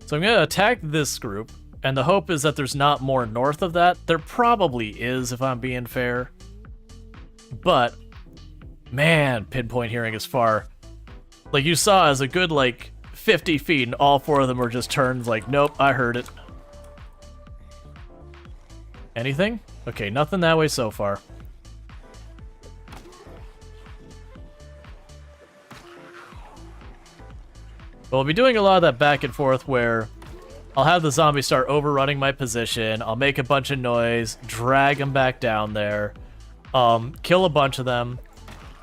So I'm going to attack this group, and the hope is that there's not more north of that. There probably is, if I'm being fair. But, man, pinpoint hearing is far. Like you saw, as a good, like, 50 feet, and all 4 of them were just turned like, nope, I heard it. Anything? Okay, nothing that way so far. But we'll be doing a lot of that back and forth where I'll have the zombies start overrunning my position, I'll make a bunch of noise, drag them back down there, kill a bunch of them.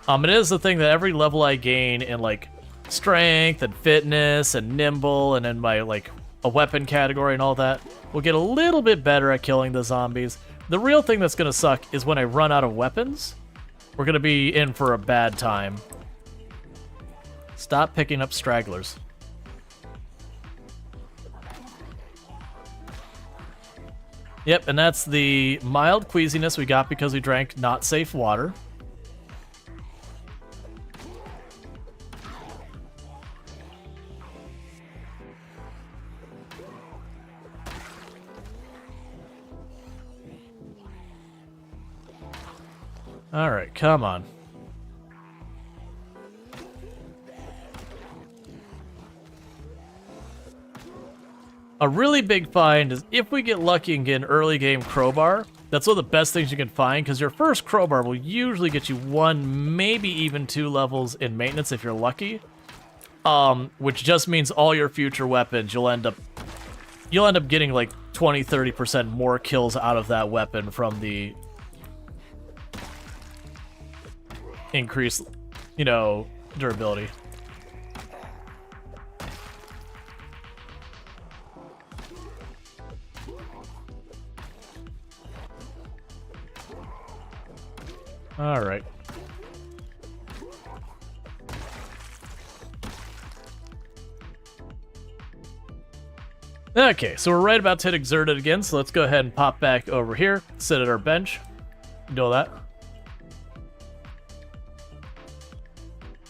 It is the thing that every level I gain in, like, strength and fitness and nimble and in my, like, a weapon category and all that, will get a little bit better at killing the zombies. The real thing that's gonna suck is when I run out of weapons, we're gonna be in for a bad time. Stop picking up stragglers. Yep, and that's the mild queasiness we got because we drank not safe water. Alright, come on. A really big find is if we get lucky and get an early game crowbar, that's one of the best things you can find, because your first crowbar will usually get you 1, maybe even 2 levels in maintenance if you're lucky. Which just means all your future weapons, you'll end up getting like 20-30% more kills out of that weapon from the increased, you know, durability. All right. Okay, so we're right about to hit exerted again, so let's go ahead and pop back over here, sit at our bench, do all that.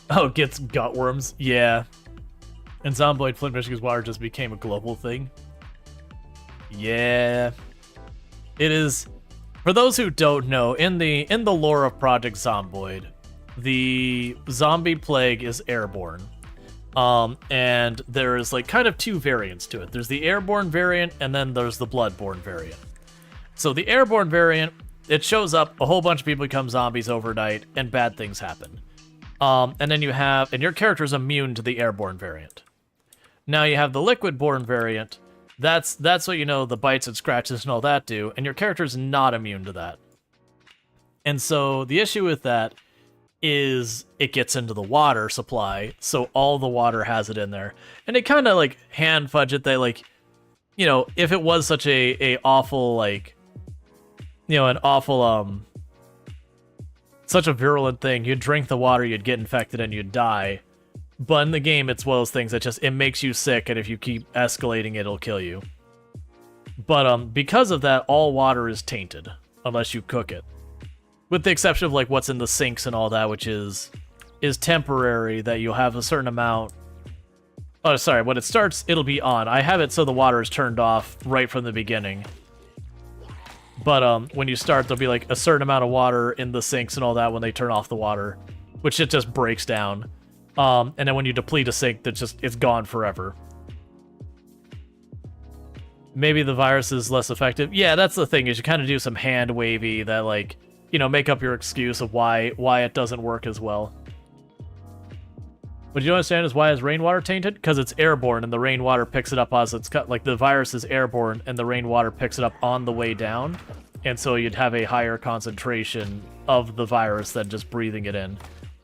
Oh, it gets gutworms. Yeah. And Zomboid Flint Michigan's water just became a global thing. Yeah. It is. For those who don't know, in the lore of Project Zomboid, the zombie plague is airborne. And there is like kind of 2 variants to it. There's the airborne variant, and then there's the bloodborne variant. So the airborne variant, it shows up, a whole bunch of people become zombies overnight, and bad things happen. And then you have, and your character is immune to the airborne variant. Now you have the liquid-borne variant. That's what, you know, the bites and scratches and all that do, and your character is not immune to that. And so the issue with that is it gets into the water supply, so all the water has it in there. And they kind of, like, hand fudge it. They, like, you know, if it was such a awful, like, you know, an awful, such a virulent thing, you'd drink the water, you'd get infected, and you'd die. But in the game, it's one of those things that just, it makes you sick, and if you keep escalating it, it'll kill you. But because of that, all water is tainted, unless you cook it. With the exception of, like, what's in the sinks and all that, which is temporary, that you'll have a certain amount. Oh, sorry, when it starts, it'll be on. I have it so the water is turned off right from the beginning. But when you start, there'll be, like, a certain amount of water in the sinks and all that when they turn off the water, which it just breaks down. And then when you deplete a sink, it's gone forever. Maybe the virus is less effective. Yeah, that's the thing, is you kind of do some hand wavy that, like, you know, make up your excuse of why it doesn't work as well. What you don't understand is why is rainwater tainted? Because it's airborne and the rainwater picks it up as it's cut. Like, the virus is airborne and the rainwater picks it up on the way down. And so you'd have a higher concentration of the virus than just breathing it in.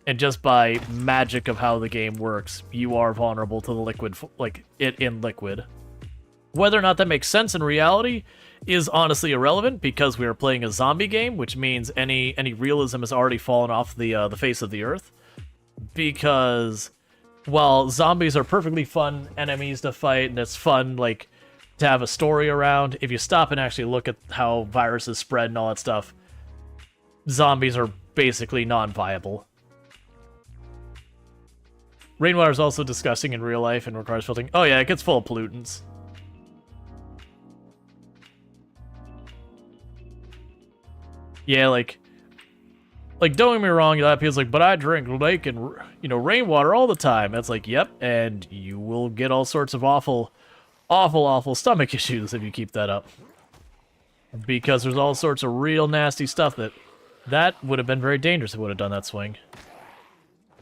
And just by magic of how the game works, you are vulnerable to the liquid, like, it in liquid. Whether or not that makes sense in reality is honestly irrelevant, because we are playing a zombie game, which means any realism has already fallen off the face of the earth. Because while zombies are perfectly fun enemies to fight, and it's fun, like, to have a story around, if you stop and actually look at how viruses spread and all that stuff, zombies are basically non-viable. Rainwater is also disgusting in real life and requires filtering. Oh yeah, it gets full of pollutants. Yeah, like don't get me wrong, a lot of people's like, but I drink lake and, you know, rainwater all the time. It's like, yep, and you will get all sorts of awful stomach issues if you keep that up. because there's all sorts of real nasty stuff that would have been very dangerous if it would have done that swing.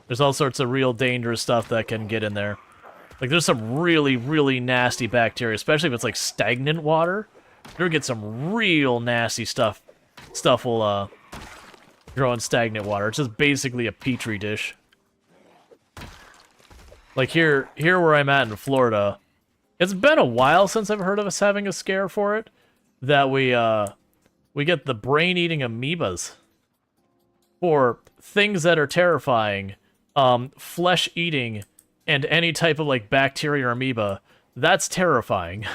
There's all sorts of real dangerous stuff that can get in there. Like, there's some really, really nasty bacteria, especially if it's, like, stagnant water. You'll get some real nasty stuff. Stuff will, grow in stagnant water. It's just basically a petri dish. Like, here where I'm at in Florida, it's been a while since I've heard of us having a scare for it, that we get the brain-eating amoebas. For things that are terrifying, flesh-eating, and any type of, like, bacteria or amoeba, that's terrifying.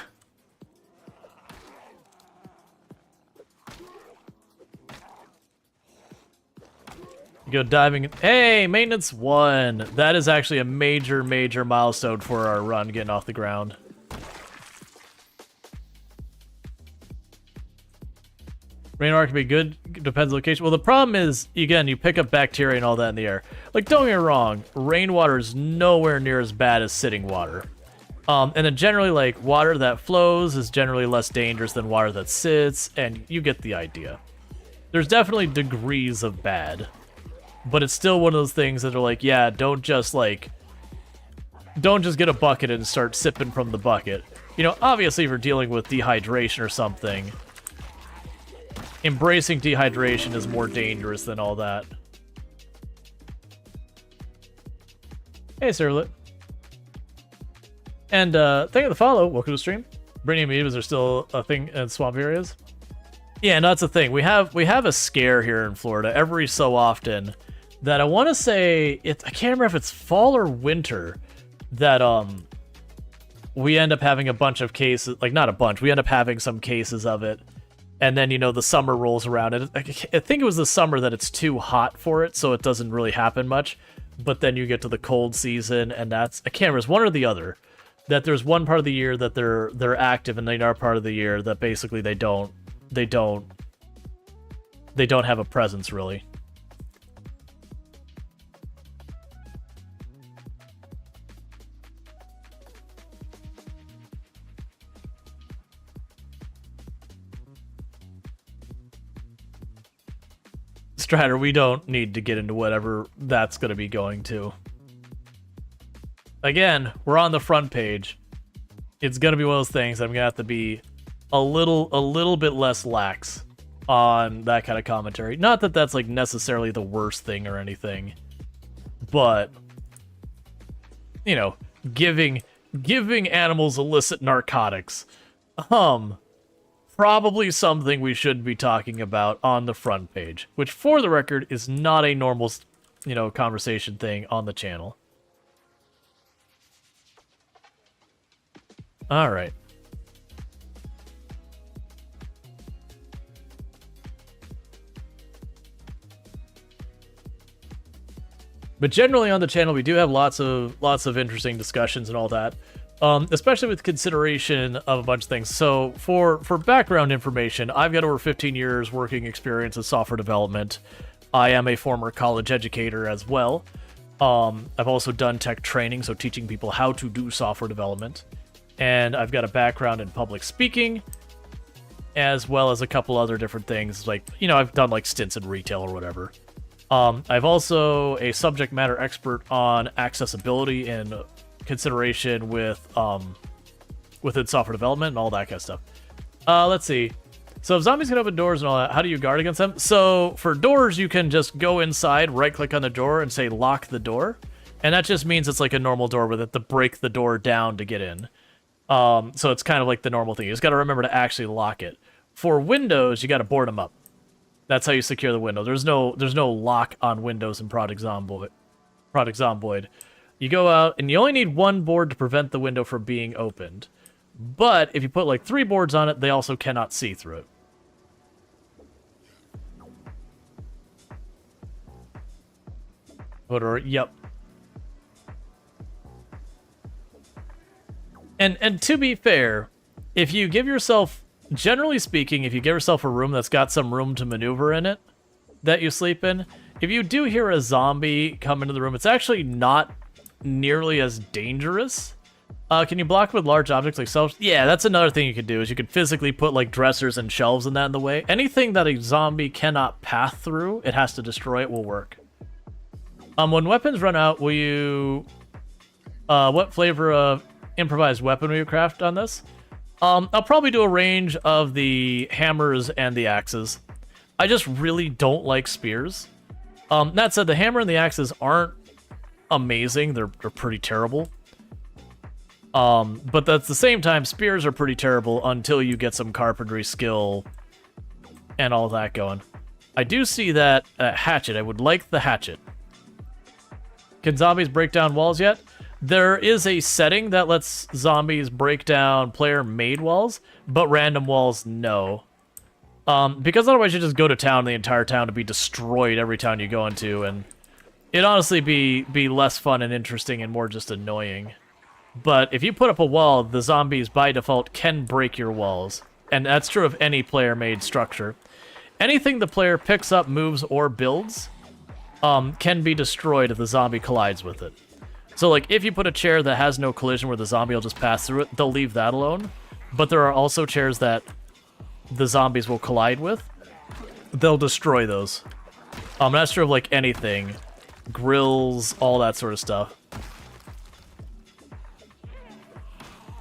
You go diving. Hey, maintenance 1. That is actually a major, major milestone for our run getting off the ground. Rainwater can be good, depends on location. Well, the problem is, again, you pick up bacteria and all that in the air. Like, don't get me wrong, rainwater is nowhere near as bad as sitting water. And then generally, like, water that flows is generally less dangerous than water that sits, and you get the idea. There's definitely degrees of bad, but it's still one of those things that are like, yeah, don't just get a bucket and start sipping from the bucket. You know, obviously if you're dealing with dehydration or something, embracing dehydration is more dangerous than all that. Hey, Servlet. And thank you for the follow. Welcome to the stream. Brainy amoebas are still a thing in swamp areas. Yeah, no, that's the thing. We have a scare here in Florida every so often that I want to say I can't remember if it's fall or winter that we end up having a bunch of cases, like not a bunch, we end up having some cases of it. And then, you know, the summer rolls around. And I think it was the summer that it's too hot for it, so it doesn't really happen much. But then you get to the cold season, and I can't remember, it's one or the other. That there's one part of the year that they're active, and the other part of the year that basically they don't have a presence, really. Strider, we don't need to get into whatever that's going to be going to. Again, we're on the front page. It's going to be one of those things I'm going to have to be a little bit less lax on that kind of commentary. Not that that's like necessarily the worst thing or anything, but you know, giving animals illicit narcotics, probably something we should be talking about on the front page, which for the record is not a normal, you know, conversation thing on the channel. All right. But generally on the channel, we do have lots of interesting discussions and all that, especially with consideration of a bunch of things. So for background information, I've got over 15 years working experience in software development. I am a former college educator as well. I've also done tech training, so teaching people how to do software development. And I've got a background in public speaking, as well as a couple other different things. Like, you know, I've done like stints in retail or whatever. I've also a subject matter expert on accessibility and consideration with within software development and all that kind of stuff. Let's see. So if zombies can open doors and all that, how do you guard against them? So for doors, you can just go inside, right-click on the door, and say lock the door. And that just means it's like a normal door with it to break the door down to get in. So it's kind of like the normal thing. You just got to remember to actually lock it. For windows, you got to board them up. That's how you secure the window. There's no lock on windows in Project Zomboid. You go out, and you only need one board to prevent the window from being opened. But if you put like 3 boards on it, they also cannot see through it. Yep. And to be fair, if you give yourself, generally speaking, if you give yourself a room that's got some room to maneuver in it that you sleep in, if you do hear a zombie come into the room, it's actually not nearly as dangerous Can you block with large objects like shelves? Yeah, that's another thing you could do, is you could physically put like dressers and shelves and that in the way. Anything that a zombie cannot pass through, it has to destroy, it will work. When weapons run out, will you... what flavor of improvised weapon will you craft on this? I'll probably do a range of the hammers and the axes. I just really don't like spears. That said, the hammer and the axes aren't amazing. They're pretty terrible. But at the same time, spears are pretty terrible until you get some carpentry skill and all that going. I do see that hatchet. I would like the hatchet. Can zombies break down walls yet? There is a setting that lets zombies break down player-made walls, but random walls, no. Because otherwise you just go to town, the entire town to be destroyed every town you go into, and it'd honestly be less fun and interesting and more just annoying. But if you put up a wall, the zombies by default can break your walls, and that's true of any player-made structure. Anything the player picks up, moves, or builds can be destroyed if the zombie collides with it. So, like, if you put a chair that has no collision where the zombie will just pass through it, they'll leave that alone. But there are also chairs that the zombies will collide with. They'll destroy those. That's true of, like, anything. Grills, all that sort of stuff.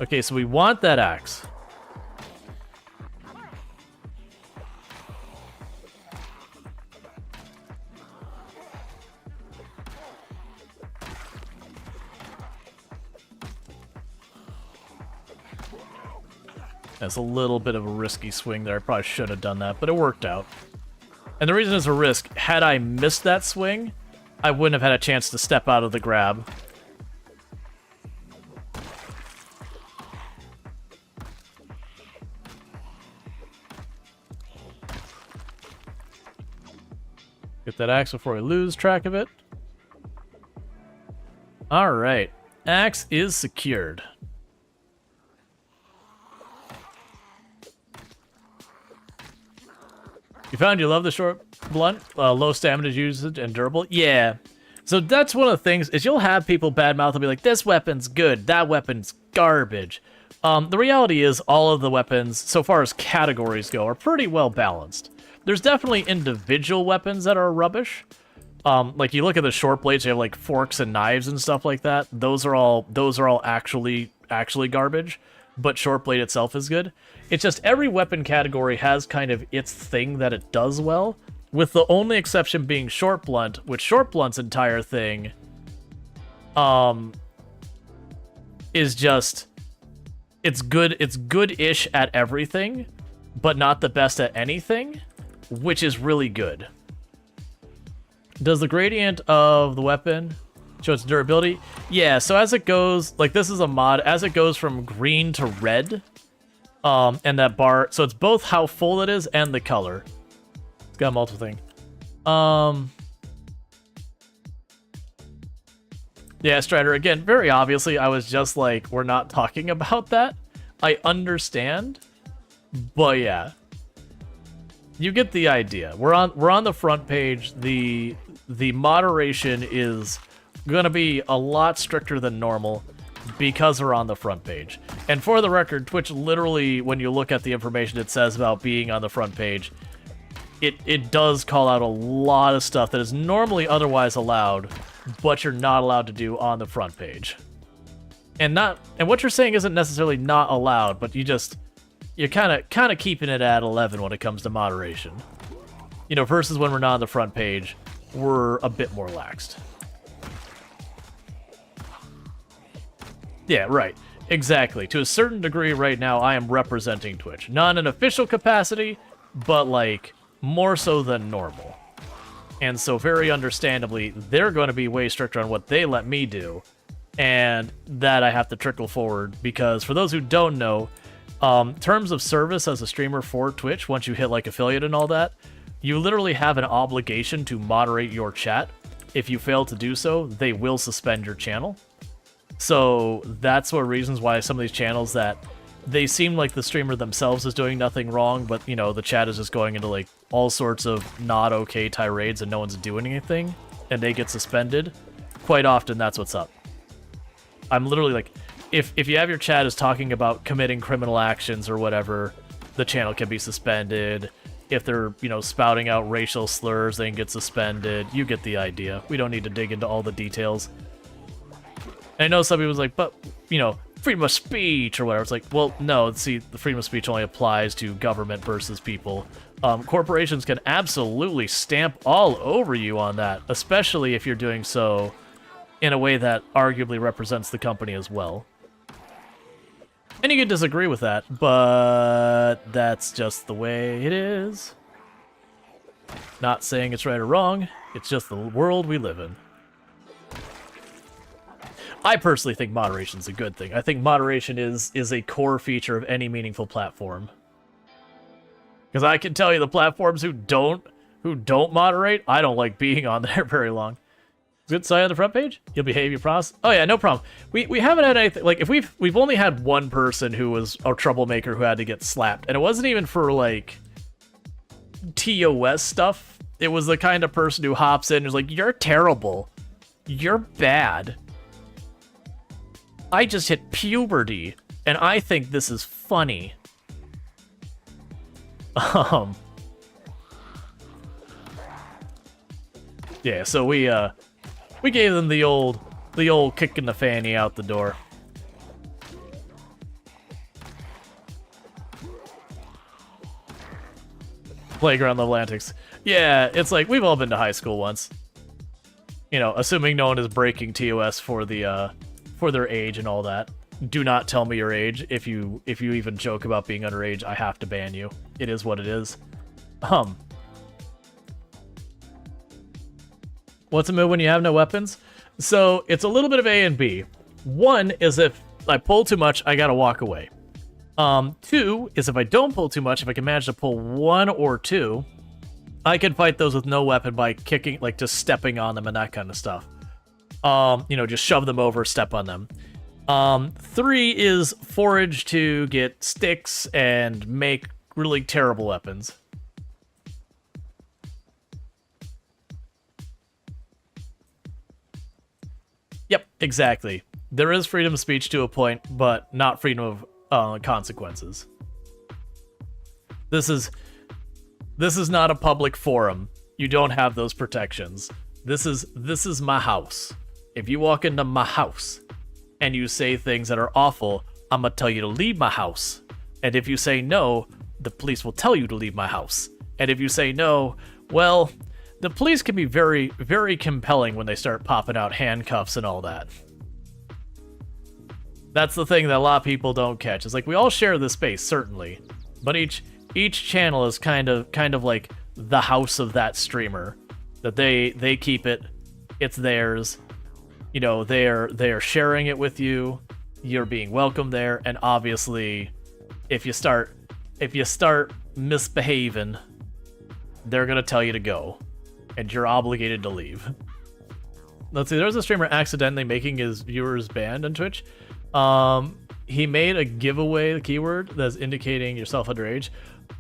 Okay, so we want that axe. That's a little bit of a risky swing there. I probably should have done that, but it worked out. And the reason it's a risk, had I missed that swing, I wouldn't have had a chance to step out of the grab. Get that axe before we lose track of it. Alright. Axe is secured. You found you love the short blunt? Low stamina usage and durable? Yeah. So that's one of the things, is you'll have people badmouth and be like, this weapon's good, that weapon's garbage. The reality is all of the weapons, so far as categories go, are pretty well balanced. There's definitely individual weapons that are rubbish. Like you look at the short blades, you have like forks and knives and stuff like that. Those are all actually garbage, but short blade itself is good. It's just every weapon category has kind of its thing that it does well, with the only exception being short blunt, which short blunt's entire thing is just it's good-ish at everything, but not the best at anything, which is really good. Does the gradient of the weapon show its durability? Yeah, so as it goes, like this is a mod, as it goes from green to red, and that bar, so it's both how full it is and the color. It's got a multiple thing. Yeah, Strider, again, very obviously, I was just like, we're not talking about that. I understand, but yeah. You get the idea. We're on the front page. The moderation is gonna be a lot stricter than normal because we're on the front page. And for the record, Twitch literally, when you look at the information it says about being on the front page, it does call out a lot of stuff that is normally otherwise allowed, but you're not allowed to do on the front page. And what you're saying isn't necessarily not allowed, but you're kind of keeping it at 11 when it comes to moderation. You know, versus when we're not on the front page, we're a bit more laxed. Yeah, right. Exactly. To a certain degree right now, I am representing Twitch. Not in an official capacity, but like more so than normal. And so very understandably, they're going to be way stricter on what they let me do. And that I have to trickle forward because for those who don't know, terms of service as a streamer for Twitch, once you hit like affiliate and all that, you literally have an obligation to moderate your chat. If you fail to do so, they will suspend your channel. So that's one of the reasons why some of these channels that they seem like the streamer themselves is doing nothing wrong, but you know, the chat is just going into like all sorts of not okay tirades and no one's doing anything and they get suspended. Quite often that's what's up. I'm literally like, if you have your chat is talking about committing criminal actions or whatever, the channel can be suspended. If they're, you know, spouting out racial slurs, they can get suspended. You get the idea. We don't need to dig into all the details. And I know some people's like, but, you know, freedom of speech or whatever. It's like, well, no, see, the freedom of speech only applies to government versus people. Corporations can absolutely stamp all over you on that, especially if you're doing so in a way that arguably represents the company as well. And you can disagree with that, but that's just the way it is. Not saying it's right or wrong, it's just the world we live in. I personally think moderation is a good thing. I think moderation is a core feature of any meaningful platform. Because I can tell you the platforms who don't moderate, I don't like being on there very long. Good sign on the front page? You'll behave your process. Oh yeah, no problem. We haven't had anything like if we've only had one person who was a troublemaker who had to get slapped, and it wasn't even for like TOS stuff. It was the kind of person who hops in and is like, "You're terrible. You're bad. I just hit puberty, and I think this is funny." Yeah, so we gave them the old kick in the fanny out the door. Playground level antics. Yeah, it's like we've all been to high school once. You know, assuming no one is breaking TOS for their age and all that. Do not tell me your age. If you even joke about being underage, I have to ban you. It is what it is. What's a move when you have no weapons? So it's a little bit of A and B. One is if I pull too much, I gotta walk away. Two is if I don't pull too much, if I can manage to pull one or two, I can fight those with no weapon by kicking, like just stepping on them and that kind of stuff. You know, just shove them over, step on them. Three is forage to get sticks and make really terrible weapons. Yep, exactly. There is freedom of speech to a point, but not freedom of consequences. This is not a public forum. You don't have those protections. This is my house. If you walk into my house and you say things that are awful, I'm gonna tell you to leave my house. And if you say no, the police will tell you to leave my house. And if you say no, well, the police can be very, very compelling when they start popping out handcuffs and all that. That's the thing that a lot of people don't catch. It's like we all share this space, certainly, but each channel is kind of like the house of that streamer. That they keep it, it's theirs. You know, they're sharing it with you. You're being welcome there, and obviously, if you start misbehaving, they're gonna tell you to go. And you're obligated to leave. Let's see, there was a streamer accidentally making his viewers banned on Twitch. He made a giveaway, the keyword, that's indicating yourself underage.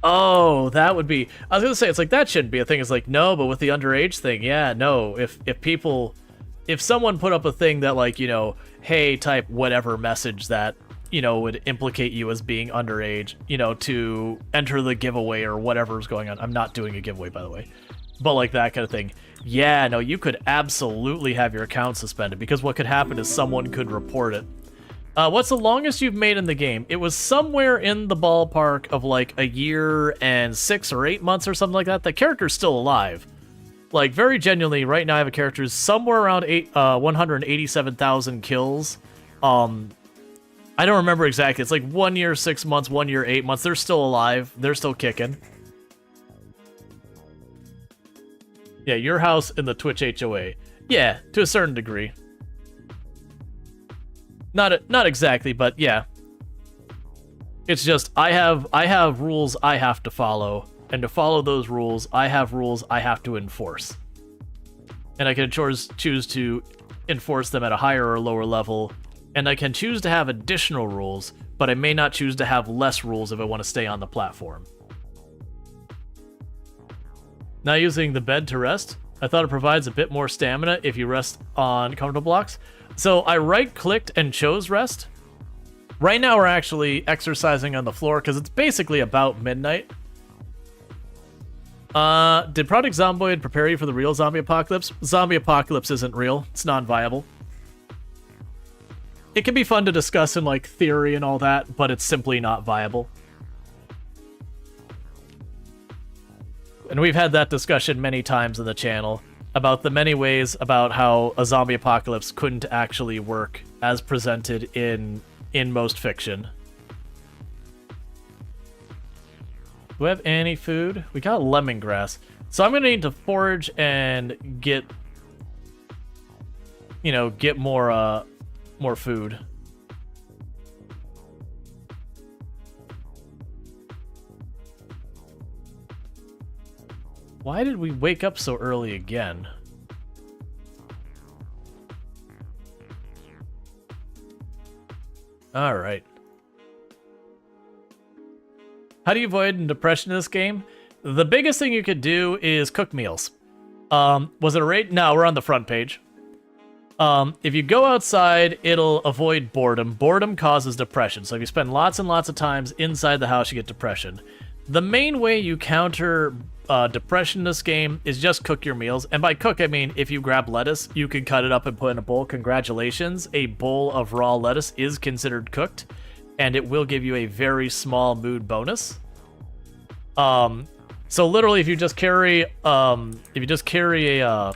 Oh, that would be... I was gonna say, it's like, that shouldn't be a thing. It's like, no, but with the underage thing, yeah, no. If someone put up a thing that, like, you know, hey, type whatever message that, you know, would implicate you as being underage, you know, to enter the giveaway or whatever's going on. I'm not doing a giveaway, by the way. But like that kind of thing. Yeah, no, you could absolutely have your account suspended, because what could happen is someone could report it. What's the longest you've made in the game? It was somewhere in the ballpark of like a year and 6 or 8 months or something like that. The character's still alive. Like, very genuinely, right now I have a character who's somewhere around 187,000 kills. I don't remember exactly. It's like 1 year, 6 months, 1 year, 8 months. They're still alive. They're still kicking. Yeah, your house in the Twitch HOA. Yeah, to a certain degree. Not exactly, but yeah. It's just I have rules I have to follow, and to follow those rules, I have rules I have to enforce. And I can choose to enforce them at a higher or lower level, and I can choose to have additional rules, but I may not choose to have less rules if I want to stay on the platform. Now using the bed to rest, I thought it provides a bit more stamina if you rest on comfortable blocks. So I right-clicked and chose rest, Right now we're actually exercising on the floor because it's basically about midnight. Did Project Zomboid prepare you for the real zombie apocalypse? Zombie apocalypse isn't real. It's non-viable. It can be fun to discuss in, like, theory and all that, but it's simply not viable. And we've had that discussion many times in the channel about the many ways about how a zombie apocalypse couldn't actually work as presented in most fiction. Do we have any food? We got lemongrass. So I'm gonna need to forage and get, you know, get more food. Why did we wake up so early again? Alright. How do you avoid depression in this game? The biggest thing you could do is cook meals. Was it a raid? No, we're on the front page. If you go outside, it'll avoid boredom. Boredom causes depression. So if you spend lots and lots of times inside the house, you get depression. The main way you counter depression in this game is just cook your meals. And by cook, I mean if you grab lettuce, you can cut it up and put in a bowl. Congratulations, a bowl of raw lettuce is considered cooked, and it will give you a very small mood bonus. So literally, if you just carry a, oh,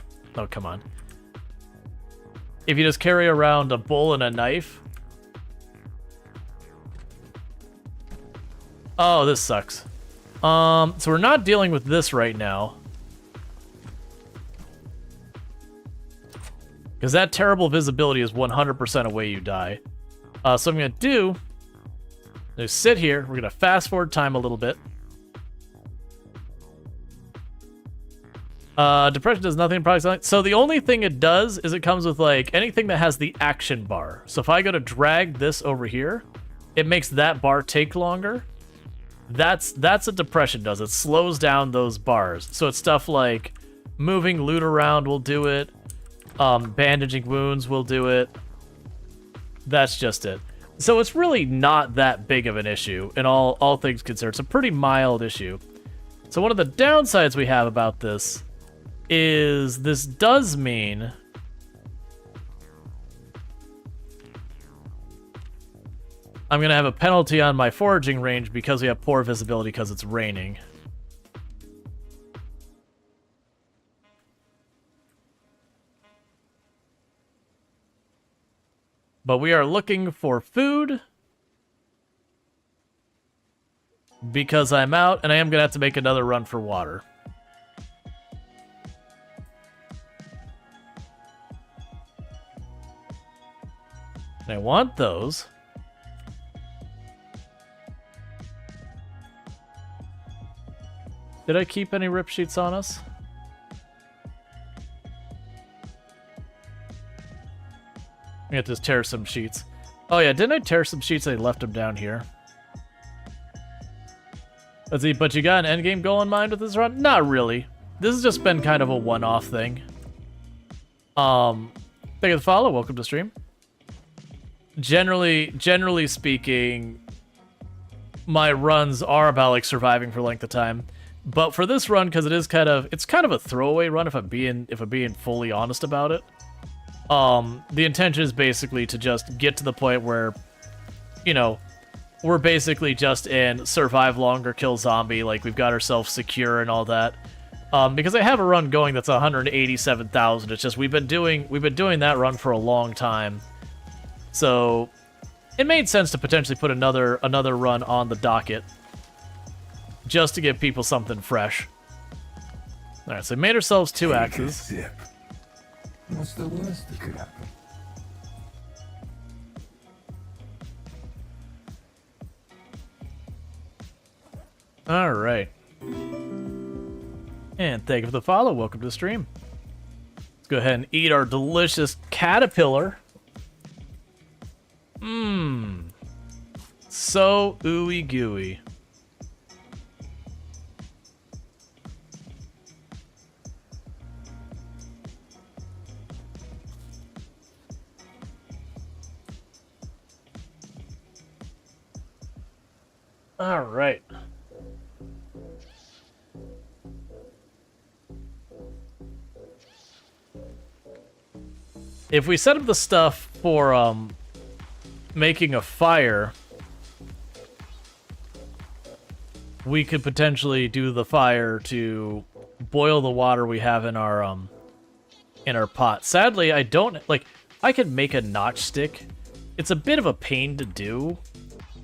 come on. If you just carry around a bowl and a knife. Oh, this sucks. So we're not dealing with this right now. Because that terrible visibility is 100% a way you die. So I'm going to do is sit here. We're going to fast forward time a little bit. Depression does nothing in products online. So the only thing it does is it comes with, like, anything that has the action bar. So if I go to drag this over here, it makes that bar take longer. That's what depression does. It slows down those bars. So it's stuff like moving loot around will do it. Bandaging wounds will do it. That's just it. So it's really not that big of an issue in all things considered. It's a pretty mild issue. So one of the downsides we have about this is this does mean I'm going to have a penalty on my foraging range because we have poor visibility because it's raining. But we are looking for food because I'm out, and I am going to have to make another run for water. And I want those. Did I keep any rip sheets on us? I have to tear some sheets. Oh yeah, didn't I tear some sheets? I left them down here. Let's see, but you got an endgame goal in mind with this run? Not really. This has just been kind of a one-off thing. Thank you for the follow. Welcome to stream. Generally speaking, my runs are about, like, surviving for length of time. But for this run, because it's kind of a throwaway run if I'm being fully honest about it. The intention is basically to just get to the point where, you know, we're basically just in survive longer, kill zombie, like we've got ourselves secure and all that. Because I have a run going that's 187,000. It's just we've been doing that run for a long time. So it made sense to potentially put another run on the docket. Just to give people something fresh. Alright, so we made ourselves 2 axes. Sip. What's the worst that could happen? Alright. And thank you for the follow. Welcome to the stream. Let's go ahead and eat our delicious caterpillar. Mmm. So ooey gooey. All right. If we set up the stuff for making a fire, we could potentially do the fire to boil the water we have in our pot. Sadly, I don't like. I could make a notch stick. It's a bit of a pain to do,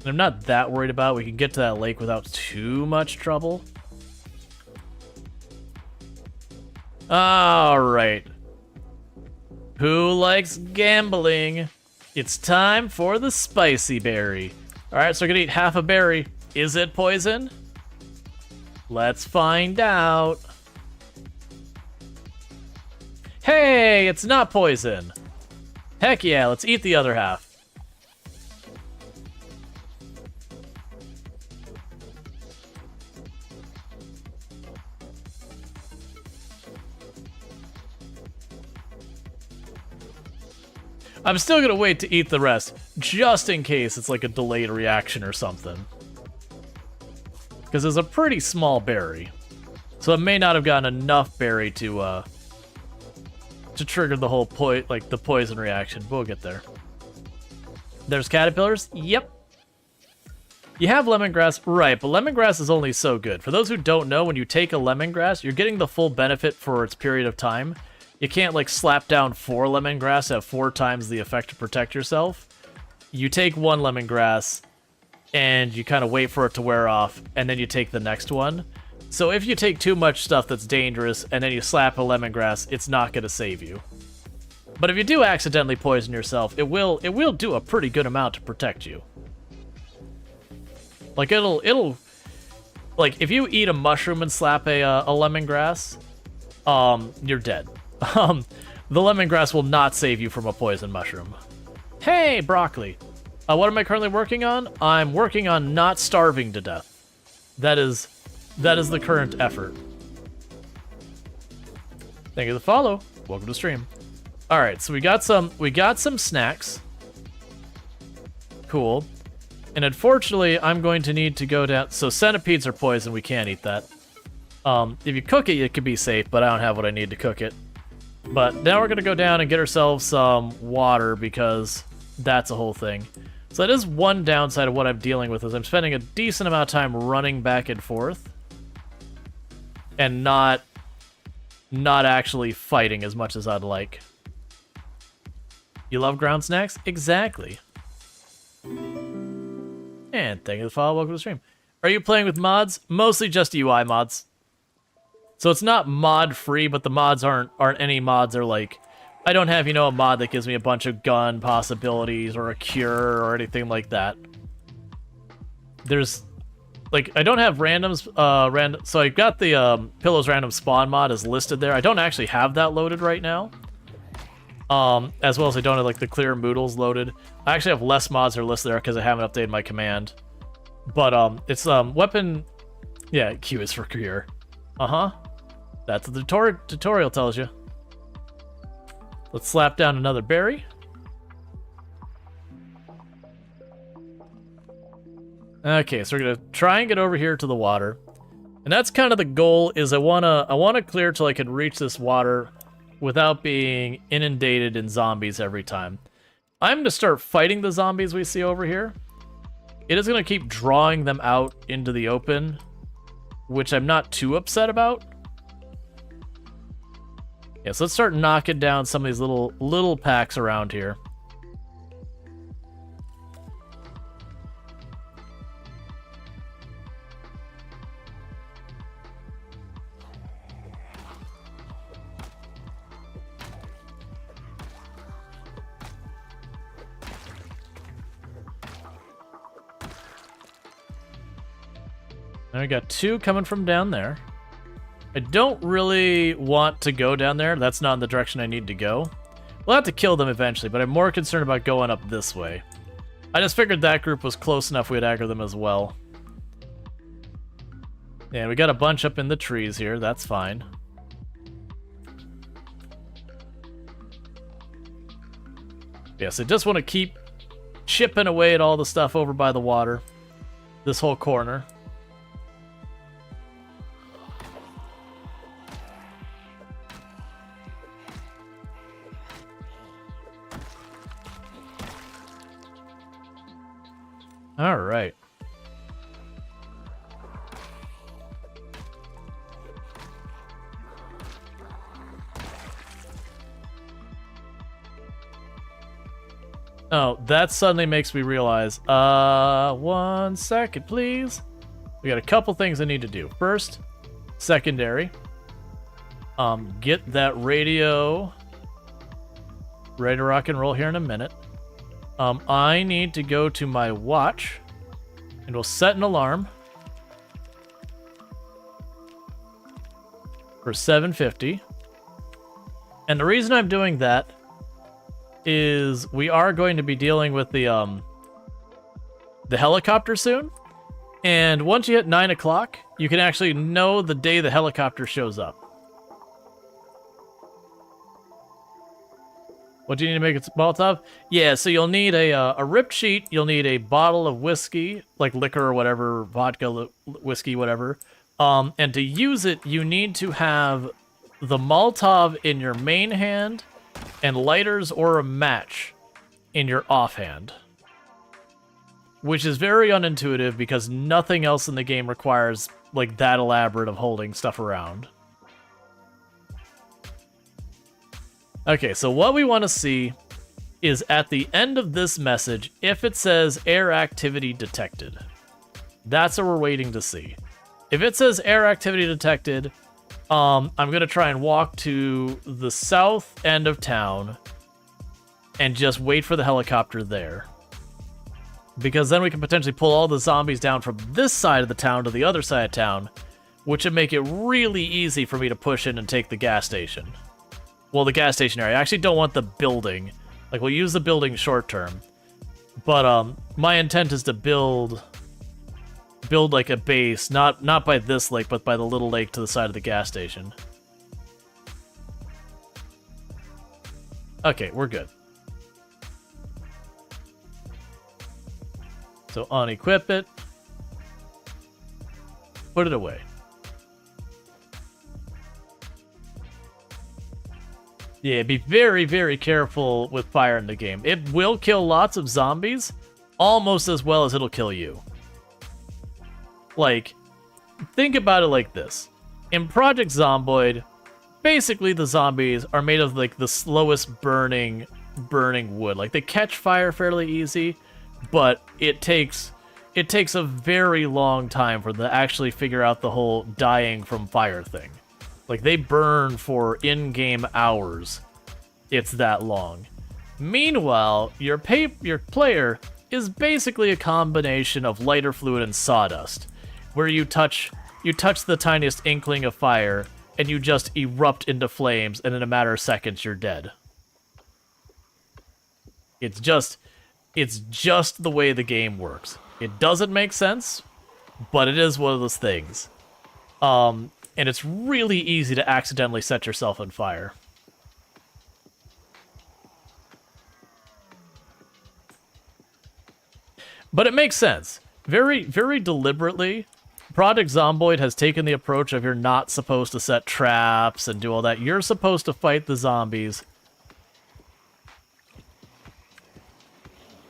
and I'm not that worried about. We can get to that lake without too much trouble. All right. Who likes gambling? It's time for the spicy berry. All right, so we're gonna eat half a berry. Is it poison? Let's find out. Hey, it's not poison. Heck yeah, let's eat the other half. I'm still gonna wait to eat the rest, just in case it's like a delayed reaction or something. Because it's a pretty small berry. So it may not have gotten enough berry to trigger the whole the poison reaction. We'll get there. There's caterpillars? Yep. You have lemongrass, right, but lemongrass is only so good. For those who don't know, when you take a lemongrass, you're getting the full benefit for its period of time. You can't, like, slap down 4 lemongrass at 4 times the effect to protect yourself. You take 1 lemongrass, and you kind of wait for it to wear off, and then you take the next one. So if you take too much stuff that's dangerous, and then you slap a lemongrass, it's not going to save you. But if you do accidentally poison yourself, it will do a pretty good amount to protect you. Like, it'll... Like, if you eat a mushroom and slap a lemongrass, you're dead. The lemongrass will not save you from a poison mushroom. Hey, broccoli. What am I currently working on? I'm working on not starving to death. That is the current effort. Thank you for the follow. Welcome to the stream. All right, so we got some snacks. Cool. And unfortunately, I'm going to need to go down. So centipedes are poison. We can't eat that. If you cook it, it could be safe, but I don't have what I need to cook it. But now we're going to go down and get ourselves some water because that's a whole thing. So that is one downside of what I'm dealing with is I'm spending a decent amount of time running back and forth and not actually fighting as much as I'd like. You love ground snacks? Exactly. And thank you for the follow. Welcome to the stream. Are you playing with mods? Mostly just UI mods. So it's not mod free, but the mods aren't any mods are like, I don't have, a mod that gives me a bunch of gun possibilities or a cure or anything like that. There's, like, I don't have randoms, so I got the Pillows Random Spawn mod is listed there. I don't actually have that loaded right now. As well as I don't have, like, the Clear Moodles loaded. I actually have less mods that are listed there because I haven't updated my command. But, it's, weapon, yeah, Q is for cure. Uh-huh. That's what the tutorial tells you. Let's slap down another berry. Okay, so we're gonna try and get over here to the water. And that's kind of the goal, is I wanna clear till I can reach this water without being inundated in zombies every time. I'm gonna start fighting the zombies we see over here. It is gonna keep drawing them out into the open, which I'm not too upset about. Yeah, so let's start knocking down some of these little packs around here. And we got 2 coming from down there. I don't really want to go down there. That's not in the direction I need to go. We'll have to kill them eventually, but I'm more concerned about going up this way. I just figured that group was close enough we'd aggro them as well. And we got a bunch up in the trees here. That's fine. Yes, I just want to keep chipping away at all the stuff over by the water. This whole corner. All right. Oh, that suddenly makes me realize, 1 second, please. We got a couple things I need to do. First, secondary. Get that radio ready to rock and roll here in a minute. I need to go to my watch, and we'll set an alarm for 7:50. And the reason I'm doing that is we are going to be dealing with the helicopter soon. And once you hit 9 o'clock, you can actually know the day the helicopter shows up. What do you need to make it Molotov? Yeah, so you'll need a ripped sheet. You'll need a bottle of whiskey, like liquor or whatever, vodka, whiskey, whatever. And to use it, you need to have the Molotov in your main hand and lighters or a match in your offhand. Which is very unintuitive because nothing else in the game requires like that elaborate of holding stuff around. Okay, so what we want to see is at the end of this message, if it says air activity detected. That's what we're waiting to see. If it says air activity detected, I'm going to try and walk to the south end of town and just wait for the helicopter there. Because then we can potentially pull all the zombies down from this side of the town to the other side of town, which would make it really easy for me to push in and take the gas station. Well, the gas station area. I actually don't want the building. Like, we'll use the building short term. But my intent is to build like a base, not by this lake, but by the little lake to the side of the gas station. Okay, we're good. So unequip it. Put it away. Yeah, be very, very careful with fire in the game. It will kill lots of zombies, almost as well as it'll kill you. Like, think about it like this. In Project Zomboid, basically the zombies are made of like the slowest burning wood. Like, they catch fire fairly easy, but it takes a very long time for them to actually figure out the whole dying from fire thing. Like, they burn for in-game hours. It's that long. Meanwhile, your player is basically a combination of lighter fluid and sawdust, where you touch the tiniest inkling of fire, and you just erupt into flames, and in a matter of seconds, you're dead. It's just the way the game works. It doesn't make sense, but it is one of those things. And it's really easy to accidentally set yourself on fire. But it makes sense. Very, very deliberately, Project Zomboid has taken the approach of you're not supposed to set traps and do all that. You're supposed to fight the zombies.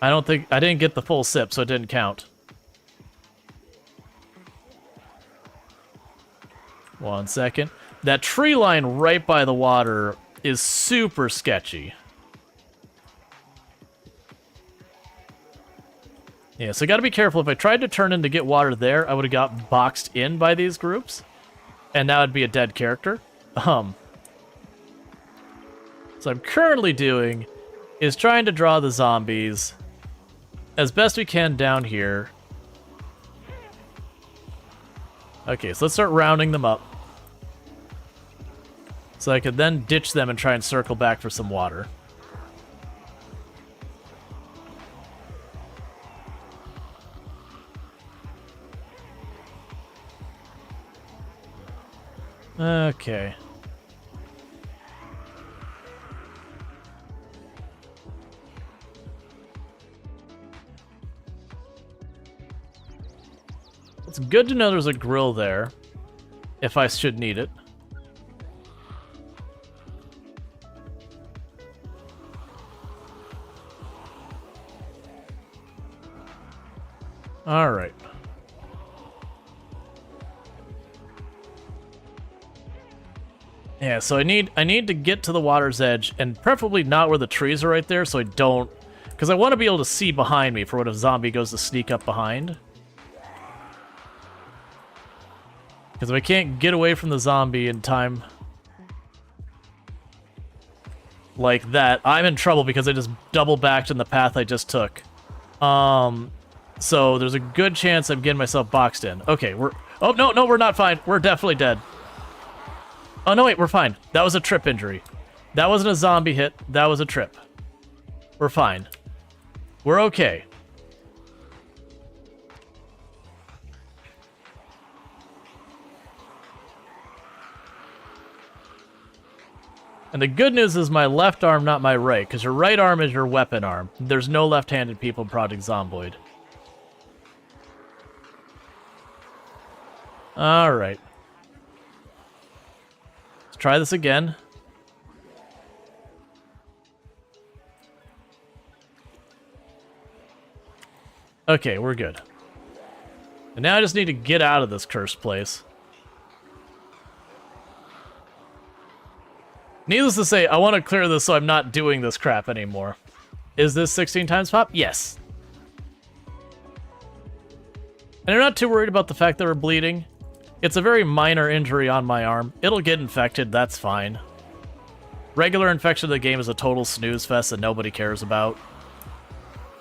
I didn't get the full sip, so it didn't count. 1 second. That tree line right by the water is super sketchy. Yeah, so gotta be careful. If I tried to turn in to get water there, I would have got boxed in by these groups. And that would be a dead character. So I'm currently doing is trying to draw the zombies as best we can down here. Okay, so let's start rounding them up. So I could then ditch them and try and circle back for some water. Okay. It's good to know there's a grill there, if I should need it. All right. Yeah, so I need to get to the water's edge, and preferably not where the trees are right there, so I don't... Because I want to be able to see behind me for when a zombie goes to sneak up behind. Because if I can't get away from the zombie in time like that, I'm in trouble because I just double backed in the path I just took. So there's a good chance I'm getting myself boxed in. Okay, we're... Oh, no, we're not fine. We're definitely dead. Oh, no, wait, we're fine. That was a trip injury. That wasn't a zombie hit. That was a trip. We're fine. We're okay. And the good news is my left arm, not my right, because your right arm is your weapon arm. There's no left-handed people in Project Zomboid. Alright. Let's try this again. Okay, we're good. And now I just need to get out of this cursed place. Needless to say, I want to clear this so I'm not doing this crap anymore. Is this 16 times pop? Yes. And I'm not too worried about the fact that we're bleeding. It's a very minor injury on my arm. It'll get infected, that's fine. Regular infection of the game is a total snooze fest that nobody cares about.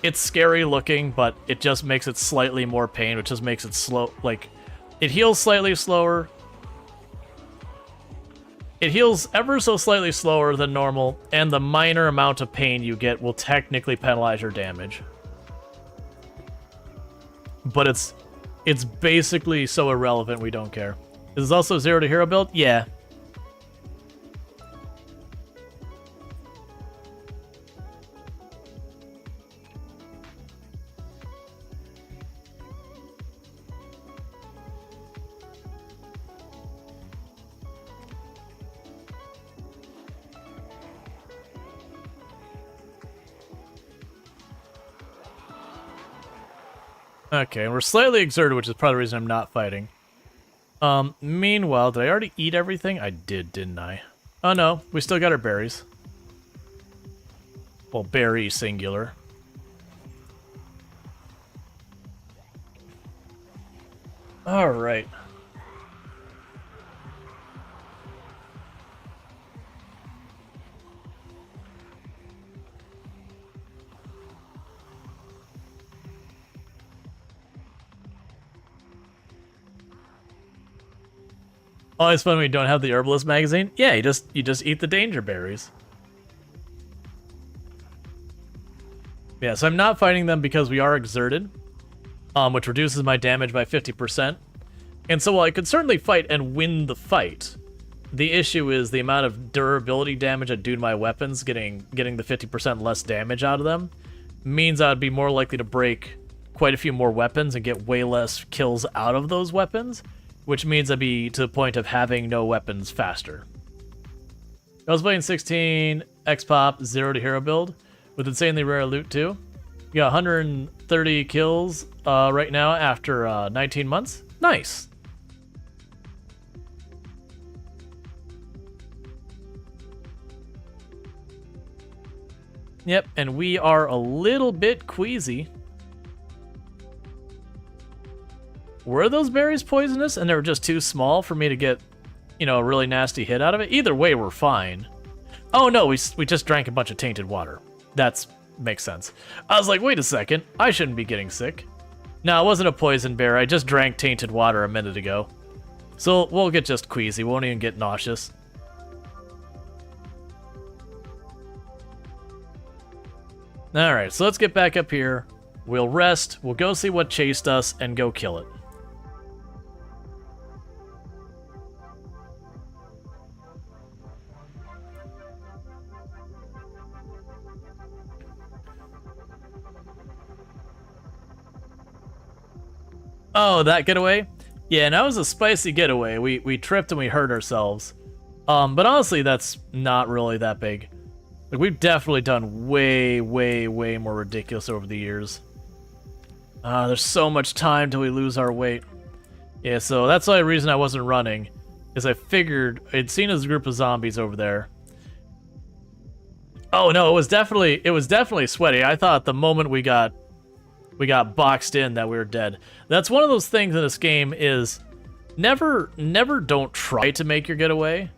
It's scary looking, but it just makes it slightly more pain, which just makes it slow. Like, it heals slightly slower. It heals ever so slightly slower than normal, and the minor amount of pain you get will technically penalize your damage. But it's basically so irrelevant we don't care. Is this also 0 to hero build? Yeah. Okay, we're slightly exerted, which is probably the reason I'm not fighting. Meanwhile, did I already eat everything? I did, didn't I? Oh no, we still got our berries. Well, berry singular. Alright. Always fun when you don't have the herbalist magazine. Yeah, you just eat the danger berries. Yeah, so I'm not fighting them because we are exerted, which reduces my damage by 50%. And so while I could certainly fight and win the fight, the issue is the amount of durability damage I do to my weapons, getting the 50% less damage out of them, means I would be more likely to break quite a few more weapons and get way less kills out of those weapons, which means I'd be to the point of having no weapons faster. I was playing 16 X-Pop 0 to hero build with insanely rare loot too. You got 130 kills right now after 19 months. Nice. Yep, and we are a little bit queasy. Were those berries poisonous and they were just too small for me to get, you know, a really nasty hit out of it? Either way, we're fine. Oh no, we just drank a bunch of tainted water. Makes sense. I was like, wait a second, I shouldn't be getting sick. No, it wasn't a poison berry, I just drank tainted water a minute ago. So we'll get just queasy, won't even get nauseous. Alright, so let's get back up here. We'll rest, we'll go see what chased us, and go kill it. Oh, that getaway? Yeah, and that was a spicy getaway. We tripped and we hurt ourselves. But honestly, that's not really that big. Like, we've definitely done way, way, way more ridiculous over the years. There's so much time till we lose our weight. Yeah, so that's the only reason I wasn't running, is I figured I'd seen a group of zombies over there. Oh no, it was definitely sweaty. I thought the moment we got boxed in that we were dead. That's one of those things in this game is never don't try to make your getaway.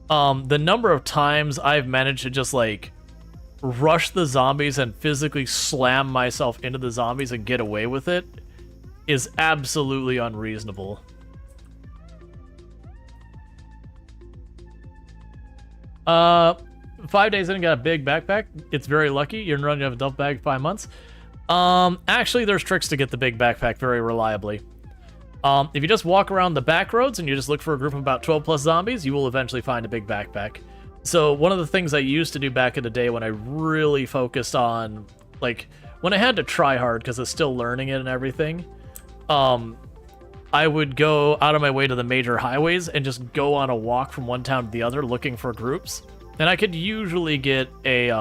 The number of times I've managed to just like rush the zombies and physically slam myself into the zombies and get away with it is absolutely unreasonable. Uh, 5 days in and got a big backpack. It's very lucky. You're running out of a dump bag 5 months. Actually, there's tricks to get the big backpack very reliably. If you just walk around the back roads and you just look for a group of about 12 plus zombies, you will eventually find a big backpack. So one of the things I used to do back in the day when I really focused on, like, when I had to try hard because I was still learning it and everything, I would go out of my way to the major highways and just go on a walk from one town to the other looking for groups. And I could usually get a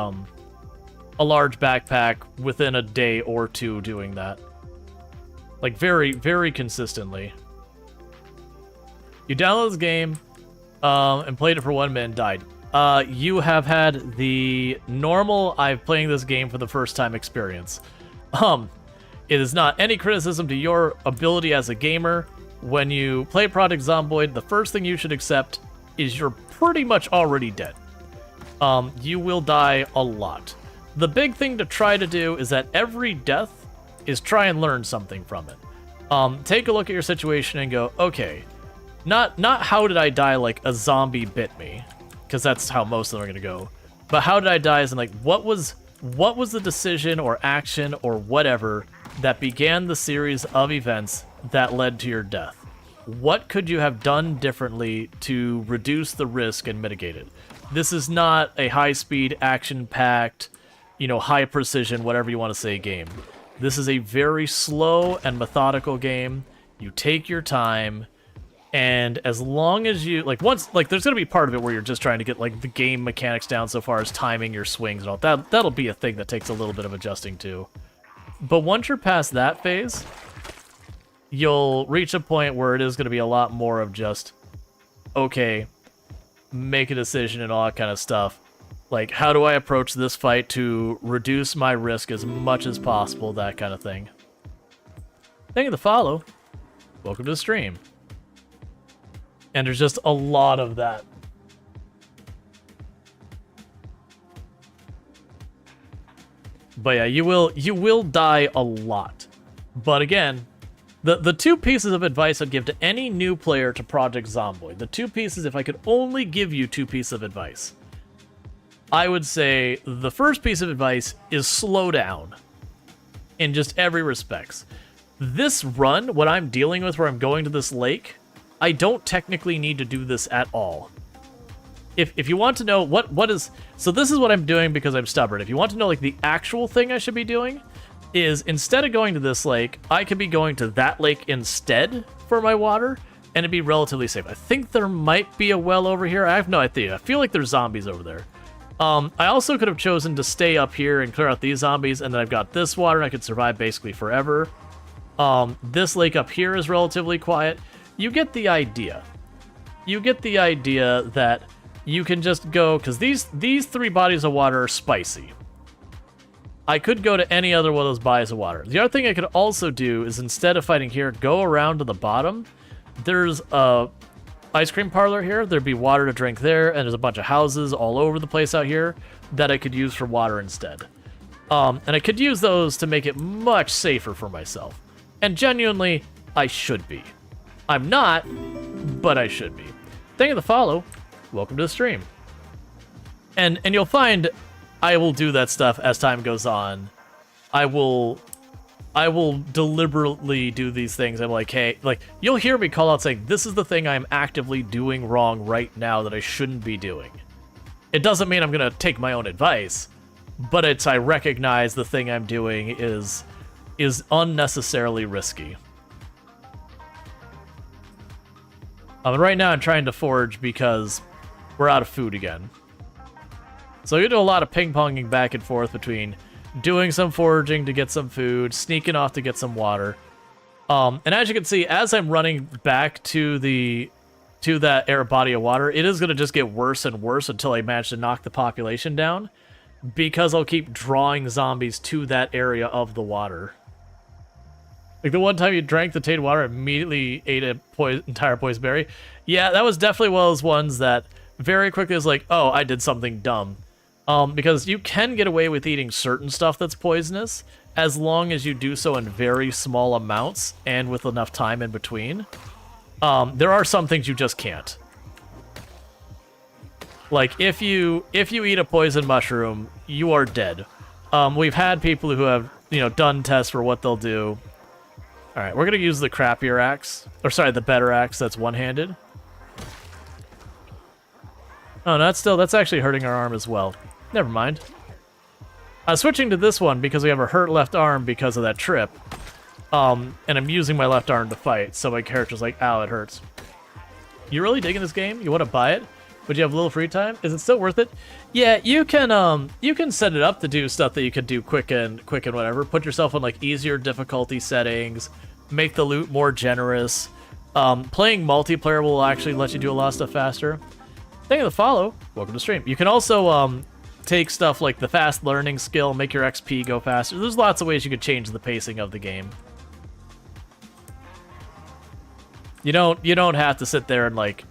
large backpack within a day or two doing that. Like, very, very consistently. You download this game and played it for 1 minute and died. You have had the normal I'm playing this game for the first time experience. It is not any criticism to your ability as a gamer. When you play Project Zomboid, the first thing you should accept is you're pretty much already dead. You will die a lot. The big thing to try to do is that every death is try and learn something from it. Take a look at your situation and go, okay, not how did I die like a zombie bit me, because that's how most of them are gonna go, but how did I die as in like what was the decision or action or whatever that began the series of events that led to your death? What could you have done differently to reduce the risk and mitigate it? This is not a high-speed, action-packed, high precision, whatever you want to say, game. This is a very slow and methodical game. You take your time, and as long as you, there's going to be part of it where you're just trying to get, the game mechanics down so far as timing your swings and all. That'll be a thing that takes a little bit of adjusting to. But once you're past that phase, you'll reach a point where it is going to be a lot more of just, okay, make a decision and all that kind of stuff. Like, how do I approach this fight to reduce my risk as much as possible, that kind of thing. Thank you for the follow. Welcome to the stream. And there's just a lot of that. But yeah, you will die a lot. But again, the two pieces of advice I'd give to any new player to Project Zomboid, the two pieces, if I could only give you two pieces of advice, I would say the first piece of advice is slow down in just every respects. This run, what I'm dealing with where I'm going to this lake, I don't technically need to do this at all. If you want to know what is... So this is what I'm doing because I'm stubborn. If you want to know the actual thing I should be doing is instead of going to this lake, I could be going to that lake instead for my water, and it'd be relatively safe. I think there might be a well over here. I have no idea. I feel like there's zombies over there. I also could have chosen to stay up here and clear out these zombies, and then I've got this water, and I could survive basically forever. This lake up here is relatively quiet. You get the idea. You get the idea that you can just go, because these three bodies of water are spicy. I could go to any other one of those bodies of water. The other thing I could also do is instead of fighting here, go around to the bottom. There's a ice cream parlor here. There'd be water to drink there, and there's a bunch of houses all over the place out here that I could use for water instead. And I could use those to make it much safer for myself. And genuinely, I should be. I'm not, but I should be. Thank you for the follow. Welcome to the stream. And you'll find I will do that stuff as time goes on. I will deliberately do these things. I'm like, hey, you'll hear me call out saying, this is the thing I'm actively doing wrong right now that I shouldn't be doing. It doesn't mean I'm going to take my own advice, but I recognize the thing I'm doing is unnecessarily risky. And right now I'm trying to forage because we're out of food again. So you do a lot of ping-ponging back and forth between doing some foraging to get some food, sneaking off to get some water. And as you can see, as I'm running back to that air body of water, it is going to just get worse and worse until I manage to knock the population down, because I'll keep drawing zombies to that area of the water. Like the one time you drank the tainted water, immediately ate an entire poison berry. Yeah, that was definitely one of those ones that very quickly was like, oh, I did something dumb. Because you can get away with eating certain stuff that's poisonous, as long as you do so in very small amounts and with enough time in between. There are some things you just can't. Like, if you eat a poison mushroom, you are dead. We've had people who have, done tests for what they'll do. Alright, we're gonna use the crappier axe. Or sorry, the better axe that's one-handed. Oh, no, that's actually hurting our arm as well. Never mind. Switching to this one because we have a hurt left arm because of that trip. And I'm using my left arm to fight, so my character's like, ow, it hurts. You really digging this game? You want to buy it? But you have a little free time? Is it still worth it? Yeah, you can set it up to do stuff that you can do quick and whatever. Put yourself on like easier difficulty settings, make the loot more generous. Playing multiplayer will actually let you do a lot of stuff faster. Thank you for the follow. Welcome to stream. You can also take stuff like the fast learning skill, make your XP go faster. There's lots of ways you could change the pacing of the game. You don't have to sit there and like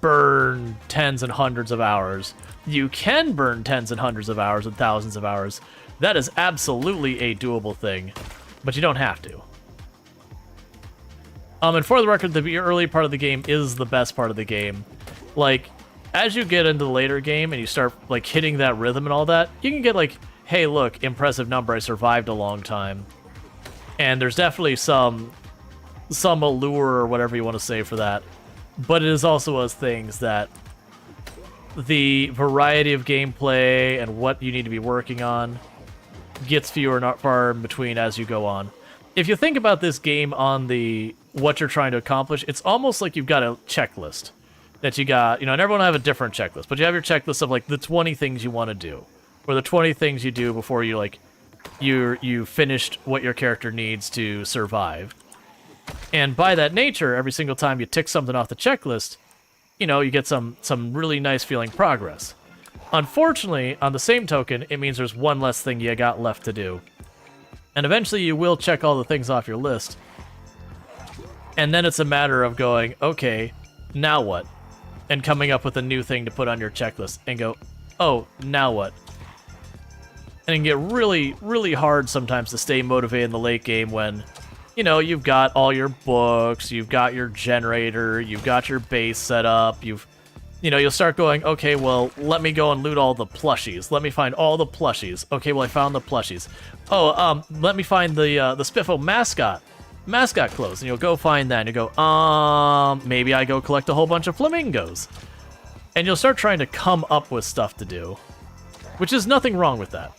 burn tens and hundreds of hours. You can burn tens and hundreds of hours and thousands of hours. That is absolutely a doable thing, but you don't have to. And for the record, the early part of the game is the best part of the game. Like, as you get into the later game and you start like hitting that rhythm and all that, you can get like, hey, look, impressive number, I survived a long time. And there's definitely some allure or whatever you want to say for that. But it is also those things that the variety of gameplay and what you need to be working on gets fewer and far in between as you go on. If you think about this game on the what you're trying to accomplish, it's almost like you've got a checklist that you got, and everyone will have a different checklist, but you have your checklist of like the 20 things you want to do, or the 20 things you do before you finished what your character needs to survive. And by that nature, every single time you tick something off the checklist, you get some really nice feeling progress. Unfortunately, on the same token, it means there's one less thing you got left to do. And eventually you will check all the things off your list. And then it's a matter of going, okay, now what? And coming up with a new thing to put on your checklist and go, oh, now what? And it can get really, really hard sometimes to stay motivated in the late game when, you've got all your books, you've got your generator, you've got your base set up, you'll start going, okay, well, let me go and loot all the plushies. Let me find all the plushies. Okay, well, I found the plushies. Oh, let me find the Spiffo mascot clothes. And you'll go find that, and you go, maybe I go collect a whole bunch of flamingos. And you'll start trying to come up with stuff to do, which is nothing wrong with that.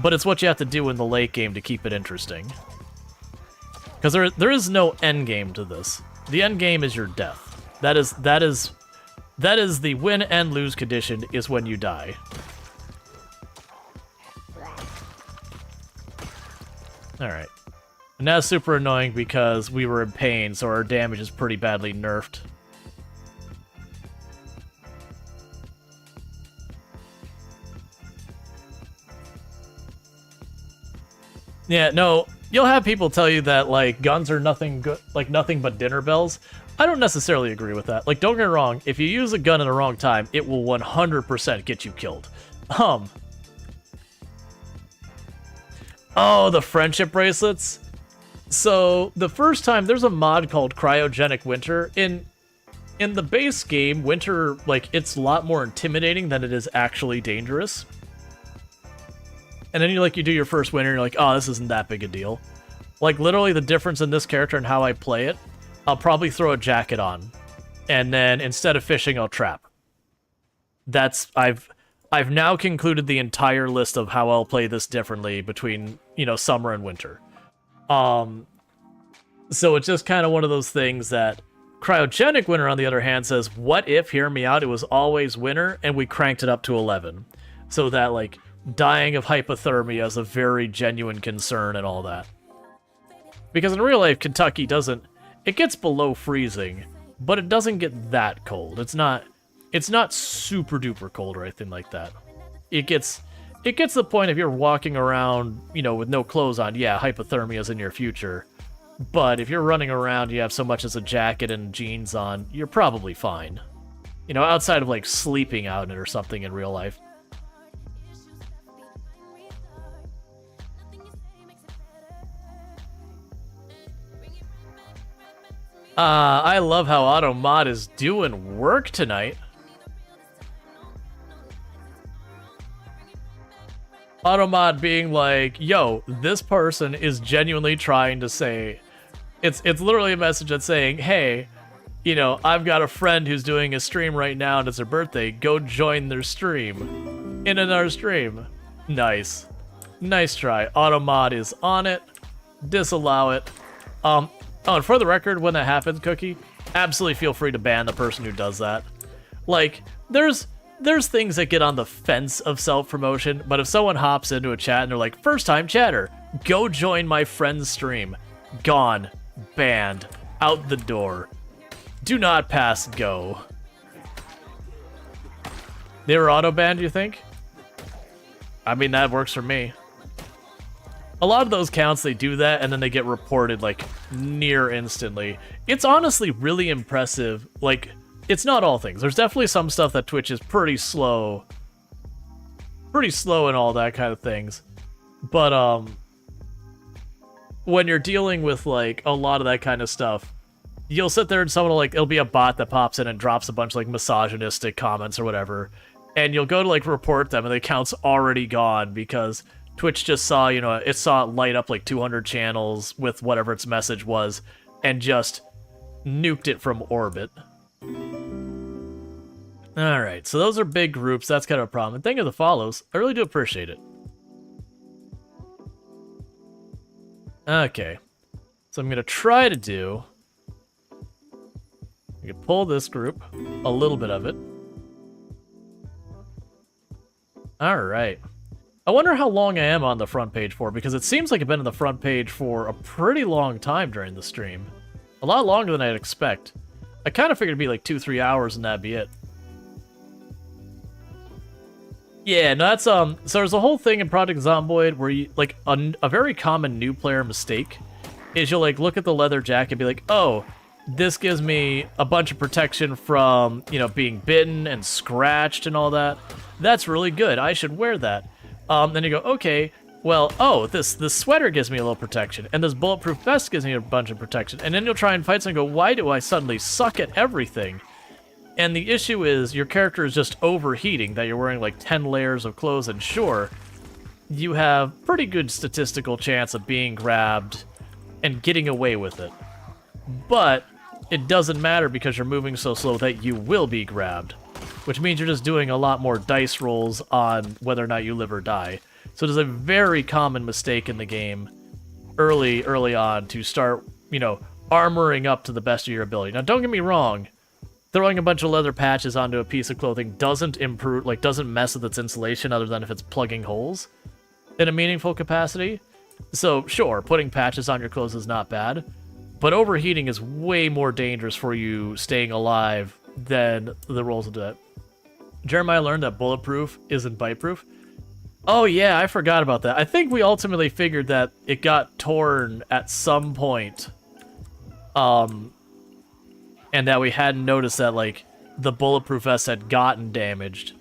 But it's what you have to do in the late game to keep it interesting. Because there is no end game to this. The end game is your death. That is the win and lose condition is when you die. Alright. And that's super annoying because we were in pain, so our damage is pretty badly nerfed. Yeah, no, you'll have people tell you that, like, guns are nothing good, like, nothing but dinner bells. I don't necessarily agree with that. Like, don't get me wrong, if you use a gun at the wrong time, it will 100% get you killed. Oh, the friendship bracelets? So, the first time, there's a mod called Cryogenic Winter. In the base game, winter, like, it's a lot more intimidating than it is actually dangerous. And then you do your first winter, and you're like, oh, this isn't that big a deal. Like, literally, the difference in this character and how I play it, I'll probably throw a jacket on. And then, instead of fishing, I'll trap. I've now concluded the entire list of how I'll play this differently between, summer and winter. So it's just kind of one of those things that Cryogenic Winter, on the other hand, says, what if, hear me out, it was always winter and we cranked it up to 11? So that, like, dying of hypothermia is a very genuine concern and all that. Because in real life, Kentucky doesn't... It gets below freezing, but it doesn't get that cold. It's not super duper cold or anything like that. It gets to the point if you're walking around, you know, with no clothes on, yeah, hypothermia is in your future. But if you're running around, you have so much as a jacket and jeans on, you're probably fine. You know, outside of, like, sleeping out in it or something in real life. I love how Automod is doing work tonight. Automod being like, yo, this person is genuinely trying to say... It's literally a message that's saying, hey, you know, I've got a friend who's doing a stream right now and it's their birthday. Go join their stream. In another stream. Nice. Nice try. Automod is on it. Disallow it. Oh, and for the record, when that happens, Cookie, absolutely feel free to ban the person who does that. Like, there's things that get on the fence of self-promotion, but if someone hops into a chat and they're like, first time chatter, go join my friend's stream. Gone. Banned. Out the door. Do not pass go. They were auto-banned, you think? I mean, that works for me. A lot of those counts, they do that, and then they get reported, like, near instantly. It's honestly really impressive. Like, it's not all things. There's definitely some stuff that Twitch is pretty slow. Pretty slow and all that kind of things. But, when you're dealing with, like, a lot of that kind of stuff, you'll sit there and someone will, like, it'll be a bot that pops in and drops a bunch of, like, misogynistic comments or whatever, and you'll go to, like, report them, and the account's already gone because Twitch just saw, you know, it saw it light up, like, 200 channels with whatever its message was, and just nuked it from orbit. Alright, so those are big groups, that's kind of a problem. And thank you for the follows, I really do appreciate it. Okay, so I'm going to try to do... I can pull this group, a little bit of it. Alright. I wonder how long I am on the front page for, because it seems like I've been on the front page for a pretty long time during the stream. A lot longer than I'd expect. I kind of figured it'd be like 2-3 hours and that'd be it. Yeah, no, that's, so there's a whole thing in Project Zomboid where you, like, a very common new player mistake is you'll, like, look at the leather jacket and be like, oh, this gives me a bunch of protection from, you know, being bitten and scratched and all that. That's really good. I should wear that. Then you go, okay, well, oh, this sweater gives me a little protection, and this bulletproof vest gives me a bunch of protection. And then you'll try and fight something and go, why do I suddenly suck at everything? And the issue is your character is just overheating, that you're wearing like 10 layers of clothes, and sure, you have pretty good statistical chance of being grabbed and getting away with it. But it doesn't matter because you're moving so slow that you will be grabbed, which means you're just doing a lot more dice rolls on whether or not you live or die. So there's a very common mistake in the game early on to start, you know, armoring up to the best of your ability. Now, don't get me wrong. Throwing a bunch of leather patches onto a piece of clothing doesn't improve, like, doesn't mess with its insulation other than if it's plugging holes in a meaningful capacity. So, sure, putting patches on your clothes is not bad, but overheating is way more dangerous for you staying alive than the rolls will do that. Jeremiah learned that bulletproof isn't bite-proof. Oh yeah, I forgot about that. I think we ultimately figured that it got torn at some point. And that we hadn't noticed that, like, the bulletproof vest had gotten damaged.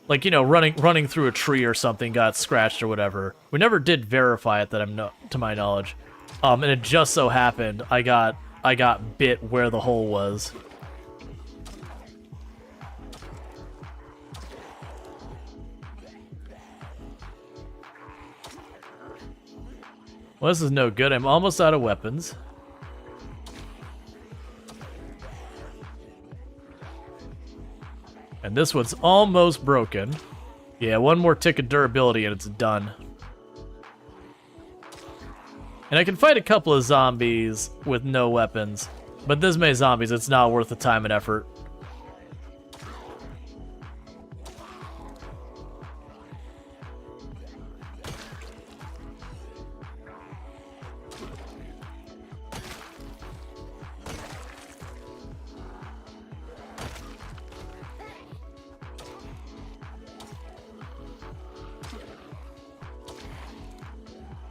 Like, you know, running through a tree or something got scratched or whatever. We never did verify it, to my knowledge. And it just so happened I got bit where the hole was. Well, this is no good. I'm almost out of weapons. And this one's almost broken. Yeah, one more tick of durability and it's done. And I can fight a couple of zombies with no weapons. But this many zombies, it's not worth the time and effort.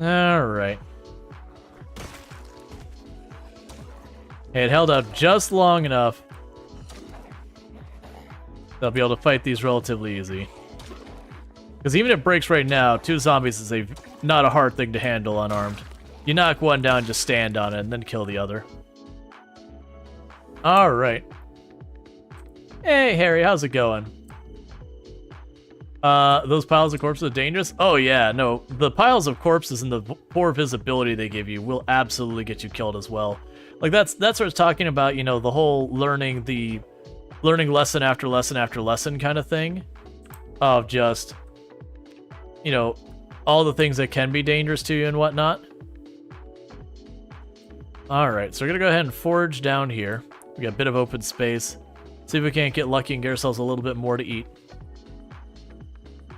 Alright. Hey, it held out just long enough. They'll be able to fight these relatively easy. Because even if it breaks right now, 2 zombies is not a hard thing to handle unarmed. You knock one down, just stand on it, and then kill the other. Alright. Hey, Harry, how's it going? Those piles of corpses are dangerous? Oh yeah, no. The piles of corpses and the poor visibility they give you will absolutely get you killed as well. Like, that's what it's talking about, you know, the whole learning lesson after lesson after lesson kind of thing. Of just, you know, all the things that can be dangerous to you and whatnot. Alright, so we're gonna go ahead and forge down here. We got a bit of open space. See if we can't get lucky and get ourselves a little bit more to eat.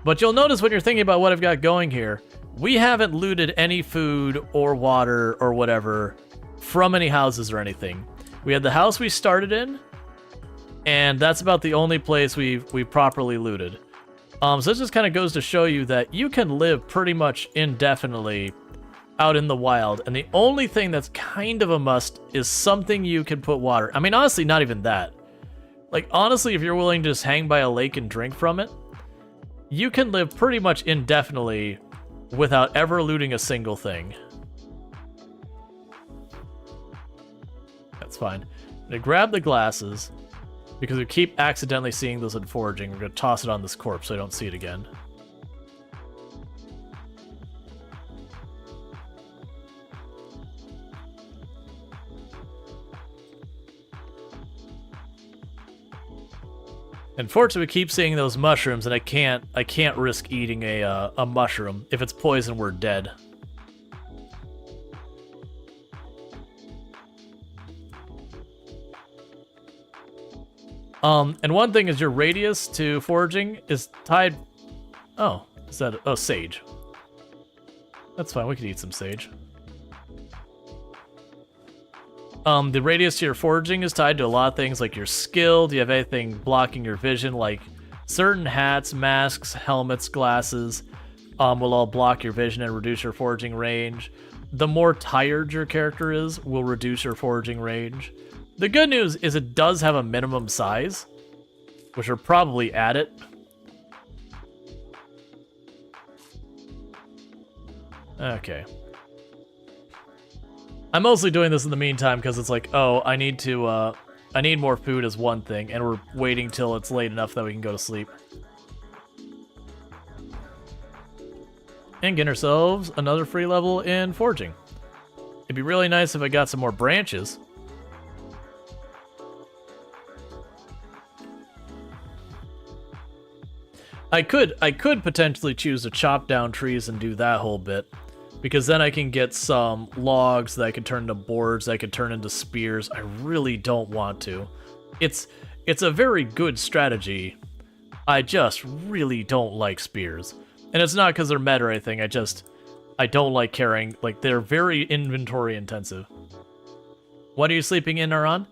But you'll notice when you're thinking about what I've got going here, we haven't looted any food or water or whatever from any houses or anything. We had the house we started in, and that's about the only place we properly looted. So this just kind of goes to show you that you can live pretty much indefinitely out in the wild, and the only thing that's kind of a must is something you can put water. I mean, honestly, not even that. Like, honestly, if you're willing to just hang by a lake and drink from it, you can live pretty much indefinitely without ever looting a single thing. That's fine. I'm gonna grab the glasses, because we keep accidentally seeing those in foraging. We're gonna toss it on this corpse so I don't see it again. Unfortunately, we keep seeing those mushrooms, and I can't risk eating a mushroom. If it's poison, we're dead. And one thing is your radius to foraging is tied. Oh, is that? Oh, sage. That's fine. We could eat some sage. The radius to your foraging is tied to a lot of things, like your skill. Do you have anything blocking your vision? Like certain hats, masks, helmets, glasses will all block your vision and reduce your foraging range. The more tired your character is will reduce your foraging range. The good news is it does have a minimum size, which are probably at it. Okay. I'm mostly doing this in the meantime because it's like, oh, I need more food as one thing, and we're waiting till it's late enough that we can go to sleep. And get ourselves another free level in foraging. It'd be really nice if I got some more branches. I could potentially choose to chop down trees and do that whole bit, because then I can get some logs that I could turn into boards, that I could turn into spears. I really don't want to. It's a very good strategy. I just really don't like spears. And it's not because they're meta or anything, I don't like carrying, like, they're very inventory intensive. What are you sleeping in, Aran?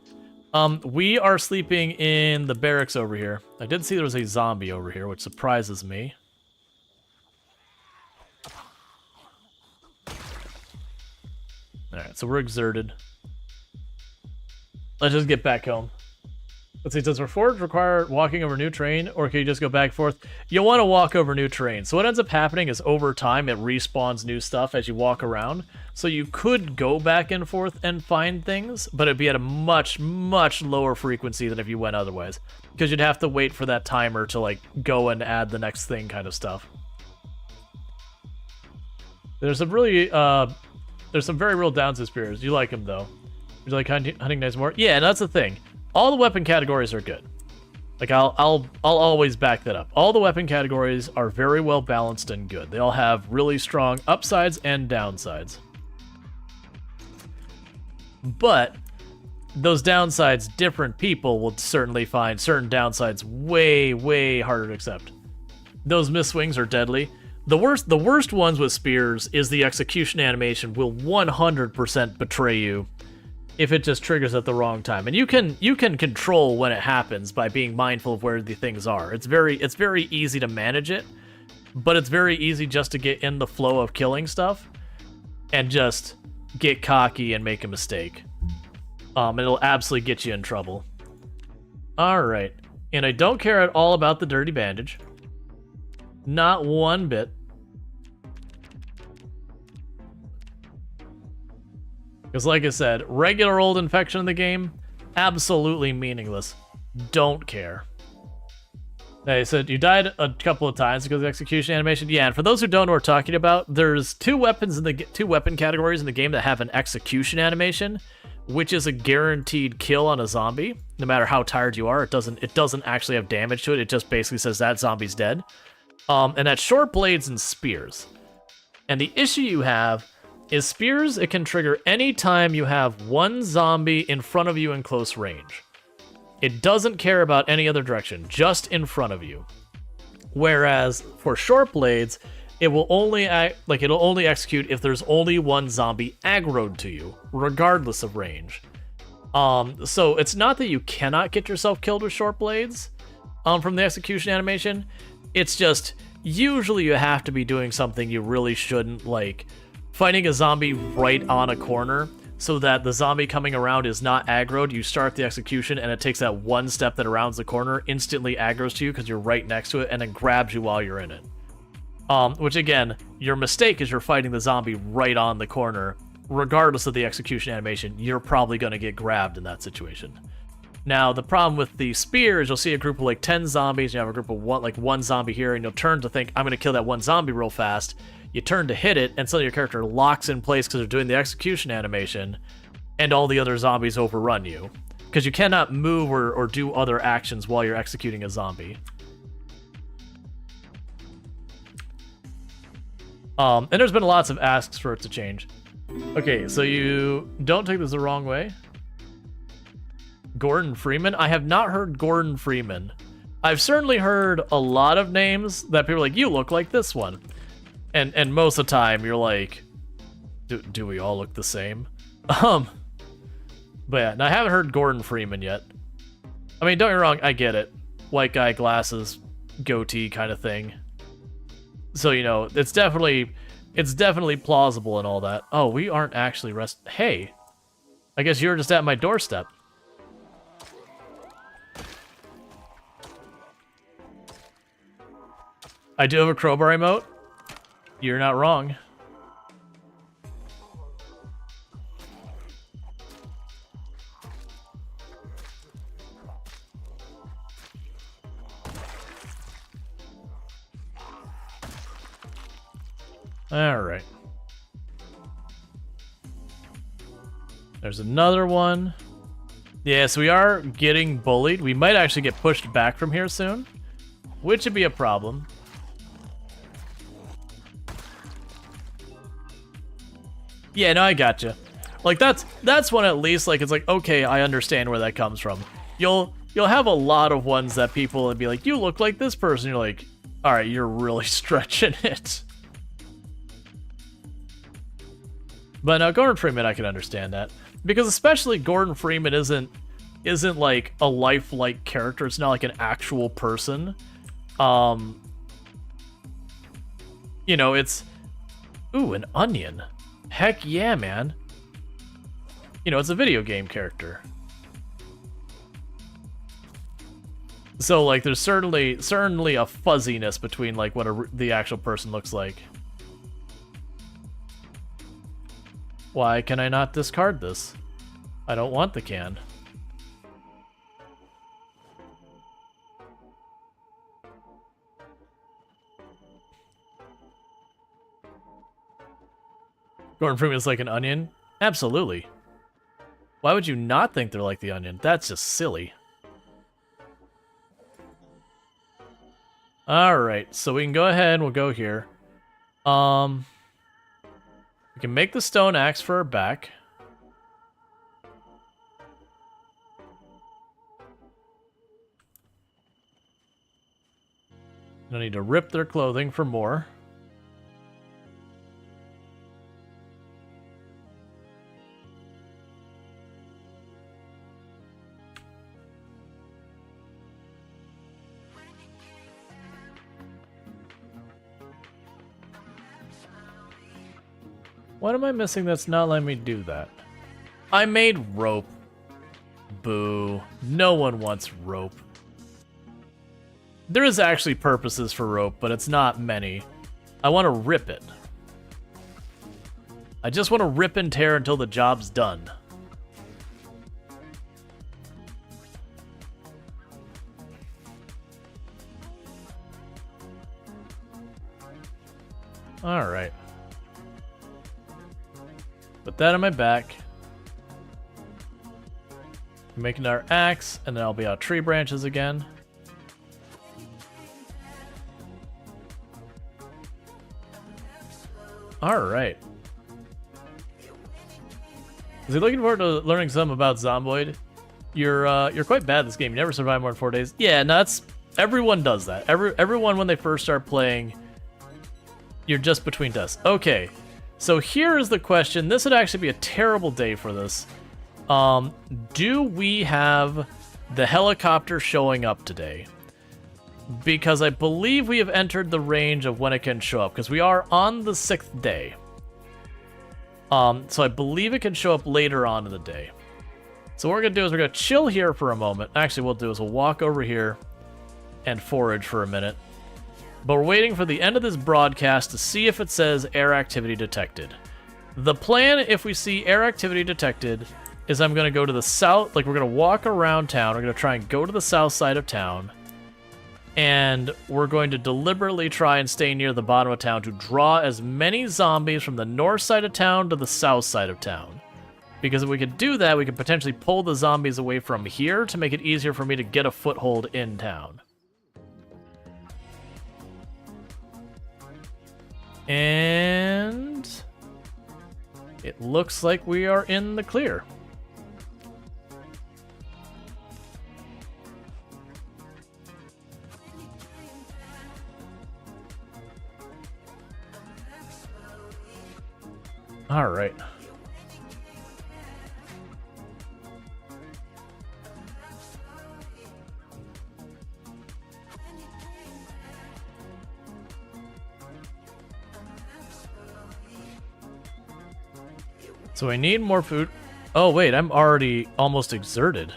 We are sleeping in the barracks over here. I did see there was a zombie over here, which surprises me. Alright, so we're exerted. Let's just get back home. Let's see, does Reforge require walking over new terrain, or can you just go back and forth? You'll want to walk over new terrain. So what ends up happening is over time it respawns new stuff as you walk around. So you could go back and forth and find things, but it'd be at a much, much lower frequency than if you went otherwise. Because you'd have to wait for that timer to, like, go and add the next thing kind of stuff. There's some really, there's some very real downs to spears. You like them, though. Would you like hunting knives more? Yeah, and that's the thing. All the weapon categories are good. Like, I'll always back that up. All the weapon categories are very well balanced and good. They all have really strong upsides and downsides. But those downsides, different people will certainly find certain downsides way, way harder to accept. Those miss swings are deadly. The worst ones with spears is the execution animation will 100% betray you if it just triggers at the wrong time. And you can control when it happens by being mindful of where the things are. It's very easy to manage it, but it's very easy just to get in the flow of killing stuff and just get cocky and make a mistake. It'll absolutely get you in trouble. All right, and I don't care at all about the dirty bandage. Not one bit. Because like I said, regular old infection in the game, absolutely meaningless. Don't care. They said you died a couple of times because of the execution animation. Yeah, and for those who don't know what we're talking about, there's two weapon categories in the game that have an execution animation, which is a guaranteed kill on a zombie. No matter how tired you are, it doesn't actually have damage to it. It just basically says that zombie's dead. And that's short blades and spears. And the issue you have is spears, it can trigger any time you have one zombie in front of you in close range. It doesn't care about any other direction, just in front of you. Whereas for short blades, it will only it'll only execute if there's only one zombie aggroed to you, regardless of range. So it's not that you cannot get yourself killed with short blades from the execution animation. It's just usually you have to be doing something you really shouldn't, like fighting a zombie right on a corner so that the zombie coming around is not aggroed. You start the execution and it takes that one step that arounds the corner, instantly aggroes to you because you're right next to it, and then grabs you while you're in it. Which again, your mistake is you're fighting the zombie right on the corner. Regardless of the execution animation, you're probably going to get grabbed in that situation. Now, the problem with the spear is you'll see a group of like 10 zombies, you have a group of one zombie here, and you'll turn to think, I'm going to kill that one zombie real fast. You turn to hit it, and suddenly your character locks in place because they're doing the execution animation, and all the other zombies overrun you. Because you cannot move or do other actions while you're executing a zombie. And there's been lots of asks for it to change. Okay, so you don't take this the wrong way. Gordon Freeman? I have not heard Gordon Freeman. I've certainly heard a lot of names that people are like, you look like this one. And most of the time, you're like, do we all look the same? But yeah, and I haven't heard Gordon Freeman yet. I mean, don't get me wrong, I get it. White guy, glasses, goatee kind of thing. So, you know, it's definitely plausible and all that. Oh, we aren't actually Hey, I guess you're just at my doorstep. I do have a crowbar emote. You're not wrong. All right. There's another one. Yeah, so we are getting bullied. We might actually get pushed back from here soon, which would be a problem. Yeah, no, I gotcha. Like that's one at least. Like it's like, okay, I understand where that comes from. You'll have a lot of ones that people would be like, you look like this person. You're like, all right, you're really stretching it. But no, Gordon Freeman, I can understand that, because especially Gordon Freeman isn't like a lifelike character. It's not like an actual person. You know, it's an onion. Heck yeah, man. You know, it's a video game character. So like there's certainly a fuzziness between like what the actual person looks like. Why can I not discard this? I don't want the can. Gordon Freeman's like an onion? Absolutely. Why would you not think they're like the onion? That's just silly. Alright, so we can go ahead and we'll go here. We can make the stone axe for our back. I need to rip their clothing for more. What am I missing that's not letting me do that? I made rope. Boo. No one wants rope. There is actually purposes for rope, but it's not many. I want to rip it. I just want to rip and tear until the job's done. Alright. Put that on my back. Making our axe, and then I'll be out tree branches again. Alright. Is he looking forward to learning some about Zomboid? You're quite bad at this game. You never survive more than 4 days. Yeah, no, that's everyone does that. Everyone when they first start playing, you're just between deaths. Okay. So here is the question. This would actually be a terrible day for this. Do we have the helicopter showing up today? Because I believe we have entered the range of when it can show up, because we are on the 6th day. So I believe it can show up later on in the day. So what we're going to do is we're going to chill here for a moment. Actually, what we'll do is we'll walk over here and forage for a minute. But we're waiting for the end of this broadcast to see if it says air activity detected. The plan, if we see air activity detected, is I'm going to go to the south, like we're going to walk around town. We're going to try and go to the south side of town. And we're going to deliberately try and stay near the bottom of town to draw as many zombies from the north side of town to the south side of town. Because if we could do that, we could potentially pull the zombies away from here to make it easier for me to get a foothold in town. And it looks like we are in the clear. All right. So I need more food. Oh, wait, I'm already almost exerted.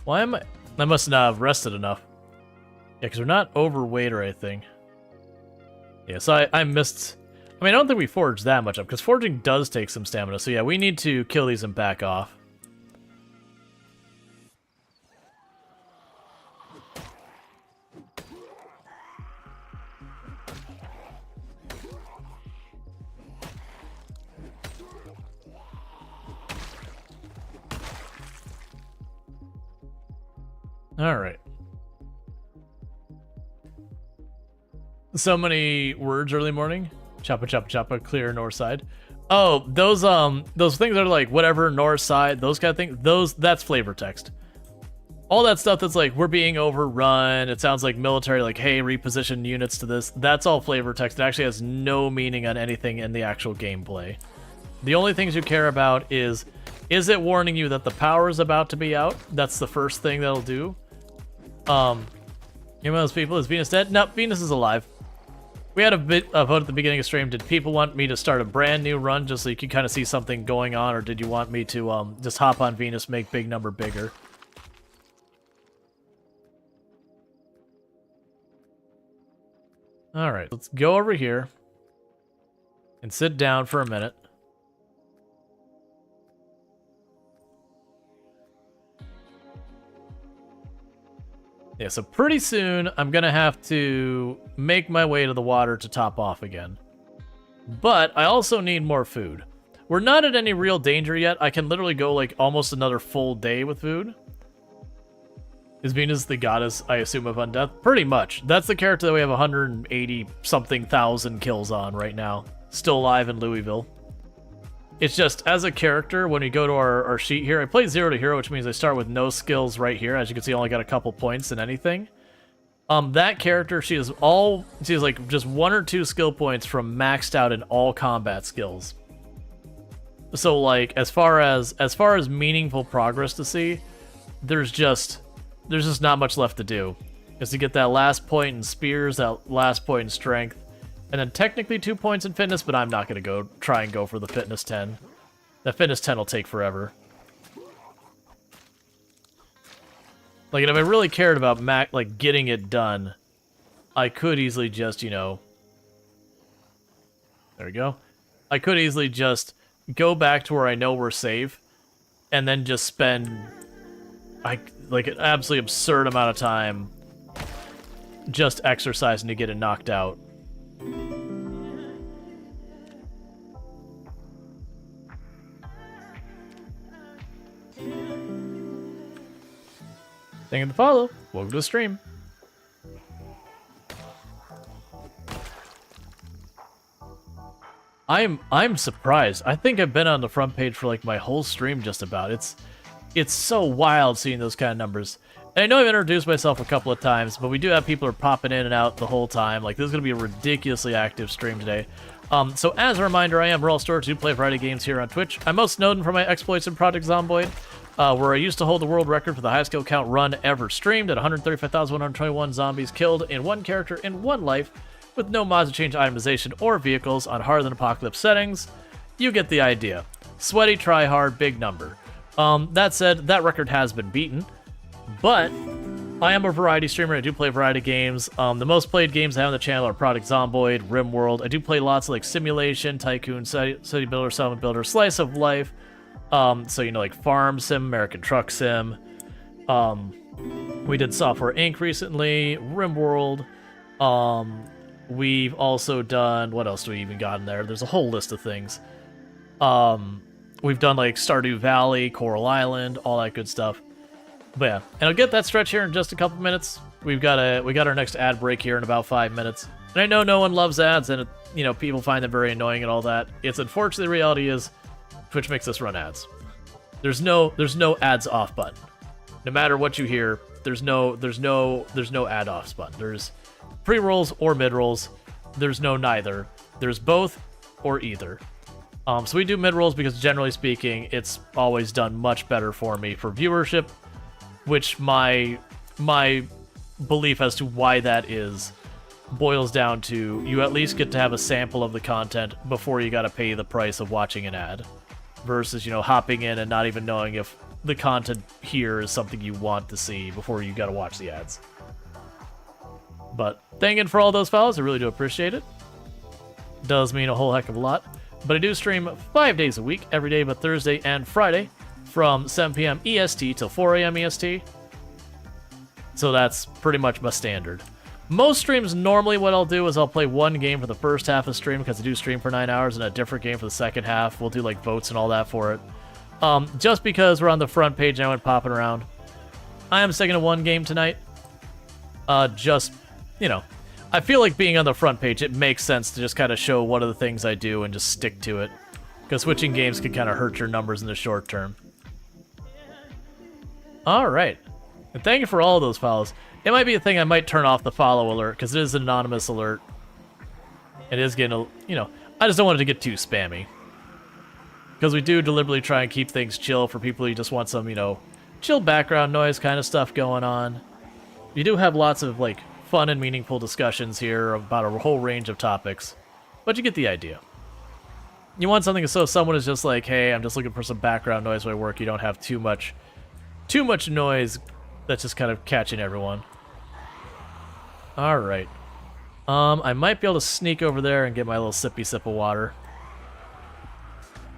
Why am I? I must not have rested enough. Yeah, because we're not overweight or anything. Yeah, so I missed... I mean, I don't think we forged that much up, because forging does take some stamina. So yeah, we need to kill these and back off. Alright. So many words early morning. Choppa choppa choppa, clear north side. Oh, those things that are like whatever north side, those kind of things, that's flavor text. All that stuff that's like we're being overrun, it sounds like military, like hey, reposition units to this, that's all flavor text. It actually has no meaning on anything in the actual gameplay. The only things you care about is it warning you that the power is about to be out? That's the first thing that'll do. You know those people, is Venus dead? No, Venus is alive. We had a bit of vote at the beginning of stream. Did people want me to start a brand new run just so you could kind of see something going on, or did you want me to just hop on Venus, make big number bigger? Alright, let's go over here and sit down for a minute. Yeah, so pretty soon I'm gonna have to make my way to the water to top off again. But I also need more food. We're not at any real danger yet. I can literally go like almost another full day with food. Is Venus the goddess, I assume, of undeath? Pretty much. That's the character that we have 180 something thousand kills on right now. Still alive in Louisville. It's just, as a character, when we go to our sheet here, I play 0 to hero, which means I start with no skills right here. As you can see, I only got a couple points in anything. That character, she has like just 1 or 2 skill points from maxed out in all combat skills. So like, as far as meaningful progress to see, there's just not much left to do. Is to get that last point in spears, that last point in strength, and then technically 2 points in fitness, but I'm not gonna try and go for the fitness 10. That fitness 10 will take forever. Like, and if I really cared about like getting it done, I could easily just, you know, there we go. I could easily just go back to where I know we're safe, and then just spend like an absolutely absurd amount of time just exercising to get it knocked out. Thank you for the follow. Welcome to the stream. I'm surprised. I think I've been on the front page for like my whole stream just about. It's so wild seeing those kind of numbers. And I know I've introduced myself a couple of times, but we do have people who are popping in and out the whole time. Like, this is going to be a ridiculously active stream today. So as a reminder, I am Rual Storge, who play a variety of games here on Twitch. I'm most known for my exploits in Project Zomboid, where I used to hold the world record for the highest kill count run ever streamed at 135,121 zombies killed in one character in one life, with no mods to change itemization or vehicles on harder than apocalypse settings. You get the idea. Sweaty, try hard, big number. That said, that record has been beaten, but I am a variety streamer. I do play a variety of games. The most played games I have on the channel are Project Zomboid, RimWorld. I do play lots of like Simulation, Tycoon, City Builder, Settlement Builder, Slice of Life. So, you know, like Farm Sim, American Truck Sim. We did Software Inc. recently, RimWorld. We've also done, what else do we even got in there? There's a whole list of things. We've done like Stardew Valley, Coral Island, all that good stuff. But yeah, and I'll get that stretch here in just a couple minutes. We got our next ad break here in about 5 minutes. And I know no one loves ads, and you know, people find them very annoying and all that. It's unfortunately, the reality is Twitch makes us run ads. There's no ads off button. No matter what you hear, there's no ad off button. There's pre-rolls or mid-rolls. There's no neither. There's both or either. So we do mid-rolls because generally speaking, it's always done much better for me for viewership, which my belief as to why that is boils down to you at least get to have a sample of the content before you got to pay the price of watching an ad, versus, you know, hopping in and not even knowing if the content here is something you want to see before you got to watch the ads. But thank you for all those follows. I really do appreciate it. Does mean a whole heck of a lot. But I do stream 5 days a week, every day but Thursday and Friday, from 7 p.m. EST till 4 a.m. EST. So that's pretty much my standard. Most streams, normally what I'll do is I'll play one game for the first half of the stream, because I do stream for 9 hours, and a different game for the second half. We'll do like votes and all that for it. Just because we're on the front page and I went popping around. I am sticking to one game tonight. Just, you know, I feel like being on the front page, it makes sense to just kind of show one of the things I do and just stick to it. Because switching games can kind of hurt your numbers in the short term. Alright. And thank you for all of those follows. It might be a thing I might turn off the follow alert, because it is an anonymous alert. It is getting, you know, I just don't want it to get too spammy. Because we do deliberately try and keep things chill for people who just want some, you know, chill background noise kind of stuff going on. You do have lots of, like, fun and meaningful discussions here about a whole range of topics. But you get the idea. You want something so someone is just like, hey, I'm just looking for some background noise while I work. You don't have too much noise that's just kind of catching everyone. Alright. I might be able to sneak over there and get my little sippy sip of water.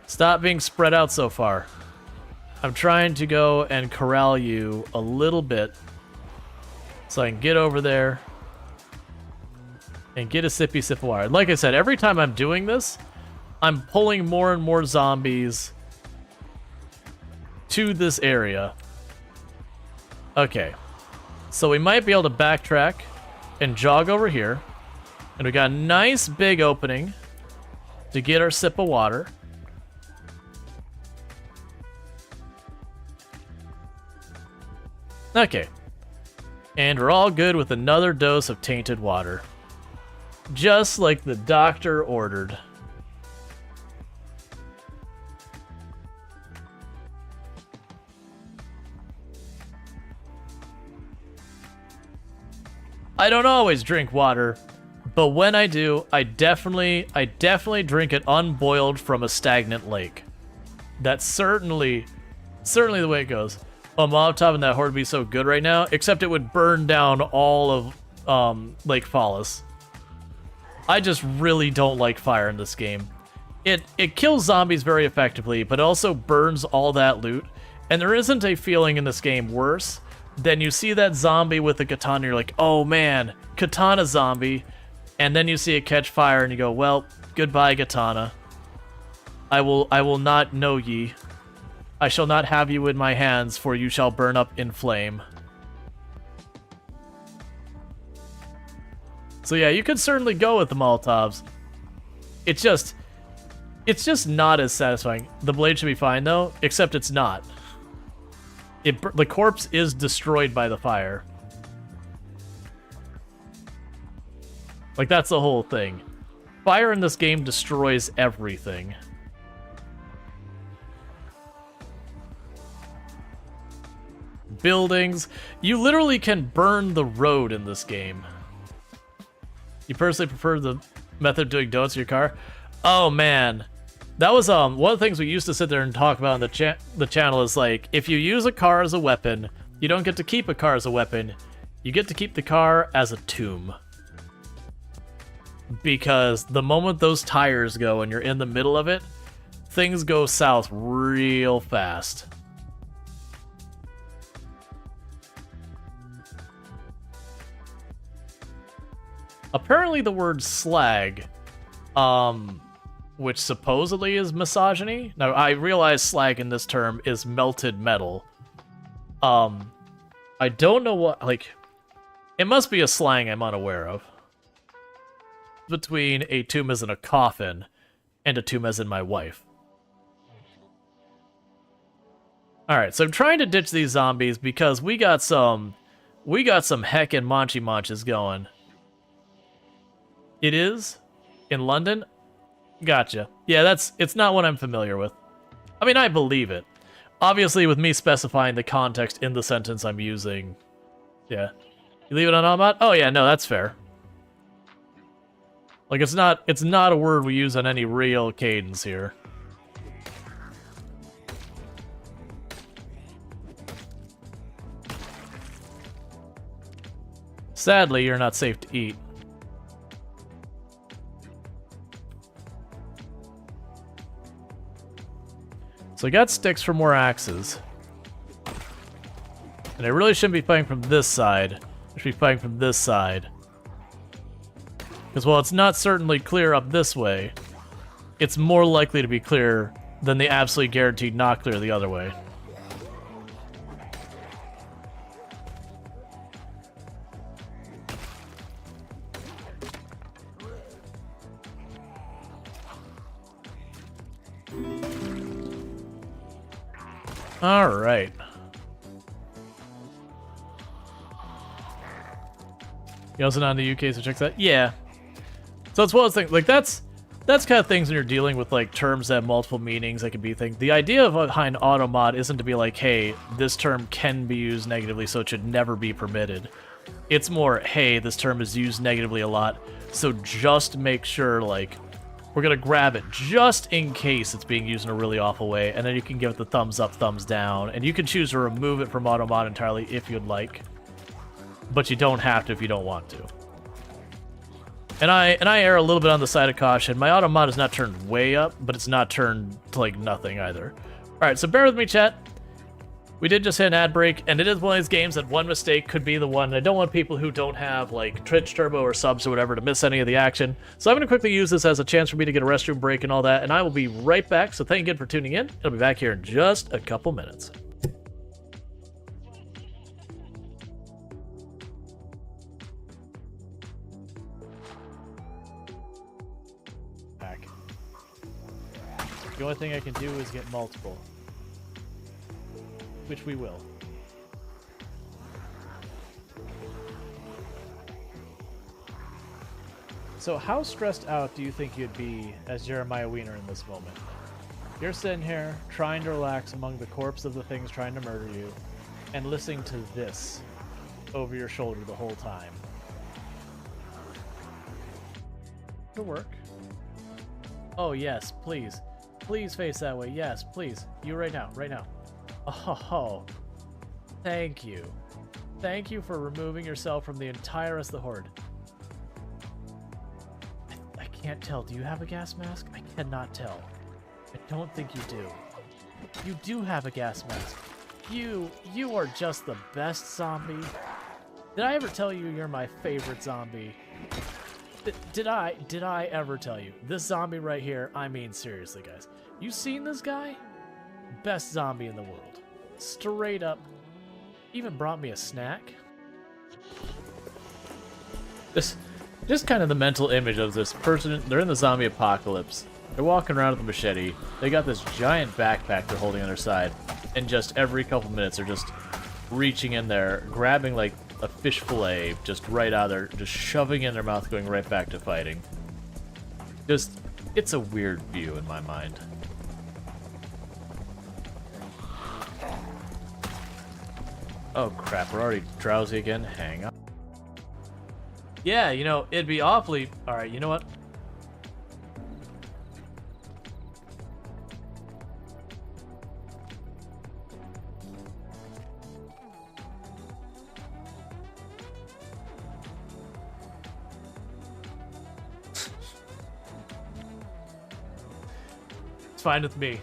Stop being spread out so far. I'm trying to go and corral you a little bit so I can get over there and get a sippy sip of water. Like I said, every time I'm doing this, I'm pulling more and more zombies to this area. Okay, so we might be able to backtrack and jog over here. And we got a nice big opening to get our sip of water. Okay. And we're all good with another dose of tainted water. Just like the doctor ordered. I don't always drink water, but when I do, I definitely drink it unboiled from a stagnant lake. That's certainly the way it goes. Oh, Molotov and that horde would be so good right now, except it would burn down all of Lake Fallis. I just really don't like fire in this game. It kills zombies very effectively, but it also burns all that loot. And there isn't a feeling in this game worse than you see that zombie with a katana, you're like, oh man, katana zombie. And then you see it catch fire and you go, well, goodbye katana. I will not know ye. I shall not have you in my hands, for you shall burn up in flame. So yeah, you could certainly go with the Molotovs. It's just not as satisfying. The blade should be fine though, except it's not. The corpse is destroyed by the fire. Like, that's the whole thing. Fire in this game destroys everything. Buildings. You literally can burn the road in this game. You personally prefer the method of doing donuts in your car? Oh man. That was one of the things we used to sit there and talk about on the channel is like, if you use a car as a weapon, you don't get to keep a car as a weapon. You get to keep the car as a tomb. Because the moment those tires go and you're in the middle of it, things go south real fast. Apparently the word slag, which supposedly is misogyny. Now, I realize slag in this term is melted metal. I don't know what, like, it must be a slang I'm unaware of. Between a tomb as in a coffin and a tomb as in my wife. Alright, so I'm trying to ditch these zombies because we got some heckin' Manchi Manches going. It is? In London? Gotcha. Yeah, it's not what I'm familiar with. I mean, I believe it. Obviously, with me specifying the context in the sentence I'm using. Yeah. You leave it on Amat? Oh yeah, no, that's fair. Like, it's not a word we use on any real cadence here. Sadly, you're not safe to eat. So I got sticks for more axes. And I really shouldn't be fighting from this side. I should be fighting from this side. Because while it's not certainly clear up this way, it's more likely to be clear than the absolutely guaranteed not clear the other way. Alright. You also not in the UK, so check that. Yeah. So it's one of those things, like that's kind of things when you're dealing with like terms that have multiple meanings that could be things. The idea behind automod isn't to be like, hey, this term can be used negatively, so it should never be permitted. It's more, hey, this term is used negatively a lot, so just make sure, like, we're gonna grab it just in case it's being used in a really awful way, and then you can give it the thumbs up, thumbs down, and you can choose to remove it from automod entirely if you'd like, but you don't have to if you don't want to. And I err a little bit on the side of caution. My automod is not turned way up, but it's not turned to like nothing either. All right, so bear with me, chat. We did just hit an ad break, and it is one of these games that one mistake could be the one. I don't want people who don't have, like, Twitch Turbo or subs or whatever to miss any of the action. So I'm going to quickly use this as a chance for me to get a restroom break and all that, and I will be right back. So thank you again for tuning in. I'll be back here in just a couple minutes. Back. The only thing I can do is get multiple. Which we will. So how stressed out do you think you'd be as Jeremiah Wiener in this moment? You're sitting here trying to relax among the corpse of the things trying to murder you and listening to this over your shoulder the whole time. To work. Oh yes, please. Please face that way. Yes, please. You right now, right now. Oh, thank you. Thank you for removing yourself from the entire rest of the horde. I can't tell. Do you have a gas mask? I cannot tell. I don't think you do. You do have a gas mask. You are just the best zombie. Did I ever tell you you're my favorite zombie? Did I ever tell you? This zombie right here, I mean seriously, guys. You seen this guy? Best zombie in the world. Straight up. Even brought me a snack. Just kind of the mental image of this person. They're in the zombie apocalypse. They're walking around with a machete. They got this giant backpack they're holding on their side. And just every couple minutes, they're just reaching in there, grabbing like a fish fillet just right out of there, just shoving in their mouth, going right back to fighting. Just, it's a weird view in my mind. Oh crap, we're already drowsy again. Hang on. Yeah, you know, it'd be awfully... Alright, you know what? It's fine with me.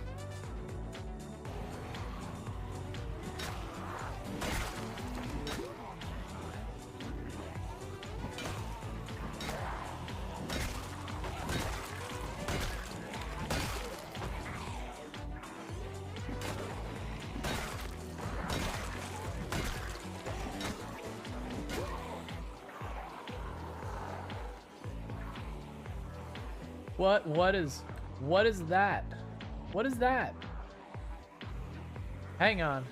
What is that? What is that? Hang on.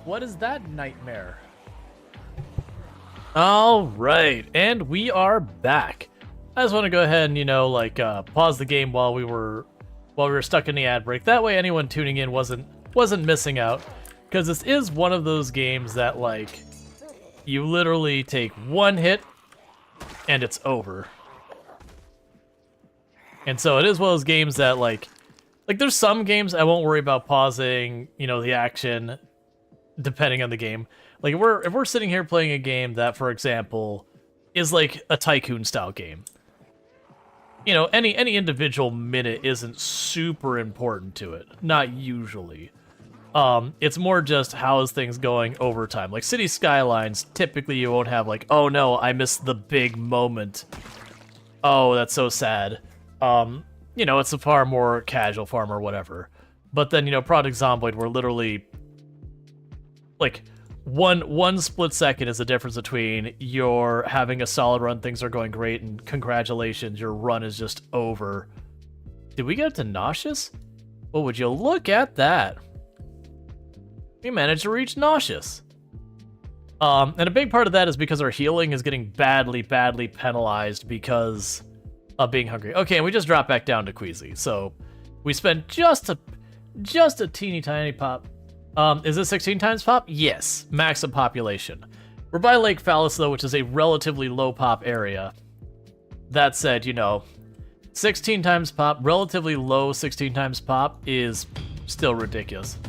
What is that nightmare? All right, and we are back. I just want to go ahead and, you know, like pause the game while we were stuck in the ad break. That way anyone tuning in wasn't missing out, because this is one of those games that, like, you literally take one hit and it's over. And so it is one of those games that, like there's some games I won't worry about pausing, you know, the action, depending on the game. Like if we're sitting here playing a game that, for example, is like a Tycoon style game, you know, any individual minute isn't super important to it. Not usually. It's more just how is things going over time. Like City Skylines, typically you won't have like, oh no, I missed the big moment. Oh, that's so sad. You know, it's a far more casual, far more whatever. But then, you know, Project Zomboid, we're literally like one split second is the difference between you're having a solid run, things are going great, and congratulations, your run is just over. Did we get to nauseous? Well, would you look at that? We managed to reach nauseous. And a big part of that is because our healing is getting badly penalized because of being hungry. Okay, and we just dropped back down to Queasy. So we spent just a teeny tiny pop. Is this 16 times pop? Yes, max of population. We're by Lake Phallus though, which is a relatively low pop area. That said, you know, 16 times pop, relatively low 16 times pop is still ridiculous.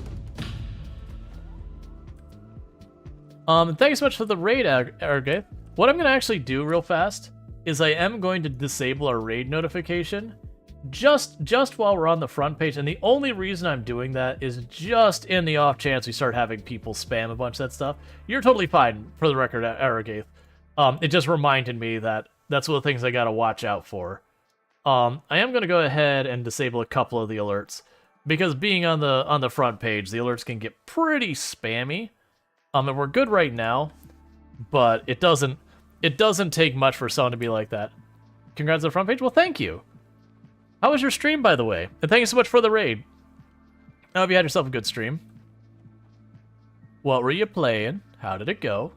Thanks so much for the raid, Argay. What I'm gonna actually do real fast is I am going to disable our raid notification just while we're on the front page, and the only reason I'm doing that is just in the off chance we start having people spam a bunch of that stuff. You're totally fine, for the record, Arrogate. It just reminded me that that's one of the things I gotta watch out for. I am gonna go ahead and disable a couple of the alerts, because being on the front page, the alerts can get pretty spammy. And we're good right now, but it doesn't take much for someone to be like that. Congrats on the front page. Well, thank you. How was your stream, by the way? And thank you so much for the raid. I hope you had yourself a good stream. What were you playing? How did it go?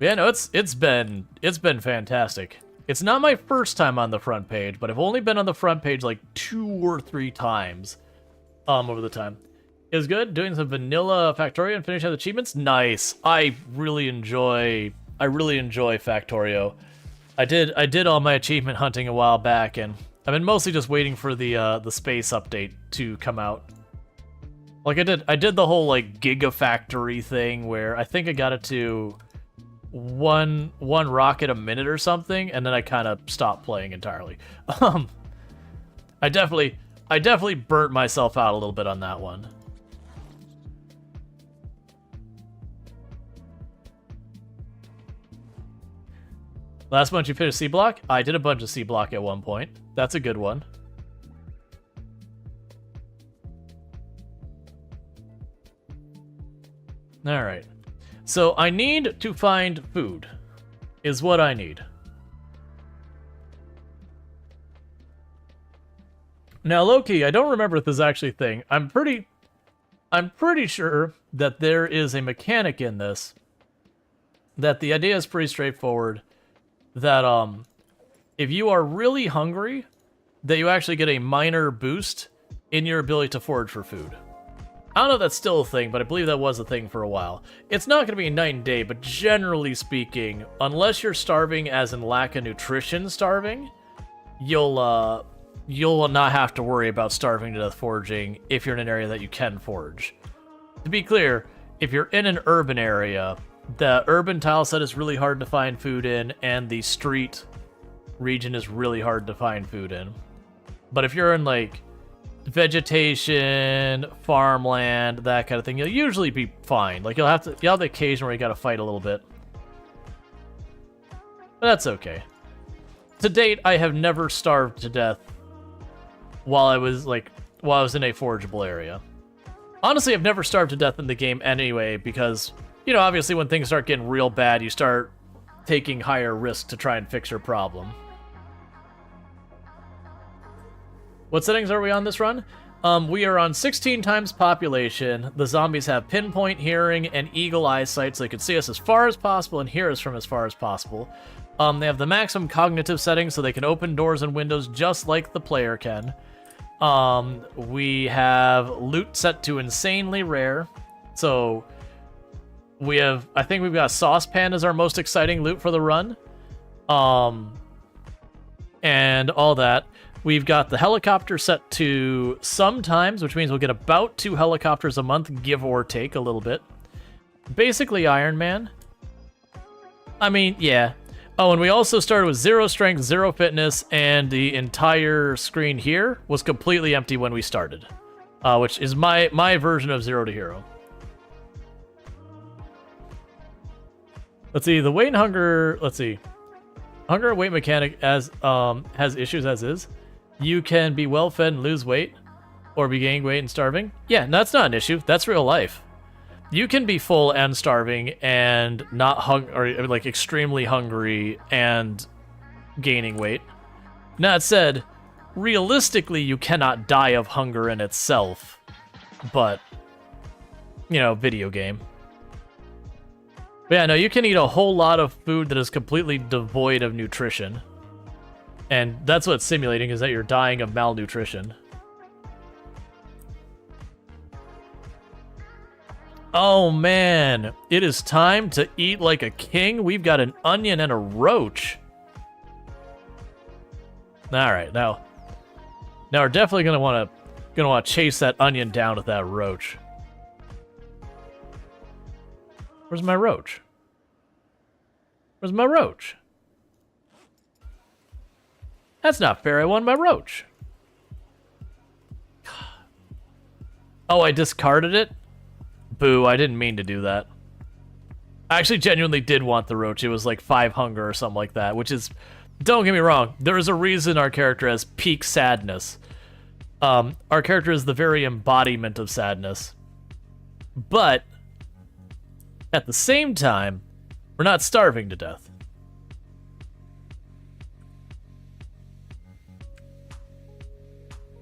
Yeah, no, it's been fantastic. It's not my first time on the front page, but I've only been on the front page like 2 or 3 times over the time. It was good. Doing some vanilla Factorio and finishing out the achievements. Nice. I really enjoy Factorio. I did all my achievement hunting a while back, and I've been mostly just waiting for the space update to come out. Like I did the whole like Gigafactory thing where I think I got it to one rocket a minute or something, and then I kind of stopped playing entirely. I definitely burnt myself out a little bit on that one. Last month you finished C block? I did a bunch of C block at one point. That's a good one. Alright. So I need to find food, is what I need. Now, Loki, I don't remember if this is actually a thing. I'm pretty sure that there is a mechanic in this, that the idea is pretty straightforward, that if you are really hungry, that you actually get a minor boost in your ability to forage for food. I don't know if that's still a thing, but I believe that was a thing for a while. It's not going to be night and day, but generally speaking, unless you're starving as in lack of nutrition starving, you'll not have to worry about starving to death foraging if you're in an area that you can forage. To be clear, if you're in an urban area, the urban tile set is really hard to find food in, and the street region is really hard to find food in. But if you're in, like, vegetation, farmland, that kind of thing, you'll usually be fine. Like, you'll have the occasion where you gotta fight a little bit. But that's okay. To date, I have never starved to death while I was in a forageable area. Honestly, I've never starved to death in the game anyway, because, you know, obviously when things start getting real bad, you start taking higher risk to try and fix your problem. What settings are we on this run? We are on 16 times population. The zombies have pinpoint hearing and eagle eyesight, so they can see us as far as possible and hear us from as far as possible. They have the maximum cognitive settings, so they can open doors and windows just like the player can. We have loot set to insanely rare. So I think we've got saucepan as our most exciting loot for the run. And all that. We've got the helicopter set to sometimes, which means we'll get about 2 helicopters a month, give or take a little bit. Basically Iron Man. I mean, yeah. Oh, and we also started with 0 strength, 0 fitness, and the entire screen here was completely empty when we started. Which is my version of 0 to hero. Let's see, the weight and hunger, Hunger and weight mechanic has issues as is. You can be well fed and lose weight, or be gaining weight and starving. Yeah, that's not an issue. That's real life. You can be full and starving and not or like extremely hungry and gaining weight. That said, realistically, you cannot die of hunger in itself, but, you know, video game. But yeah, no, you can eat a whole lot of food that is completely devoid of nutrition. And that's what's simulating, is that you're dying of malnutrition. Oh man, it is time to eat like a king. We've got an onion and a roach. Alright, now we're definitely gonna wanna chase that onion down with that roach. Where's my roach? Where's my roach? That's not fair, I won my roach. Oh, I discarded it? Boo, I didn't mean to do that. I actually genuinely did want the roach. It was like 5 hunger or something like that, which is, don't get me wrong, there is a reason our character has peak sadness. Our character is the very embodiment of sadness. But at the same time, we're not starving to death.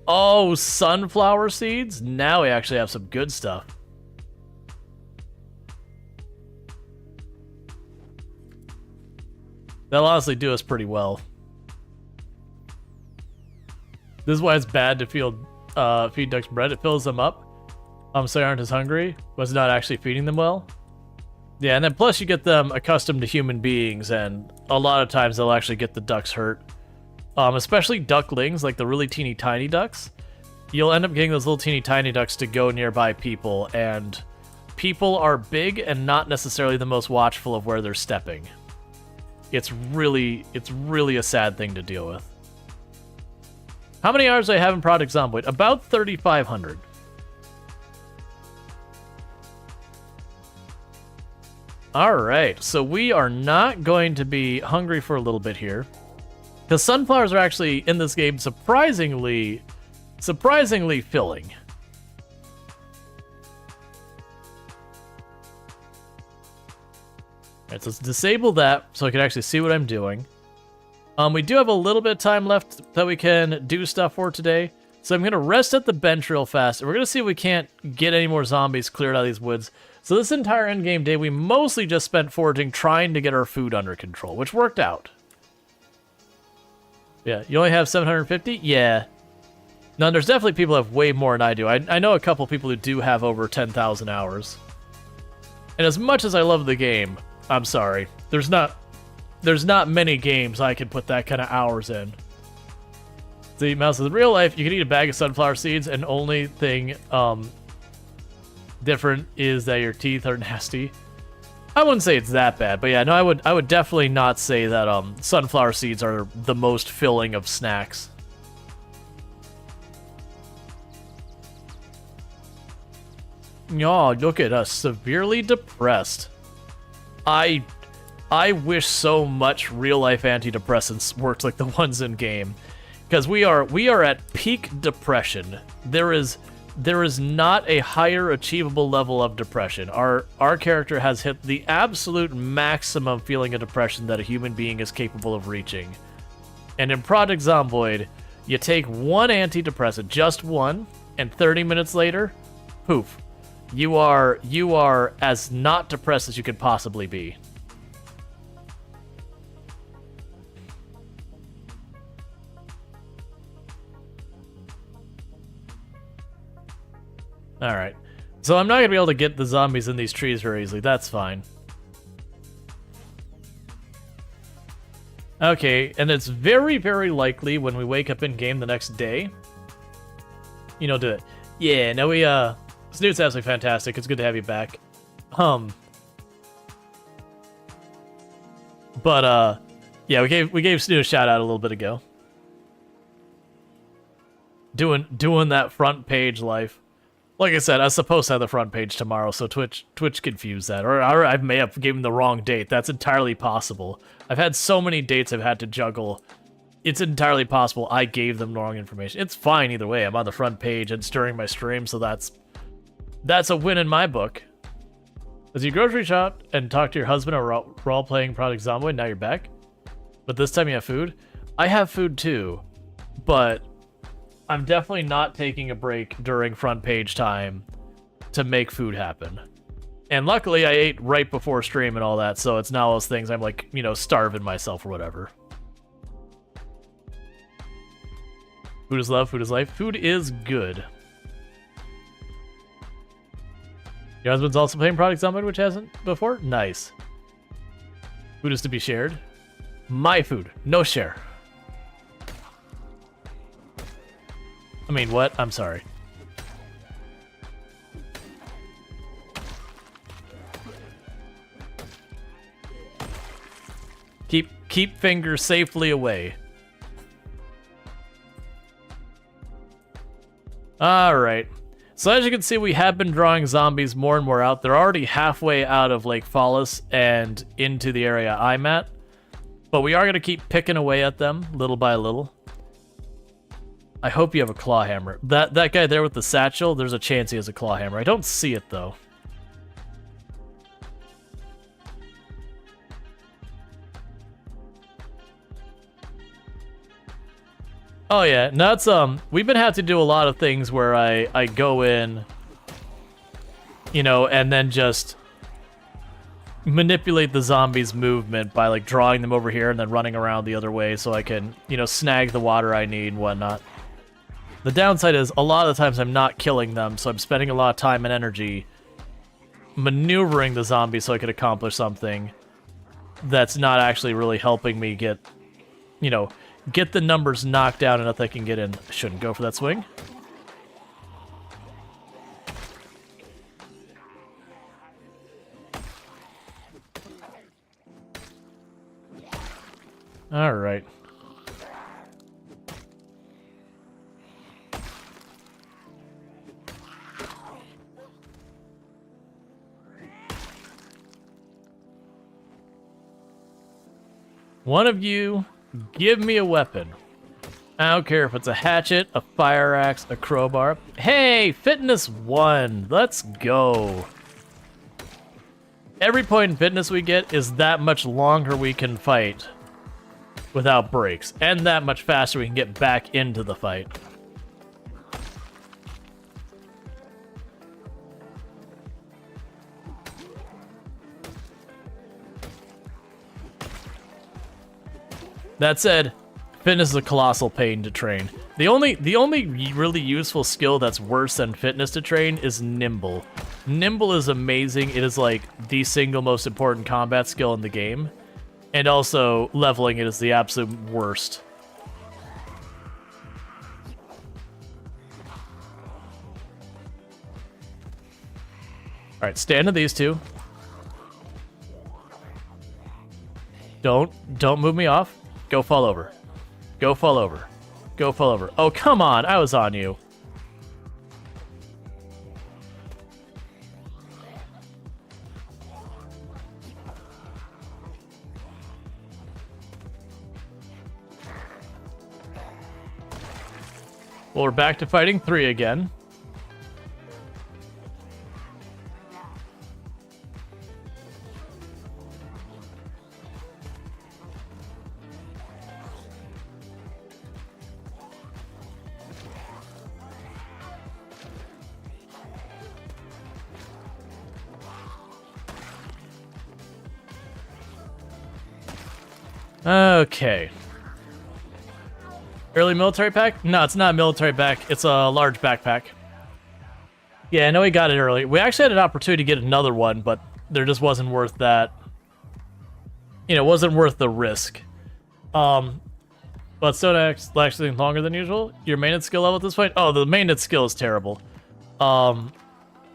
Oh, sunflower seeds? Now we actually have some good stuff. That'll honestly do us pretty well. This is why it's bad to feed ducks bread. It fills them up. So they aren't as hungry, but it's not actually feeding them well. Yeah, and then plus you get them accustomed to human beings, and a lot of times they'll actually get the ducks hurt. Especially ducklings, like the really teeny tiny ducks. You'll end up getting those little teeny tiny ducks to go nearby people, and people are big and not necessarily the most watchful of where they're stepping. It's really a sad thing to deal with. How many hours do I have in Project Zomboid? About 3,500. Alright, so we are not going to be hungry for a little bit here. Because sunflowers are actually, in this game, surprisingly filling. Alright, so let's disable that so I can actually see what I'm doing. We do have a little bit of time left that we can do stuff for today. So I'm going to rest at the bench real fast. And we're going to see if we can't get any more zombies cleared out of these woods. So this entire endgame day, we mostly just spent foraging, trying to get our food under control, which worked out. Yeah, you only have 750? Yeah. No, there's definitely people who have way more than I do. I know a couple people who do have over 10,000 hours. And as much as I love the game, I'm sorry. There's not many games I can put that kind of hours in. See, Mouse, in real life, you can eat a bag of sunflower seeds, and only thing different is that your teeth are nasty. I wouldn't say it's that bad, but yeah, no, I would definitely not say that sunflower seeds are the most filling of snacks. Oh, look at us, severely depressed. I wish so much real-life antidepressants worked like the ones in game, because we are at peak depression. There is not a higher achievable level of depression. Our character has hit the absolute maximum feeling of depression that a human being is capable of reaching. And in Project Zomboid, you take one antidepressant, just one, and 30 minutes later, poof, you are as not depressed as you could possibly be. Alright. So I'm not going to be able to get the zombies in these trees very easily. That's fine. Okay, and it's very, very likely when we wake up in-game the next day. You know, do it. Yeah, no, Snoot's absolutely fantastic. It's good to have you back. But, yeah, we gave Snoot a shout-out a little bit ago. Doing that front page life. Like I said, I was supposed to have the front page tomorrow, so Twitch confused that. Or I may have given the wrong date. That's entirely possible. I've had so many dates I've had to juggle. It's entirely possible I gave them the wrong information. It's fine either way. I'm on the front page and it's during my stream, so that's a win in my book. As you grocery shop and talk to your husband or Rual playing Project Zomboid, now you're back. But this time you have food. I have food too, but I'm definitely not taking a break during front page time to make food happen. And luckily, I ate right before stream and all that, so it's not those things I'm like, you know, starving myself or whatever. Food is love, food is life. Food is good. Your husband's also playing Project Zomboid, which hasn't before? Nice. Food is to be shared. My food, no share. I mean, what? I'm sorry. Keep fingers safely away. Alright. So as you can see, we have been drawing zombies more and more out. They're already halfway out of Lake Fallis and into the area I'm at. But we are going to keep picking away at them, little by little. I hope you have a claw hammer. That guy there with the satchel, there's a chance he has a claw hammer. I don't see it, though. Oh yeah, no, it's, we've been having to do a lot of things where I go in, you know, and then just manipulate the zombies' movement by like drawing them over here and then running around the other way so I can, you know, snag the water I need and whatnot. The downside is a lot of the times I'm not killing them, so I'm spending a lot of time and energy maneuvering the zombies so I could accomplish something that's not actually really helping me get, you know, get the numbers knocked down enough that I can get in. I shouldn't go for that swing. All right. One of you, give me a weapon. I don't care if it's a hatchet, a fire axe, a crowbar. Hey, fitness 1. Let's go. Every point in fitness we get is that much longer we can fight without breaks, and that much faster we can get back into the fight. That said, fitness is a colossal pain to train. The only really useful skill that's worse than fitness to train is nimble. Nimble is amazing. It is like the single most important combat skill in the game. And also, leveling it is the absolute worst. Alright, stand to these two. Don't move me off. Go fall over. Go fall over. Go fall over. Oh, come on. I was on you. Well, we're back to fighting 3 again. Okay. Early military pack? No, it's not a military pack. It's a large backpack. Yeah, I know we got it early. We actually had an opportunity to get another one, but there just wasn't worth that. You know, it wasn't worth the risk. But Stone Axe lasting longer than usual. Your maintenance skill level at this point? Oh, the maintenance skill is terrible.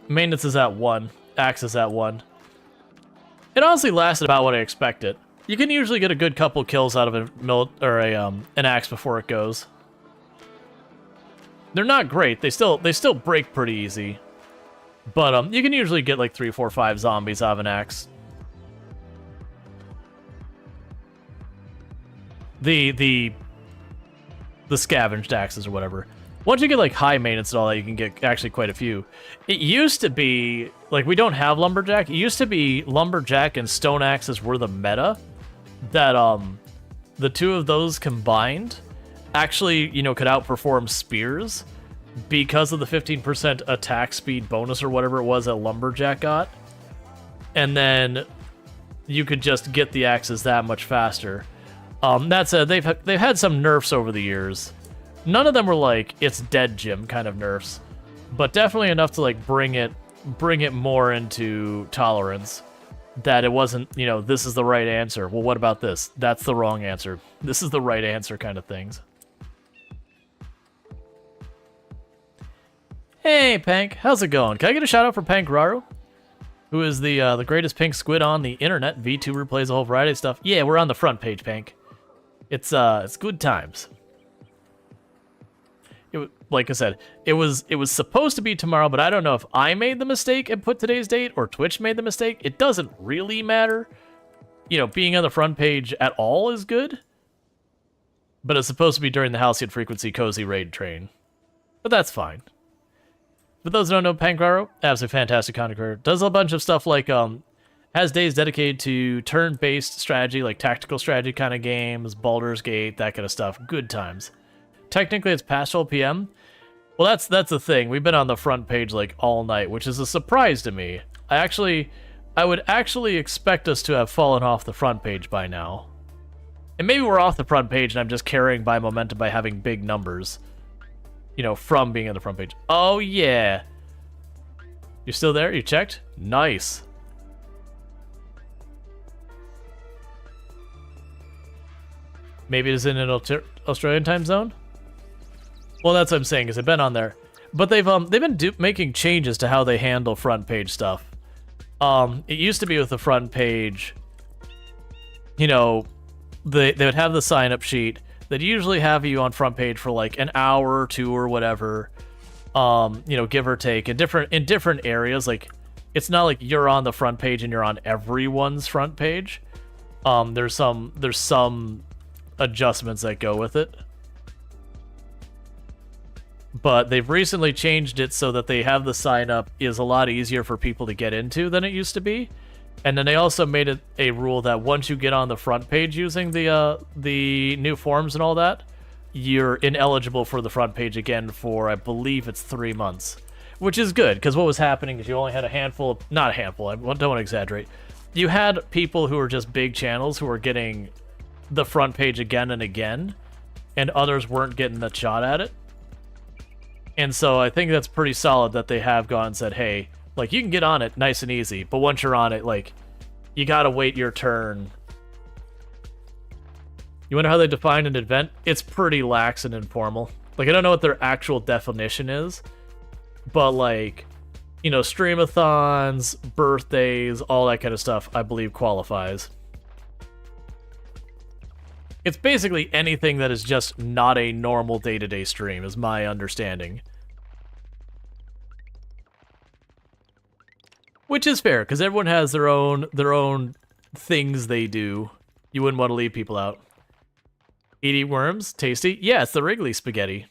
Maintenance is at 1. Axe is at 1. It honestly lasted about what I expected. You can usually get a good couple kills out of an axe before it goes. They're not great. They still break pretty easy. But you can usually get like 3, 4, 5 zombies out of an axe. The scavenged axes or whatever. Once you get like high maintenance and all that, you can get actually quite a few. It used to be like we don't have lumberjack. It used to be lumberjack and stone axes were the meta. That the two of those combined actually, you know, could outperform spears because of the 15% attack speed bonus or whatever it was that lumberjack got. And then you could just get the axes that much faster. That said, they've had some nerfs over the years. None of them were like it's dead Jim kind of nerfs, but definitely enough to like bring it more into tolerance. That it wasn't, you know, this is the right answer. Well, what about this? That's the wrong answer. This is the right answer kind of things. Hey, Pank. How's it going? Can I get a shout out for Pank Raru? Who is the greatest pink squid on the internet. VTuber plays a whole variety of stuff. Yeah, we're on the front page, Pank. It's good times. Like I said, it was supposed to be tomorrow, but I don't know if I made the mistake and put today's date or Twitch made the mistake. It doesn't really matter. You know, being on the front page at all is good. But it's supposed to be during the Halcyon Frequency Cozy Raid train. But that's fine. For those who don't know, Pankraro, absolutely fantastic content creator. Does a bunch of stuff like, has days dedicated to turn-based strategy, like tactical strategy kind of games, Baldur's Gate, that kind of stuff. Good times. Technically, it's past 12 p.m. Well, that's the thing. We've been on the front page like all night, which is a surprise to me. I I would actually expect us to have fallen off the front page by now. And maybe we're off the front page and I'm just carrying by momentum by having big numbers. You know, from being on the front page. Oh, yeah. You still there? You checked? Nice. Maybe it's in an Australian time zone? Well, that's what I'm saying, is I've been on there. But they've been making changes to how they handle front page stuff. It used to be with the front page, you know, they would have the sign-up sheet. They'd usually have you on front page for like an hour or two or whatever, you know, give or take, in different areas. Like, it's not like you're on the front page and you're on everyone's front page. There's some adjustments that go with it. But they've recently changed it so that they have the sign up is a lot easier for people to get into than it used to be. And then they also made it a rule that once you get on the front page using the new forms and all that, you're ineligible for the front page again for, I believe it's 3 months. Which is good, because what was happening is you only had a handful of, not a handful, I don't want to exaggerate. You had people who were just big channels who were getting the front page again and again, and others weren't getting the shot at it. And so I think that's pretty solid that they have gone and said, hey, like, you can get on it nice and easy, but once you're on it, like, you gotta wait your turn. You wonder how they define an event? It's pretty lax and informal. Like, I don't know what their actual definition is, but, like, you know, streamathons, birthdays, all that kind of stuff, I believe qualifies. It's basically anything that is just not a normal day-to-day stream, is my understanding. Which is fair, because everyone has their own things they do. You wouldn't want to leave people out. Eating worms? Tasty? Yeah, it's the Wrigley spaghetti.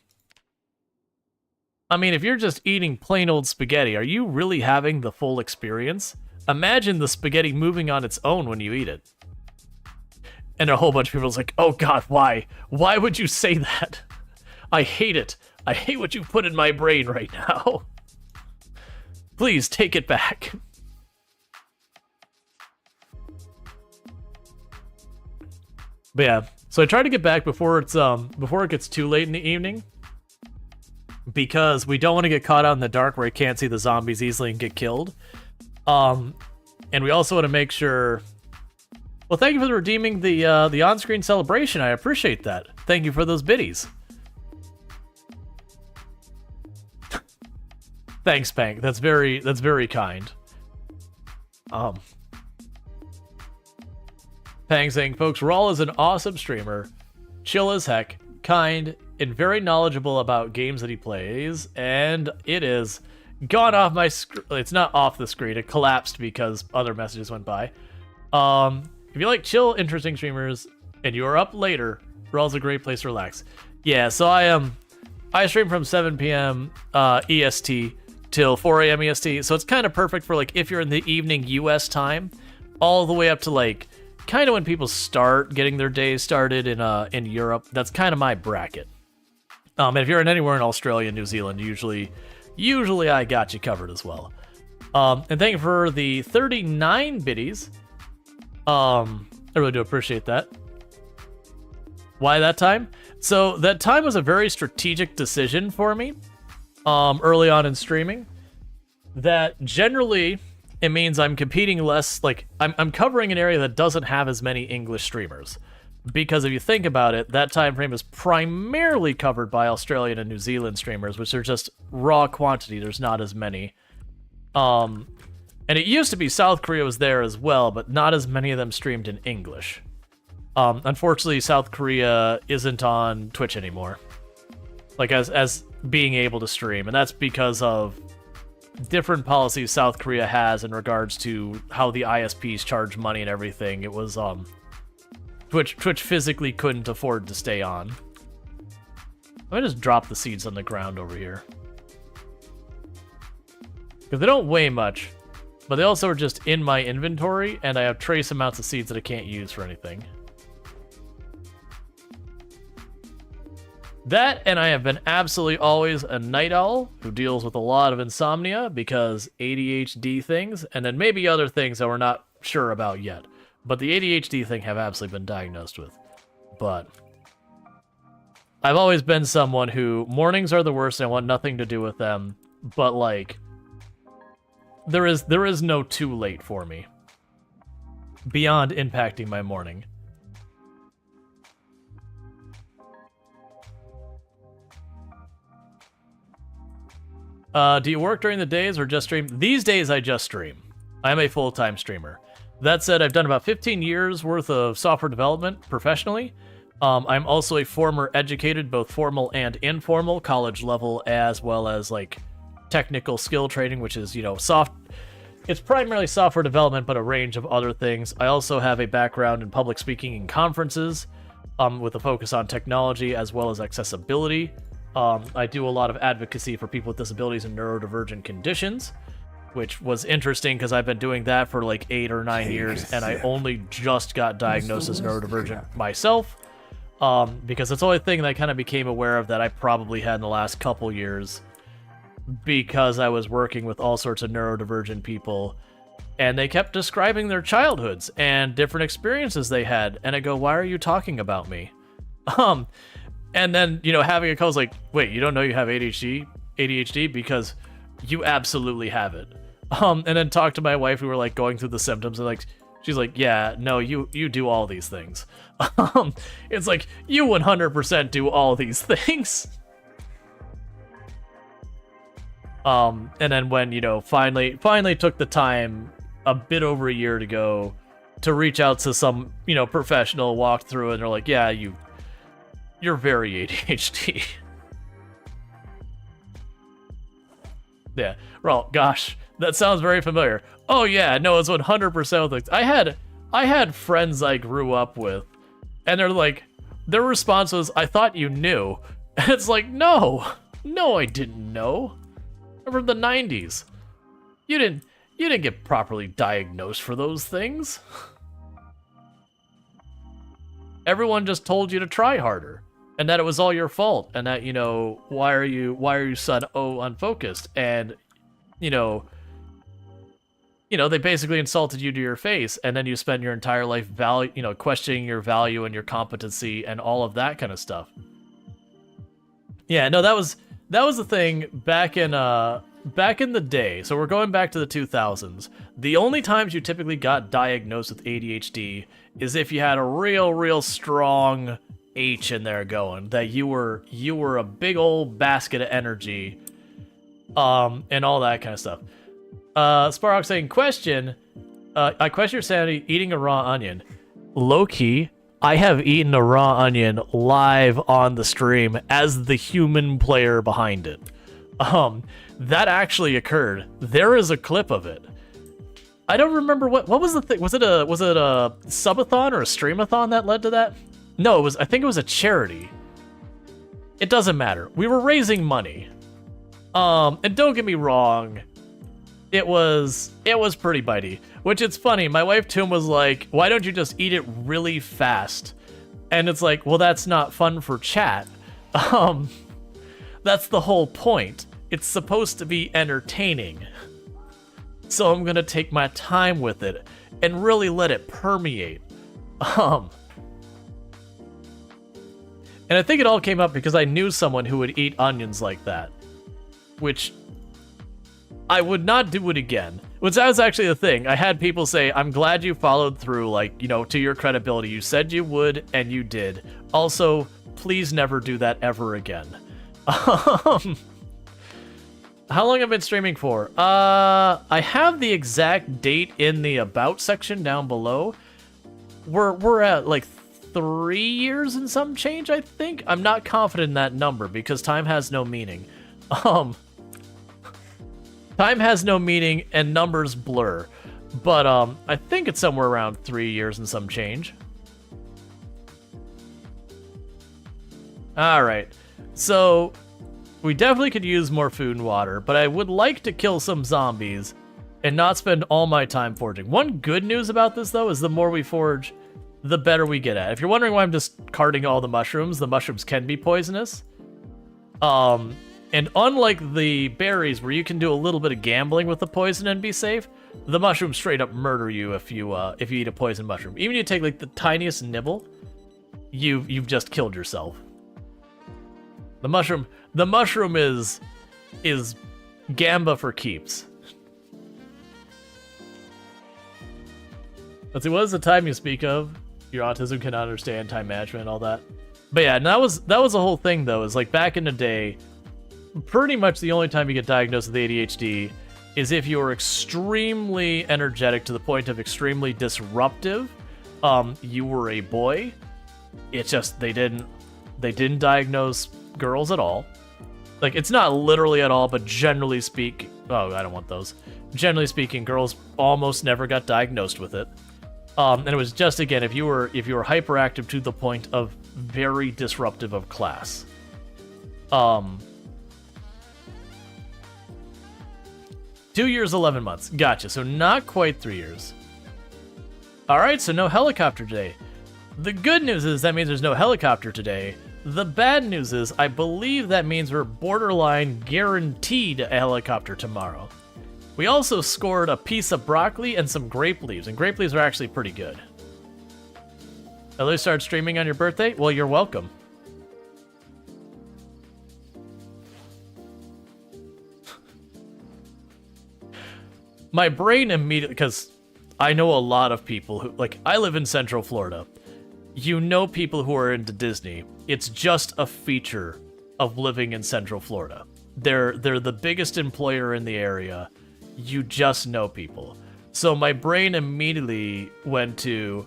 I mean, if you're just eating plain old spaghetti, are you really having the full experience? Imagine the spaghetti moving on its own when you eat it. And a whole bunch of people was like, oh god, why? Why would you say that? I hate it. I hate what you put in my brain right now. Please take it back. But yeah, so I try to get back before it gets too late in the evening, because we don't want to get caught out in the dark where I can't see the zombies easily and get killed. And we also want to make sure. Well, thank you for redeeming the on-screen celebration. I appreciate that. Thank you for those biddies. Thanks, Pank. That's very kind. Pang saying, folks, Rual is an awesome streamer, chill as heck, kind, and very knowledgeable about games that he plays, and it is gone off my screen. It's not off the screen. It collapsed because other messages went by. If you like chill, interesting streamers, and you are up later, Rual's a great place to relax. Yeah, so I stream from 7 p.m. EST till 4 a.m. EST, so it's kind of perfect for, like, if you're in the evening US time, all the way up to, like, kind of when people start getting their days started in Europe. That's kind of my bracket. And if you're in anywhere in Australia, New Zealand, usually I got you covered as well. And thank you for the 39 biddies. I really do appreciate that. Why that time? So that time was a very strategic decision for me early on in streaming. That generally it means I'm competing less, like I'm covering an area that doesn't have as many English streamers. Because if you think about it, that time frame is primarily covered by Australian and New Zealand streamers, which are just raw quantity. There's not as many. And it used to be South Korea was there as well, but not as many of them streamed in English. Unfortunately, South Korea isn't on Twitch anymore, like as being able to stream, and that's because of different policies South Korea has in regards to how the ISPs charge money and everything. It was Twitch physically couldn't afford to stay on. Let me just drop the seeds on the ground over here, because they don't weigh much. But they also are just in my inventory, and I have trace amounts of seeds that I can't use for anything. That, and I have been absolutely always a night owl who deals with a lot of insomnia because ADHD things, and then maybe other things that we're not sure about yet. But the ADHD thing have absolutely been diagnosed with. But I've always been someone who mornings are the worst and I want nothing to do with them. But like, there is no too late for me beyond impacting my morning. Do you work during the days or just stream? These days I just stream. I'm a full-time streamer. That said, I've done about 15 years worth of software development professionally. I'm also a former educated, both formal and informal, college level, as well as like technical skill training, which is, you know, it's primarily software development, but a range of other things. I also have a background in public speaking and conferences, with a focus on technology as well as accessibility. I do a lot of advocacy for people with disabilities and neurodivergent conditions, which was interesting because I've been doing that for like 8 or 9 years, and I only just got diagnosed as neurodivergent myself, because it's the only thing that I kind of became aware of that I probably had in the last couple years, because I was working with all sorts of neurodivergent people, and they kept describing their childhoods and different experiences they had, and I go, why are you talking about me? And then, you know, having a call is like, wait, you don't know you have ADHD? Because you absolutely have it. And then talk to my wife, who were like going through the symptoms, and like, she's like, yeah, no, you do all these things. It's like, you 100% do all these things. And then when, you know, finally took the time a bit over a year to go to reach out to some, you know, professional, walk through, and they're like, yeah, you're very ADHD. Yeah, well, gosh, that sounds very familiar. Oh yeah, no, it's 100% things. I had friends I grew up with, and they're like, their response was, I thought you knew. And it's like, no, I didn't know. I'm from the 90s. You didn't get properly diagnosed for those things. Everyone just told you to try harder, and that it was all your fault, and that, you know, why are you so unfocused? And, you know, they basically insulted you to your face, and then you spend your entire life questioning your value and your competency and all of that kind of stuff. Yeah, no, that was the thing back in the day. So we're going back to the 2000s. The only times you typically got diagnosed with ADHD is if you had a real strong H in there going, that you were a big old basket of energy, and all that kind of stuff. Sparrock saying, I question your sanity eating a raw onion. Low-key, I have eaten a raw onion live on the stream as the human player behind it. That actually occurred. There is a clip of it. I don't remember what was the thing. Was it a subathon or a streamathon that led to that? No, I think it was a charity. It doesn't matter. We were raising money. And don't get me wrong, it was pretty bitey. Which, it's funny, my wife Toom was like, why don't you just eat it really fast? And it's like, well, that's not fun for chat. That's the whole point. It's supposed to be entertaining. So I'm gonna take my time with it and really let it permeate. And I think it all came up because I knew someone who would eat onions like that, which I would not do it again. Which that was actually the thing. I had people say, I'm glad you followed through, like, you know, to your credibility. You said you would, and you did. Also, please never do that ever again. How long have I been streaming for? I have the exact date in the about section down below. We're at like 3 years and some change, I think. I'm not confident in that number because time has no meaning. Time has no meaning and numbers blur. But I think it's somewhere around 3 years and some change. Alright. So we definitely could use more food and water, but I would like to kill some zombies and not spend all my time foraging. One good news about this, though, is the more we forage, the better we get at it. If you're wondering why I'm just carting all the mushrooms can be poisonous. And unlike the berries where you can do a little bit of gambling with the poison and be safe, the mushrooms straight up murder you if you eat a poison mushroom. Even if you take like the tiniest nibble, you've just killed yourself. The mushroom is gamba for keeps. Let's see, what is the time you speak of? Your autism cannot understand time management and all that. But yeah, and that was the whole thing though, is like back in the day, pretty much the only time you get diagnosed with ADHD is if you're extremely energetic to the point of extremely disruptive. You were a boy. It's just they didn't diagnose girls at all. Like, it's not literally at all, but generally speaking, oh, I don't want those. Generally speaking, girls almost never got diagnosed with it. And it was just, again, if you were hyperactive to the point of very disruptive of class. 2 years, 11 months. Gotcha. So not quite 3 years. All right, so no helicopter today. The good news is that means there's no helicopter today. The bad news is I believe that means we're borderline guaranteed a helicopter tomorrow. We also scored a piece of broccoli and some grape leaves, and grape leaves are actually pretty good. At least start streaming on your birthday? Well, you're welcome. My brain immediately, because I know a lot of people who, like, I live in Central Florida. You know people who are into Disney. It's just a feature of living in Central Florida. They're the biggest employer in the area. You just know people. So my brain immediately went to,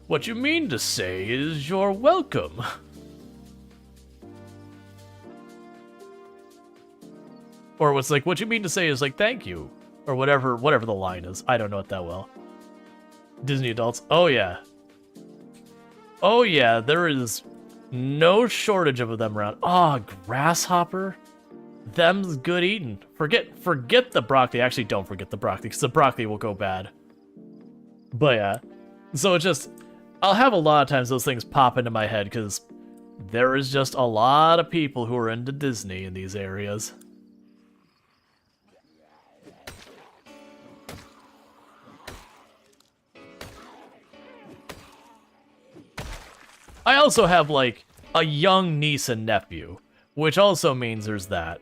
what you mean to say is you're welcome. Or what's like, what you mean to say is like, thank you. Or whatever the line is. I don't know it that well. Disney adults. Oh yeah. Oh yeah, there is no shortage of them around. Oh, grasshopper. Them's good eating. Forget the broccoli. Actually, don't forget the broccoli, because the broccoli will go bad. But yeah. So it's just, I'll have a lot of times those things pop into my head, because there is just a lot of people who are into Disney in these areas. I also have, like, a young niece and nephew, which also means there's that.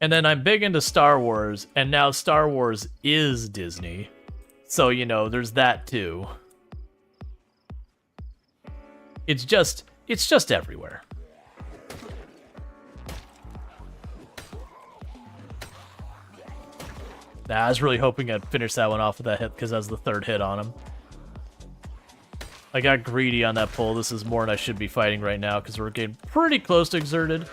And then I'm big into Star Wars, and now Star Wars is Disney. So, you know, there's that too. It's just everywhere. Nah, I was really hoping I'd finish that one off with that hit, because that was the third hit on him. I got greedy on that pull. This is more than I should be fighting right now, because we're getting pretty close to Exerted.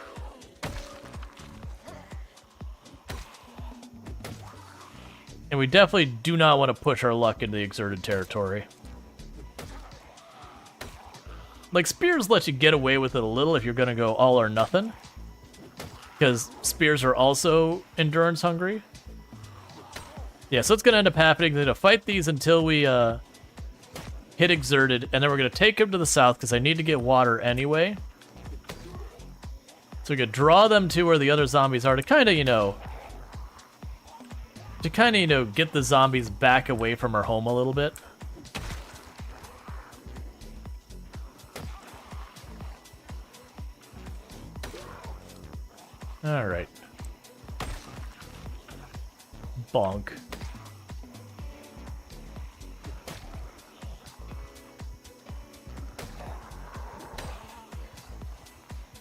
And we definitely do not want to push our luck into the Exerted territory. Like, Spears let you get away with it a little if you're going to go all or nothing. Because Spears are also endurance hungry. Yeah, so it's going to end up happening. They're going to fight these until we hit Exerted, and then we're going to take them to the south because I need to get water anyway. So we could draw them to where the other zombies are to kind of, you know, get the zombies back away from our home a little bit. All right. Bonk.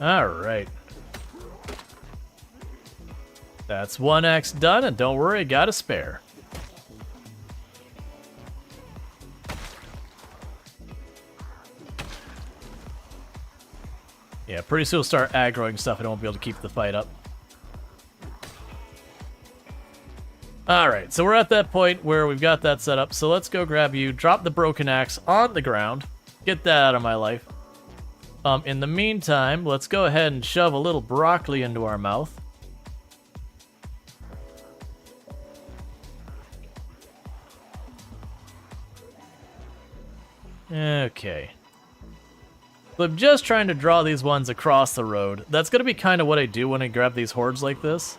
All right. That's one axe done, and don't worry, I got a spare. Yeah, pretty soon we'll start aggroing stuff and I won't be able to keep the fight up. Alright, so we're at that point where we've got that set up, so let's go grab you, drop the broken axe on the ground, get that out of my life. In the meantime, let's go ahead and shove a little broccoli into our mouth. Okay. So I'm just trying to draw these ones across the road. That's going to be kind of what I do when I grab these hordes like this.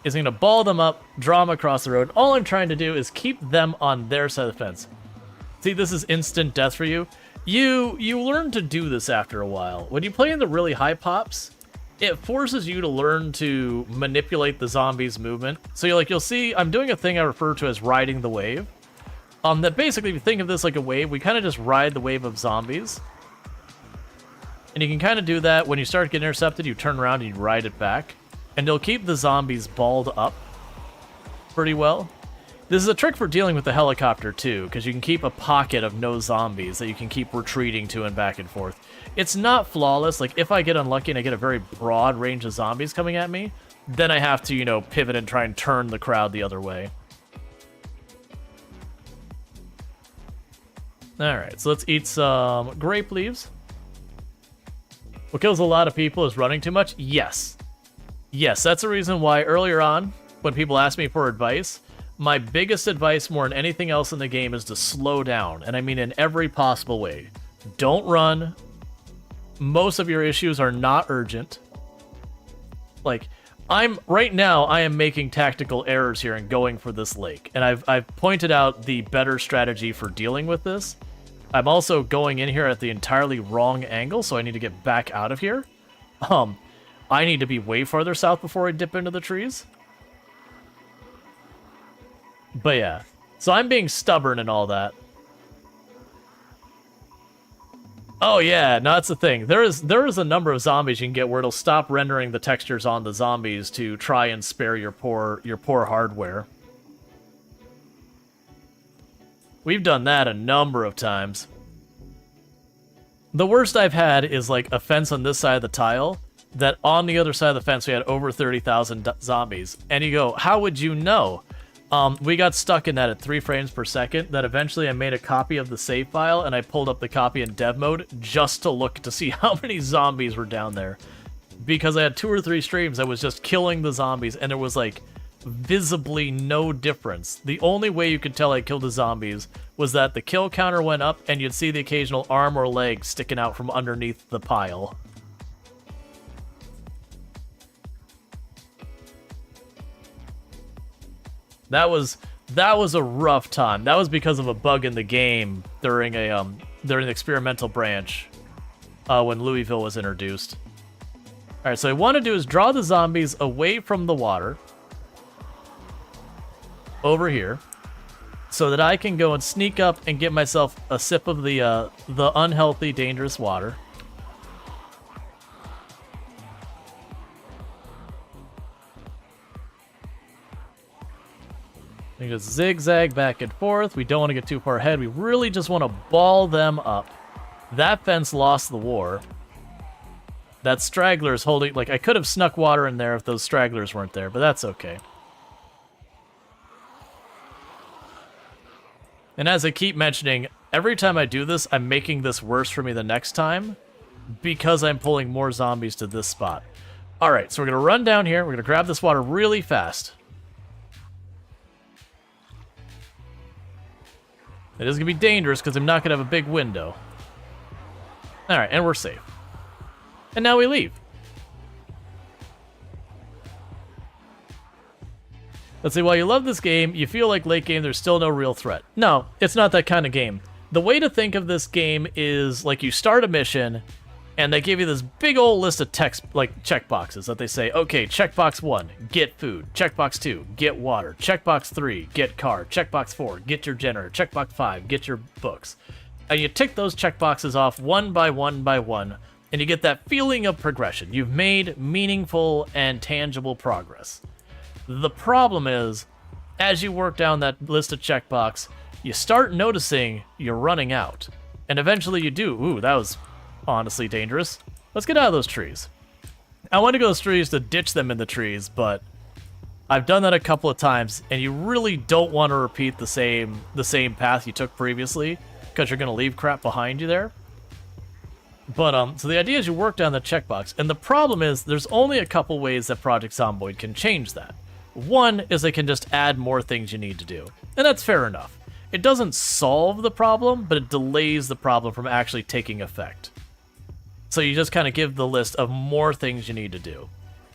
Is I'm going to ball them up, draw them across the road. All I'm trying to do is keep them on their side of the fence. See, this is instant death for you. You learn to do this after a while. When you play in the really high pops, it forces you to learn to manipulate the zombies' movement. So you'll see, I'm doing a thing I refer to as riding the wave. That basically, if you think of this like a wave, we kind of just ride the wave of zombies. And you can kind of do that when you start getting intercepted, you turn around and you ride it back. And you'll keep the zombies balled up pretty well. This is a trick for dealing with the helicopter too, because you can keep a pocket of no zombies that you can keep retreating to and back and forth. It's not flawless. Like, if I get unlucky and I get a very broad range of zombies coming at me, then I have to, you know, pivot and try and turn the crowd the other way. Alright, so let's eat some grape leaves. What kills a lot of people is running too much? Yes. Yes, that's the reason why earlier on, when people ask me for advice, my biggest advice more than anything else in the game is to slow down. And I mean in every possible way. Don't run. Most of your issues are not urgent. Like, right now, I am making tactical errors here and going for this lake. And I've pointed out the better strategy for dealing with this. I'm also going in here at the entirely wrong angle, so I need to get back out of here. I need to be way farther south before I dip into the trees. But yeah, so I'm being stubborn and all that. Oh yeah, no, that's the thing. There is a number of zombies you can get where it'll stop rendering the textures on the zombies to try and spare your poor hardware. We've done that a number of times. The worst I've had is like a fence on this side of the tile, that on the other side of the fence we had over 30,000 zombies. And you go, how would you know? We got stuck in that at 3 frames per second, that eventually I made a copy of the save file, and I pulled up the copy in dev mode just to look to see how many zombies were down there. Because I had 2 or 3 streams I was just killing the zombies, and there was like visibly no difference. The only way you could tell I killed the zombies was that the kill counter went up, and you'd see the occasional arm or leg sticking out from underneath the pile. That was a rough time. That was because of a bug in the game during the experimental branch when Louisville was introduced. All right, so what I want to do is draw the zombies away from the water over here, so that I can go and sneak up and get myself a sip of the unhealthy, dangerous water. We just zigzag back and forth. We don't want to get too far ahead. We really just want to ball them up. That fence lost the war. That straggler's holding... Like, I could have snuck water in there if those stragglers weren't there, but that's okay. And as I keep mentioning, every time I do this, I'm making this worse for me the next time, because I'm pulling more zombies to this spot. Alright, so we're going to run down here. We're going to grab this water really fast. It is going to be dangerous because I'm not going to have a big window. Alright, and we're safe. And now we leave. Let's see, while you love this game, you feel like late game there's still no real threat. No, it's not that kind of game. The way to think of this game is like you start a mission, and they give you this big old list of text, like checkboxes that they say, okay, checkbox 1, get food. Checkbox 2, get water. Checkbox 3, get car. Checkbox 4, get your generator. Checkbox 5, get your books. And you tick those checkboxes off one by one by one, and you get that feeling of progression. You've made meaningful and tangible progress. The problem is, as you work down that list of checkbox, you start noticing you're running out. And eventually you do. Ooh, that was honestly dangerous. Let's get out of those trees. I want to go to those trees to ditch them in the trees, but I've done that a couple of times, and you really don't want to repeat the same path you took previously, because you're going to leave crap behind you there. But, so the idea is you work down the checkbox, and the problem is there's only a couple ways that Project Zomboid can change that. One is they can just add more things you need to do, and that's fair enough. It doesn't solve the problem, but it delays the problem from actually taking effect. So you just kind of give the list of more things you need to do.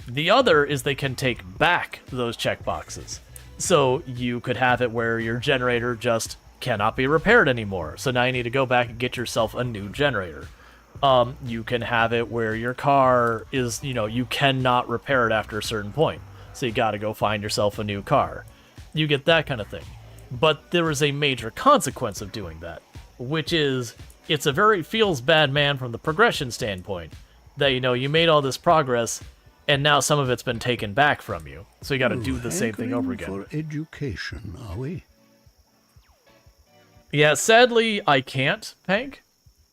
The other is they can take back those checkboxes. So you could have it where your generator just cannot be repaired anymore. So now you need to go back and get yourself a new generator. You can have it where your car is, you cannot repair it after a certain point. So you got to go find yourself a new car. You get that kind of thing. But there is a major consequence of doing that, which is it's a very feels bad man from the progression standpoint that, you made all this progress and now some of it's been taken back from you. So you got to do the same thing over again. For education, are we? Yeah, sadly, I can't, Hank.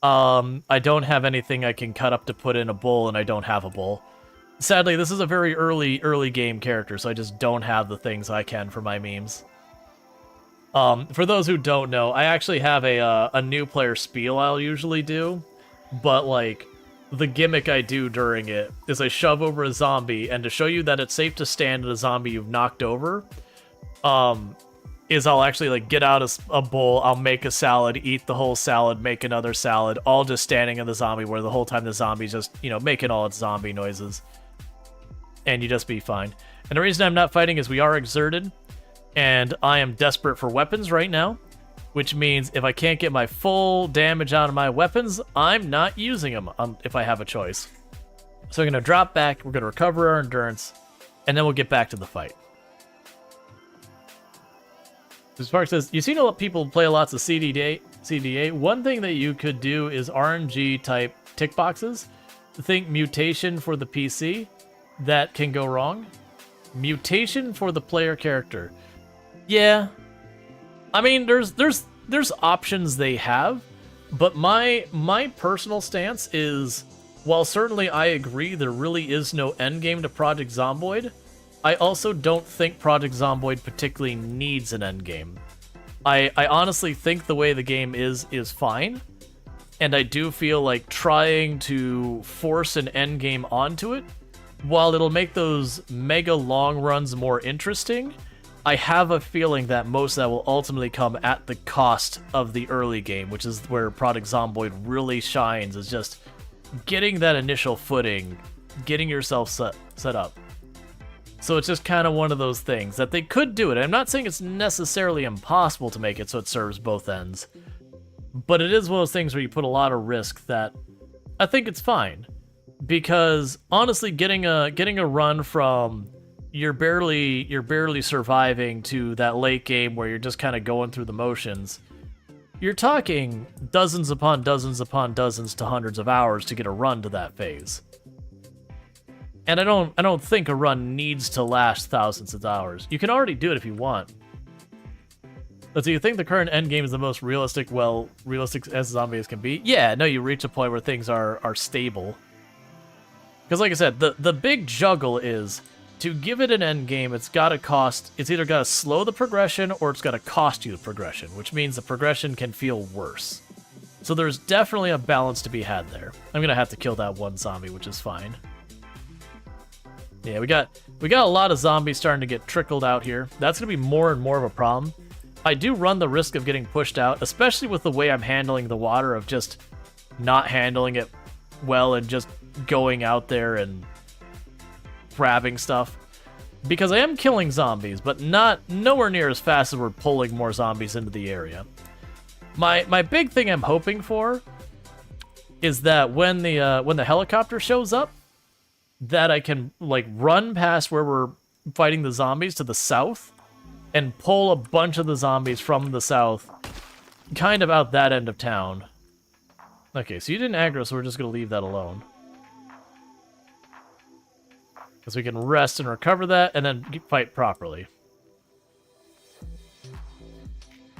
I don't have anything I can cut up to put in a bowl, and I don't have a bowl. Sadly, this is a very early game character, so I just don't have the things I can for my memes. For those who don't know, I actually have a new player spiel I'll usually do, but like the gimmick I do during it is I shove over a zombie, and to show you that it's safe to stand at a zombie you've knocked over, is I'll actually like get out a bowl, I'll make a salad, eat the whole salad, make another salad, all just standing in the zombie where the whole time the zombie's just, making all its zombie noises. And you just be fine. And the reason I'm not fighting is we are exerted, and I am desperate for weapons right now, which means if I can't get my full damage out of my weapons, I'm not using them if I have a choice. So I'm going to drop back, we're going to recover our endurance, and then we'll get back to the fight. Spark says, you've seen a lot of people play lots of CDA. One thing that you could do is RNG type tick boxes. Think mutation for the PC. That can go wrong. Mutation for the player character. Yeah. I mean, there's options they have, but my personal stance is, while certainly I agree there really is no endgame to Project Zomboid, I also don't think Project Zomboid particularly needs an endgame. I honestly think the way the game is fine, and I do feel like trying to force an endgame onto it, while it'll make those mega long runs more interesting, I have a feeling that most of that will ultimately come at the cost of the early game, which is where Project Zomboid really shines, is just getting that initial footing, getting yourself set up. So it's just kind of one of those things that they could do it. I'm not saying it's necessarily impossible to make it so it serves both ends, but it is one of those things where you put a lot of risk that I think it's fine. Because honestly, getting a run from you're barely surviving to that late game where you're just kind of going through the motions, you're talking dozens upon dozens upon dozens to hundreds of hours to get a run to that phase. And I don't think a run needs to last thousands of hours. You can already do it if you want. But do you think the current endgame is the most realistic as zombie as can be? Yeah, no, you reach a point where things are stable. Because like I said, the big juggle is, to give it an endgame, it's either got to slow the progression or it's got to cost you the progression, which means the progression can feel worse. So there's definitely a balance to be had there. I'm going to have to kill that one zombie, which is fine. Yeah, we got a lot of zombies starting to get trickled out here. That's going to be more and more of a problem. I do run the risk of getting pushed out, especially with the way I'm handling the water, of just not handling it well and just going out there and grabbing stuff. Because I am killing zombies, but nowhere near as fast as we're pulling more zombies into the area. My big thing I'm hoping for is that when the helicopter shows up, that I can like run past where we're fighting the zombies to the south and pull a bunch of the zombies from the south, kind of out that end of town. Okay, so you didn't aggro, so we're just going to leave that alone. Because we can rest and recover that, and then fight properly.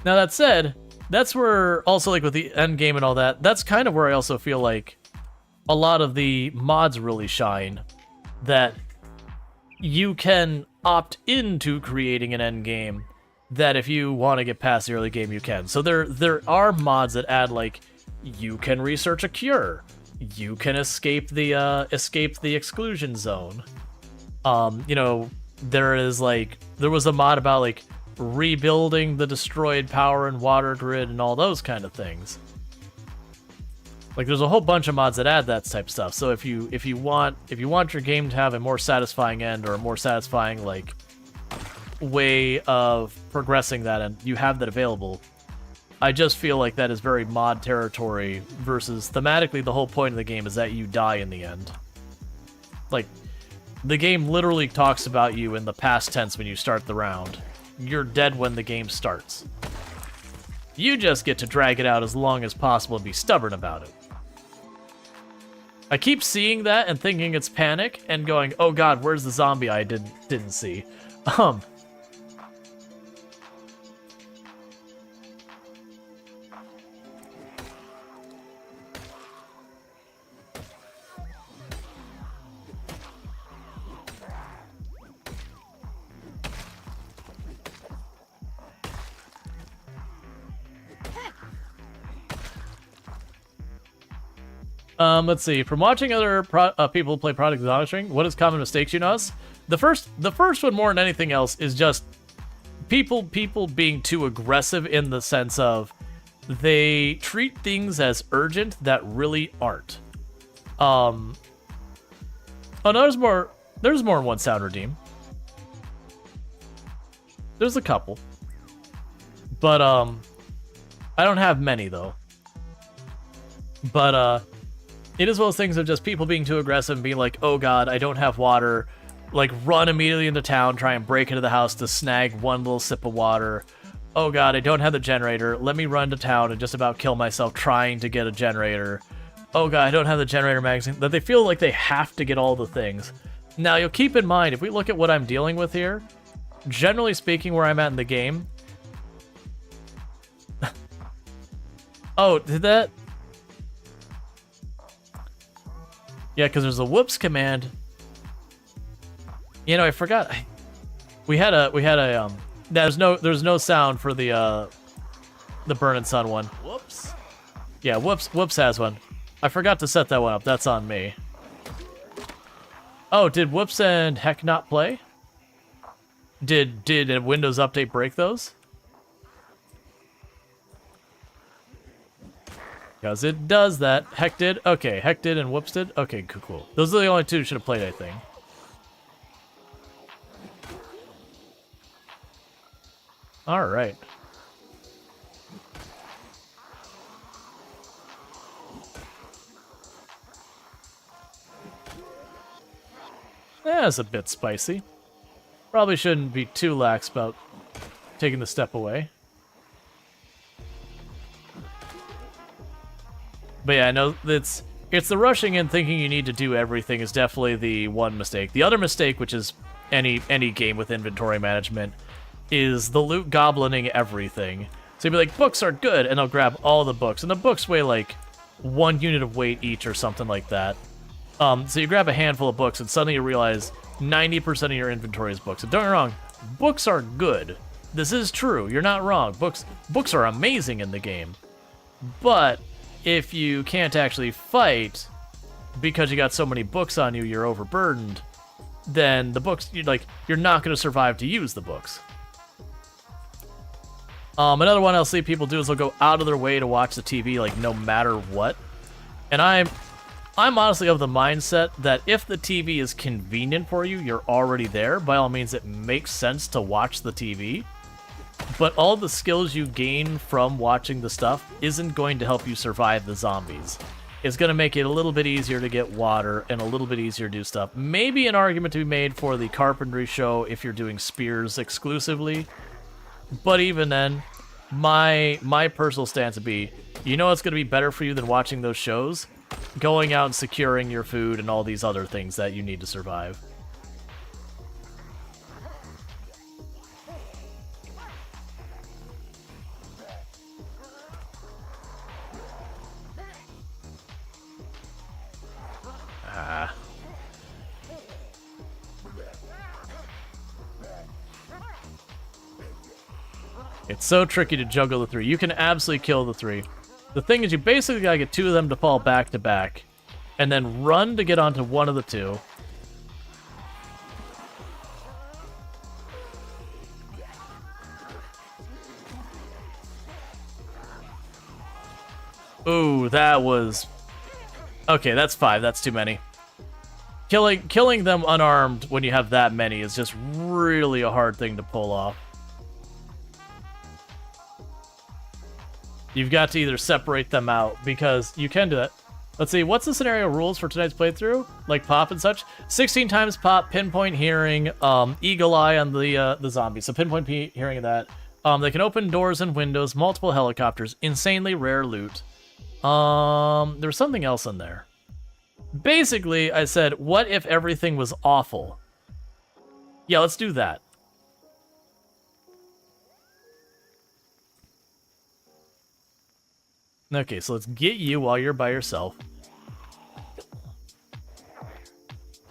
Now that said, that's where, also like with the end game and all that, that's kind of where I also feel like a lot of the mods really shine. That you can opt into creating an end game, that if you want to get past the early game, you can. So there are mods that add, like, you can research a cure, you can escape the exclusion zone. You know, there was a mod about like rebuilding the destroyed power and water grid and all those kind of things. Like there's a whole bunch of mods that add that type of stuff. So if you want your game to have a more satisfying end or a more satisfying like way of progressing that end, you have that available. I just feel like that is very mod territory versus thematically the whole point of the game is that you die in the end. Like the game literally talks about you in the past tense when you start the round. You're dead when the game starts. You just get to drag it out as long as possible and be stubborn about it. I keep seeing that and thinking it's panic and going, "Oh god, where's the zombie I didn't see?" Let's see. From watching other people play Product Monitoring, what is common mistakes you notice? The first one more than anything else is just people being too aggressive in the sense of they treat things as urgent that really aren't. Oh no, there's more than one sound redeem. There's a couple. But I don't have many though. But it is one of those things of just people being too aggressive and being like, "Oh god, I don't have water." Like, run immediately into town, try and break into the house to snag one little sip of water. "Oh god, I don't have the generator. Let me run to town and just about kill myself trying to get a generator." "Oh god, I don't have the generator magazine." That they feel like they have to get all the things. Now, you'll keep in mind, if we look at what I'm dealing with here, generally speaking, where I'm at in the game... Oh, did that... Yeah, because there's a whoops command. You know, I forgot. We had a there's no sound for the Burn and Sun one. Whoops. Yeah, whoops has one. I forgot to set that one up. That's on me. Oh, did whoops and heck not play? Did a Windows update break those? Because it does that. Heck did? Okay, Heck did and Whoops did? Okay, cool. Those are the only two who should have played, I think. Alright. That's a bit spicy. Probably shouldn't be too lax about taking the step away. But yeah, no, it's the rushing in thinking you need to do everything is definitely the one mistake. The other mistake, which is any game with inventory management, is the loot goblining everything. So you'd be like, books are good, and they'll grab all the books. And the books weigh like 1 unit of weight each or something like that. So you grab a handful of books, and suddenly you realize 90% of your inventory is books. And don't get me wrong, books are good. This is true. You're not wrong. Books are amazing in the game. But if you can't actually fight because you got so many books on you, you're overburdened, then the books, you're not going to survive to use the books. Another one I'll see people do is they'll go out of their way to watch the TV, like, no matter what. And I'm honestly of the mindset that if the TV is convenient for you, you're already there. By all means, it makes sense to watch the TV. But all the skills you gain from watching the stuff isn't going to help you survive the zombies. It's going to make it a little bit easier to get water and a little bit easier to do stuff. Maybe an argument to be made for the carpentry show if you're doing spears exclusively. But even then, my personal stance would be, you know what's going to be better for you than watching those shows? Going out and securing your food and all these other things that you need to survive. It's so tricky to juggle the three. You can absolutely kill the three. The thing is, you basically gotta get two of them to fall back to back, and then run to get onto one of the two. Ooh, that was Okay, that's 5. That's too many. Killing them unarmed when you have that many is just really a hard thing to pull off. You've got to either separate them out, because you can do that. Let's see, what's the scenario rules for tonight's playthrough? Like pop and such? 16 times pop, pinpoint hearing, eagle eye on the zombies. So pinpoint hearing of that. They can open doors and windows, multiple helicopters, insanely rare loot. There was something else in there. Basically, I said, what if everything was awful? Yeah, let's do that. Okay, so let's get you while you're by yourself.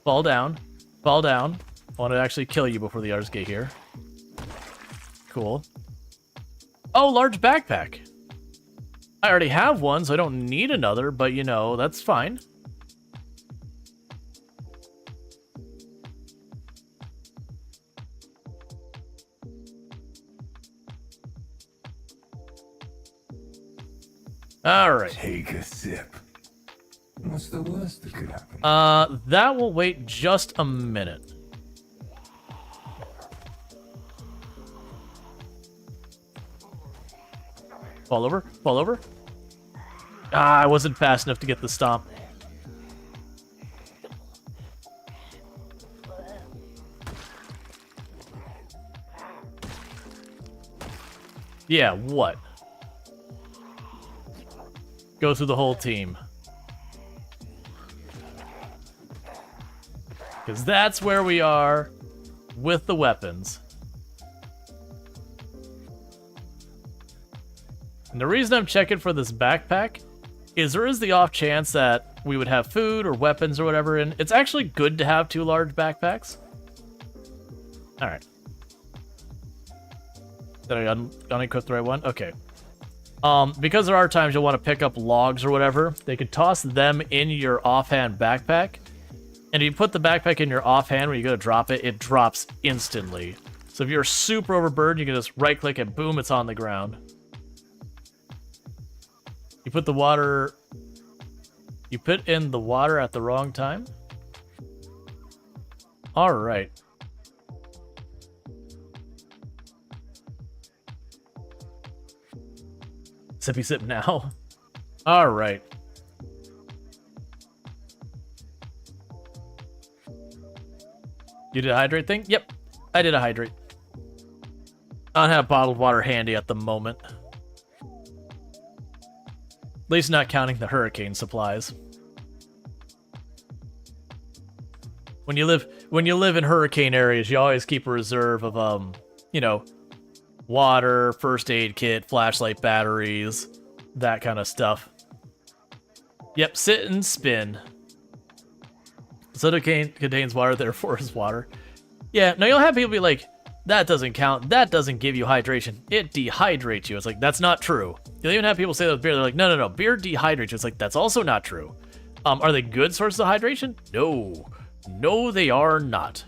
Fall down. Fall down. I want to actually kill you before the others get here. Cool. Oh, large backpack. I already have one, so I don't need another, but you know, that's fine. All right. Take a sip. What's the worst that could happen? That will wait just a minute. Fall over, fall over. Ah, I wasn't fast enough to get the stomp. Yeah, what? Go through the whole team. Because that's where we are with the weapons. And the reason I'm checking for this backpack is there is the off chance that we would have food or weapons or whatever, and it's actually good to have 2 large backpacks. Alright. Did I unequip the right one? Okay. Because there are times you'll want to pick up logs or whatever, they could toss them in your offhand backpack. And if you put the backpack in your offhand when you go to drop it, it drops instantly. So if you're super overburdened, you can just right click and boom, it's on the ground. You put the water... You put in the water at the wrong time? Alright. Sippy sip now. Alright. You did a hydrate thing? Yep, I did a hydrate. I don't have bottled water handy at the moment. At least not counting the hurricane supplies. When you live in hurricane areas, you always keep a reserve of you know, water, first aid kit, flashlight batteries, that kind of stuff. Yep, sit and spin. Soda contains water, therefore is water. Yeah, no, you'll have people be like, that doesn't count, that doesn't give you hydration, it dehydrates you. It's like, that's not true. You'll even have people say that with beer, they're like, no, beer dehydrates you. It's like, that's also not true. Are they good sources of hydration? No, they are not.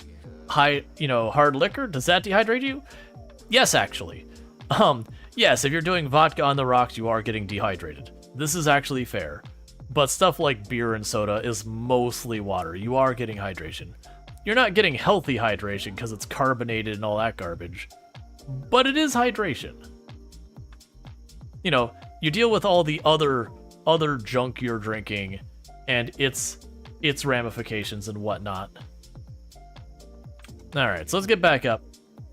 Hard liquor, does that dehydrate you? Yes, actually. Yes, if you're doing vodka on the rocks, you are getting dehydrated. This is actually fair. But stuff like beer and soda is mostly water. You are getting hydration. You're not getting healthy hydration because it's carbonated and all that garbage. But it is hydration. You know, you deal with all the other junk you're drinking and its ramifications and whatnot. Alright, so let's get back up.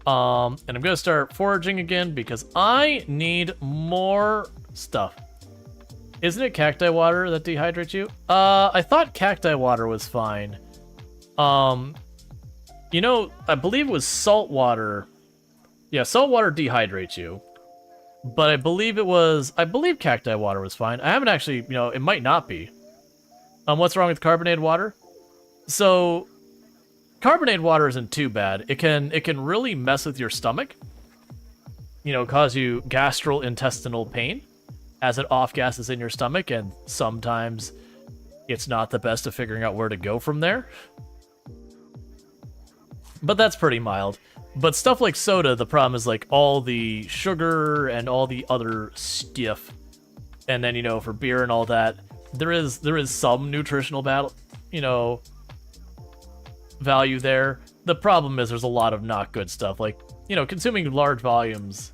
And I'm gonna start foraging again because I need more stuff. Isn't it cacti water that dehydrates you? I thought cacti water was fine. You know, I believe it was salt water. Yeah, salt water dehydrates you. But I believe cacti water was fine. I haven't actually, it might not be. What's wrong with carbonated water? So, carbonated water isn't too bad. It can really mess with your stomach. Cause you gastrointestinal pain as it off-gasses in your stomach, and sometimes it's not the best of figuring out where to go from there. But that's pretty mild. But stuff like soda, the problem is like all the sugar and all the other stuff. And then, for beer and all that, there is some nutritional battle, value there. The problem is there's a lot of not good stuff, like, consuming large volumes.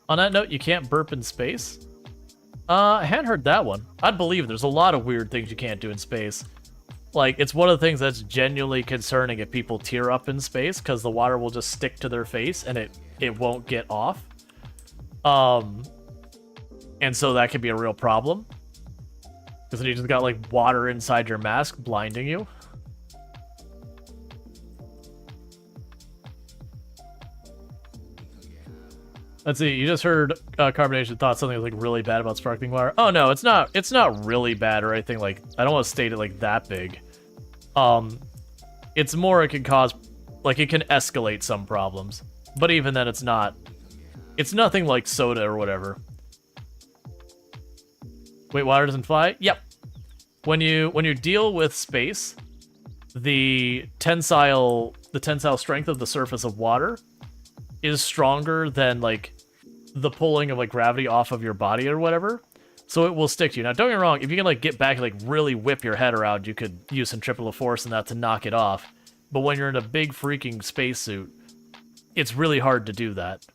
On that note, you can't burp in space. I hadn't heard that one. I'd believe it. There's a lot of weird things you can't do in space. Like, it's one of the things that's genuinely concerning if people tear up in space, because the water will just stick to their face and it won't get off. And so that could be a real problem. Because then you just got, like, water inside your mask blinding you. Let's see, you just heard Carbonation thought something was, like, really bad about sparkling water. Oh, no, it's not really bad or anything, like, I don't want to state it, like, that big. It's more it can cause, like, it can escalate some problems. But even then, it's nothing like soda or whatever. Wait, water doesn't fly? Yep. When you deal with space, the tensile strength of the surface of water is stronger than, like, the pulling of, like, gravity off of your body or whatever. So it will stick to you. Now, don't get me wrong, if you can, like, get back and, like, really whip your head around, you could use centripetal force and that to knock it off. But when you're in a big freaking spacesuit, it's really hard to do that.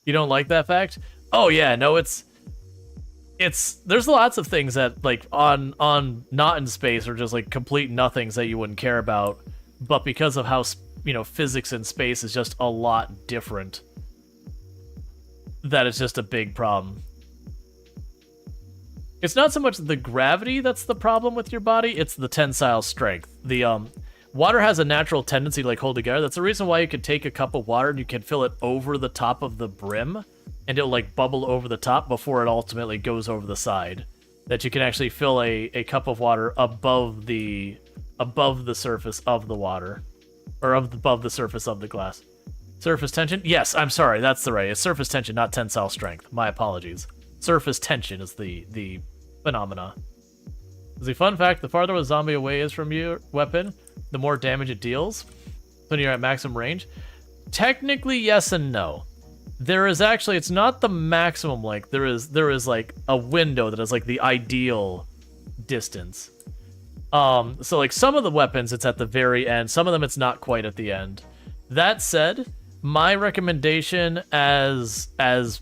You don't like that fact? Oh, yeah, no, it's there's lots of things that, like, on not in space are just, like, complete nothings that you wouldn't care about. But because of how, physics in space is just a lot different, that it's just a big problem. It's not so much the gravity that's the problem with your body, it's the tensile strength. The water has a natural tendency to, like, hold together. That's the reason why you could take a cup of water and you can fill it over the top of the brim, and it'll, like, bubble over the top before it ultimately goes over the side. That you can actually fill a cup of water above the surface of the water, or above the surface of the glass. Surface tension? Yes, I'm sorry, that's the right. It's surface tension, not tensile strength. My apologies. Surface tension is the phenomena. As a fun fact, the farther a zombie away is from your weapon, the more damage it deals when you're at maximum range. Technically, yes and no. There is actually, it's not the maximum, like, there is like a window that is, like, the ideal distance. So, like, some of the weapons, it's at the very end. Some of them, it's not quite at the end. That said, my recommendation as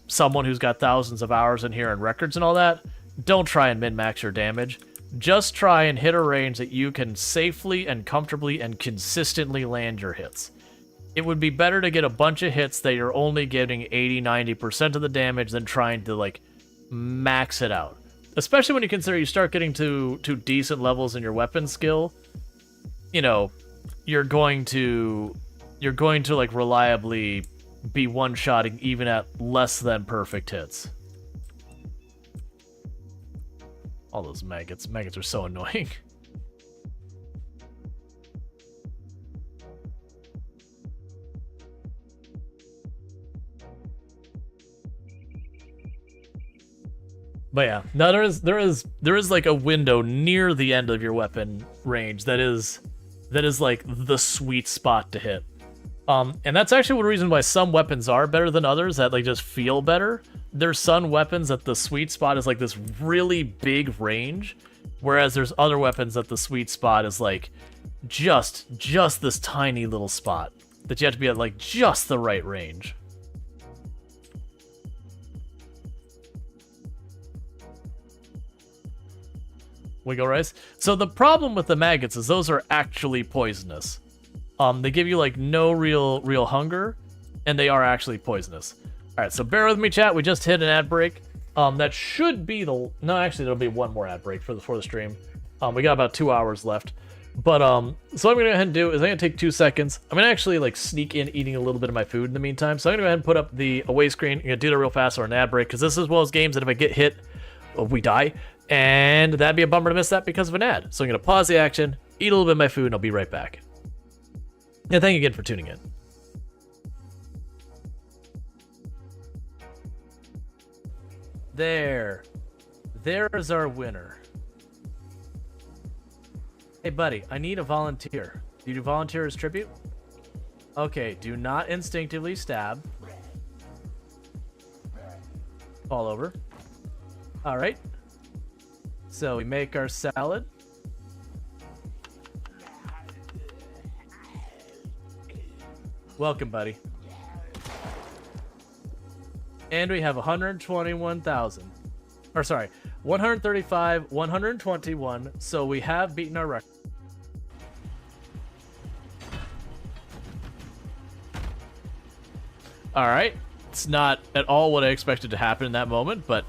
someone who's got thousands of hours in here and records and all that, don't try and min-max your damage. Just try and hit a range that you can safely and comfortably and consistently land your hits. It would be better to get a bunch of hits that you're only getting 80-90% of the damage than trying to, like, max it out. Especially when you consider you start getting to decent levels in your weapon skill, you're going to like reliably be one-shotting even at less than perfect hits. All those maggots. Maggots are so annoying. But yeah, no, there is like a window near the end of your weapon range that is like the sweet spot to hit. And that's actually one reason why some weapons are better than others, that, like, just feel better. There's some weapons that the sweet spot is like this really big range, whereas there's other weapons that the sweet spot is like just this tiny little spot that you have to be at, like, just the right range. Wiggle rice. So the problem with the maggots is those are actually poisonous. They give you, like, no real hunger, and they are actually poisonous. All right, so bear with me, chat. We just hit an ad break. That should be the... No, actually, there'll be one more ad break for the stream. We got about 2 hours left. But, so what I'm going to go ahead and do is I'm going to take 2 seconds. I'm going to actually, like, sneak in eating a little bit of my food in the meantime. So I'm going to go ahead and put up the away screen. I'm going to do that real fast or an ad break, because this is one of those games that if I get hit, we die. And that'd be a bummer to miss that because of an ad. So I'm going to pause the action, eat a little bit of my food, and I'll be right back. And thank you again for tuning in. There's our winner. Hey, buddy, I need a volunteer. Do you volunteer as tribute? Okay, do not instinctively stab. Fall over. All right. So we make our salad. Welcome, buddy. And we have 121,000. Or sorry, 135, 121. So we have beaten our record. All right. It's not at all what I expected to happen in that moment, but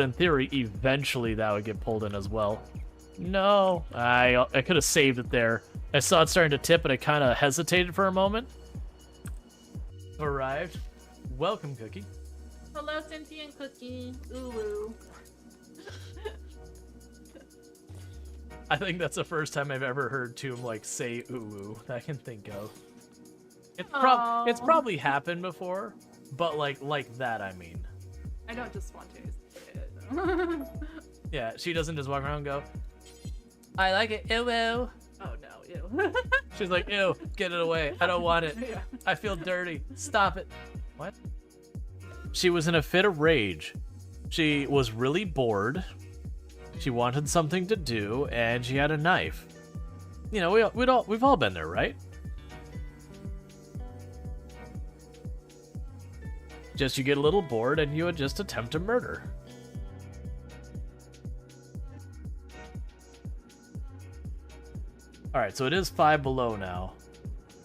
in theory, eventually that would get pulled in as well. No, I could have saved it there. I saw it starting to tip, and I kind of hesitated for a moment. Arrived. Welcome, Cookie. Hello, Cynthia and Cookie. Ooh. I think that's the first time I've ever heard Tomb like say ooh that I can think of. It's probably happened before, but like that, I mean. I don't just want to. Yeah, she doesn't just walk around and go, I like it, ew, ew. Oh no, ew. She's like, ew, get it away. I don't want it. Yeah. I feel dirty. Stop it. What? She was in a fit of rage. She was really bored. She wanted something to do, and she had a knife. You know, we've all been there, right? Just you get a little bored and you would just attempt to murder. Alright, so it is 5 below now.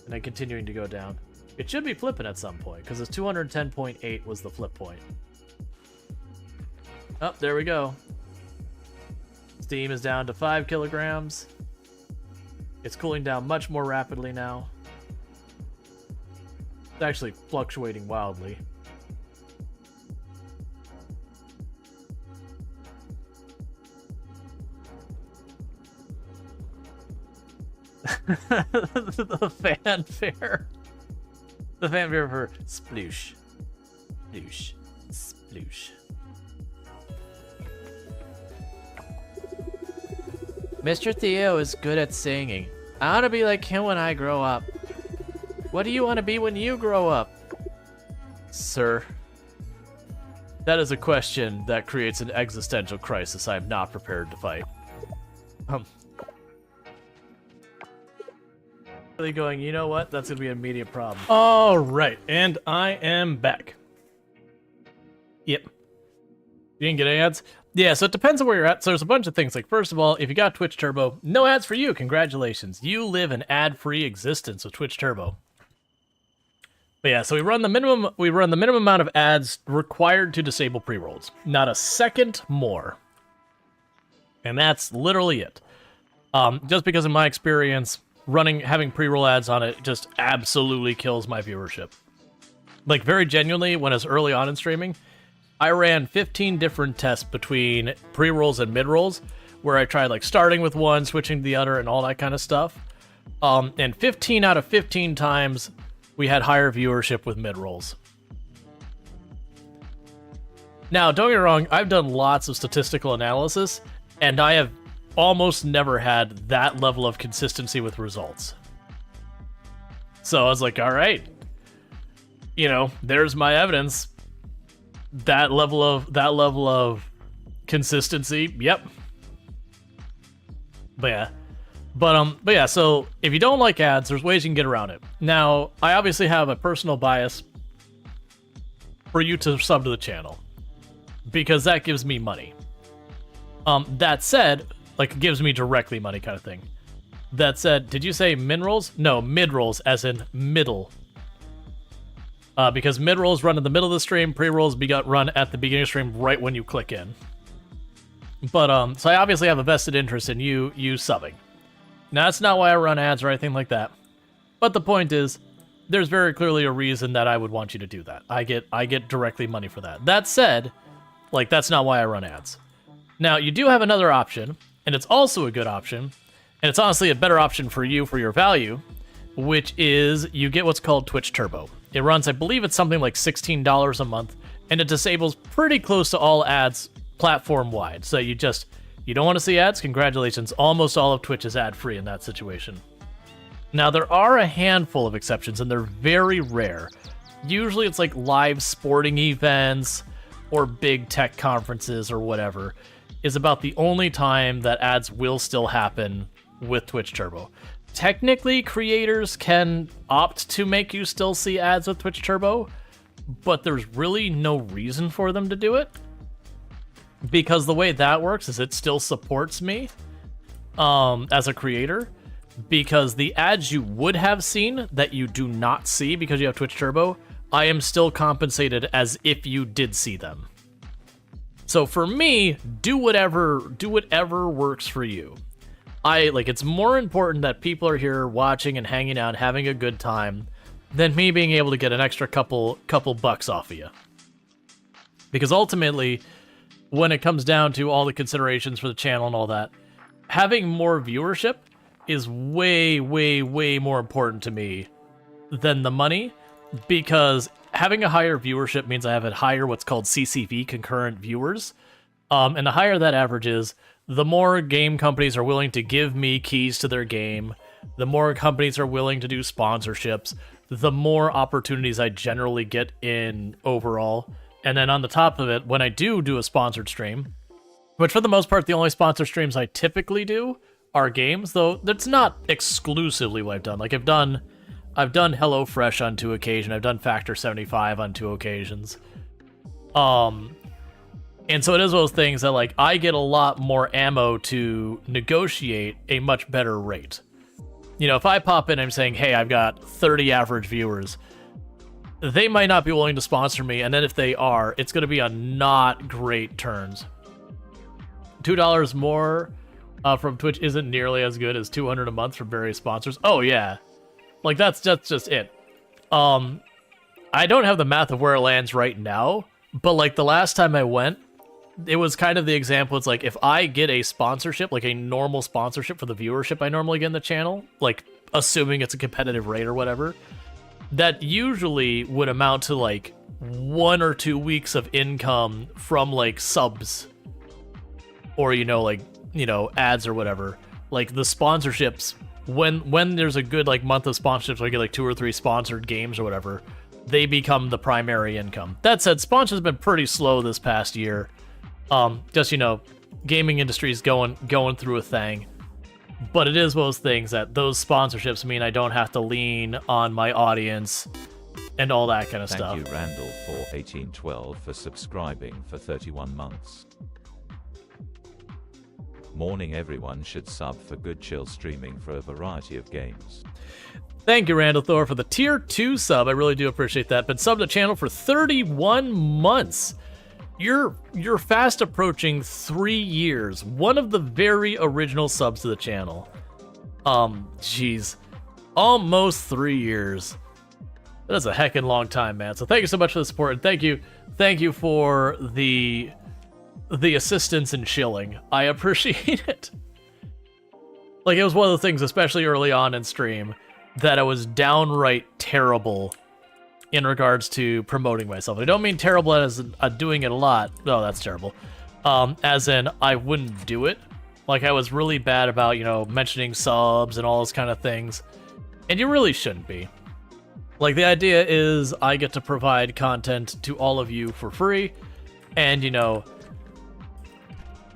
And then continuing to go down. It should be flipping at some point, because it's 210.8 was the flip point. Oh, there we go. Steam is down to 5 kilograms. It's cooling down much more rapidly now. It's actually fluctuating wildly. The fanfare. The fanfare for sploosh. Sploosh. Sploosh. Mr. Theo is good at singing. I want to be like him when I grow up. What do you want to be when you grow up? Sir, that is a question that creates an existential crisis I am not prepared to fight. Really going, you know what? That's going to be an immediate problem. All right, and I am back. Yep. You didn't get any ads? Yeah, so it depends on where you're at. So there's a bunch of things. Like, first of all, if you got Twitch Turbo, no ads for you. Congratulations. You live an ad-free existence with Twitch Turbo. But yeah, so we run the minimum amount of ads required to disable pre-rolls. Not a second more. And that's literally it. Just because in my experience, having pre-roll ads on it just absolutely kills my viewership. Like, very genuinely, when I was early on in streaming, I ran 15 different tests between pre-rolls and mid-rolls, where I tried like starting with one, switching to the other, and all that kind of stuff. And 15 out of 15 times, we had higher viewership with mid-rolls. Now, don't get me wrong, I've done lots of statistical analysis, and I have almost never had that level of consistency with results. So I was like, all right, you know, there's my evidence. That level of consistency, yep. But yeah, so if you don't like ads, there's ways you can get around it. Now, I obviously have a personal bias for you to sub to the channel, because that gives me money. That said, like, it gives me directly money kind of thing. That said, did you say min-rolls? No, mid-rolls, as in middle. Because mid-rolls run in the middle of the stream, pre-rolls run at the beginning of the stream right when you click in. But, so I obviously have a vested interest in you subbing. Now, that's not why I run ads or anything like that. But the point is, there's very clearly a reason that I would want you to do that. I get directly money for that. That said, like, that's not why I run ads. Now, you do have another option, and it's also a good option, and it's honestly a better option for you for your value, which is you get what's called Twitch Turbo. It runs, I believe it's something like $16 a month, and it disables pretty close to all ads platform-wide. So you don't want to see ads? Congratulations, almost all of Twitch is ad-free in that situation. Now, there are a handful of exceptions, and they're very rare. Usually it's like live sporting events, or big tech conferences or whatever is about the only time that ads will still happen with Twitch Turbo. Technically, creators can opt to make you still see ads with Twitch Turbo, but there's really no reason for them to do it. Because the way that works is it still supports me as a creator, because the ads you would have seen that you do not see because you have Twitch Turbo, I am still compensated as if you did see them. So for me, do whatever works for you. It's more important that people are here watching and hanging out, having a good time, than me being able to get an extra couple bucks off of you. Because ultimately, when it comes down to all the considerations for the channel and all that, having more viewership is way, way, way more important to me than the money, because having a higher viewership means I have a higher what's called CCV, concurrent viewers, and the higher that average is, the more game companies are willing to give me keys to their game, the more companies are willing to do sponsorships, the more opportunities I generally get in overall. And then on the top of it, when I do a sponsored stream, which for the most part, the only sponsored streams I typically do are games, though that's not exclusively what I've done. Like I've done HelloFresh on 2 occasions, I've done Factor 75 on 2 occasions. And so it is those things that like I get a lot more ammo to negotiate a much better rate. You know, if I pop in and I'm saying, hey, I've got 30 average viewers, they might not be willing to sponsor me, and then if they are, it's going to be on not great terms. $2 more from Twitch isn't nearly as good as $200 a month from various sponsors. Oh yeah, like that's just it. I don't have the math of where it lands right now, but like the last time I went, it was kind of the example. It's like if I get a sponsorship, like a normal sponsorship for the viewership I normally get in the channel, like assuming it's a competitive rate or whatever, that usually would amount to like 1 or 2 weeks of income from like subs or, ads or whatever. Like the sponsorships, when there's a good like month of sponsorships, where I get like 2 or 3 sponsored games or whatever, they become the primary income. That said, sponsors have been pretty slow this past year. Gaming industry is going through a thing. But it is those things that those sponsorships mean I don't have to lean on my audience and all that kind of stuff. Thank you, Randall, for 1812 for subscribing for 31 months. Morning, everyone should sub for good chill streaming for a variety of games. Thank you, Randall Thor, for the tier 2 sub. I really do appreciate that. Been subbed to the channel for 31 months. You're fast approaching 3 years. One of the very original subs to the channel. Jeez. Almost 3 years. That's a heckin' long time, man. So thank you so much for the support, and thank you for the assistance in chilling. I appreciate it. Like, it was one of the things, especially early on in stream, that I was downright terrible in regards to promoting myself. I don't mean terrible as doing it a lot. No, that's terrible. As in, I wouldn't do it. Like, I was really bad about, mentioning subs and all those kind of things. And you really shouldn't be. Like, the idea is I get to provide content to all of you for free. And,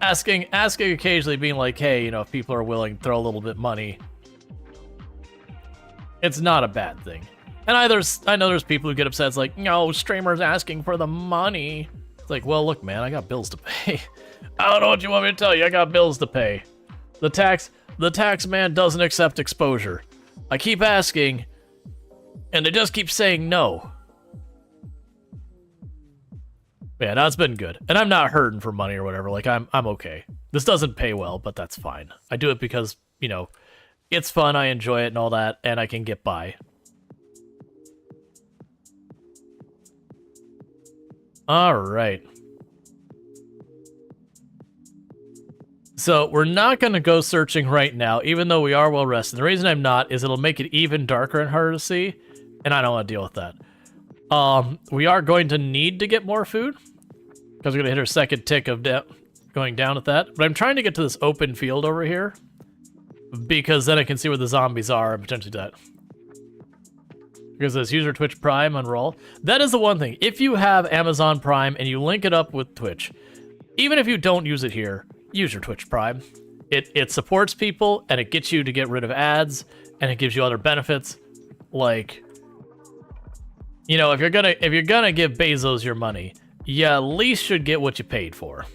asking occasionally, being like, hey, if people are willing to throw a little bit money, it's not a bad thing. And I know there's people who get upset. It's like, no, streamers asking for the money. It's like, well, look, man, I got bills to pay. I don't know what you want me to tell you. I got bills to pay. The tax man doesn't accept exposure. I keep asking, and they just keep saying no. Yeah, that's been good. And I'm not hurting for money or whatever. Like, I'm okay. This doesn't pay well, but that's fine. I do it because, it's fun, I enjoy it and all that, and I can get by. Alright. So, we're not going to go searching right now, even though we are well rested. The reason I'm not is it'll make it even darker and harder to see, and I don't want to deal with that. We are going to need to get more food, because we're going to hit our second tick of going down with that. But I'm trying to get to this open field over here, because then I can see where the zombies are and potentially do that. Because it says user Twitch Prime on Rual. That is the one thing. If you have Amazon Prime and you link it up with Twitch, even if you don't use it here, use your Twitch Prime. It supports people and it gets you to get rid of ads and it gives you other benefits. Like, you know, if you're gonna give Bezos your money, you at least should get what you paid for.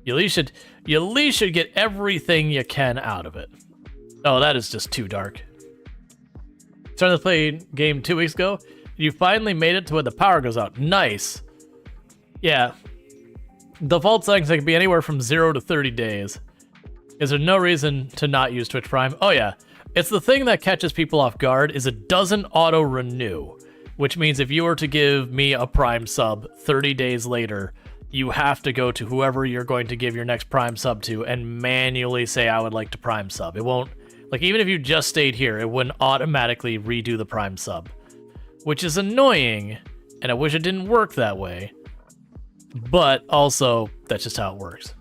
You at least should get everything you can out of it. Oh, that is just too dark. Started to play game 2 weeks ago. You finally made it to where the power goes out. Nice. Yeah. Default settings can be anywhere from 0 to 30 days. Is there no reason to not use Twitch Prime? Oh yeah. It's the thing that catches people off guard is it doesn't auto-renew. Which means if you were to give me a Prime sub 30 days later, you have to go to whoever you're going to give your next Prime sub to and manually say, I would like to Prime sub. It won't. Like, even if you just stayed here, it wouldn't automatically redo the Prime sub. Which is annoying, and I wish it didn't work that way. But also, that's just how it works.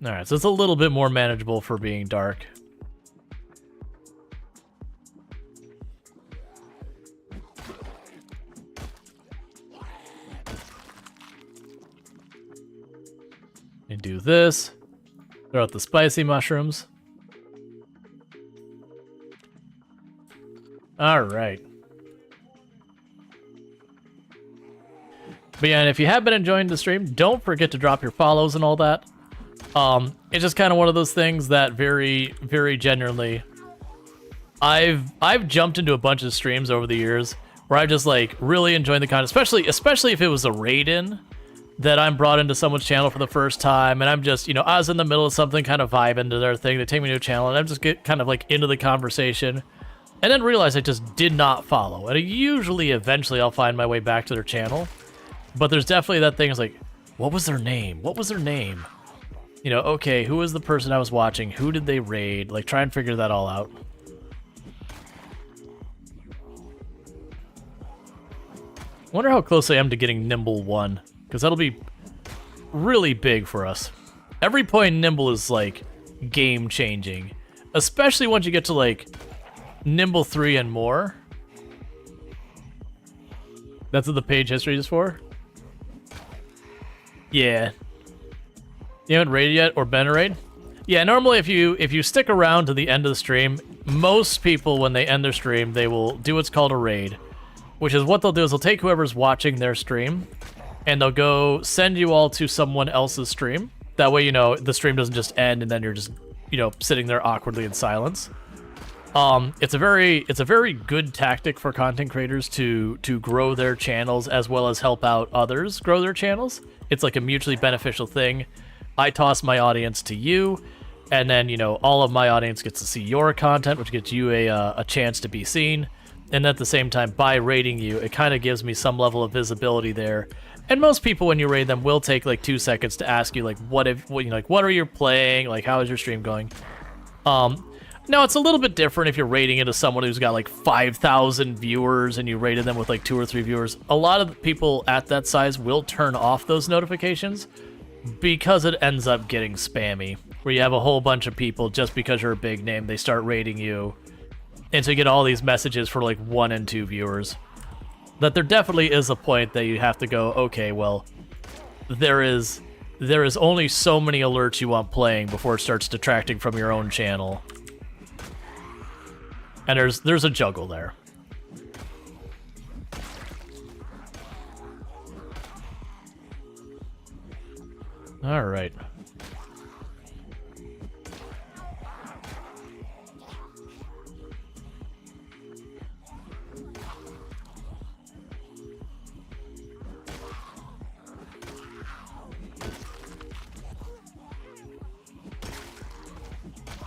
Alright, so it's a little bit more manageable for being dark. And do this. Throw out the spicy mushrooms. Alright. But yeah, and if you have been enjoying the stream, don't forget to drop your follows and all that. It's just kind of one of those things that very, very genuinely, I've jumped into a bunch of streams over the years where I've just like really enjoyed the content, especially if it was a raid-in that I'm brought into someone's channel for the first time, and I'm just, you know, I was in the middle of something, kind of vibing to their thing, they take me to a channel, and I just get kind of like into the conversation, and then realize I just did not follow. And eventually I'll find my way back to their channel. But there's definitely that thing, it's like, what was their name? What was their name? You know, okay, who was the person I was watching? Who did they raid? Like, try and figure that all out. Wonder how close I am to getting Nimble 1, because that'll be really big for us. Every point in Nimble is, like, game-changing. Especially once you get to, like, Nimble 3 and more. That's what the page history is for? Yeah. You haven't raided yet or been a raid? Yeah, normally if you stick around to the end of the stream, most people, when they end their stream, they will do what's called a raid. Which is what they'll do is they'll take whoever's watching their stream, and they'll go send you all to someone else's stream. That way, you know, the stream doesn't just end and then you're just, you know, sitting there awkwardly in silence. It's a very good tactic for content creators to grow their channels as well as help out others grow their channels. It's like a mutually beneficial thing. I toss my audience to you, and then, you know, all of my audience gets to see your content, which gets you a chance to be seen. And at the same time, by raiding you, it kind of gives me some level of visibility there. And most people, when you raid them, will take like 2 seconds to ask you, like, what are you playing? Like, how is your stream going? Now, it's a little bit different if you're raiding it as someone who's got like 5,000 viewers and you raided them with like 2 or 3 viewers. A lot of people at that size will turn off those notifications because it ends up getting spammy, where you have a whole bunch of people, just because you're a big name, they start raiding you. And so you get all these messages for like 1 and 2 viewers. That there definitely is a point that you have to go, okay, well, there is only so many alerts you want playing before it starts detracting from your own channel. And there's a juggle there. All right.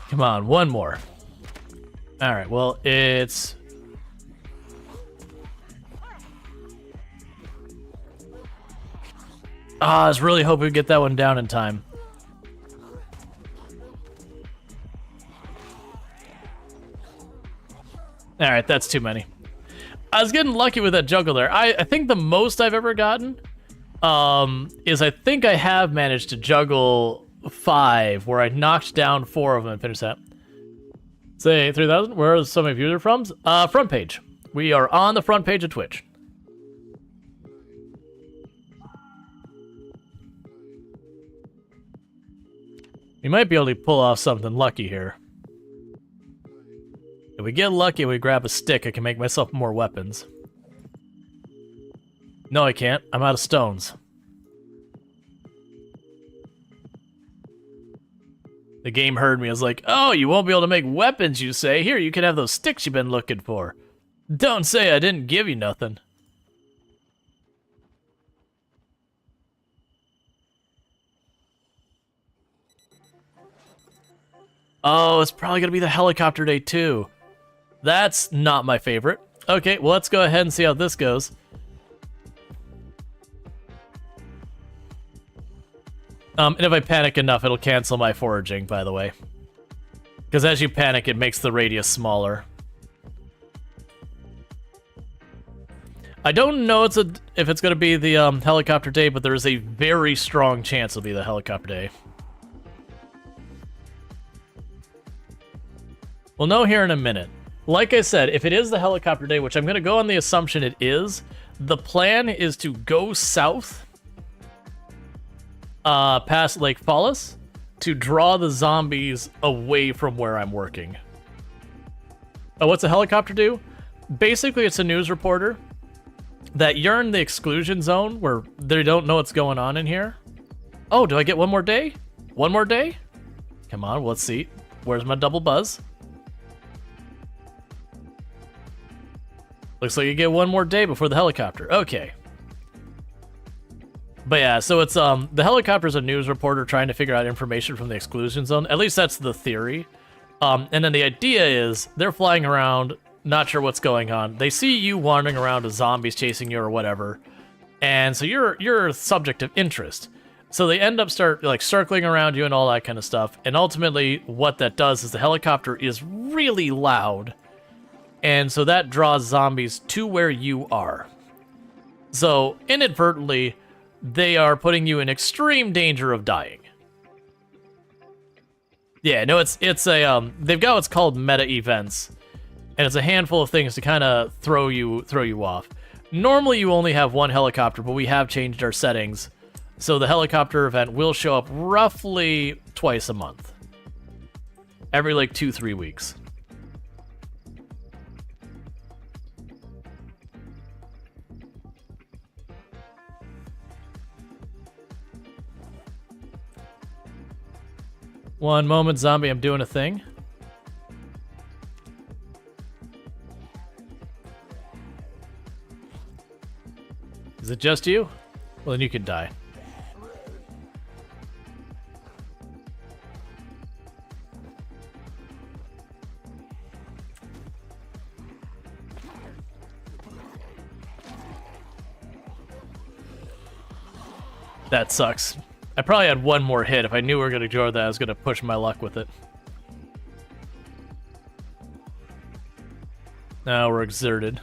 Come on, one more. All right, well, it's... I was really hoping we'd get that one down in time. All right, that's too many. I was getting lucky with that juggle there. I think the most I've ever gotten is I think I have managed to juggle 5, where I knocked down 4 of them and finished that. Say 3,000. Where are some of you from? Front page. We are on the front page of Twitch. We might be able to pull off something lucky here. If we get lucky and we grab a stick, I can make myself more weapons. No, I can't. I'm out of stones. The game heard me. I was like, oh, you won't be able to make weapons, you say? Here, you can have those sticks you've been looking for. Don't say I didn't give you nothing. Oh, it's probably going to be the helicopter day, too. That's not my favorite. Okay, well, let's go ahead and see how this goes. And if I panic enough, it'll cancel my foraging, by the way. Because as you panic, it makes the radius smaller. I don't know if it's going to be the helicopter day, but there is a very strong chance it'll be the helicopter day. We'll know here in a minute. Like I said, if it is the helicopter day, which I'm going to go on the assumption it is, the plan is to go south past Lake Fallis to draw the zombies away from where I'm working. Oh, what's a helicopter do? Basically, it's a news reporter that you're in the exclusion zone where they don't know what's going on in here. Oh, do I get one more day? One more day? Come on, let's see. Where's my double buzz? Looks like you get one more day before the helicopter. Okay. But yeah, so it's the helicopter's a news reporter trying to figure out information from the exclusion zone. At least that's the theory. And then the idea is they're flying around, not sure what's going on. They see you wandering around with zombies chasing you or whatever. And so you're a subject of interest. So they end up circling around you and all that kind of stuff. And ultimately what that does is the helicopter is really loud. And so that draws zombies to where you are. So inadvertently, they are putting you in extreme danger of dying. Yeah, no, it's a they've got what's called meta events, and it's a handful of things to kind of throw you off. Normally you only have one helicopter, but we have changed our settings, so the helicopter event will show up roughly twice a month, every like 2-3 weeks. One moment, zombie, I'm doing a thing. Is it just you? Well, then you can die. That sucks. I probably had one more hit. If I knew we were going to go that, I was going to push my luck with it. Now we're exerted.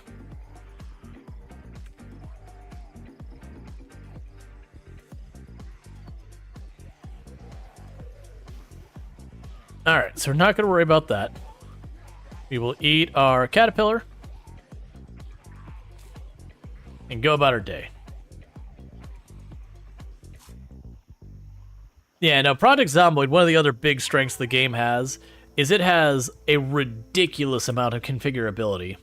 Alright, so we're not going to worry about that. We will eat our caterpillar and go about our day. Yeah, now Project Zomboid, one of the other big strengths the game has, is it has a ridiculous amount of configurability.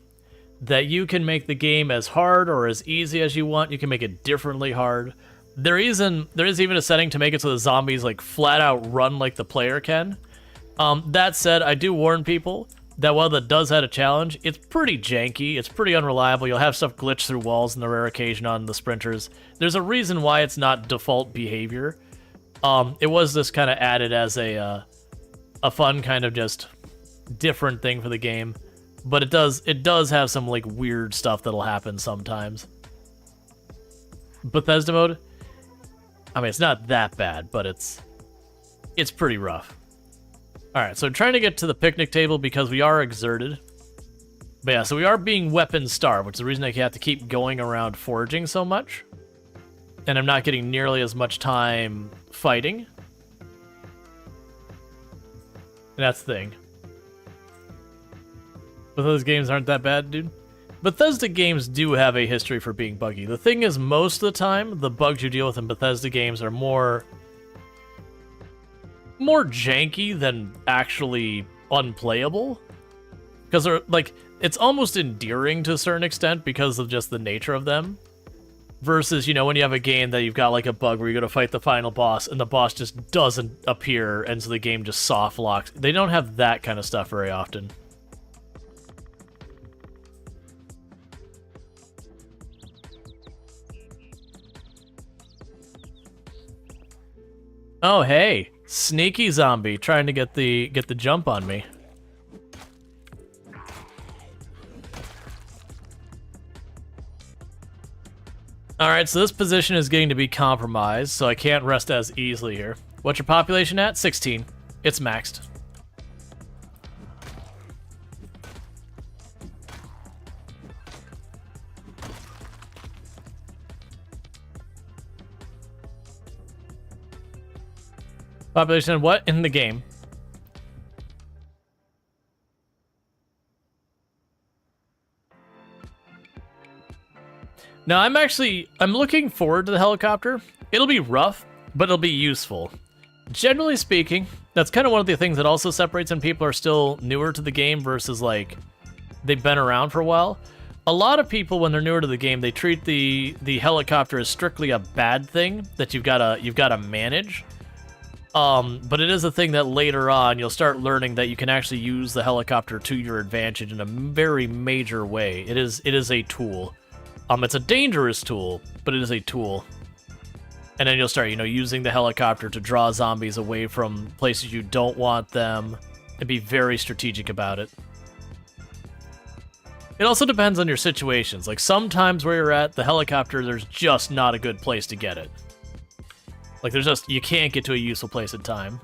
That you can make the game as hard or as easy as you want. You can make it differently hard. There is even a setting to make it so the zombies like flat out run like the player can. That said, I do warn people that while that does have a challenge, it's pretty janky, it's pretty unreliable. You'll have stuff glitch through walls on the rare occasion on the sprinters. There's a reason why it's not default behavior. It was this kind of added as a fun kind of just different thing for the game, but it does have some like weird stuff that'll happen sometimes. Bethesda mode, I mean, it's not that bad, but it's pretty rough. All right, so I'm trying to get to the picnic table because we are exerted. But yeah, so we are being weapon starved, which is the reason I have to keep going around foraging so much. And I'm not getting nearly as much time fighting. And that's the thing. Bethesda games aren't that bad, dude. Bethesda games do have a history for being buggy. The thing is, most of the time, the bugs you deal with in Bethesda games are more janky than actually unplayable. Because they're like, it's almost endearing to a certain extent because of just the nature of them. Versus, you know, when you have a game that you've got like a bug where you go to fight the final boss and the boss just doesn't appear and so the game just soft locks. They don't have that kind of stuff very often. Oh, hey, sneaky zombie trying to get the jump on me. All right, so this position is getting to be compromised, so I can't rest as easily here. What's your population at? 16. It's maxed. Population what? In the game. Now, I'm looking forward to the helicopter. It'll be rough, but it'll be useful. Generally speaking, that's kind of one of the things that also separates when people are still newer to the game versus, like, they've been around for a while. A lot of people, when they're newer to the game, they treat the helicopter as strictly a bad thing that you've gotta manage. But it is a thing that later on you'll start learning that you can actually use the helicopter to your advantage in a very major way. It is a tool. It's a dangerous tool, but it is a tool. And then you'll start, you know, using the helicopter to draw zombies away from places you don't want them and be very strategic about it. It also depends on your situations. Like, sometimes where you're at, the helicopter, there's just not a good place to get it. Like, you can't get to a useful place in time.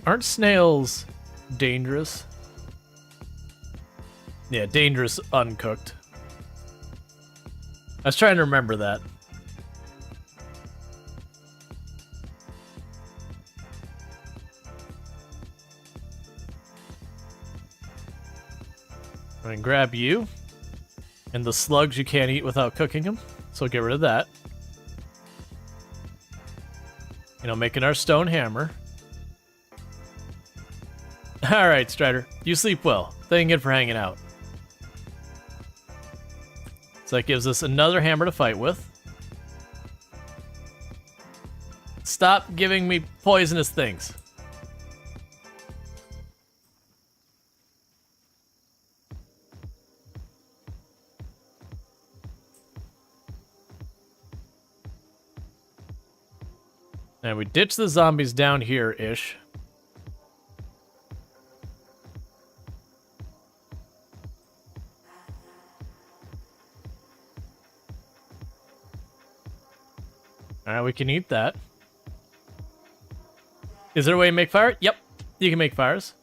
Aren't snails dangerous? Yeah, dangerous uncooked. I was trying to remember that. I'm gonna grab you and the slugs you can't eat without cooking them, so get rid of that. You know, making our stone hammer. Alright, Strider. You sleep well. Thank you for hanging out. So that gives us another hammer to fight with. Stop giving me poisonous things. And we ditch the zombies down here-ish. Alright, we can eat that. Is there a way to make fire? Yep, you can make fires.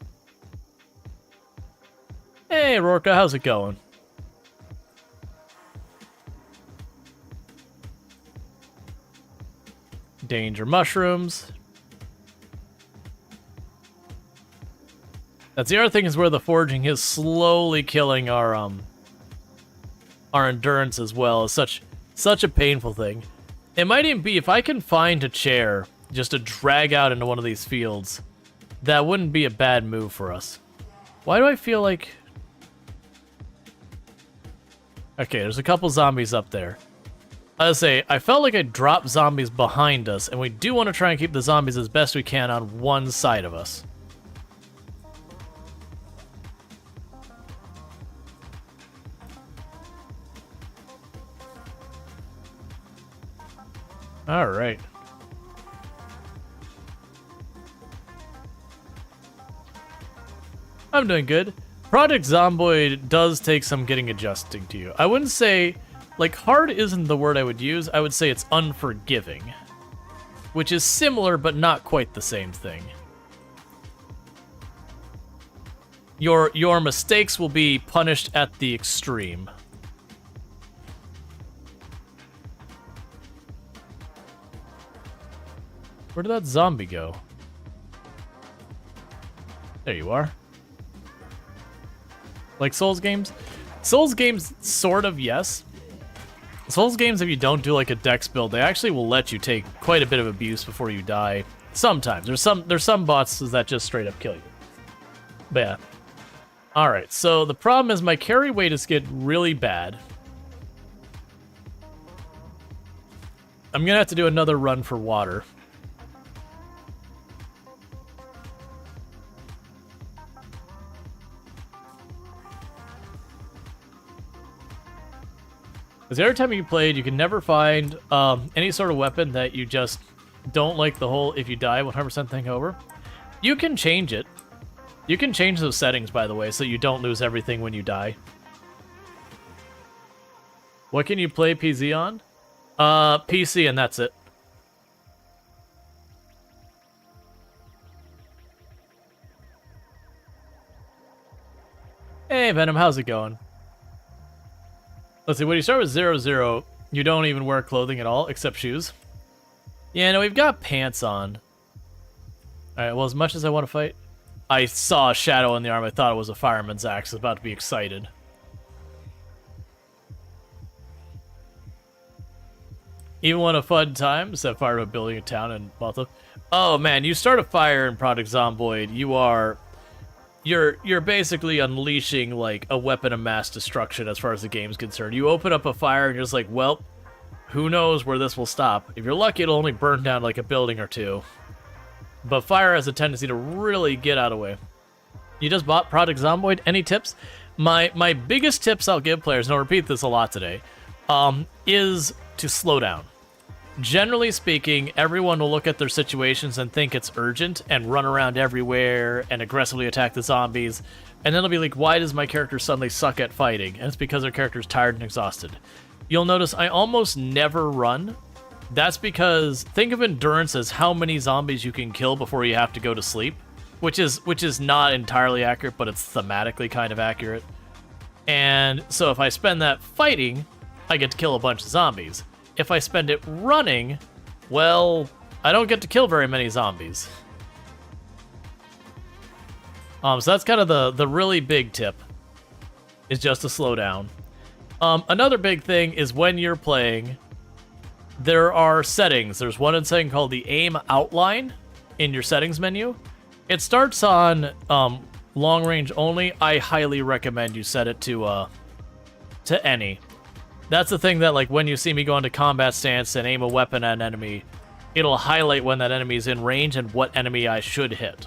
Hey, Rorka, how's it going? Danger mushrooms. That's the other thing, is where the foraging is slowly killing our endurance as well. It's such a painful thing. It might even be, if I can find a chair just to drag out into one of these fields, that wouldn't be a bad move for us. Why do I feel like... Okay, there's a couple zombies up there. I felt like I dropped zombies behind us, and we do want to try and keep the zombies as best we can on one side of us. Alright. I'm doing good. Project Zomboid does take some getting adjusting to you. I wouldn't say... Like, hard isn't the word I would use. I would say it's unforgiving. Which is similar, but not quite the same thing. Your mistakes will be punished at the extreme. Where did that zombie go? There you are. Like Souls games? Souls games, sort of, yes. Souls games, if you don't do like a dex build, they actually will let you take quite a bit of abuse before you die. Sometimes. There's some bosses that just straight up kill you. But yeah. Alright, so the problem is my carry weight is getting really bad. I'm gonna have to do another run for water. Because every time you played, you can never find any sort of weapon that you just don't like the whole if you die 100% thing over. You can change it. You can change those settings, by the way, so you don't lose everything when you die. What can you play PZ on? PC, and that's it. Hey, Venom, how's it going? Let's see, when you start with 0-0, you don't even wear clothing at all, except shoes. Yeah, no, we've got pants on. Alright, well, as much as I want to fight, I saw a shadow in the arm. I thought it was a fireman's axe. I was about to be excited. Even when a fun time, set fire to a building in town in Malta. Oh man, you start a fire in Project Zomboid, you're basically unleashing like a weapon of mass destruction as far as the game's concerned. You open up a fire and you're just like, well, who knows where this will stop. If you're lucky, it'll only burn down like a building or two. But fire has a tendency to really get out of the way. You just bought Project Zomboid. Any tips? My biggest tips I'll give players, and I'll repeat this a lot today, is to slow down. Generally speaking, everyone will look at their situations and think it's urgent and run around everywhere and aggressively attack the zombies. And then they'll be like, why does my character suddenly suck at fighting? And it's because their character's tired and exhausted. You'll notice I almost never run. That's because think of endurance as how many zombies you can kill before you have to go to sleep, which is not entirely accurate, but it's thematically kind of accurate. And so if I spend that fighting, I get to kill a bunch of zombies. If I spend it running, well, I don't get to kill very many zombies. So that's kind of the really big tip, is just to slow down. Another big thing is when you're playing, there are settings. There's one setting called the aim outline in your settings menu. It starts on long range only. I highly recommend you set it to any. That's the thing that, like, when you see me go into combat stance and aim a weapon at an enemy, it'll highlight when that enemy is in range and what enemy I should hit.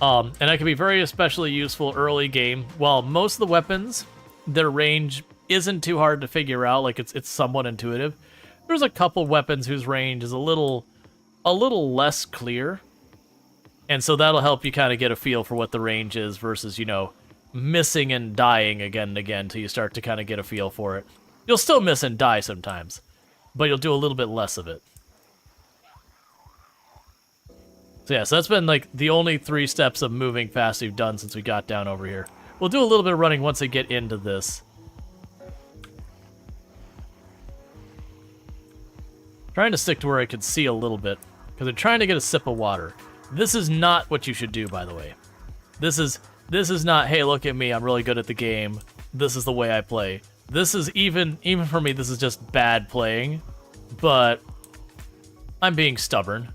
And that can be very especially useful early game. While most of the weapons, their range isn't too hard to figure out, like it's somewhat intuitive. There's a couple weapons whose range is a little less clear. And so that'll help you kind of get a feel for what the range is versus, you know, missing and dying again and again till you start to kind of get a feel for it. You'll still miss and die sometimes, but you'll do a little bit less of it. So yeah, so that's been like the only 3 steps of moving fast we've done since we got down over here. We'll do a little bit of running once I get into this. Trying to stick to where I can see a little bit, because I'm trying to get a sip of water. This is not what you should do, by the way. This is not, hey, look at me, I'm really good at the game. This is the way I play. This is even for me, this is just bad playing, but I'm being stubborn.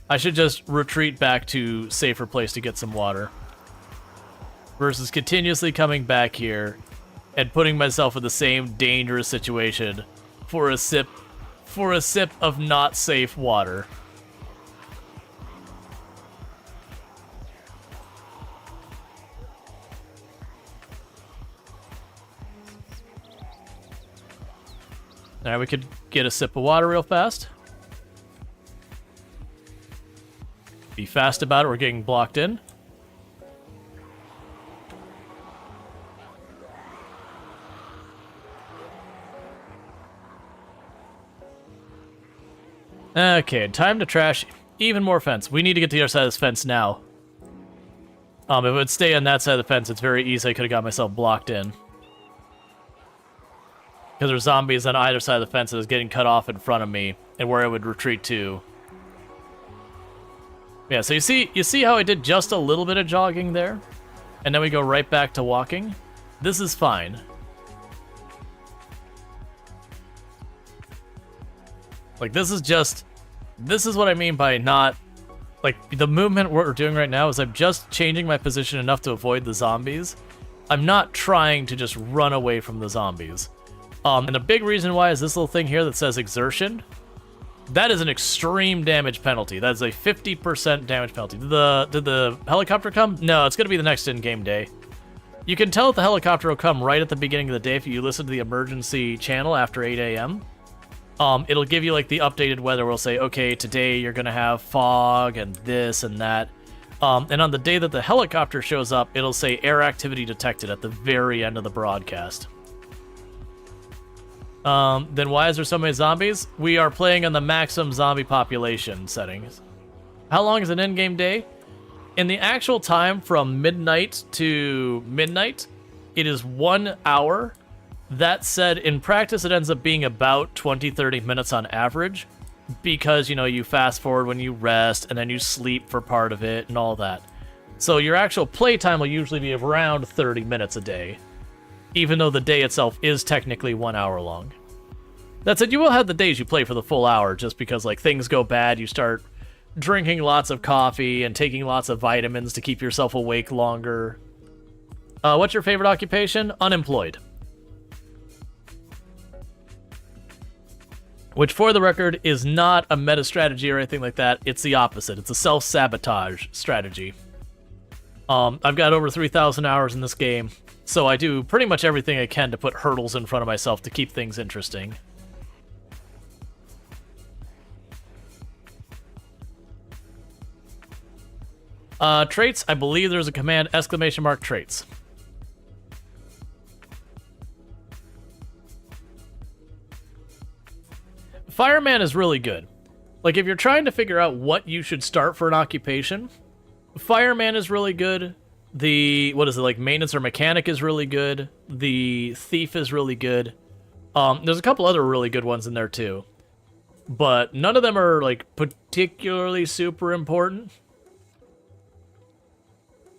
I should just retreat back to safer place to get some water versus continuously coming back here and putting myself in the same dangerous situation for a sip of not safe water. Alright, we could get a sip of water real fast. Be fast about it, we're getting blocked in. Okay, time to trash. even more fence. We need to get to the other side of this fence now. If it would stay on that side of the fence, it's very easy. I could have got myself blocked in. Because there's zombies on either side of the fence that is getting cut off in front of me, and where I would retreat to. Yeah, so you see how I did just a little bit of jogging there? And then we go right back to walking? This is fine. Like, this is what I mean by not... Like, the movement we're doing right now is I'm just changing my position enough to avoid the zombies. I'm not trying to just run away from the zombies. And a big reason why is this little thing here that says exertion. That is an extreme damage penalty. That is a 50% damage penalty. Did the helicopter come? No, it's going to be the next in-game day. You can tell that the helicopter will come right at the beginning of the day if you listen to the emergency channel after 8 a.m. It'll give you like the updated weather. We'll say, okay, today you're gonna have fog and this and that. And on the day that the helicopter shows up, it'll say air activity detected at the very end of the broadcast. Then why is there so many zombies? We are playing on the maximum zombie population settings. How long is an in-game day? In the actual time from midnight to midnight, it is 1 hour. That said, in practice, it ends up being about 20-30 minutes on average because, you know, you fast forward when you rest and then you sleep for part of it and all that. So your actual playtime will usually be around 30 minutes a day, even though the day itself is technically 1 hour long. That said, you will have the days you play for the full hour just because, like, things go bad. You start drinking lots of coffee and taking lots of vitamins to keep yourself awake longer. What's your favorite occupation? Unemployed. Which, for the record, is not a meta strategy or anything like that. It's the opposite. It's a self-sabotage strategy. I've got over 3,000 hours in this game, so I do pretty much everything I can to put hurdles in front of myself to keep things interesting. Traits, I believe there's a command, !traits. Fireman is really good. Like, if you're trying to figure out what you should start for an occupation, Fireman is really good. The, maintenance or mechanic is really good. The thief is really good. There's a couple other really good ones in there, too. But none of them are, like, particularly super important.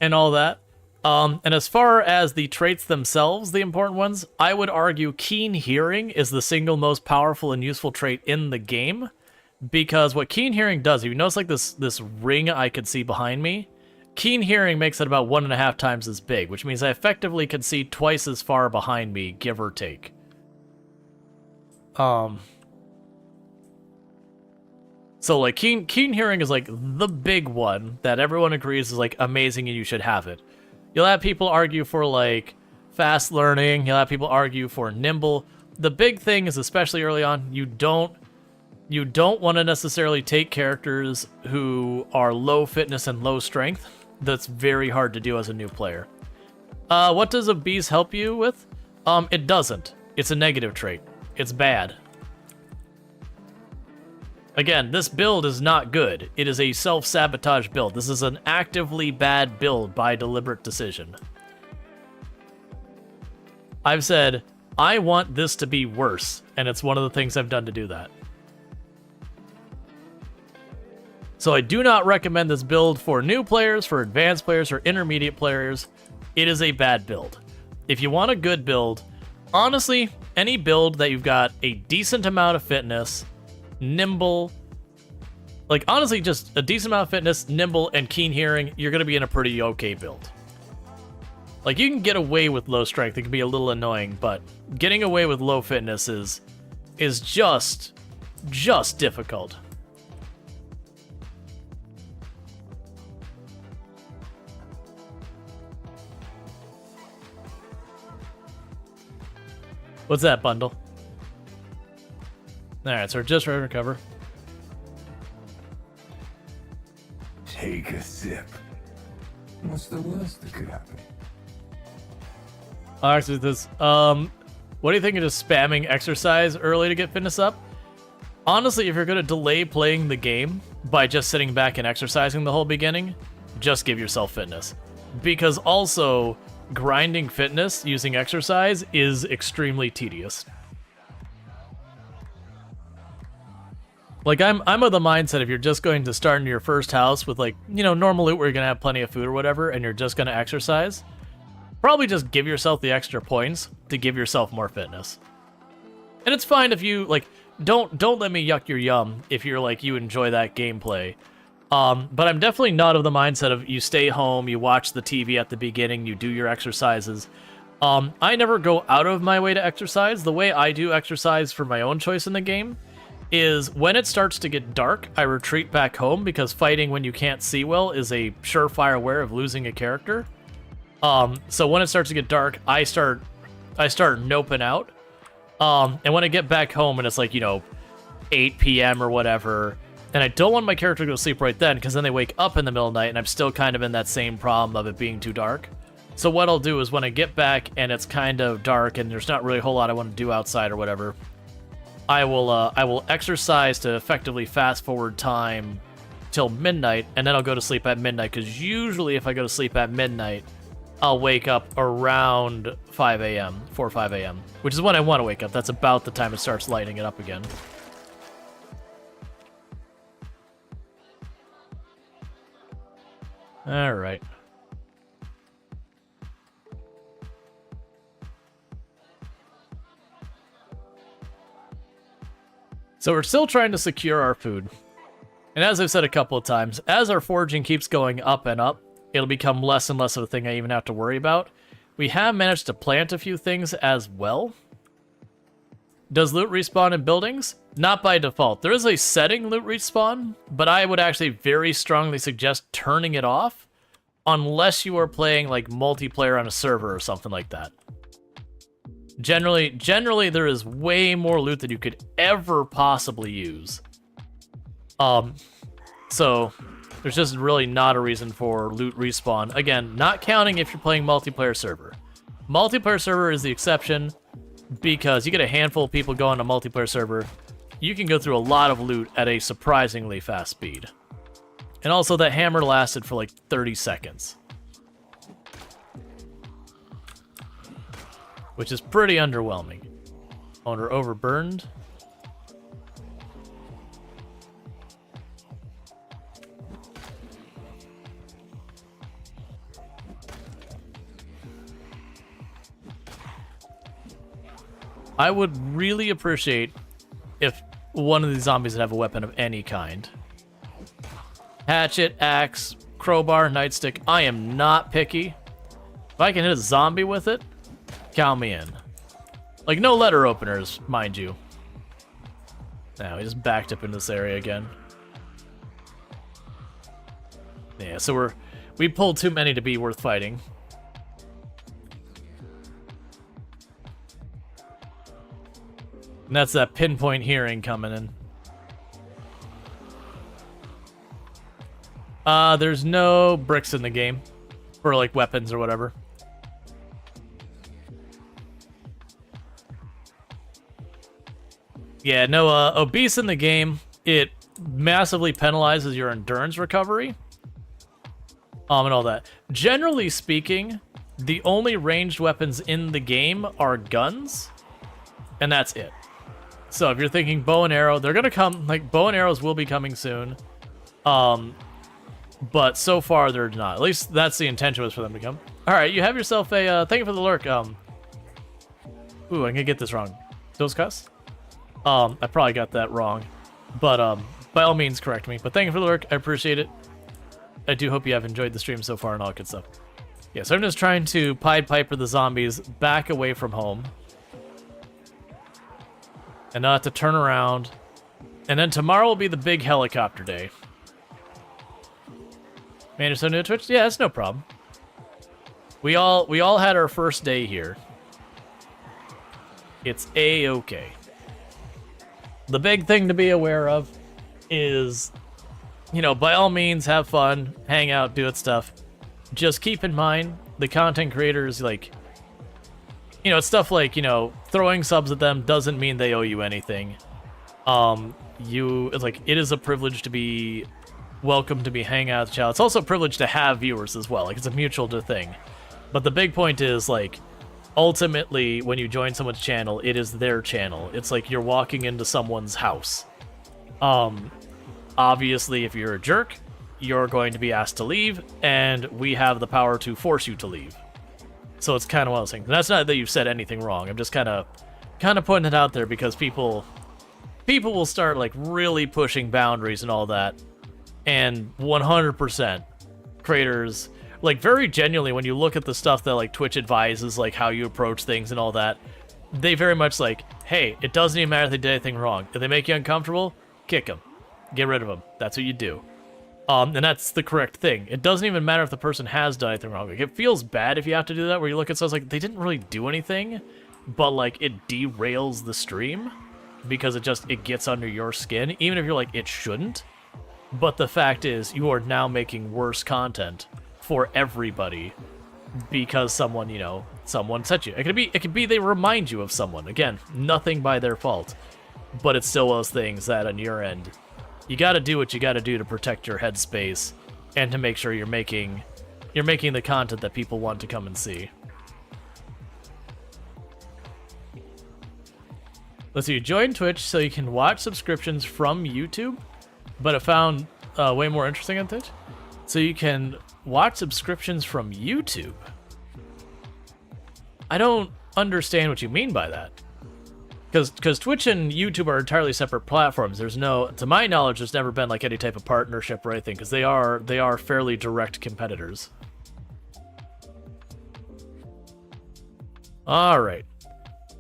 And all that. And as far as the traits themselves, the important ones, I would argue keen hearing is the single most powerful and useful trait in the game. Because what keen hearing does, if you notice like this ring I could see behind me, keen hearing makes it about 1.5 times as big, which means I effectively can see twice as far behind me, give or take. So like keen hearing is like the big one that everyone agrees is like amazing and you should have it. You'll have people argue for, like, fast learning. You'll have people argue for nimble. The big thing is, especially early on, you don't want to necessarily take characters who are low fitness and low strength. That's very hard to do as a new player. What does obese help you with? It doesn't. It's a negative trait. It's bad. Again, this build is not good. It is a self-sabotage build. This is an actively bad build by deliberate decision. I've said, I want this to be worse, and it's one of the things I've done to do that. So I do not recommend this build for new players, for advanced players, or intermediate players. It is a bad build. If you want a good build, honestly, any build that you've got a decent amount of fitness, nimble, like honestly just a decent amount of fitness, nimble, and keen hearing, you're going to be in a pretty okay build. Like you can get away with low strength, it can be a little annoying, but getting away with low fitness is just difficult. What's that, bundle? Alright, so we're just ready to recover. Take a sip. What's the worst that could happen? Actually, this, what do you think of just spamming exercise early to get fitness up? Honestly, if you're going to delay playing the game, by just sitting back and exercising the whole beginning, just give yourself fitness. Because also, grinding fitness using exercise is extremely tedious. Like, I'm of the mindset if you're just going to start in your first house with, like, you know, normal loot where you're going to have plenty of food or whatever, and you're just going to exercise, probably just give yourself the extra points to give yourself more fitness. And it's fine if you, like, don't let me yuck your yum if you're, like, you enjoy that gameplay. But I'm definitely not of the mindset of you stay home, you watch the TV at the beginning, you do your exercises. I never go out of my way to exercise. The way I do exercise for my own choice in the game is when it starts to get dark, I retreat back home because fighting when you can't see well is a surefire way of losing a character. So when it starts to get dark, I start noping out. And when I get back home and it's like, you know, 8 p.m. or whatever, and I don't want my character to go to sleep right then because then they wake up in the middle of the night and I'm still kind of in that same problem of it being too dark. So what I'll do is when I get back and it's kind of dark and there's not really a whole lot I want to do outside or whatever, I will exercise to effectively fast forward time till midnight, and then I'll go to sleep at midnight, because usually if I go to sleep at midnight, I'll wake up around 5 a.m., 4 or 5 a.m., which is when I want to wake up. That's about the time it starts lighting it up again. All right. So we're still trying to secure our food. And as I've said a couple of times, as our foraging keeps going up and up, it'll become less and less of a thing I even have to worry about. We have managed to plant a few things as well. Does loot respawn in buildings? Not by default. There is a setting loot respawn, but I would actually very strongly suggest turning it off unless you are playing like multiplayer on a server or something like that. Generally, there is way more loot than you could ever possibly use. So there's just really not a reason for loot respawn. Again, not counting if you're playing multiplayer server. Multiplayer server is the exception because you get a handful of people going to multiplayer server. You can go through a lot of loot at a surprisingly fast speed. And also that hammer lasted for like 30 seconds. Which is pretty underwhelming. Owner overburned. I would really appreciate if one of these zombies would have a weapon of any kind. Hatchet, axe, crowbar, nightstick. I am not picky. If I can hit a zombie with it, count me in. Like, no letter openers, mind you. Now, he just backed up in this area again. Yeah, so we pulled too many to be worth fighting. And that's that pinpoint hearing coming in. There's no bricks in the game for, like, weapons or whatever. Yeah, no, obese in the game, it massively penalizes your endurance recovery. And all that. Generally speaking, the only ranged weapons in the game are guns, and that's it. So if you're thinking bow and arrow, they're gonna come, like, bow and arrows will be coming soon. But so far they're not. At least that's the intention was for them to come. Alright, you have yourself a, thank you for the lurk. Ooh, I'm gonna get this wrong. Those cuss? I probably got that wrong, but by all means correct me. But thank you for the lurk, I appreciate it. I do hope you have enjoyed the stream so far and all that good stuff. Yeah, so I'm just trying to Pied Piper the zombies back away from home. And not to turn around. And then tomorrow will be the big helicopter day. Man, you're so new to Twitch? Yeah, that's no problem. We all had our first day here. It's A-okay. The big thing to be aware of is, you know, by all means, have fun, hang out, do it stuff. Just keep in mind, the content creators, like, you know, stuff like, you know, throwing subs at them doesn't mean they owe you anything. it is a privilege to be welcome to be hanging out with the channel. It's also a privilege to have viewers as well. Like, it's a mutual thing. But the big point is, like, ultimately, when you join someone's channel, it is their channel. It's like you're walking into someone's house. Obviously, if you're a jerk, you're going to be asked to leave, and we have the power to force you to leave. So it's kind of one of those things. And that's not that you've said anything wrong. I'm just kind of putting it out there because people will start, like, really pushing boundaries and all that. And 100% creators, like, very genuinely, when you look at the stuff that, like, Twitch advises, like, how you approach things and all that, they very much like, hey, it doesn't even matter if they did anything wrong. If they make you uncomfortable, kick them. Get rid of them. That's what you do. And that's the correct thing. It doesn't even matter if the person has done anything wrong. Like, it feels bad if you have to do that, where you look at stuff like, they didn't really do anything, but, like, it derails the stream because it gets under your skin, even if you're like, it shouldn't. But the fact is, you are now making worse content for everybody because someone set you. It could be they remind you of someone. Again, nothing by their fault. But it's still those things that on your end, you got to do what you got to do to protect your headspace and to make sure you're making the content that people want to come and see. Let's see, you join Twitch so you can watch subscriptions from YouTube, but I found way more interesting on Twitch. So you can watch subscriptions from YouTube. I don't understand what you mean by that. Because Twitch and YouTube are entirely separate platforms. There's no, to my knowledge, there's never been like any type of partnership or anything, because they are fairly direct competitors. All right,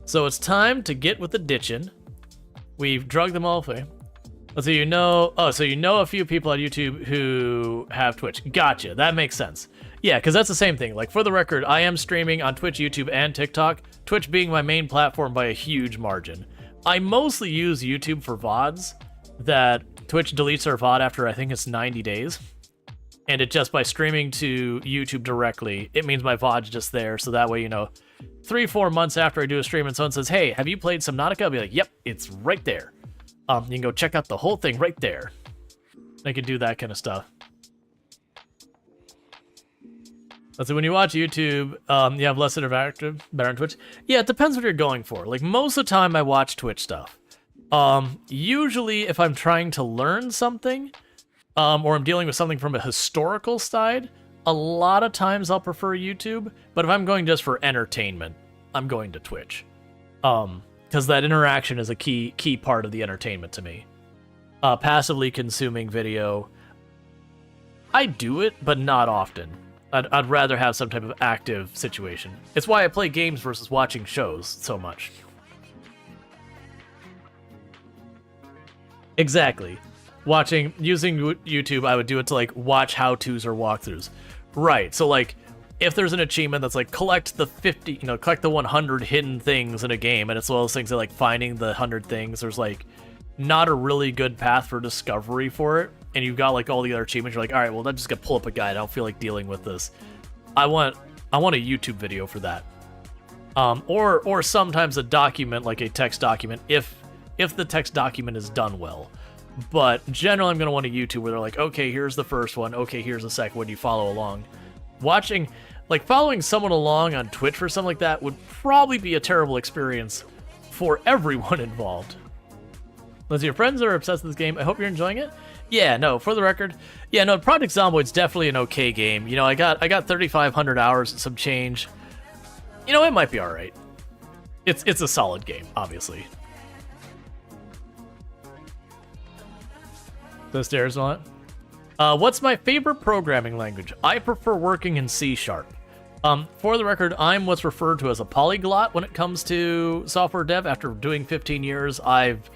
so it's time to get with the ditching. We've drugged them all away. So you know a few people on YouTube who have Twitch. Gotcha, that makes sense. Yeah, because that's the same thing. Like, for the record, I am streaming on Twitch, YouTube, and TikTok, Twitch being my main platform by a huge margin. I mostly use YouTube for VODs, that Twitch deletes their VOD after, I think it's 90 days. And it just, by streaming to YouTube directly, it means my VOD's just there, so that way, 3-4 months after I do a stream and someone says, hey, have you played Subnautica? I'll be like, yep, it's right there. You can go check out the whole thing right there. I can do that kind of stuff. So when you watch YouTube, you have less interactive, better on Twitch. Yeah, it depends what you're going for. Like, most of the time I watch Twitch stuff. Usually if I'm trying to learn something, or I'm dealing with something from a historical side, a lot of times I'll prefer YouTube. But if I'm going just for entertainment, I'm going to Twitch. Because that interaction is a key part of the entertainment to me. Passively consuming video, I do it, but not often. I'd rather have some type of active situation. It's why I play games versus watching shows so much. Exactly. Using YouTube, I would do it to, like, watch how-tos or walkthroughs. Right, so, like, if there's an achievement that's like, collect the 100 hidden things in a game, and it's one of those things that, like, finding the 100 things, there's, like, not a really good path for discovery for it, and you've got, like, all the other achievements, you're like, alright, well, I'm just gonna pull up a guide, I don't feel like dealing with this. I want a YouTube video for that. Or sometimes a document, like a text document, if the text document is done well. But generally I'm gonna want a YouTube where they're like, okay, here's the first one, okay, here's the second one, you follow along. Following someone along on Twitch for something like that would probably be a terrible experience for everyone involved. Let's see, your friends are obsessed with this game. I hope you're enjoying it. Yeah, no, for the record, yeah, no, Project Zomboid's definitely an okay game. I got 3,500 hours and some change. It might be all right. It's a solid game, obviously. The stairs on it. What's my favorite programming language? I prefer working in C#. For the record, I'm what's referred to as a polyglot when it comes to software dev. After doing 15 years, I've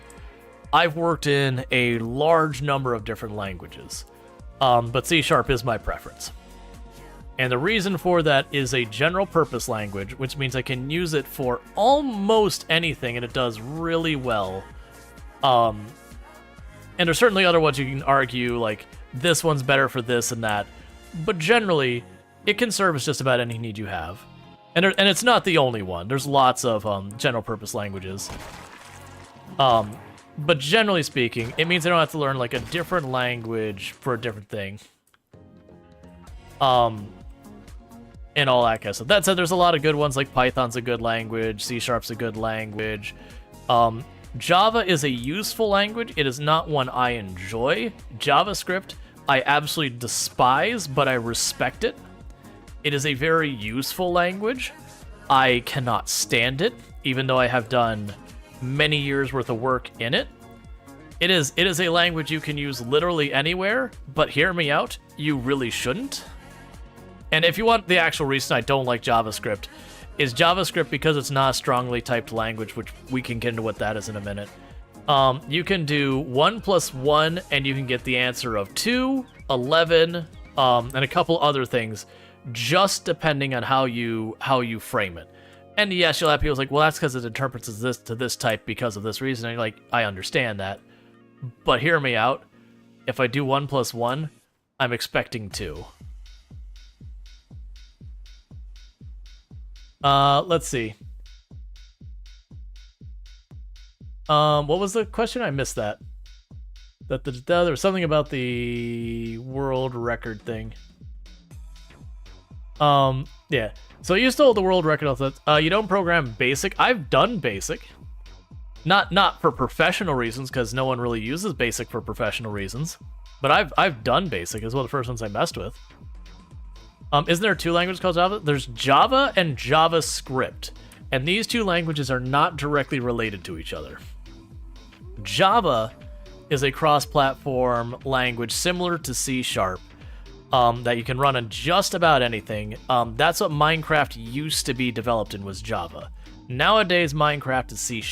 worked in a large number of different languages, but C# is my preference. And the reason for that is a general purpose language, which means I can use it for almost anything, and it does really well. And there's certainly other ones you can argue, like, this one's better for this and that, but generally, it can service just about any need you have. And it's not the only one. There's lots of general purpose languages. But generally speaking, it means I don't have to learn like a different language for a different thing. And all that kind of stuff. That said, there's a lot of good ones, like Python's a good language, C#'s a good language. Java is a useful language. It is not one I enjoy. JavaScript, I absolutely despise, but I respect it. It is a very useful language. I cannot stand it, even though I have done many years worth of work in it. It is a language you can use literally anywhere, but hear me out, you really shouldn't. And if you want the actual reason I don't like JavaScript, is JavaScript because it's not a strongly typed language, which we can get into what that is in a minute. You can do 1 + 1, and you can get the answer of 2, 11, and a couple other things, just depending on how you frame it. And yes, you'll have people like, well, that's because it interprets this to this type because of this reason. And you're like, I understand that. But hear me out. If I do 1 + 1, I'm expecting 2. Let's see. What was the question? I missed that. There was something about the world record thing. Yeah. So you stole the world record off that. You don't program BASIC. I've done BASIC. Not for professional reasons, because no one really uses BASIC for professional reasons. But I've done BASIC. It's one of the first ones I messed with. Isn't there 2 languages called Java? There's Java and JavaScript. And these 2 languages are not directly related to each other. Java is a cross-platform language similar to C# that you can run on just about anything. That's what Minecraft used to be developed in, was Java. Nowadays, Minecraft is C#.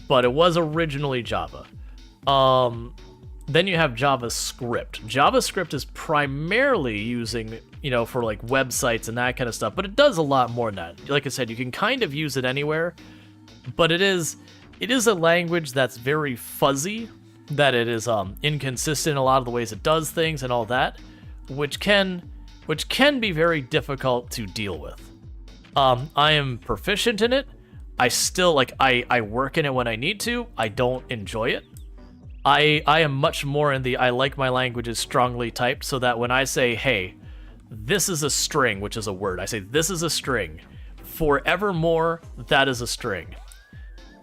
But it was originally Java. Then you have JavaScript. JavaScript is primarily using, for like websites and that kind of stuff, but it does a lot more than that. Like I said, you can kind of use it anywhere, but it is a language that's very fuzzy, that it is inconsistent in a lot of the ways it does things and all that, which can be very difficult to deal with. I am proficient in it. I still, I work in it when I need to. I don't enjoy it. I am much more in the I like my languages strongly typed, so that when I say, hey, this is a string, which is a word, I say this is a string. Forevermore, that is a string.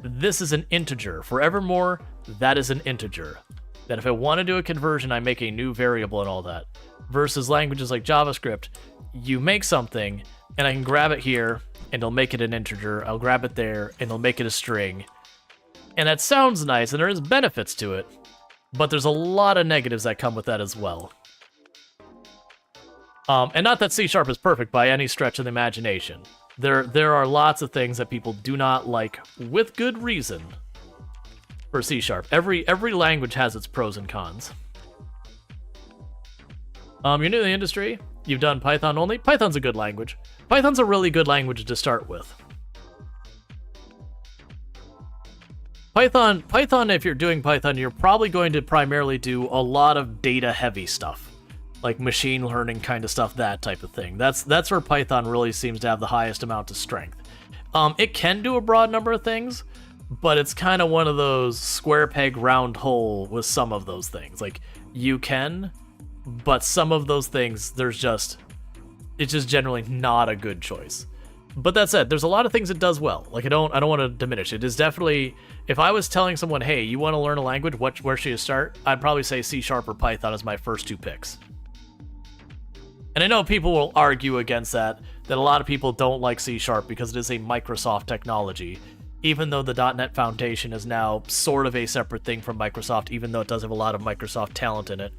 This is an integer. Forevermore, that is an integer. Then if I want to do a conversion, I make a new variable and all that. Versus languages like JavaScript, you make something, and I can grab it here, and it'll make it an integer. I'll grab it there, and it'll make it a string. And that sounds nice, and there is benefits to it, but there's a lot of negatives that come with that as well. And not that C# is perfect by any stretch of the imagination. There are lots of things that people do not like, with good reason, for C#. Every language has its pros and cons. You're new to the industry. You've done Python only. Python's a good language. Python's a really good language to start with. Python, if you're doing Python, you're probably going to primarily do a lot of data-heavy stuff, like machine learning kind of stuff, that type of thing. That's where Python really seems to have the highest amount of strength. It can do a broad number of things, but it's kind of one of those square peg round hole with some of those things. Like, you can, but some of those things, it's just generally not a good choice. But that said, there's a lot of things it does well. Like, I don't want to diminish it. It's definitely, if I was telling someone, hey, you want to learn a language, where should you start? I'd probably say C# or Python as my first 2 picks. And I know people will argue against that a lot of people don't like C# because it is a Microsoft technology, even though the .NET Foundation is now sort of a separate thing from Microsoft, even though it does have a lot of Microsoft talent in it.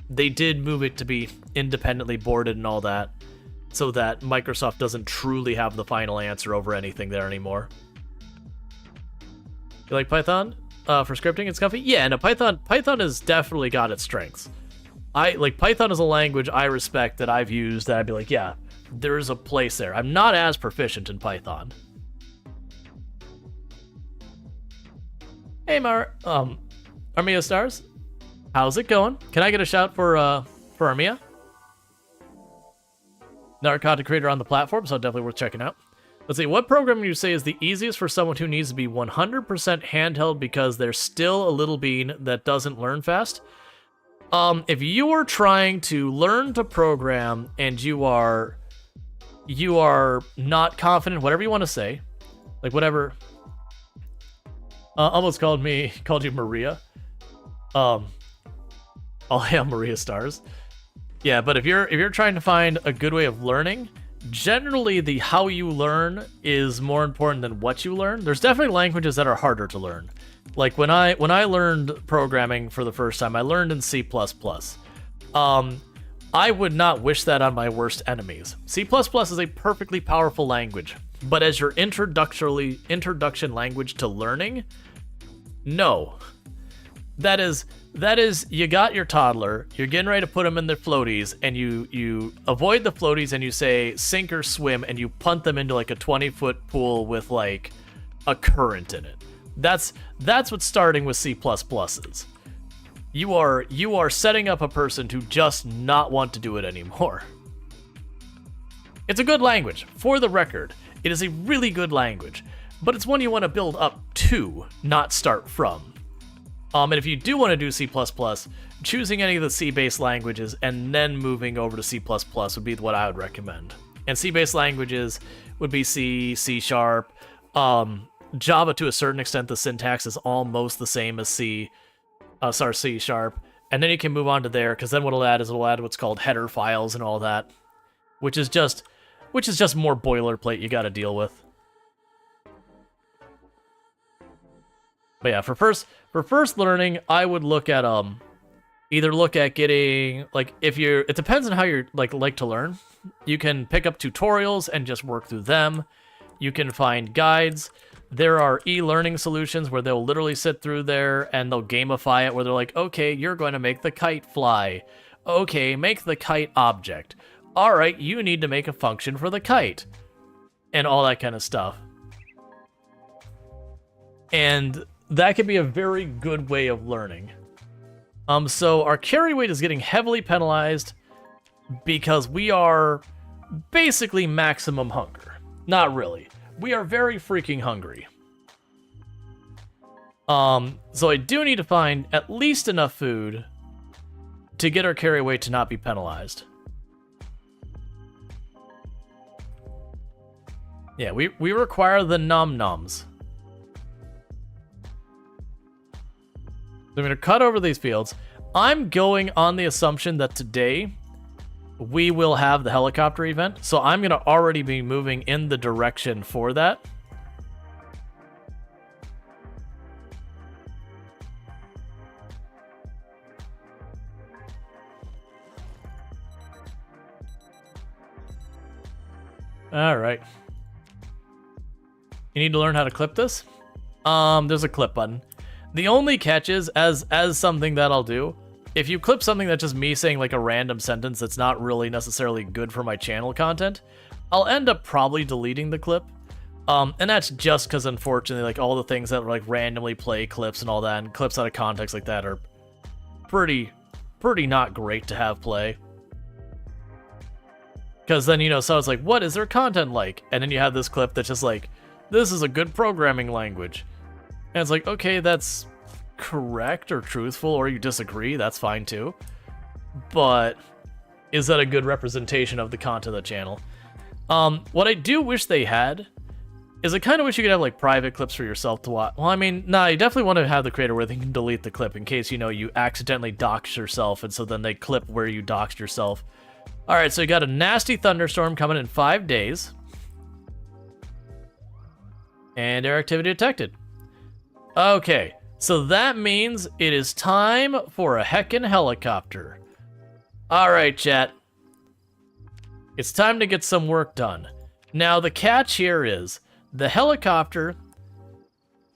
They did move it to be independently boarded and all that, so that Microsoft doesn't truly have the final answer over anything there anymore. You like Python? For scripting, it's comfy? Yeah, no, Python has definitely got its strengths. Python is a language I respect that I've used that I'd be like, yeah, there's a place there. I'm not as proficient in Python. Hey, Armia Stars. How's it going? Can I get a shout for Armia? Another content creator on the platform, so definitely worth checking out. Let's see, what program would you say is the easiest for someone who needs to be 100% handheld because they're still a little bean that doesn't learn fast? If you are trying to learn to program and you are not confident, whatever you want to say, like whatever, almost called you Maria. All hail Maria stars. Yeah, but if you're trying to find a good way of learning, generally the how you learn is more important than what you learn. There's definitely languages that are harder to learn. Like when I learned programming for the first time, I learned in C++. I would not wish that on my worst enemies. C++ is a perfectly powerful language, but as your introduction language to learning, no. That is, you got your toddler, you're getting ready to put them in their floaties, and you avoid the floaties and you say sink or swim, and you punt them into like a 20-foot pool with like a current in it. That's what starting with C++ is. You are setting up a person to just not want to do it anymore. It's a good language, for the record. It is a really good language, but it's one you want to build up to, not start from. And if you do want to do C++, choosing any of the C-based languages and then moving over to C++ would be what I would recommend. And C-based languages would be C, C#, Java to a certain extent. The syntax is almost the same as C#, and then you can move on to there, because then what it'll add is what's called header files and all that, which is just more boilerplate you got to deal with. But yeah, for first learning, I would look at either look at getting, like, it depends on how you're like to learn. You can pick up tutorials and just work through them. You can find guides. There are e-learning solutions where they'll literally sit through there and they'll gamify it, where they're like, okay, you're going to make the kite fly. Okay, make the kite object. All right, you need to make a function for the kite. And all that kind of stuff. And that could be a very good way of learning. So our carry weight is getting heavily penalized because we are basically maximum hunger. Not really. We are very freaking hungry. So I do need to find at least enough food to get our carry weight to not be penalized. Yeah, we require the nom-noms. So I'm going to cut over these fields. I'm going on the assumption that today we will have the helicopter event, so I'm going to already be moving in the direction for that. All right. You need to learn how to clip this? There's a clip button. The only catch is, as something that I'll do, if you clip something that's just me saying like a random sentence that's not really necessarily good for my channel content, I'll end up probably deleting the clip. And that's just because, unfortunately, like all the things that like randomly play clips and all that, and clips out of context like that are pretty not great to have play. Because then, so it's like, what is their content like? And then you have this clip that's just like, this is a good programming language. And it's like, okay, that's correct or truthful, or you disagree, that's fine too. But is that a good representation of the content of the channel? What I do wish they had is I kind of wish you could have like private clips for yourself to watch. Well, I mean, nah, you definitely want to have the creator where they can delete the clip in case, you accidentally doxed yourself, and so then they clip where you doxed yourself. All right, so you got a nasty thunderstorm coming in 5 days. And air activity detected. Okay, so that means it is time for a heckin' helicopter. Alright, chat. It's time to get some work done. Now, the catch here is, the helicopter,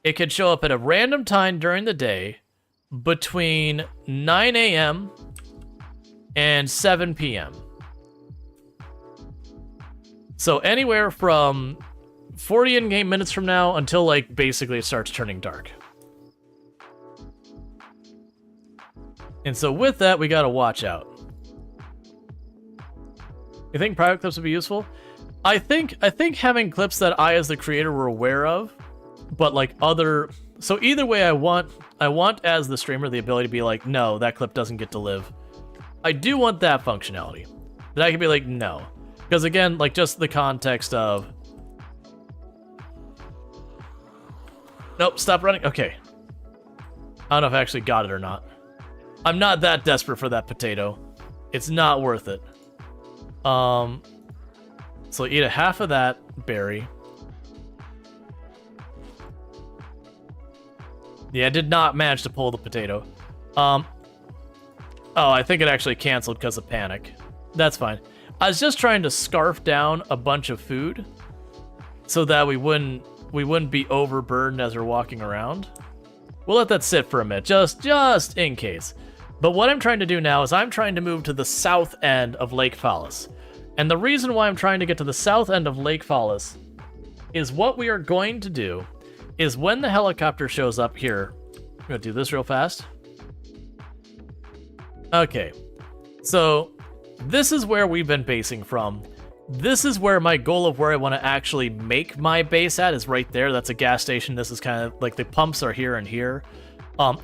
it could show up at a random time during the day between 9 a.m. and 7 p.m. So anywhere from 40 in-game minutes from now until, like, basically it starts turning dark. And so with that, we gotta watch out. You think private clips would be useful? I think having clips that I as the creator were aware of, but like other, so either way I want as the streamer the ability to be like, no, that clip doesn't get to live. I do want that functionality. That I can be like, no. Because again, like just the context of, nope, stop running. Okay. I don't know if I actually got it or not. I'm not that desperate for that potato. It's not worth it. So eat a half of that berry. Yeah, I did not manage to pull the potato. Oh, I think it actually canceled because of panic. That's fine. I was just trying to scarf down a bunch of food so that we wouldn't be overburdened as we're walking around. We'll let that sit for a minute, just in case. But what I'm trying to do now is I'm trying to move to the south end of Lake Fallis. And the reason why I'm trying to get to the south end of Lake Fallis is what we are going to do is when the helicopter shows up here. I'm going to do this real fast. Okay. So this is where we've been basing from. This is where my goal of where I want to actually make my base at is right there. That's a gas station. This is kind of like the pumps are here and here.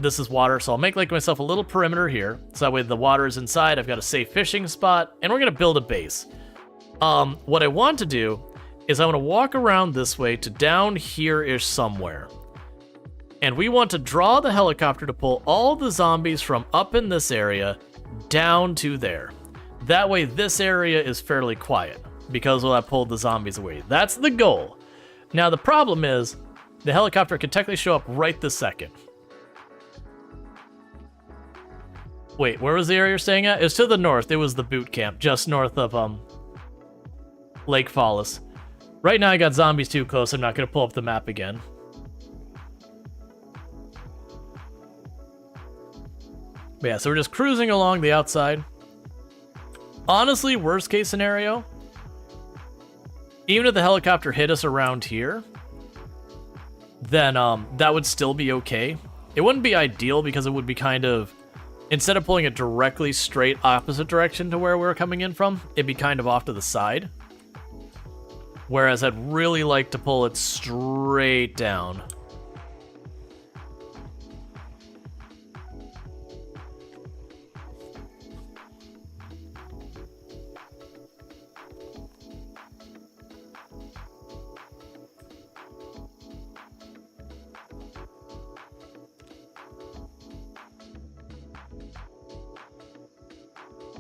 This is water, so I'll make like myself a little perimeter here. So that way the water is inside. I've got a safe fishing spot, and we're going to build a base. What I want to do is I want to walk around this way to down here-ish somewhere. And we want to draw the helicopter to pull all the zombies from up in this area down to there. That way this area is fairly quiet, because we'll have pulled the zombies away. That's the goal. Now the problem is, the helicopter could technically show up right this second. Wait, where was the area you're staying at? It was to the north. It was the boot camp, just north of Lake Fallis. Right now I got zombies too close. I'm not going to pull up the map again. But yeah, so we're just cruising along the outside. Honestly, worst case scenario, even if the helicopter hit us around here, then that would still be okay. It wouldn't be ideal because it would be kind of, instead of pulling it directly straight opposite direction to where we're coming in from, it'd be kind of off to the side. Whereas I'd really like to pull it straight down.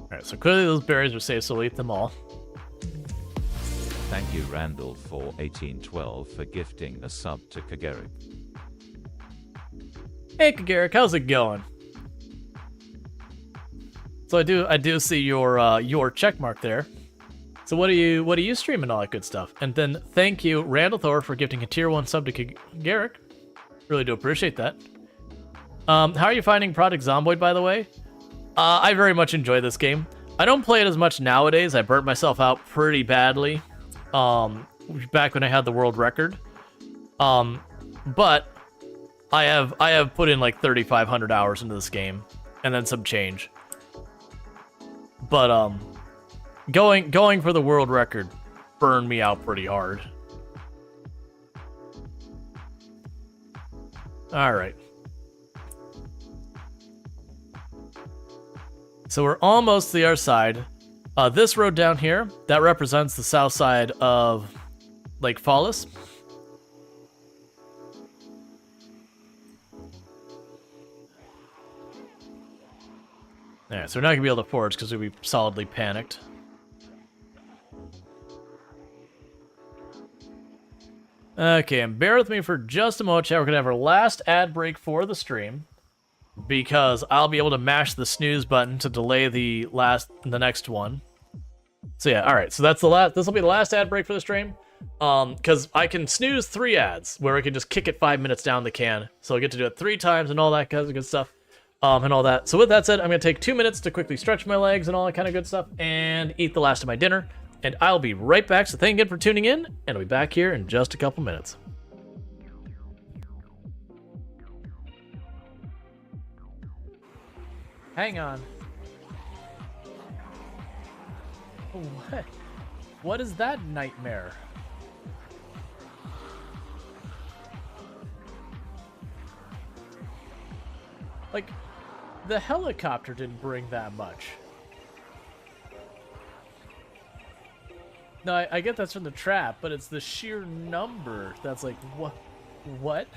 Alright, so clearly those berries are safe, so we'll eat them all. Thank you, Randall, for 1812 for gifting a sub to Kageric. Hey Kageric, how's it going? So I do see your check mark there. So what are you streaming, all that good stuff? And then thank you, Randall Thor, for gifting a tier 1 sub to Kageric. Really do appreciate that. How are you finding Project Zomboid, by the way? I very much enjoy this game. I don't play it as much nowadays. I burnt myself out pretty badly. Back when I had the world record. But I have put in like 3,500 hours into this game, and then some change. But going for the world record burned me out pretty hard. All right. So we're almost to the other side. This road down here, that represents the south side of Lake Fallis. Alright, so we're not going to be able to forage because we'll be solidly panicked. Okay, and bear with me for just a moment, chat. We're going to have our last ad break for the stream, because I'll be able to mash the snooze button to delay the next one. So yeah, all right. So that's the last. This will be the last ad break for the stream, because I can snooze 3 ads where I can just kick it 5 minutes down the can. So I get to do it 3 times and all that kind of good stuff, and all that. So with that said, I'm gonna take 2 minutes to quickly stretch my legs and all that kind of good stuff, and eat the last of my dinner. And I'll be right back. So thank you again for tuning in, and I'll be back here in just a couple minutes. Hang on. What? What is that nightmare? Like, the helicopter didn't bring that much. No, I get that's from the trap, but it's the sheer number that's like, what? What?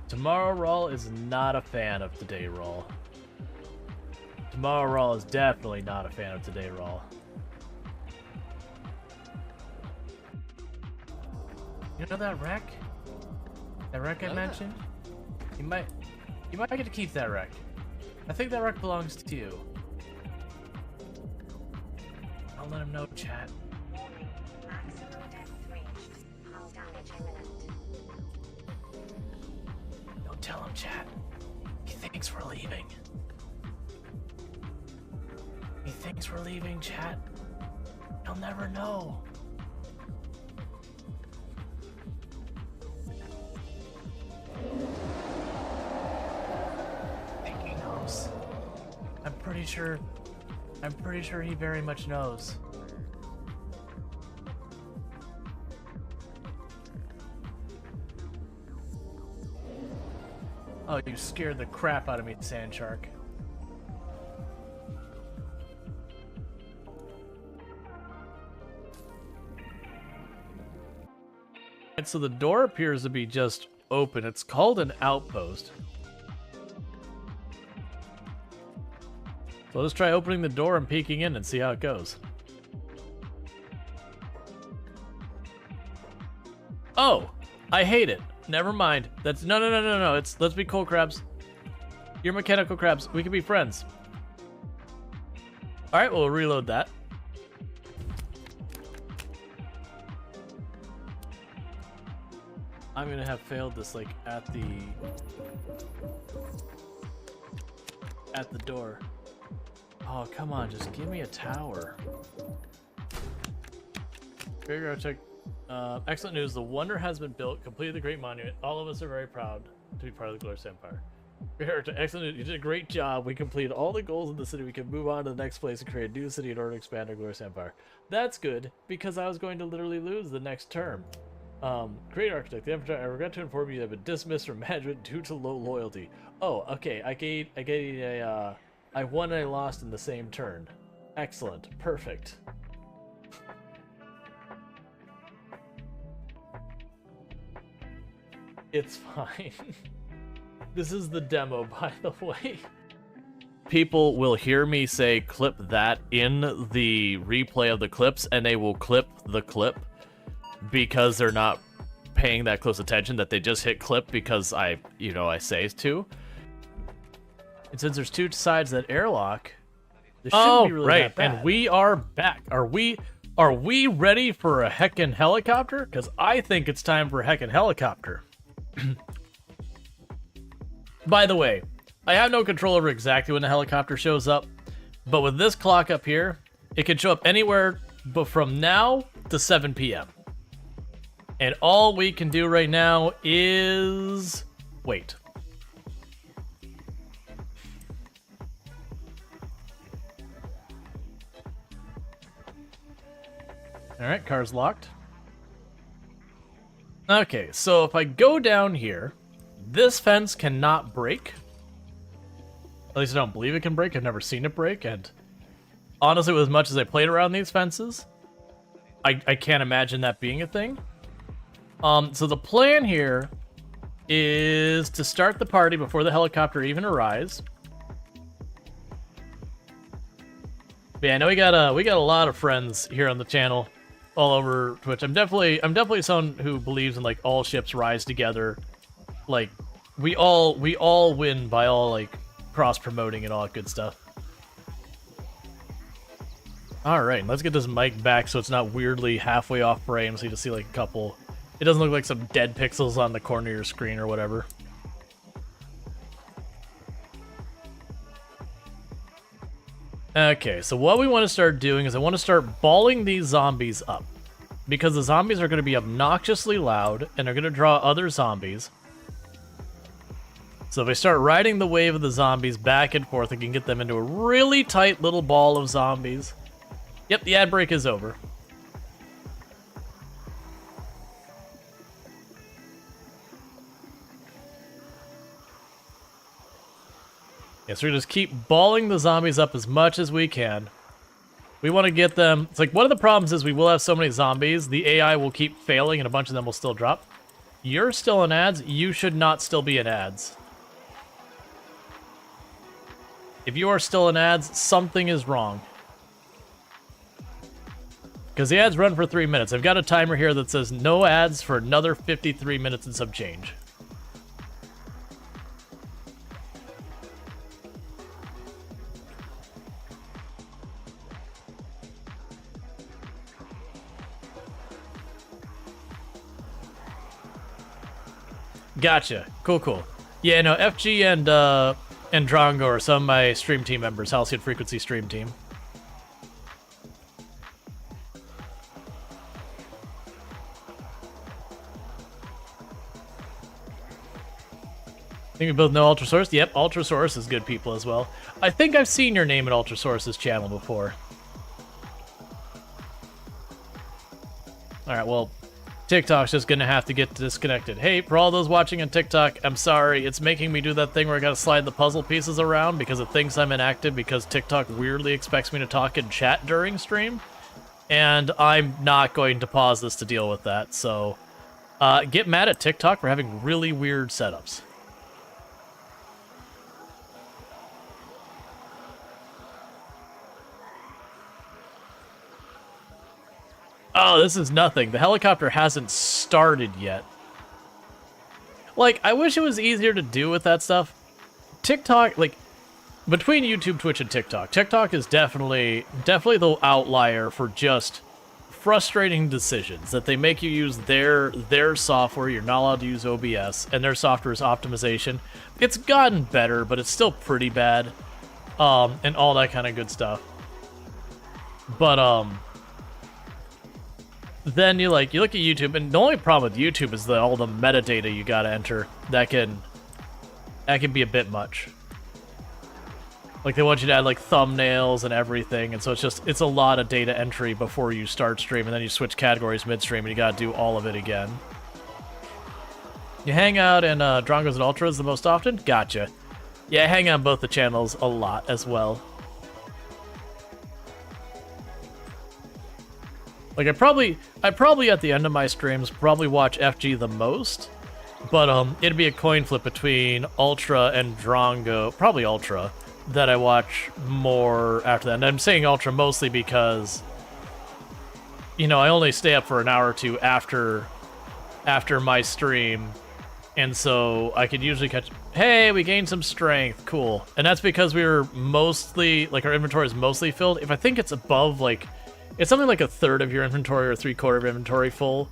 Tomorrow Rual is not a fan of today Rual. Tomorrow Rual is definitely not a fan of today Rual. You know that wreck? That wreck I mentioned? You might get to keep that wreck. I think that wreck belongs to you. I'll let him know, chat. Warning. Maximum depth reached. Hull damage imminent. Don't tell him, chat. He thinks we're leaving. He thinks we're leaving, chat. He'll never know. I think he knows. I'm pretty sure he very much knows. Oh, you scared the crap out of me, Sand Shark. And so the door appears to be just open. It's called an outpost. So let's try opening the door and peeking in and see how it goes. Oh, I hate it. Never mind. That's no. Let's be coal crabs. You're mechanical crabs. We can be friends. All right, we'll reload that. I'm gonna have failed this like at the door. Oh, come on, just give me a tower. Great Architect. Excellent news. The wonder has been built. Completed the great monument. All of us are very proud to be part of the Glorious Empire. Great Architect. Excellent news. You did a great job. We completed all the goals in the city. We can move on to the next place and create a new city in order to expand our Glorious Empire. That's good, because I was going to literally lose the next term. Great Architect. The Emperor, I regret to inform you that I've been dismissed from management due to low loyalty. Oh, okay. I won and I lost in the same turn. Excellent. Perfect. It's fine. This is the demo, by the way. People will hear me say clip that in the replay of the clips, and they will clip the clip because they're not paying that close attention, that they just hit clip because I say to. And since there's two sides of that airlock, this shouldn't be really that bad. And we are back. Are we ready for a heckin' helicopter? Because I think it's time for a heckin' helicopter. By the way, I have no control over exactly when the helicopter shows up, but with this clock up here, it can show up anywhere but from now to 7 p.m. And all we can do right now is wait. All right, car's locked. Okay, so if I go down here, this fence cannot break. At least I don't believe it can break. I've never seen it break, and honestly, with as much as I played around these fences, I can't imagine that being a thing. So the plan here is to start the party before the helicopter even arrives. But yeah, I know we got a lot of friends here on the channel, all over Twitch. I'm definitely someone who believes in like all ships rise together. Like we all win by all like cross promoting and all that good stuff. All right, let's get this mic back so it's not weirdly halfway off frame, so you just see like a couple. It doesn't look like some dead pixels on the corner of your screen or whatever. Okay, so what we want to start doing is I want to start balling these zombies up. because the zombies are going to be obnoxiously loud, and they're going to draw other zombies. So if I start riding the wave of the zombies back and forth, I can get them into a really tight little ball of zombies. Yep, the ad break is over. Yeah, so we just keep balling the zombies up as much as we can. We want to get them... It's like, one of the problems is we will have so many zombies, the AI will keep failing and a bunch of them will still drop. You're still in ads. You should not still be in ads. If you are still in ads, something is wrong. Because the ads run for 3 minutes. I've got a timer here that says no ads for another 53 minutes and some change. Gotcha. Cool, cool. Yeah, no, FG and Drongo are some of my stream team members, Halcyon Frequency stream team. I think we both know Ultrasource. Yep, Ultrasource is good people as well. I think I've seen your name in Ultrasource's channel before. Alright, well, TikTok's just gonna have to get disconnected. Hey, for all those watching on TikTok, I'm sorry. It's making me do that thing where I gotta slide the puzzle pieces around because it thinks I'm inactive because TikTok weirdly expects me to talk and chat during stream. And I'm not going to pause this to deal with that, so... get mad at TikTok for having really weird setups. Oh, this is nothing. The helicopter hasn't started yet. Like, I wish it was easier to do with that stuff. TikTok, like, between YouTube, Twitch, and TikTok, TikTok is definitely the outlier for just frustrating decisions that they make you use their software. You're not allowed to use OBS, and their software is optimization. It's gotten better, but it's still pretty bad, and all that kind of good stuff. But then you look at YouTube, and the only problem with YouTube is all the metadata you gotta enter. That can be a bit much. Like, they want you to add like thumbnails and everything, and so it's a lot of data entry before you start stream, and then you switch categories midstream, and you gotta do all of it again. You hang out in Drongos and Ultras the most often? Gotcha. Yeah, I hang out on both the channels a lot as well. Like, I probably at the end of my streams probably watch FG the most, but it'd be a coin flip between Ultra and Drongo, probably Ultra, that I watch more after that. And I'm saying Ultra mostly because, you know, I only stay up for an hour or two after my stream, and so I could usually catch, hey, we gained some strength, cool. And that's because we were mostly, like, our inventory is mostly filled. If I think it's above, like, it's something like a third of your inventory or 3/4 of your inventory full,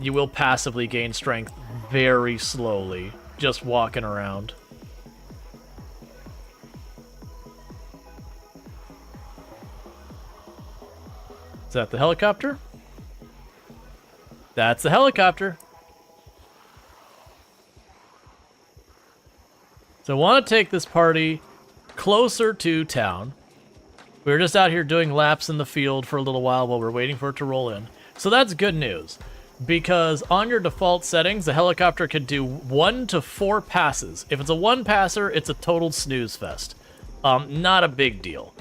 you will passively gain strength very slowly, just walking around. Is that the helicopter? That's the helicopter. So I want to take this party closer to town. We were just out here doing laps in the field for a little while we're waiting for it to roll in. So that's good news, because on your default settings, the helicopter can do 1 to 4 passes. If it's a 1-passer, it's a total snooze fest. Not a big deal.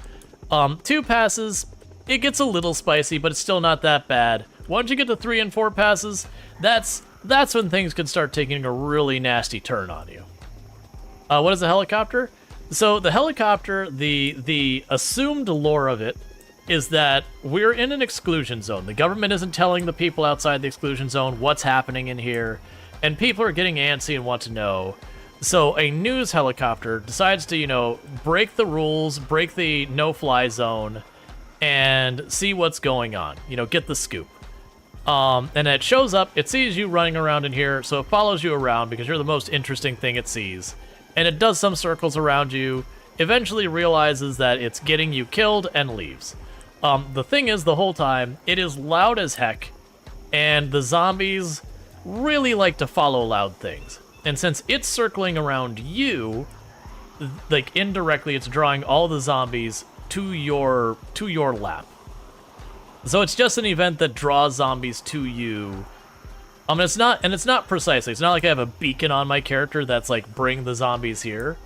2 passes, it gets a little spicy, but it's still not that bad. Once you get to 3 and 4 passes, that's when things can start taking a really nasty turn on you. What is a helicopter? So the helicopter, the assumed lore of it is that we're in an exclusion zone. The government isn't telling the people outside the exclusion zone what's happening in here, and people are getting antsy and want to know. So a news helicopter decides to, you know, break the rules, break the no-fly zone, and see what's going on. You know, get the scoop. And it shows up, it sees you running around in here, so it follows you around because you're the most interesting thing it sees. And it does some circles around you, eventually realizes that it's getting you killed, and leaves. The thing is, the whole time, it is loud as heck, And the zombies really like to follow loud things. And since it's circling around you, like indirectly it's drawing all the zombies to your lap. So it's just an event that draws zombies to you. It's not precisely. It's not like I have a beacon on my character that's like bring the zombies here.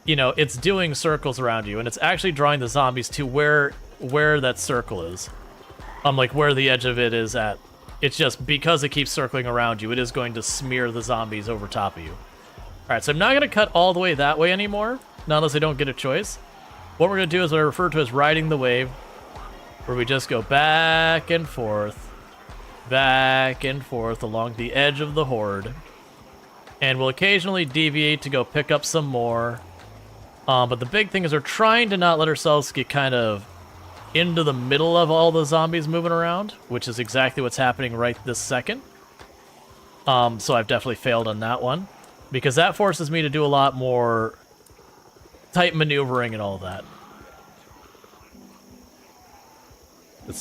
You know, it's doing circles around you, and it's actually drawing the zombies to where that circle is. Like where the edge of it is at. It's just because it keeps circling around you, it is going to smear the zombies over top of you. Alright, so I'm not going to cut all the way that way anymore, not unless I don't get a choice. What we're going to do is what I refer to as riding the wave, where we just go back and forth along the edge of the horde. And we'll occasionally deviate to go pick up some more. But the big thing is we're trying to not let ourselves get kind of into the middle of all the zombies moving around, which is exactly what's happening right this second. So I've definitely failed on that one, because that forces me to do a lot more tight maneuvering and all that. Let's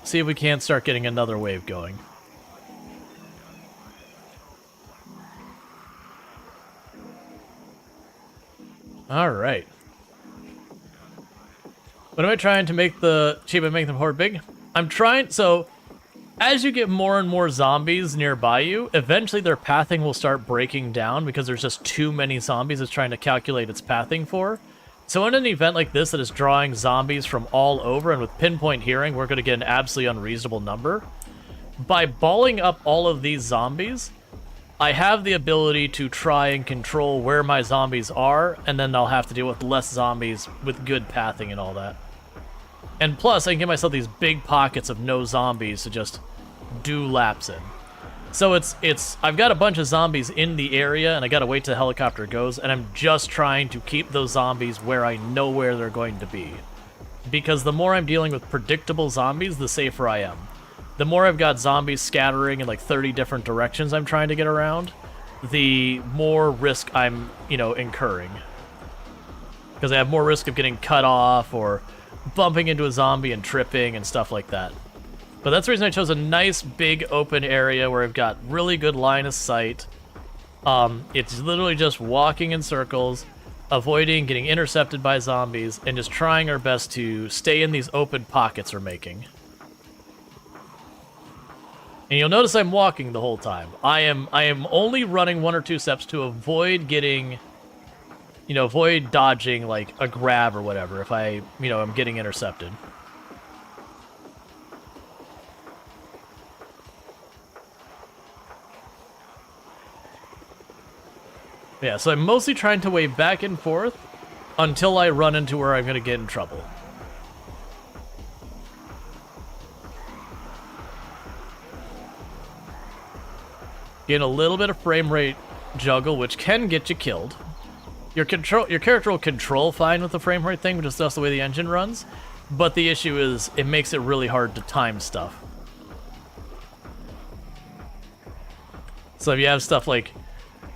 see if we can't start getting another wave going. Alright. What am I trying to make the achievement make them horde big? I'm trying, so as you get more and more zombies nearby you, eventually their pathing will start breaking down because there's just too many zombies it's trying to calculate its pathing for. So in an event like this that is drawing zombies from all over, and with pinpoint hearing, we're going to get an absolutely unreasonable number. By balling up all of these zombies, I have the ability to try and control where my zombies are, and then I'll have to deal with less zombies with good pathing and all that. And plus, I can give myself these big pockets of no zombies to just do laps in. So I've got a bunch of zombies in the area, and I gotta wait till the helicopter goes, and I'm just trying to keep those zombies where I know where they're going to be. Because the more I'm dealing with predictable zombies, the safer I am. The more I've got zombies scattering in like 30 different directions I'm trying to get around, the more risk I'm, incurring. Because I have more risk of getting cut off, or bumping into a zombie and tripping and stuff like that. But that's the reason I chose a nice big open area where I've got really good line of sight. It's literally just walking in circles, avoiding getting intercepted by zombies, and just trying our best to stay in these open pockets we're making. And you'll notice I'm walking the whole time. I am only running 1 or 2 steps to avoid getting, avoid dodging like a grab or whatever if I, am getting intercepted. Yeah, so I'm mostly trying to wave back and forth until I run into where I'm going to get in trouble. Getting a little bit of frame rate juggle, which can get you killed. Your character will control fine with the frame rate thing, which is just the way the engine runs. But the issue is, it makes it really hard to time stuff. So if you have stuff like,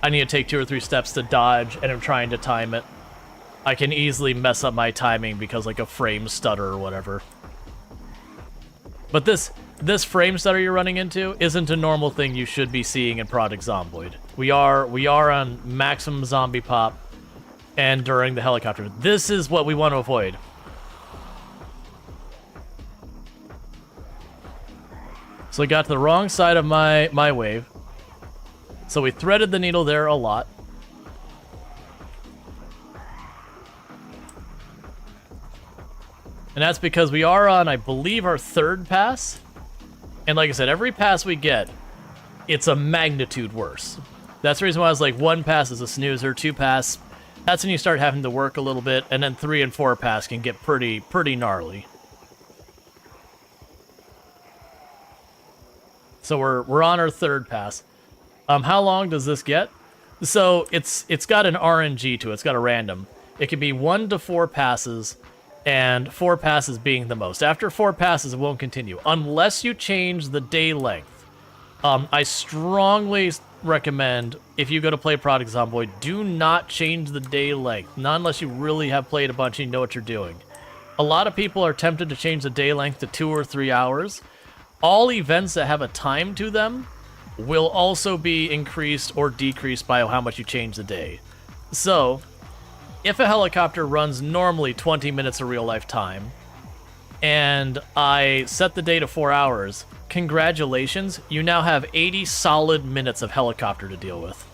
I need to take 2 or 3 steps to dodge, and I'm trying to time it, I can easily mess up my timing because like a frame stutter or whatever. But this frame stutter you're running into isn't a normal thing you should be seeing in Project Zomboid. We are on maximum zombie pop and during the helicopter. This is what we want to avoid. So I got to the wrong side of my wave. So we threaded the needle there a lot. And that's because we are on, I believe, our 3rd pass. And like I said, every pass we get, it's a magnitude worse. That's the reason why I was like, 1 pass is a snoozer, 2 pass, that's when you start having to work a little bit, and then 3 and 4 pass can get pretty gnarly. So we're on our 3rd pass. How long does this get? So it's got an RNG to it. It's got a random. It can be 1 to 4 passes, and 4 passes being the most. After 4 passes, it won't continue unless you change the day length. I strongly recommend, if you go to play Project Zomboid, do not change the day length. Not unless you really have played a bunch and you know what you're doing. A lot of people are tempted to change the day length to 2 or 3 hours. all events that have a time to them will also be increased or decreased by how much you change the day. So, if a helicopter runs normally 20 minutes of real-life time, and I set the day to 4 hours, congratulations, you now have 80 solid minutes of helicopter to deal with.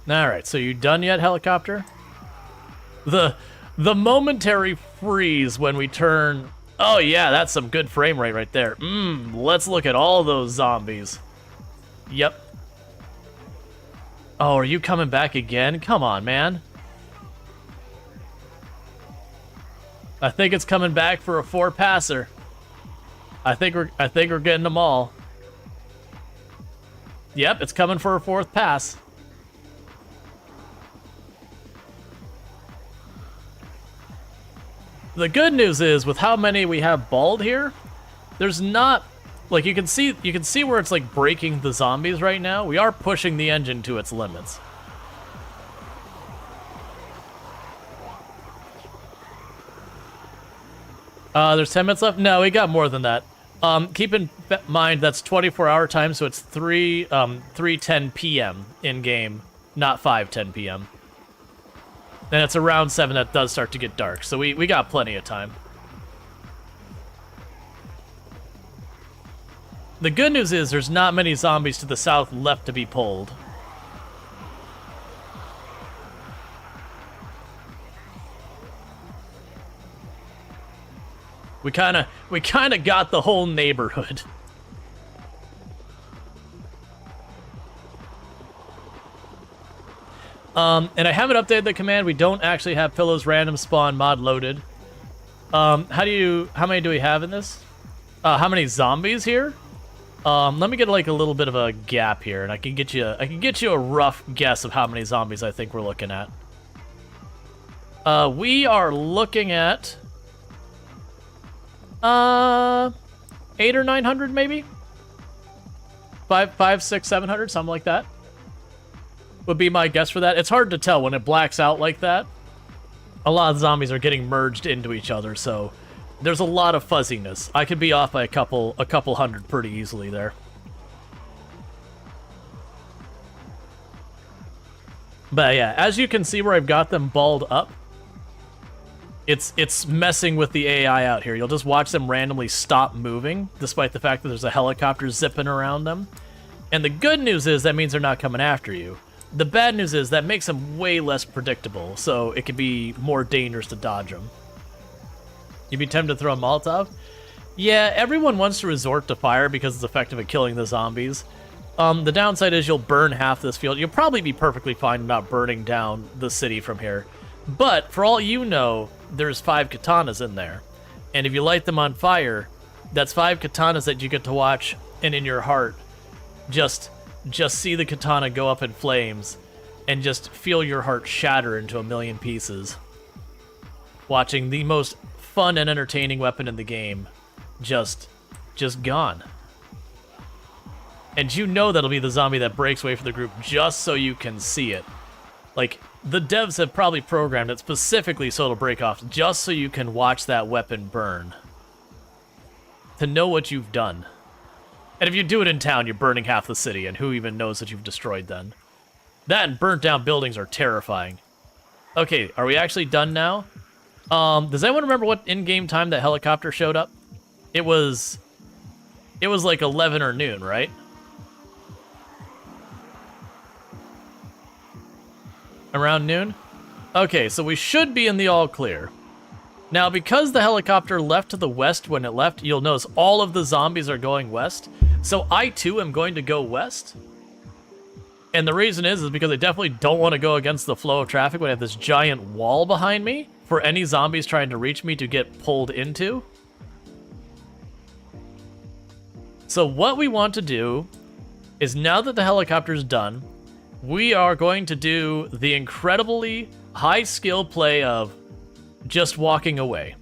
Alright, so you done yet, helicopter? The momentary freeze when we turn... Oh yeah, that's some good frame rate right there. Let's look at all those zombies. Yep. Oh, are you coming back again? Come on, man. I think it's coming back for a 4-passer. I think we're getting them all. Yep, it's coming for a 4th pass. The good news is, with how many we have balled here, there's not, like, you can see where it's like breaking the zombies right now. We are pushing the engine to its limits. There's 10 minutes left? No, we got more than that. Keep in mind that's 24-hour time, so it's 3:10 p.m. in game, not 5:10 p.m. Then it's around 7 that does start to get dark, so we got plenty of time. The good news is there's not many zombies to the south left to be pulled. We kind of got the whole neighborhood. And I haven't updated the command. We don't actually have Pillow's random spawn mod loaded. How many do we have in this? How many zombies here? Let me get like a little bit of a gap here, and I can get you a rough guess of how many zombies I think we're looking at. We are looking at 800 or 900 maybe. 500, 600, 700, something like that would be my guess for that. It's hard to tell when it blacks out like that. A lot of zombies are getting merged into each other, so there's a lot of fuzziness. I could be off by a couple hundred pretty easily there. But yeah, as you can see where I've got them balled up, it's messing with the AI out here. You'll just watch them randomly stop moving, despite the fact that there's a helicopter zipping around them. And the good news is that means they're not coming after you. The bad news is that makes them way less predictable, so it can be more dangerous to dodge them. You'd be tempted to throw a Molotov? Yeah, everyone wants to resort to fire because it's effective at killing the zombies. The downside is you'll burn half this field. You'll probably be perfectly fine not burning down the city from here. But, for all you know, there's 5 katanas in there. And if you light them on fire, that's 5 katanas that you get to watch, and in your heart, just see the katana go up in flames, and just feel your heart shatter into a million pieces. Watching the most fun and entertaining weapon in the game just gone. And you know that'll be the zombie that breaks away from the group just so you can see it. Like, the devs have probably programmed it specifically so it'll break off just so you can watch that weapon burn. To know what you've done. And if you do it in town, you're burning half the city, and who even knows that you've destroyed then? That and burnt down buildings are terrifying. Okay, are we actually done now? Does anyone remember what in-game time that helicopter showed up? It was like 11 or noon, right? Around noon? Okay, so we should be in the all clear. Now, because the helicopter left to the west when it left, you'll notice all of the zombies are going west. So I, too, am going to go west. And the reason is because I definitely don't want to go against the flow of traffic when I have this giant wall behind me for any zombies trying to reach me to get pulled into. So what we want to do is, now that the helicopter's done, we are going to do the incredibly high skill play of just walking away.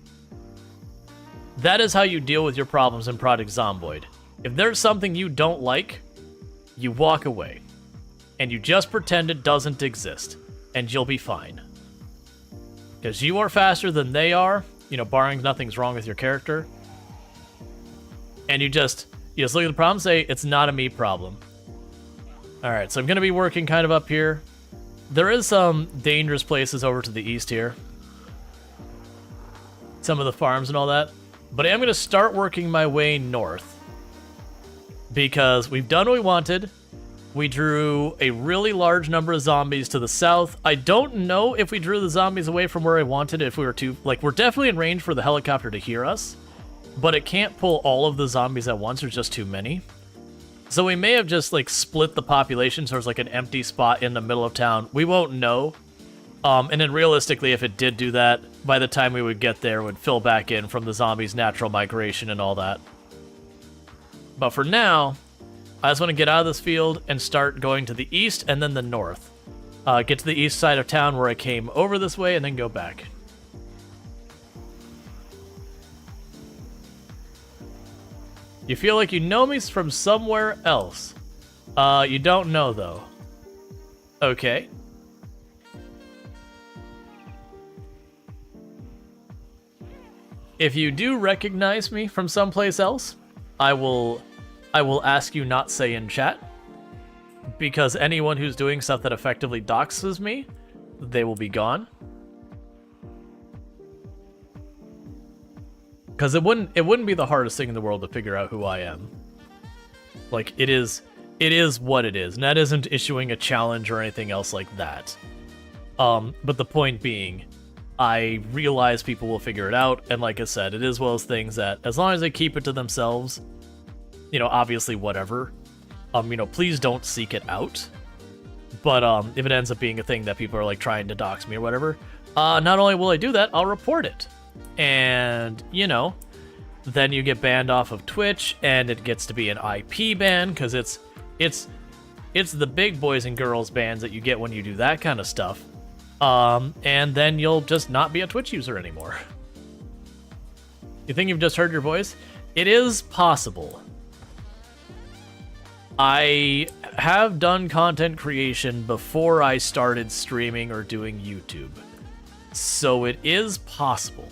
That is how you deal with your problems in Project Zomboid. If there's something you don't like, you walk away. And you just pretend it doesn't exist. and you'll be fine. Because you are faster than they are, you know, barring nothing's wrong with your character. And you just look at the problem and say, it's not a me problem. Alright, so I'm going to be working kind of up here. There is some dangerous places over to the east here. Some of the farms and all that. But I am going to start working my way north. Because we've done what we wanted. We drew a really large number of zombies to the south. I don't know if we drew the zombies away from where I wanted, if we were too... Like, we're definitely in range for the helicopter to hear us. But it can't pull all of the zombies at once. There's just too many. So we may have just, like, split the population, so there's, like, an empty spot in the middle of town. We won't know. And then realistically, if it did do that, by the time we would get there, it would fill back in from the zombies' natural migration and all that. But for now, I just want to get out of this field and start going to the east and then the north. Get to the east side of town where I came over this way and then go back. You feel like you know me from somewhere else. You don't know, though. Okay. If you do recognize me from someplace else, I will ask you not say in chat. Because anyone who's doing stuff that effectively doxes me, they will be gone. Because it wouldn't be the hardest thing in the world to figure out who I am. Like, it is what it is. And that isn't issuing a challenge or anything else like that. But the point being, I realize people will figure it out, and like I said, it is one of those things that, as long as they keep it to themselves, you know, obviously whatever, you know, please don't seek it out. But if it ends up being a thing that people are, like, trying to dox me or whatever, not only will I do that, I'll report it. And, you know, then you get banned off of Twitch, and it gets to be an IP ban, because it's the big boys and girls bans that you get when you do that kind of stuff. And then you'll just not be a Twitch user anymore. You think you've just heard your voice? It is possible. I have done content creation before I started streaming or doing YouTube. So it is possible.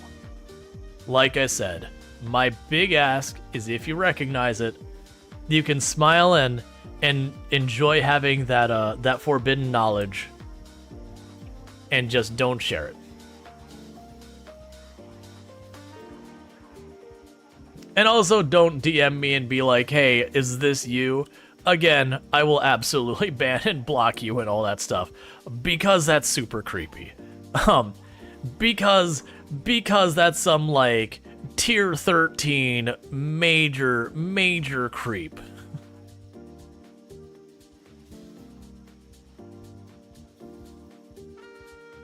Like I said, my big ask is if you recognize it, you can smile and enjoy having that forbidden knowledge, and just don't share it. And also don't DM me and be like, hey, is this you? Again, I will absolutely ban and block you and all that stuff, because that's super creepy. Because that's some, like, tier 13 major creep.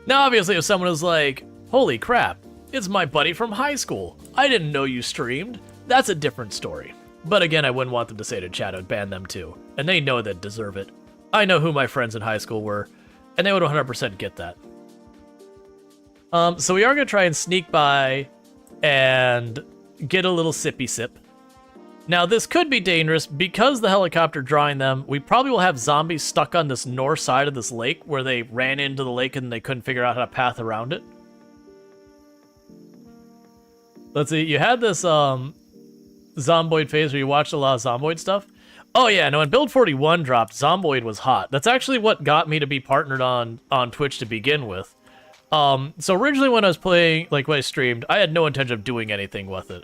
Now, obviously, if someone is like, holy crap, it's my buddy from high school, I didn't know you streamed, that's a different story. But again, I wouldn't want them to say to chat, I'd ban them too. And they know that deserve it. I know who my friends in high school were, and they would 100% get that. So we are going to try and sneak by and get a little sippy sip. Now, this could be dangerous because the helicopter drawing them. We probably will have zombies stuck on this north side of this lake where they ran into the lake and they couldn't figure out how to path around it. Let's see, you had this Zomboid phase where you watched a lot of Zomboid stuff. Oh yeah, no, when Build 41 dropped, Zomboid was hot. That's actually what got me to be partnered on Twitch to begin with. So originally when I was playing, like when I streamed, I had no intention of doing anything with it.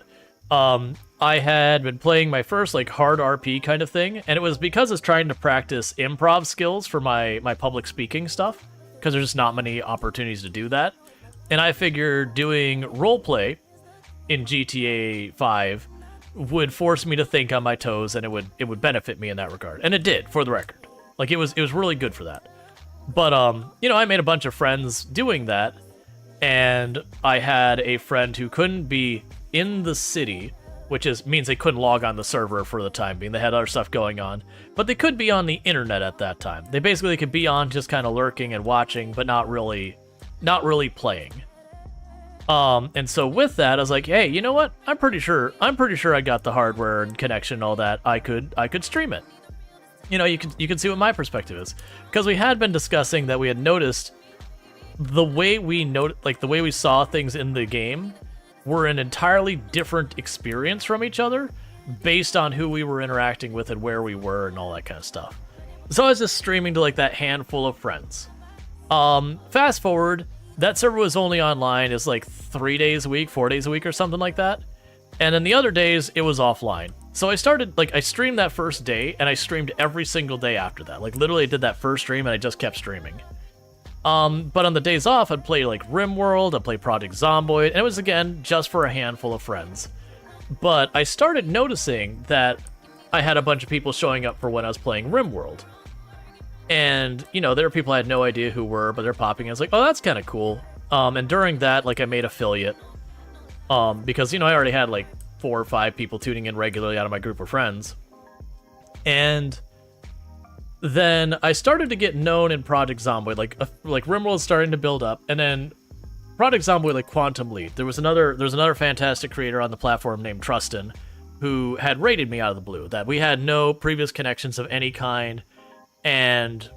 I had been playing my first, like, hard RP kind of thing, and it was because I was trying to practice improv skills for my public speaking stuff, because there's just not many opportunities to do that. And I figured doing roleplay in GTA 5 would force me to think on my toes, and it would benefit me in that regard. And it did, for the record. Like, it was really good for that. But, you know, I made a bunch of friends doing that, and I had a friend who couldn't be in the city, which means they couldn't log on the server for the time being. They had other stuff going on, but they could be on the internet at that time. They basically could be on just kind of lurking and watching, but not really playing. And so with that, I was like, hey, you know what? I'm pretty sure I got the hardware and connection and all that. I could stream it. You know, you can see what my perspective is, because we had been discussing that we had noticed the way we the way we saw things in the game were an entirely different experience from each other based on who we were interacting with and where we were and all that kind of stuff. So I was just streaming to like that handful of friends. Fast forward, that server was only online is like 3 days a week, 4 days a week or something like that. And then the other days it was offline. So I started, like, I streamed that first day and I streamed every single day after that. Like literally I did that first stream and I just kept streaming. But on the days off, I'd play like RimWorld, I'd play Project Zomboid, and it was again just for a handful of friends. But I started noticing that I had a bunch of people showing up for when I was playing RimWorld. And, you know, there were people I had no idea who were, but they're popping. I was like, oh, that's kind of cool. And during that, like, I made affiliate. Because, you know, I already had like 4 or 5 people tuning in regularly out of my group of friends. And then I started to get known in Project Zomboid, like RimWorld was starting to build up, and then Project Zomboid, like Quantum Leap. There was another fantastic creator on the platform named Trustin, who had raided me out of the blue. That we had no previous connections of any kind, and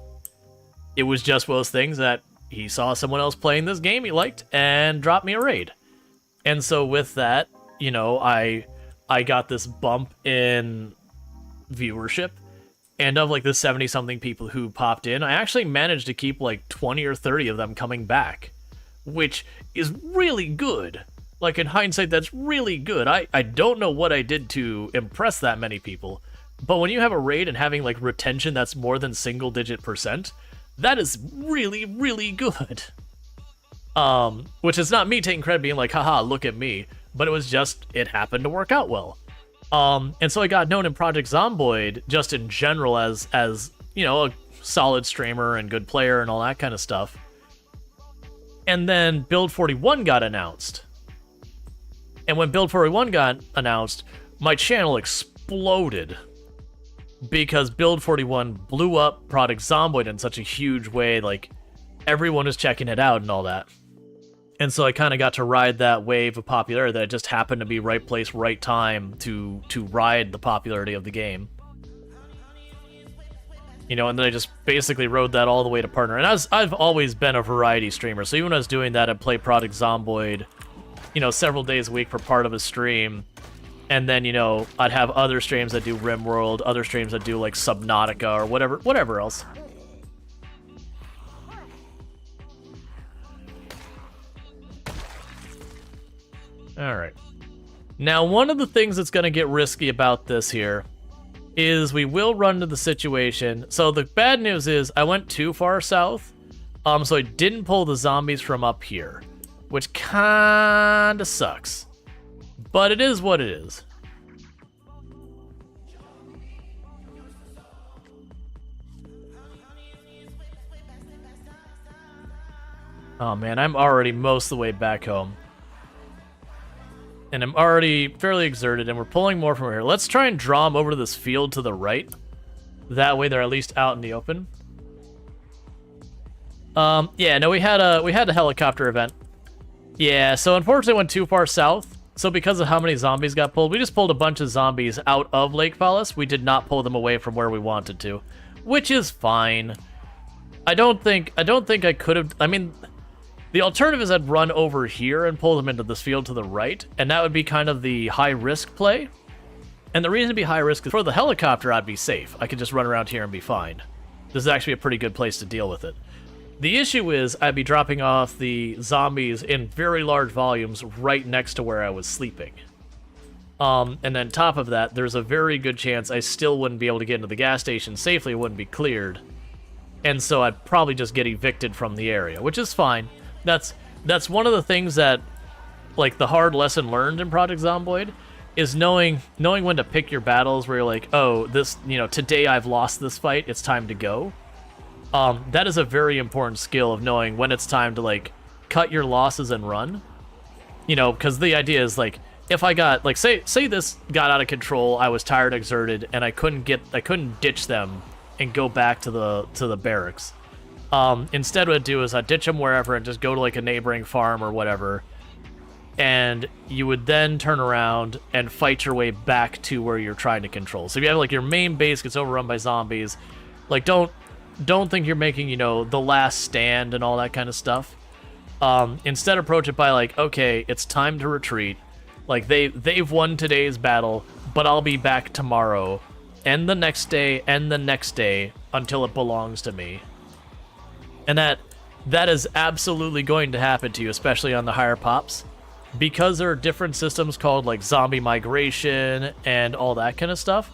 it was just one of those things that he saw someone else playing this game he liked and dropped me a raid. And so with that, you know, I got this bump in viewership. And of like the 70-something people who popped in, I actually managed to keep like 20 or 30 of them coming back, which is really good. Like in hindsight, that's really good. I don't know what I did to impress that many people, but when you have a raid and having like retention that's more than single-digit %, that is really, really good. Which is not me taking credit being like, haha, look at me, but it was just, it happened to work out well. And so I got known in Project Zomboid just in general as you know, a solid streamer and good player and all that kind of stuff. And then Build 41 got announced. And when Build 41 got announced, my channel exploded. Because Build 41 blew up Project Zomboid in such a huge way, like, everyone was checking it out and all that. And so I kind of got to ride that wave of popularity that just happened to be right place, right time to ride the popularity of the game. You know, and then I just basically rode that all the way to partner. And I've always been a variety streamer, so even when I was doing that, I'd play Project Zomboid, you know, several days a week for part of a stream. And then, you know, I'd have other streams that do RimWorld, other streams that do like Subnautica or whatever else. Alright. Now, one of the things that's going to get risky about this here is we will run into the situation. So the bad news is I went too far south, so I didn't pull the zombies from up here, which kinda sucks. But it is what it is. Oh man, I'm already most of the way back home. And I'm already fairly exerted, and we're pulling more from here. Let's try and draw them over to this field to the right. That way they're at least out in the open. Yeah, no, we had a helicopter event. Yeah, so unfortunately it went too far south. So because of how many zombies got pulled, we just pulled a bunch of zombies out of Lake Palace. We did not pull them away from where we wanted to, which is fine. I don't think I could have. I mean, the alternative is I'd run over here and pull them into this field to the right, and that would be kind of the high-risk play. And the reason to be high-risk is for the helicopter, I'd be safe. I could just run around here and be fine. This is actually a pretty good place to deal with it. The issue is I'd be dropping off the zombies in very large volumes right next to where I was sleeping. And then top of that, there's a very good chance I still wouldn't be able to get into the gas station safely. It wouldn't be cleared. And so I'd probably just get evicted from the area, which is fine. That's one of the things that, like, the hard lesson learned in Project Zomboid is knowing when to pick your battles where you're like, oh, this, you know, today I've lost this fight, it's time to go. That is a very important skill of knowing when it's time to, like, cut your losses and run. You know, because the idea is, like, if I got, like, say this got out of control, I was tired, exerted, and I couldn't ditch them and go back to the barracks. Instead what I'd do is I'd ditch them wherever and just go to like a neighboring farm or whatever, and you would then turn around and fight your way back to where you're trying to control. So if you have like your main base gets overrun by zombies, like don't think you're making, you know, the last stand and all that kind of stuff. Instead approach it by like, okay, it's time to retreat. Like they've won today's battle, but I'll be back tomorrow, and the next day, and the next day, until it belongs to me. And that is absolutely going to happen to you, especially on the higher pops, because there are different systems called like zombie migration and all that kind of stuff,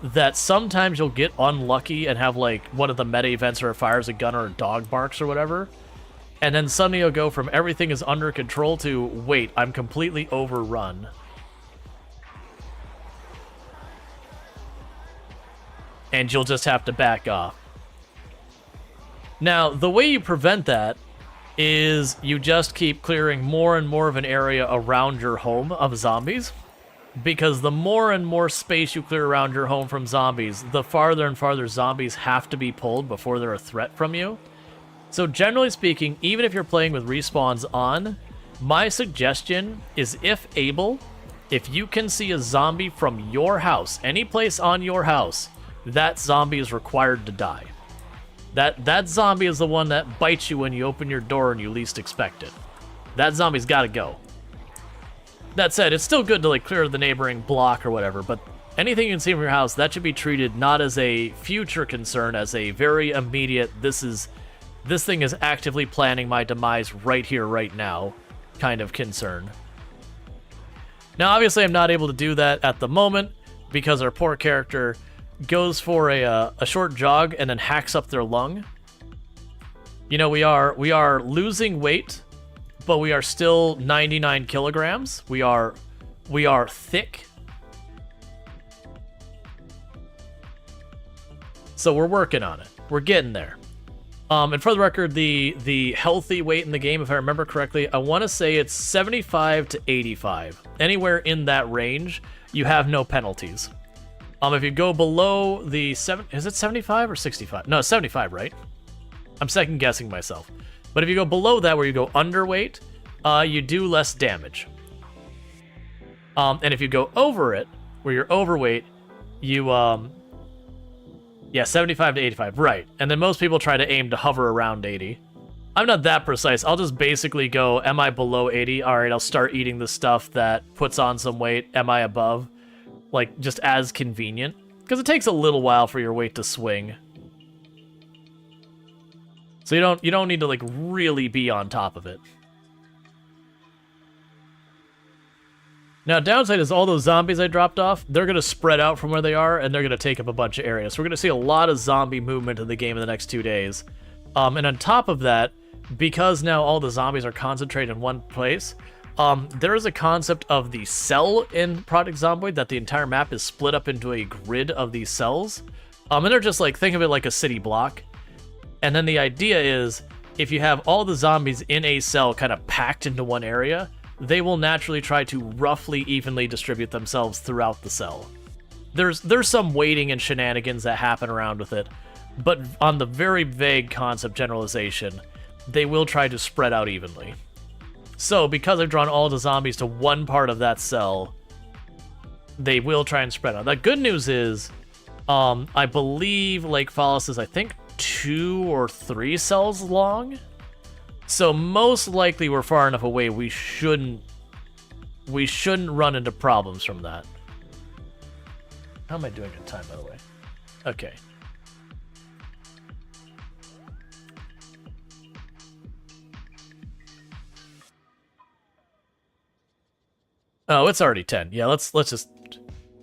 that sometimes you'll get unlucky and have like one of the meta events where it fires a gun or a dog barks or whatever, and then suddenly you'll go from everything is under control to, wait, I'm completely overrun. And you'll just have to back off. Now, the way you prevent that is you just keep clearing more and more of an area around your home of zombies, because the more and more space you clear around your home from zombies, the farther and farther zombies have to be pulled before they're a threat from you. So generally speaking, even if you're playing with respawns on, my suggestion is, if able, if you can see a zombie from your house, any place on your house, that zombie is required to die. That zombie is the one that bites you when you open your door and you least expect it. That zombie's got to go. That said, it's still good to like clear the neighboring block or whatever, but anything you can see from your house, that should be treated not as a future concern, as a very immediate, this thing is actively planning my demise right here, right now kind of concern. Now, obviously, I'm not able to do that at the moment because our poor character goes for a short jog and then hacks up their lung. You know, we are losing weight, but we are still 99 kilograms. We are thick. So we're working on it. We're getting there. And for the record, the healthy weight in the game, if I remember correctly, I want to say it's 75 to 85. Anywhere in that range, you have no penalties. If you go below the is it 75 or 65? No, 75, right? I'm second guessing myself. But if you go below that, where you go underweight, you do less damage. And if you go over it, where you're overweight, you yeah, 75 to 85, right. And then most people try to aim to hover around 80. I'm not that precise. I'll just basically go, am I below 80? All right, I'll start eating the stuff that puts on some weight. Am I above? Like, just as convenient. Because it takes a little while for your weight to swing. So you don't need to, like, really be on top of it. Now, downside is all those zombies I dropped off, they're going to spread out from where they are, and they're going to take up a bunch of areas. So we're going to see a lot of zombie movement in the game in the next 2 days. And on top of that, because now all the zombies are concentrated in one place, there is a concept of the cell in Project Zomboid, that the entire map is split up into a grid of these cells. And they're just like, think of it like a city block. And then the idea is, if you have all the zombies in a cell kind of packed into one area, they will naturally try to roughly evenly distribute themselves throughout the cell. There's some waiting and shenanigans that happen around with it, but on the very vague concept generalization, they will try to spread out evenly. So, because I've drawn all the zombies to one part of that cell, they will try and spread out. The good news is, I believe Lake Fallis is, I think, 2 or 3 cells long. So most likely we're far enough away, we shouldn't run into problems from that. How am I doing in time, by the way? Okay. Oh, it's already 10. Yeah, let's just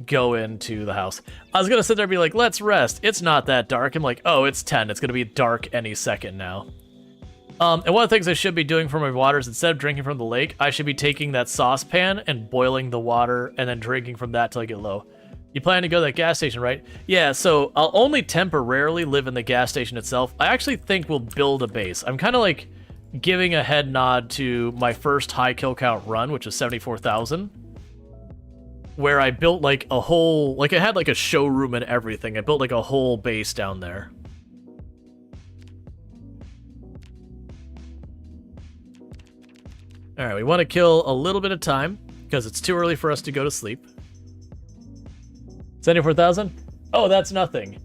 go into the house. I was gonna sit there and be like, let's rest. It's not that dark. I'm like, oh, it's 10. It's gonna be dark any second now. And one of the things I should be doing for my water is, instead of drinking from the lake, I should be taking that saucepan and boiling the water and then drinking from that till I get low. You plan to go to that gas station, right? Yeah, so I'll only temporarily live in the gas station itself. I actually think we'll build a base. I'm kind of like giving a head nod to my first high kill count run, which is 74,000. Where I built like a whole, like I had like a showroom and everything. I built like a whole base down there. All right, we want to kill a little bit of time because it's too early for us to go to sleep. 74,000? Oh, that's nothing.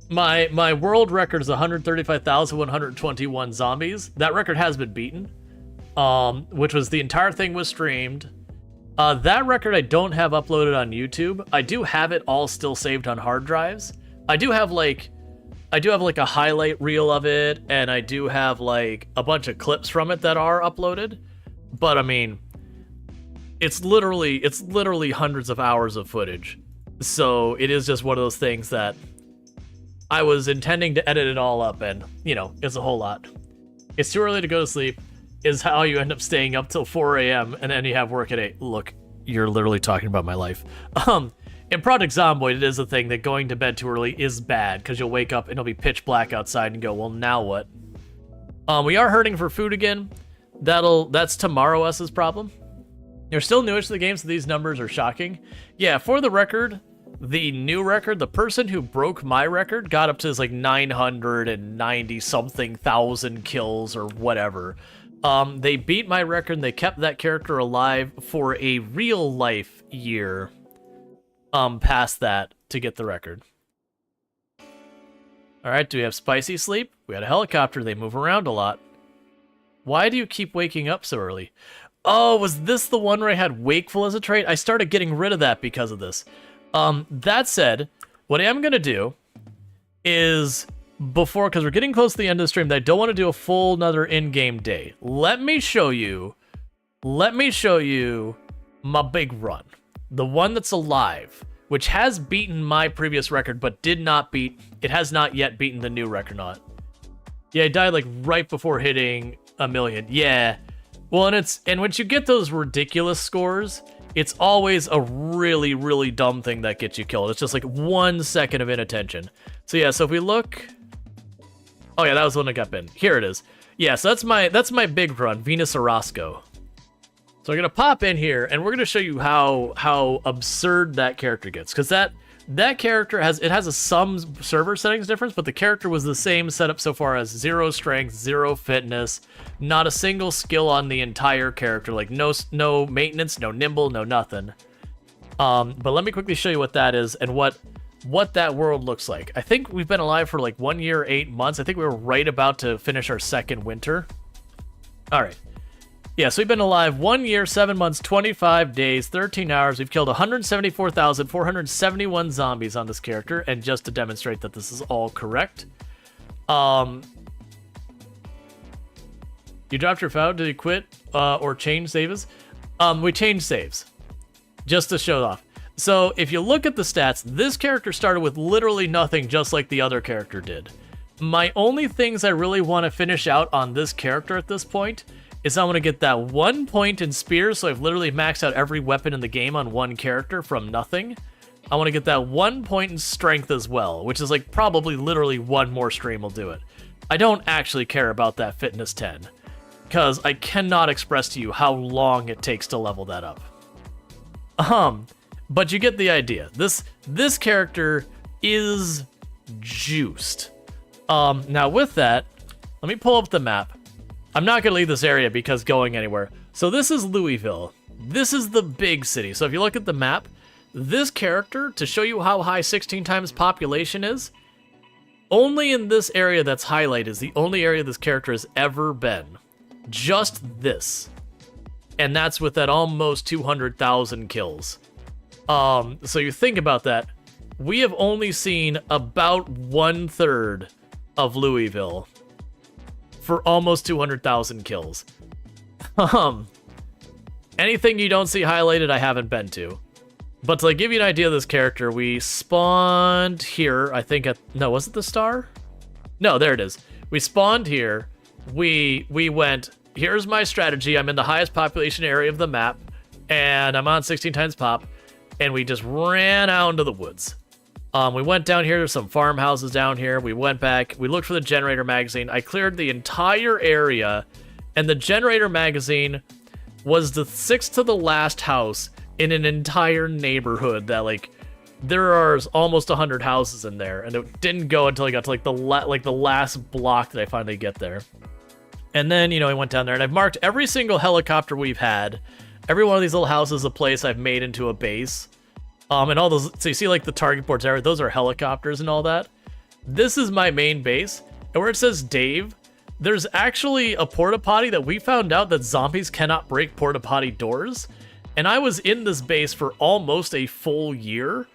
My world record is 135,121 zombies. That record has been beaten, which was the entire thing was streamed. That record I don't have uploaded on YouTube. I do have it all still saved on hard drives. I do have like a highlight reel of it, and I do have like a bunch of clips from it that are uploaded. But I mean, it's literally hundreds of hours of footage. So it is just one of those things that I was intending to edit it all up, and, you know, it's a whole lot. It's too early to go to sleep is how you end up staying up till 4 a.m. and then you have work at 8. Look, you're literally talking about my life. In Project Zomboid, it is a thing that going to bed too early is bad, because you'll wake up and it'll be pitch black outside and go, well, now what? We are hurting for food again. That's tomorrow us's problem. You're still newish to the game, so these numbers are shocking. Yeah, for the record, the new record, the person who broke my record got up to this like 990 something thousand kills or whatever. They beat my record and they kept that character alive for a real life year past that to get the record. Alright, do we have spicy sleep? We had a helicopter, they move around a lot. Why do you keep waking up so early? Oh, was this the one where I had wakeful as a trait? I started getting rid of that because of this. That said, what I am going to do is, because we're getting close to the end of the stream, that I don't want to do a full another in-game day. Let me show you my big run. The one that's alive, which has beaten my previous record, but it has not yet beaten the new record not. Yeah, I died like right before hitting 1 million. Yeah. Well, and once you get those ridiculous scores, it's always a really, really dumb thing that gets you killed. It's just like 1 second of inattention. So yeah, so if we look... Oh yeah, that was the one that got bitten. Here it is. Yeah, so that's my big run, Venus Orozco. So we're gonna pop in here, and we're gonna show you how absurd that character gets. Because that character has some server settings difference, but the character was the same setup so far as 0 strength, 0 fitness, not a single skill on the entire character, like no maintenance, no nimble, no nothing. But let me quickly show you what that is and what that world looks like. I think we've been alive for like 1 year, 8 months. I think we were right about to finish our second winter. All right. Yeah, so we've been alive 1 year, 7 months, 25 days, 13 hours. We've killed 174,471 zombies on this character, and just to demonstrate that this is all correct. You dropped your foul? Did you quit or change saves? We changed saves, just to show off. So if you look at the stats, this character started with literally nothing, just like the other character did. My only things I really want to finish out on this character at this point is I want to get that 1 point in spears, so I've literally maxed out every weapon in the game on one character from nothing. I want to get that 1 point in strength as well, which is like probably literally one more stream will do it. I don't actually care about that fitness 10, because I cannot express to you how long it takes to level that up. But you get the idea. This character is juiced. Now with that, let me pull up the map. I'm not going to leave this area because going anywhere. So this is Louisville. This is the big city. So if you look at the map, this character, to show you how high 16 times population is, only in this area that's highlighted is the only area this character has ever been. Just this. And that's with that almost 200,000 kills. So you think about that. We have only seen about 1/3 of Louisville for almost 200,000 kills. Anything you don't see highlighted, I haven't been to. But to like, give you an idea of this character, we spawned here, I think no, was it the star? No, there it is. We spawned here. We went, here's my strategy. I'm in the highest population area of the map, and I'm on 16 times pop, and we just ran out into the woods. We went down here, there's some farmhouses down here. We went back, we looked for the generator magazine. I cleared the entire area, and the generator magazine was the 6th to the last house in an entire neighborhood that, like, there are almost 100 houses in there, and it didn't go until I got to like the last block that I finally get there. And then, you know, I went down there, and I've marked every single helicopter we've had. Every one of these little houses is a place I've made into a base. And all those, so you see like the target boards there, those are helicopters and all that. this is my main base, and where it says Dave, there's actually a porta potty that we found out that zombies cannot break porta potty doors. And I was in this base for almost a full year.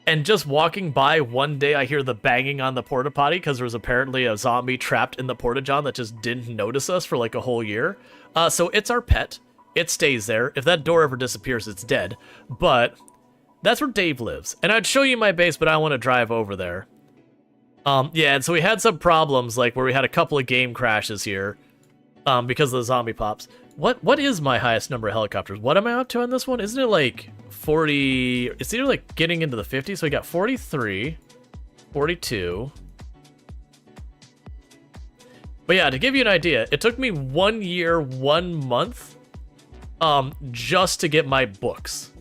And just walking by one day, I hear the banging on the porta potty because there was apparently a zombie trapped in the porta john that just didn't notice us for like a whole year. So it's our pet. It stays there. If that door ever disappears, it's dead. But that's where Dave lives. And I'd show you my base, but I want to drive over there. Yeah, and so we had some problems, like where we had a couple of game crashes here, because of the zombie pops. What is my highest number of helicopters? What am I up to on this one? Isn't it like 40? It's either like getting into the 50s. So we got 43, 42. But yeah, to give you an idea, it took me 1 year, 1 month, just to get my books.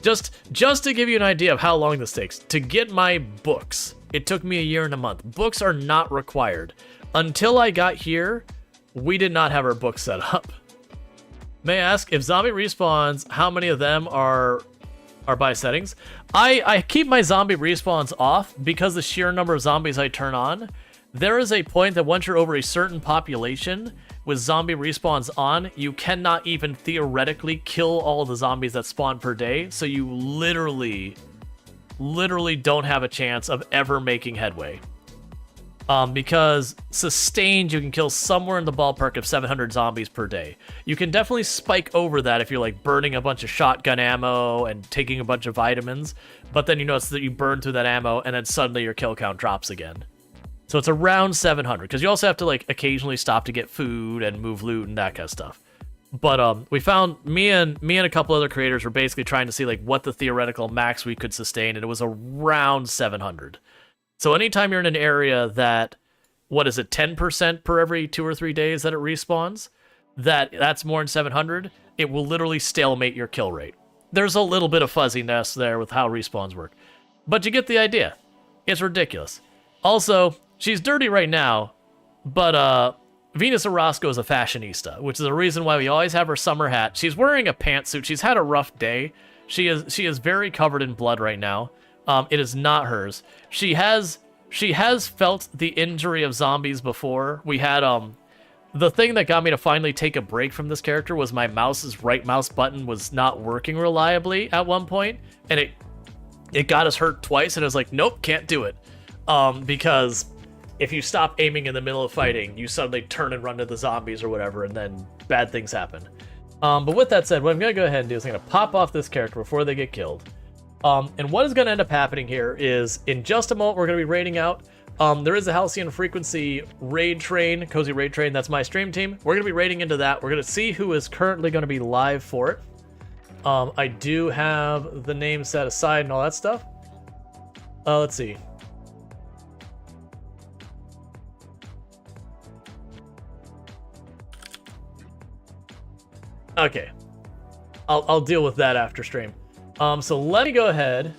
Just to give you an idea of how long this takes. To get my books, it took me 1 year and a month. Books are not required. Until I got here, we did not have our books set up. May I ask, if zombie respawns, how many of them are by settings? I keep my zombie respawns off because the sheer number of zombies I turn on. There is a point that once you're over a certain population, with zombie respawns on, you cannot even theoretically kill all the zombies that spawn per day, so you literally don't have a chance of ever making headway. Because sustained, you can kill somewhere in the ballpark of 700 zombies per day. You can definitely spike over that if you're like burning a bunch of shotgun ammo and taking a bunch of vitamins, but then you notice that you burn through that ammo and then suddenly your kill count drops again. So it's around 700, because you also have to like occasionally stop to get food and move loot and that kind of stuff. But we found, me and a couple other creators were basically trying to see like what the theoretical max we could sustain, and it was around 700. So anytime you're in an area that, what is it, 10% per every 2 or 3 days that it respawns, that's more than 700, it will literally stalemate your kill rate. There's a little bit of fuzziness there with how respawns work, but you get the idea. It's ridiculous. Also, she's dirty right now, but Venus Orozco is a fashionista, which is the reason why we always have her summer hat. She's wearing a pantsuit. She's had a rough day. She is very covered in blood right now. It is not hers. She has felt the injury of zombies before. We had the thing that got me to finally take a break from this character was my right mouse button was not working reliably at one point, and it got us hurt twice, and I was like, nope, can't do it. Because if you stop aiming in the middle of fighting, you suddenly turn and run to the zombies or whatever, and then bad things happen. But with that said, what I'm going to go ahead and do is I'm going to pop off this character before they get killed. And what is going to end up happening here is, in just a moment, we're going to be raiding out. There is a Halcyon Frequency raid train, Cozy Raid Train, that's my stream team. We're going to be raiding into that. We're going to see who is currently going to be live for it. I do have the name set aside and all that stuff. Let's see. Okay, I'll deal with that after stream. So let me go ahead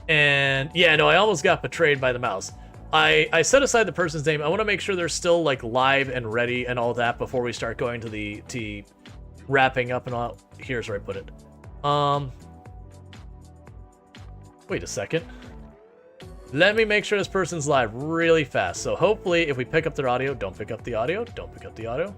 and yeah, no, I almost got betrayed by the mouse. I set aside the person's name. I want to make sure they're still like live and ready and all that before we start going to the wrapping up and all. Here's where I put it. Wait a second. Let me make sure this person's live really fast. So hopefully if we pick up their audio, don't pick up the audio, don't pick up the audio.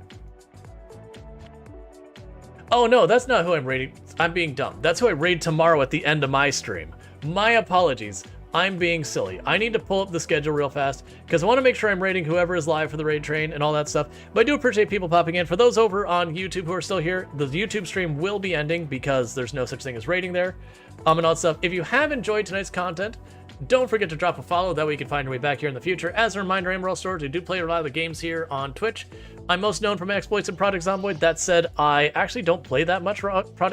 Oh no, that's not who I'm raiding. I'm being dumb. That's who I raid tomorrow at the end of my stream. My apologies. I'm being silly. I need to pull up the schedule real fast because I want to make sure I'm raiding whoever is live for the raid train and all that stuff. But I do appreciate people popping in. For those over on YouTube who are still here, the YouTube stream will be ending because there's no such thing as raiding there. And all that stuff. If you have enjoyed tonight's content, don't forget to drop a follow. That way you can find your way back here in the future. As a reminder, I'm Rual Storge. I do play a lot of the games here on Twitch. I'm most known for my exploits in Project Zomboid. That said, I actually don't play that much Project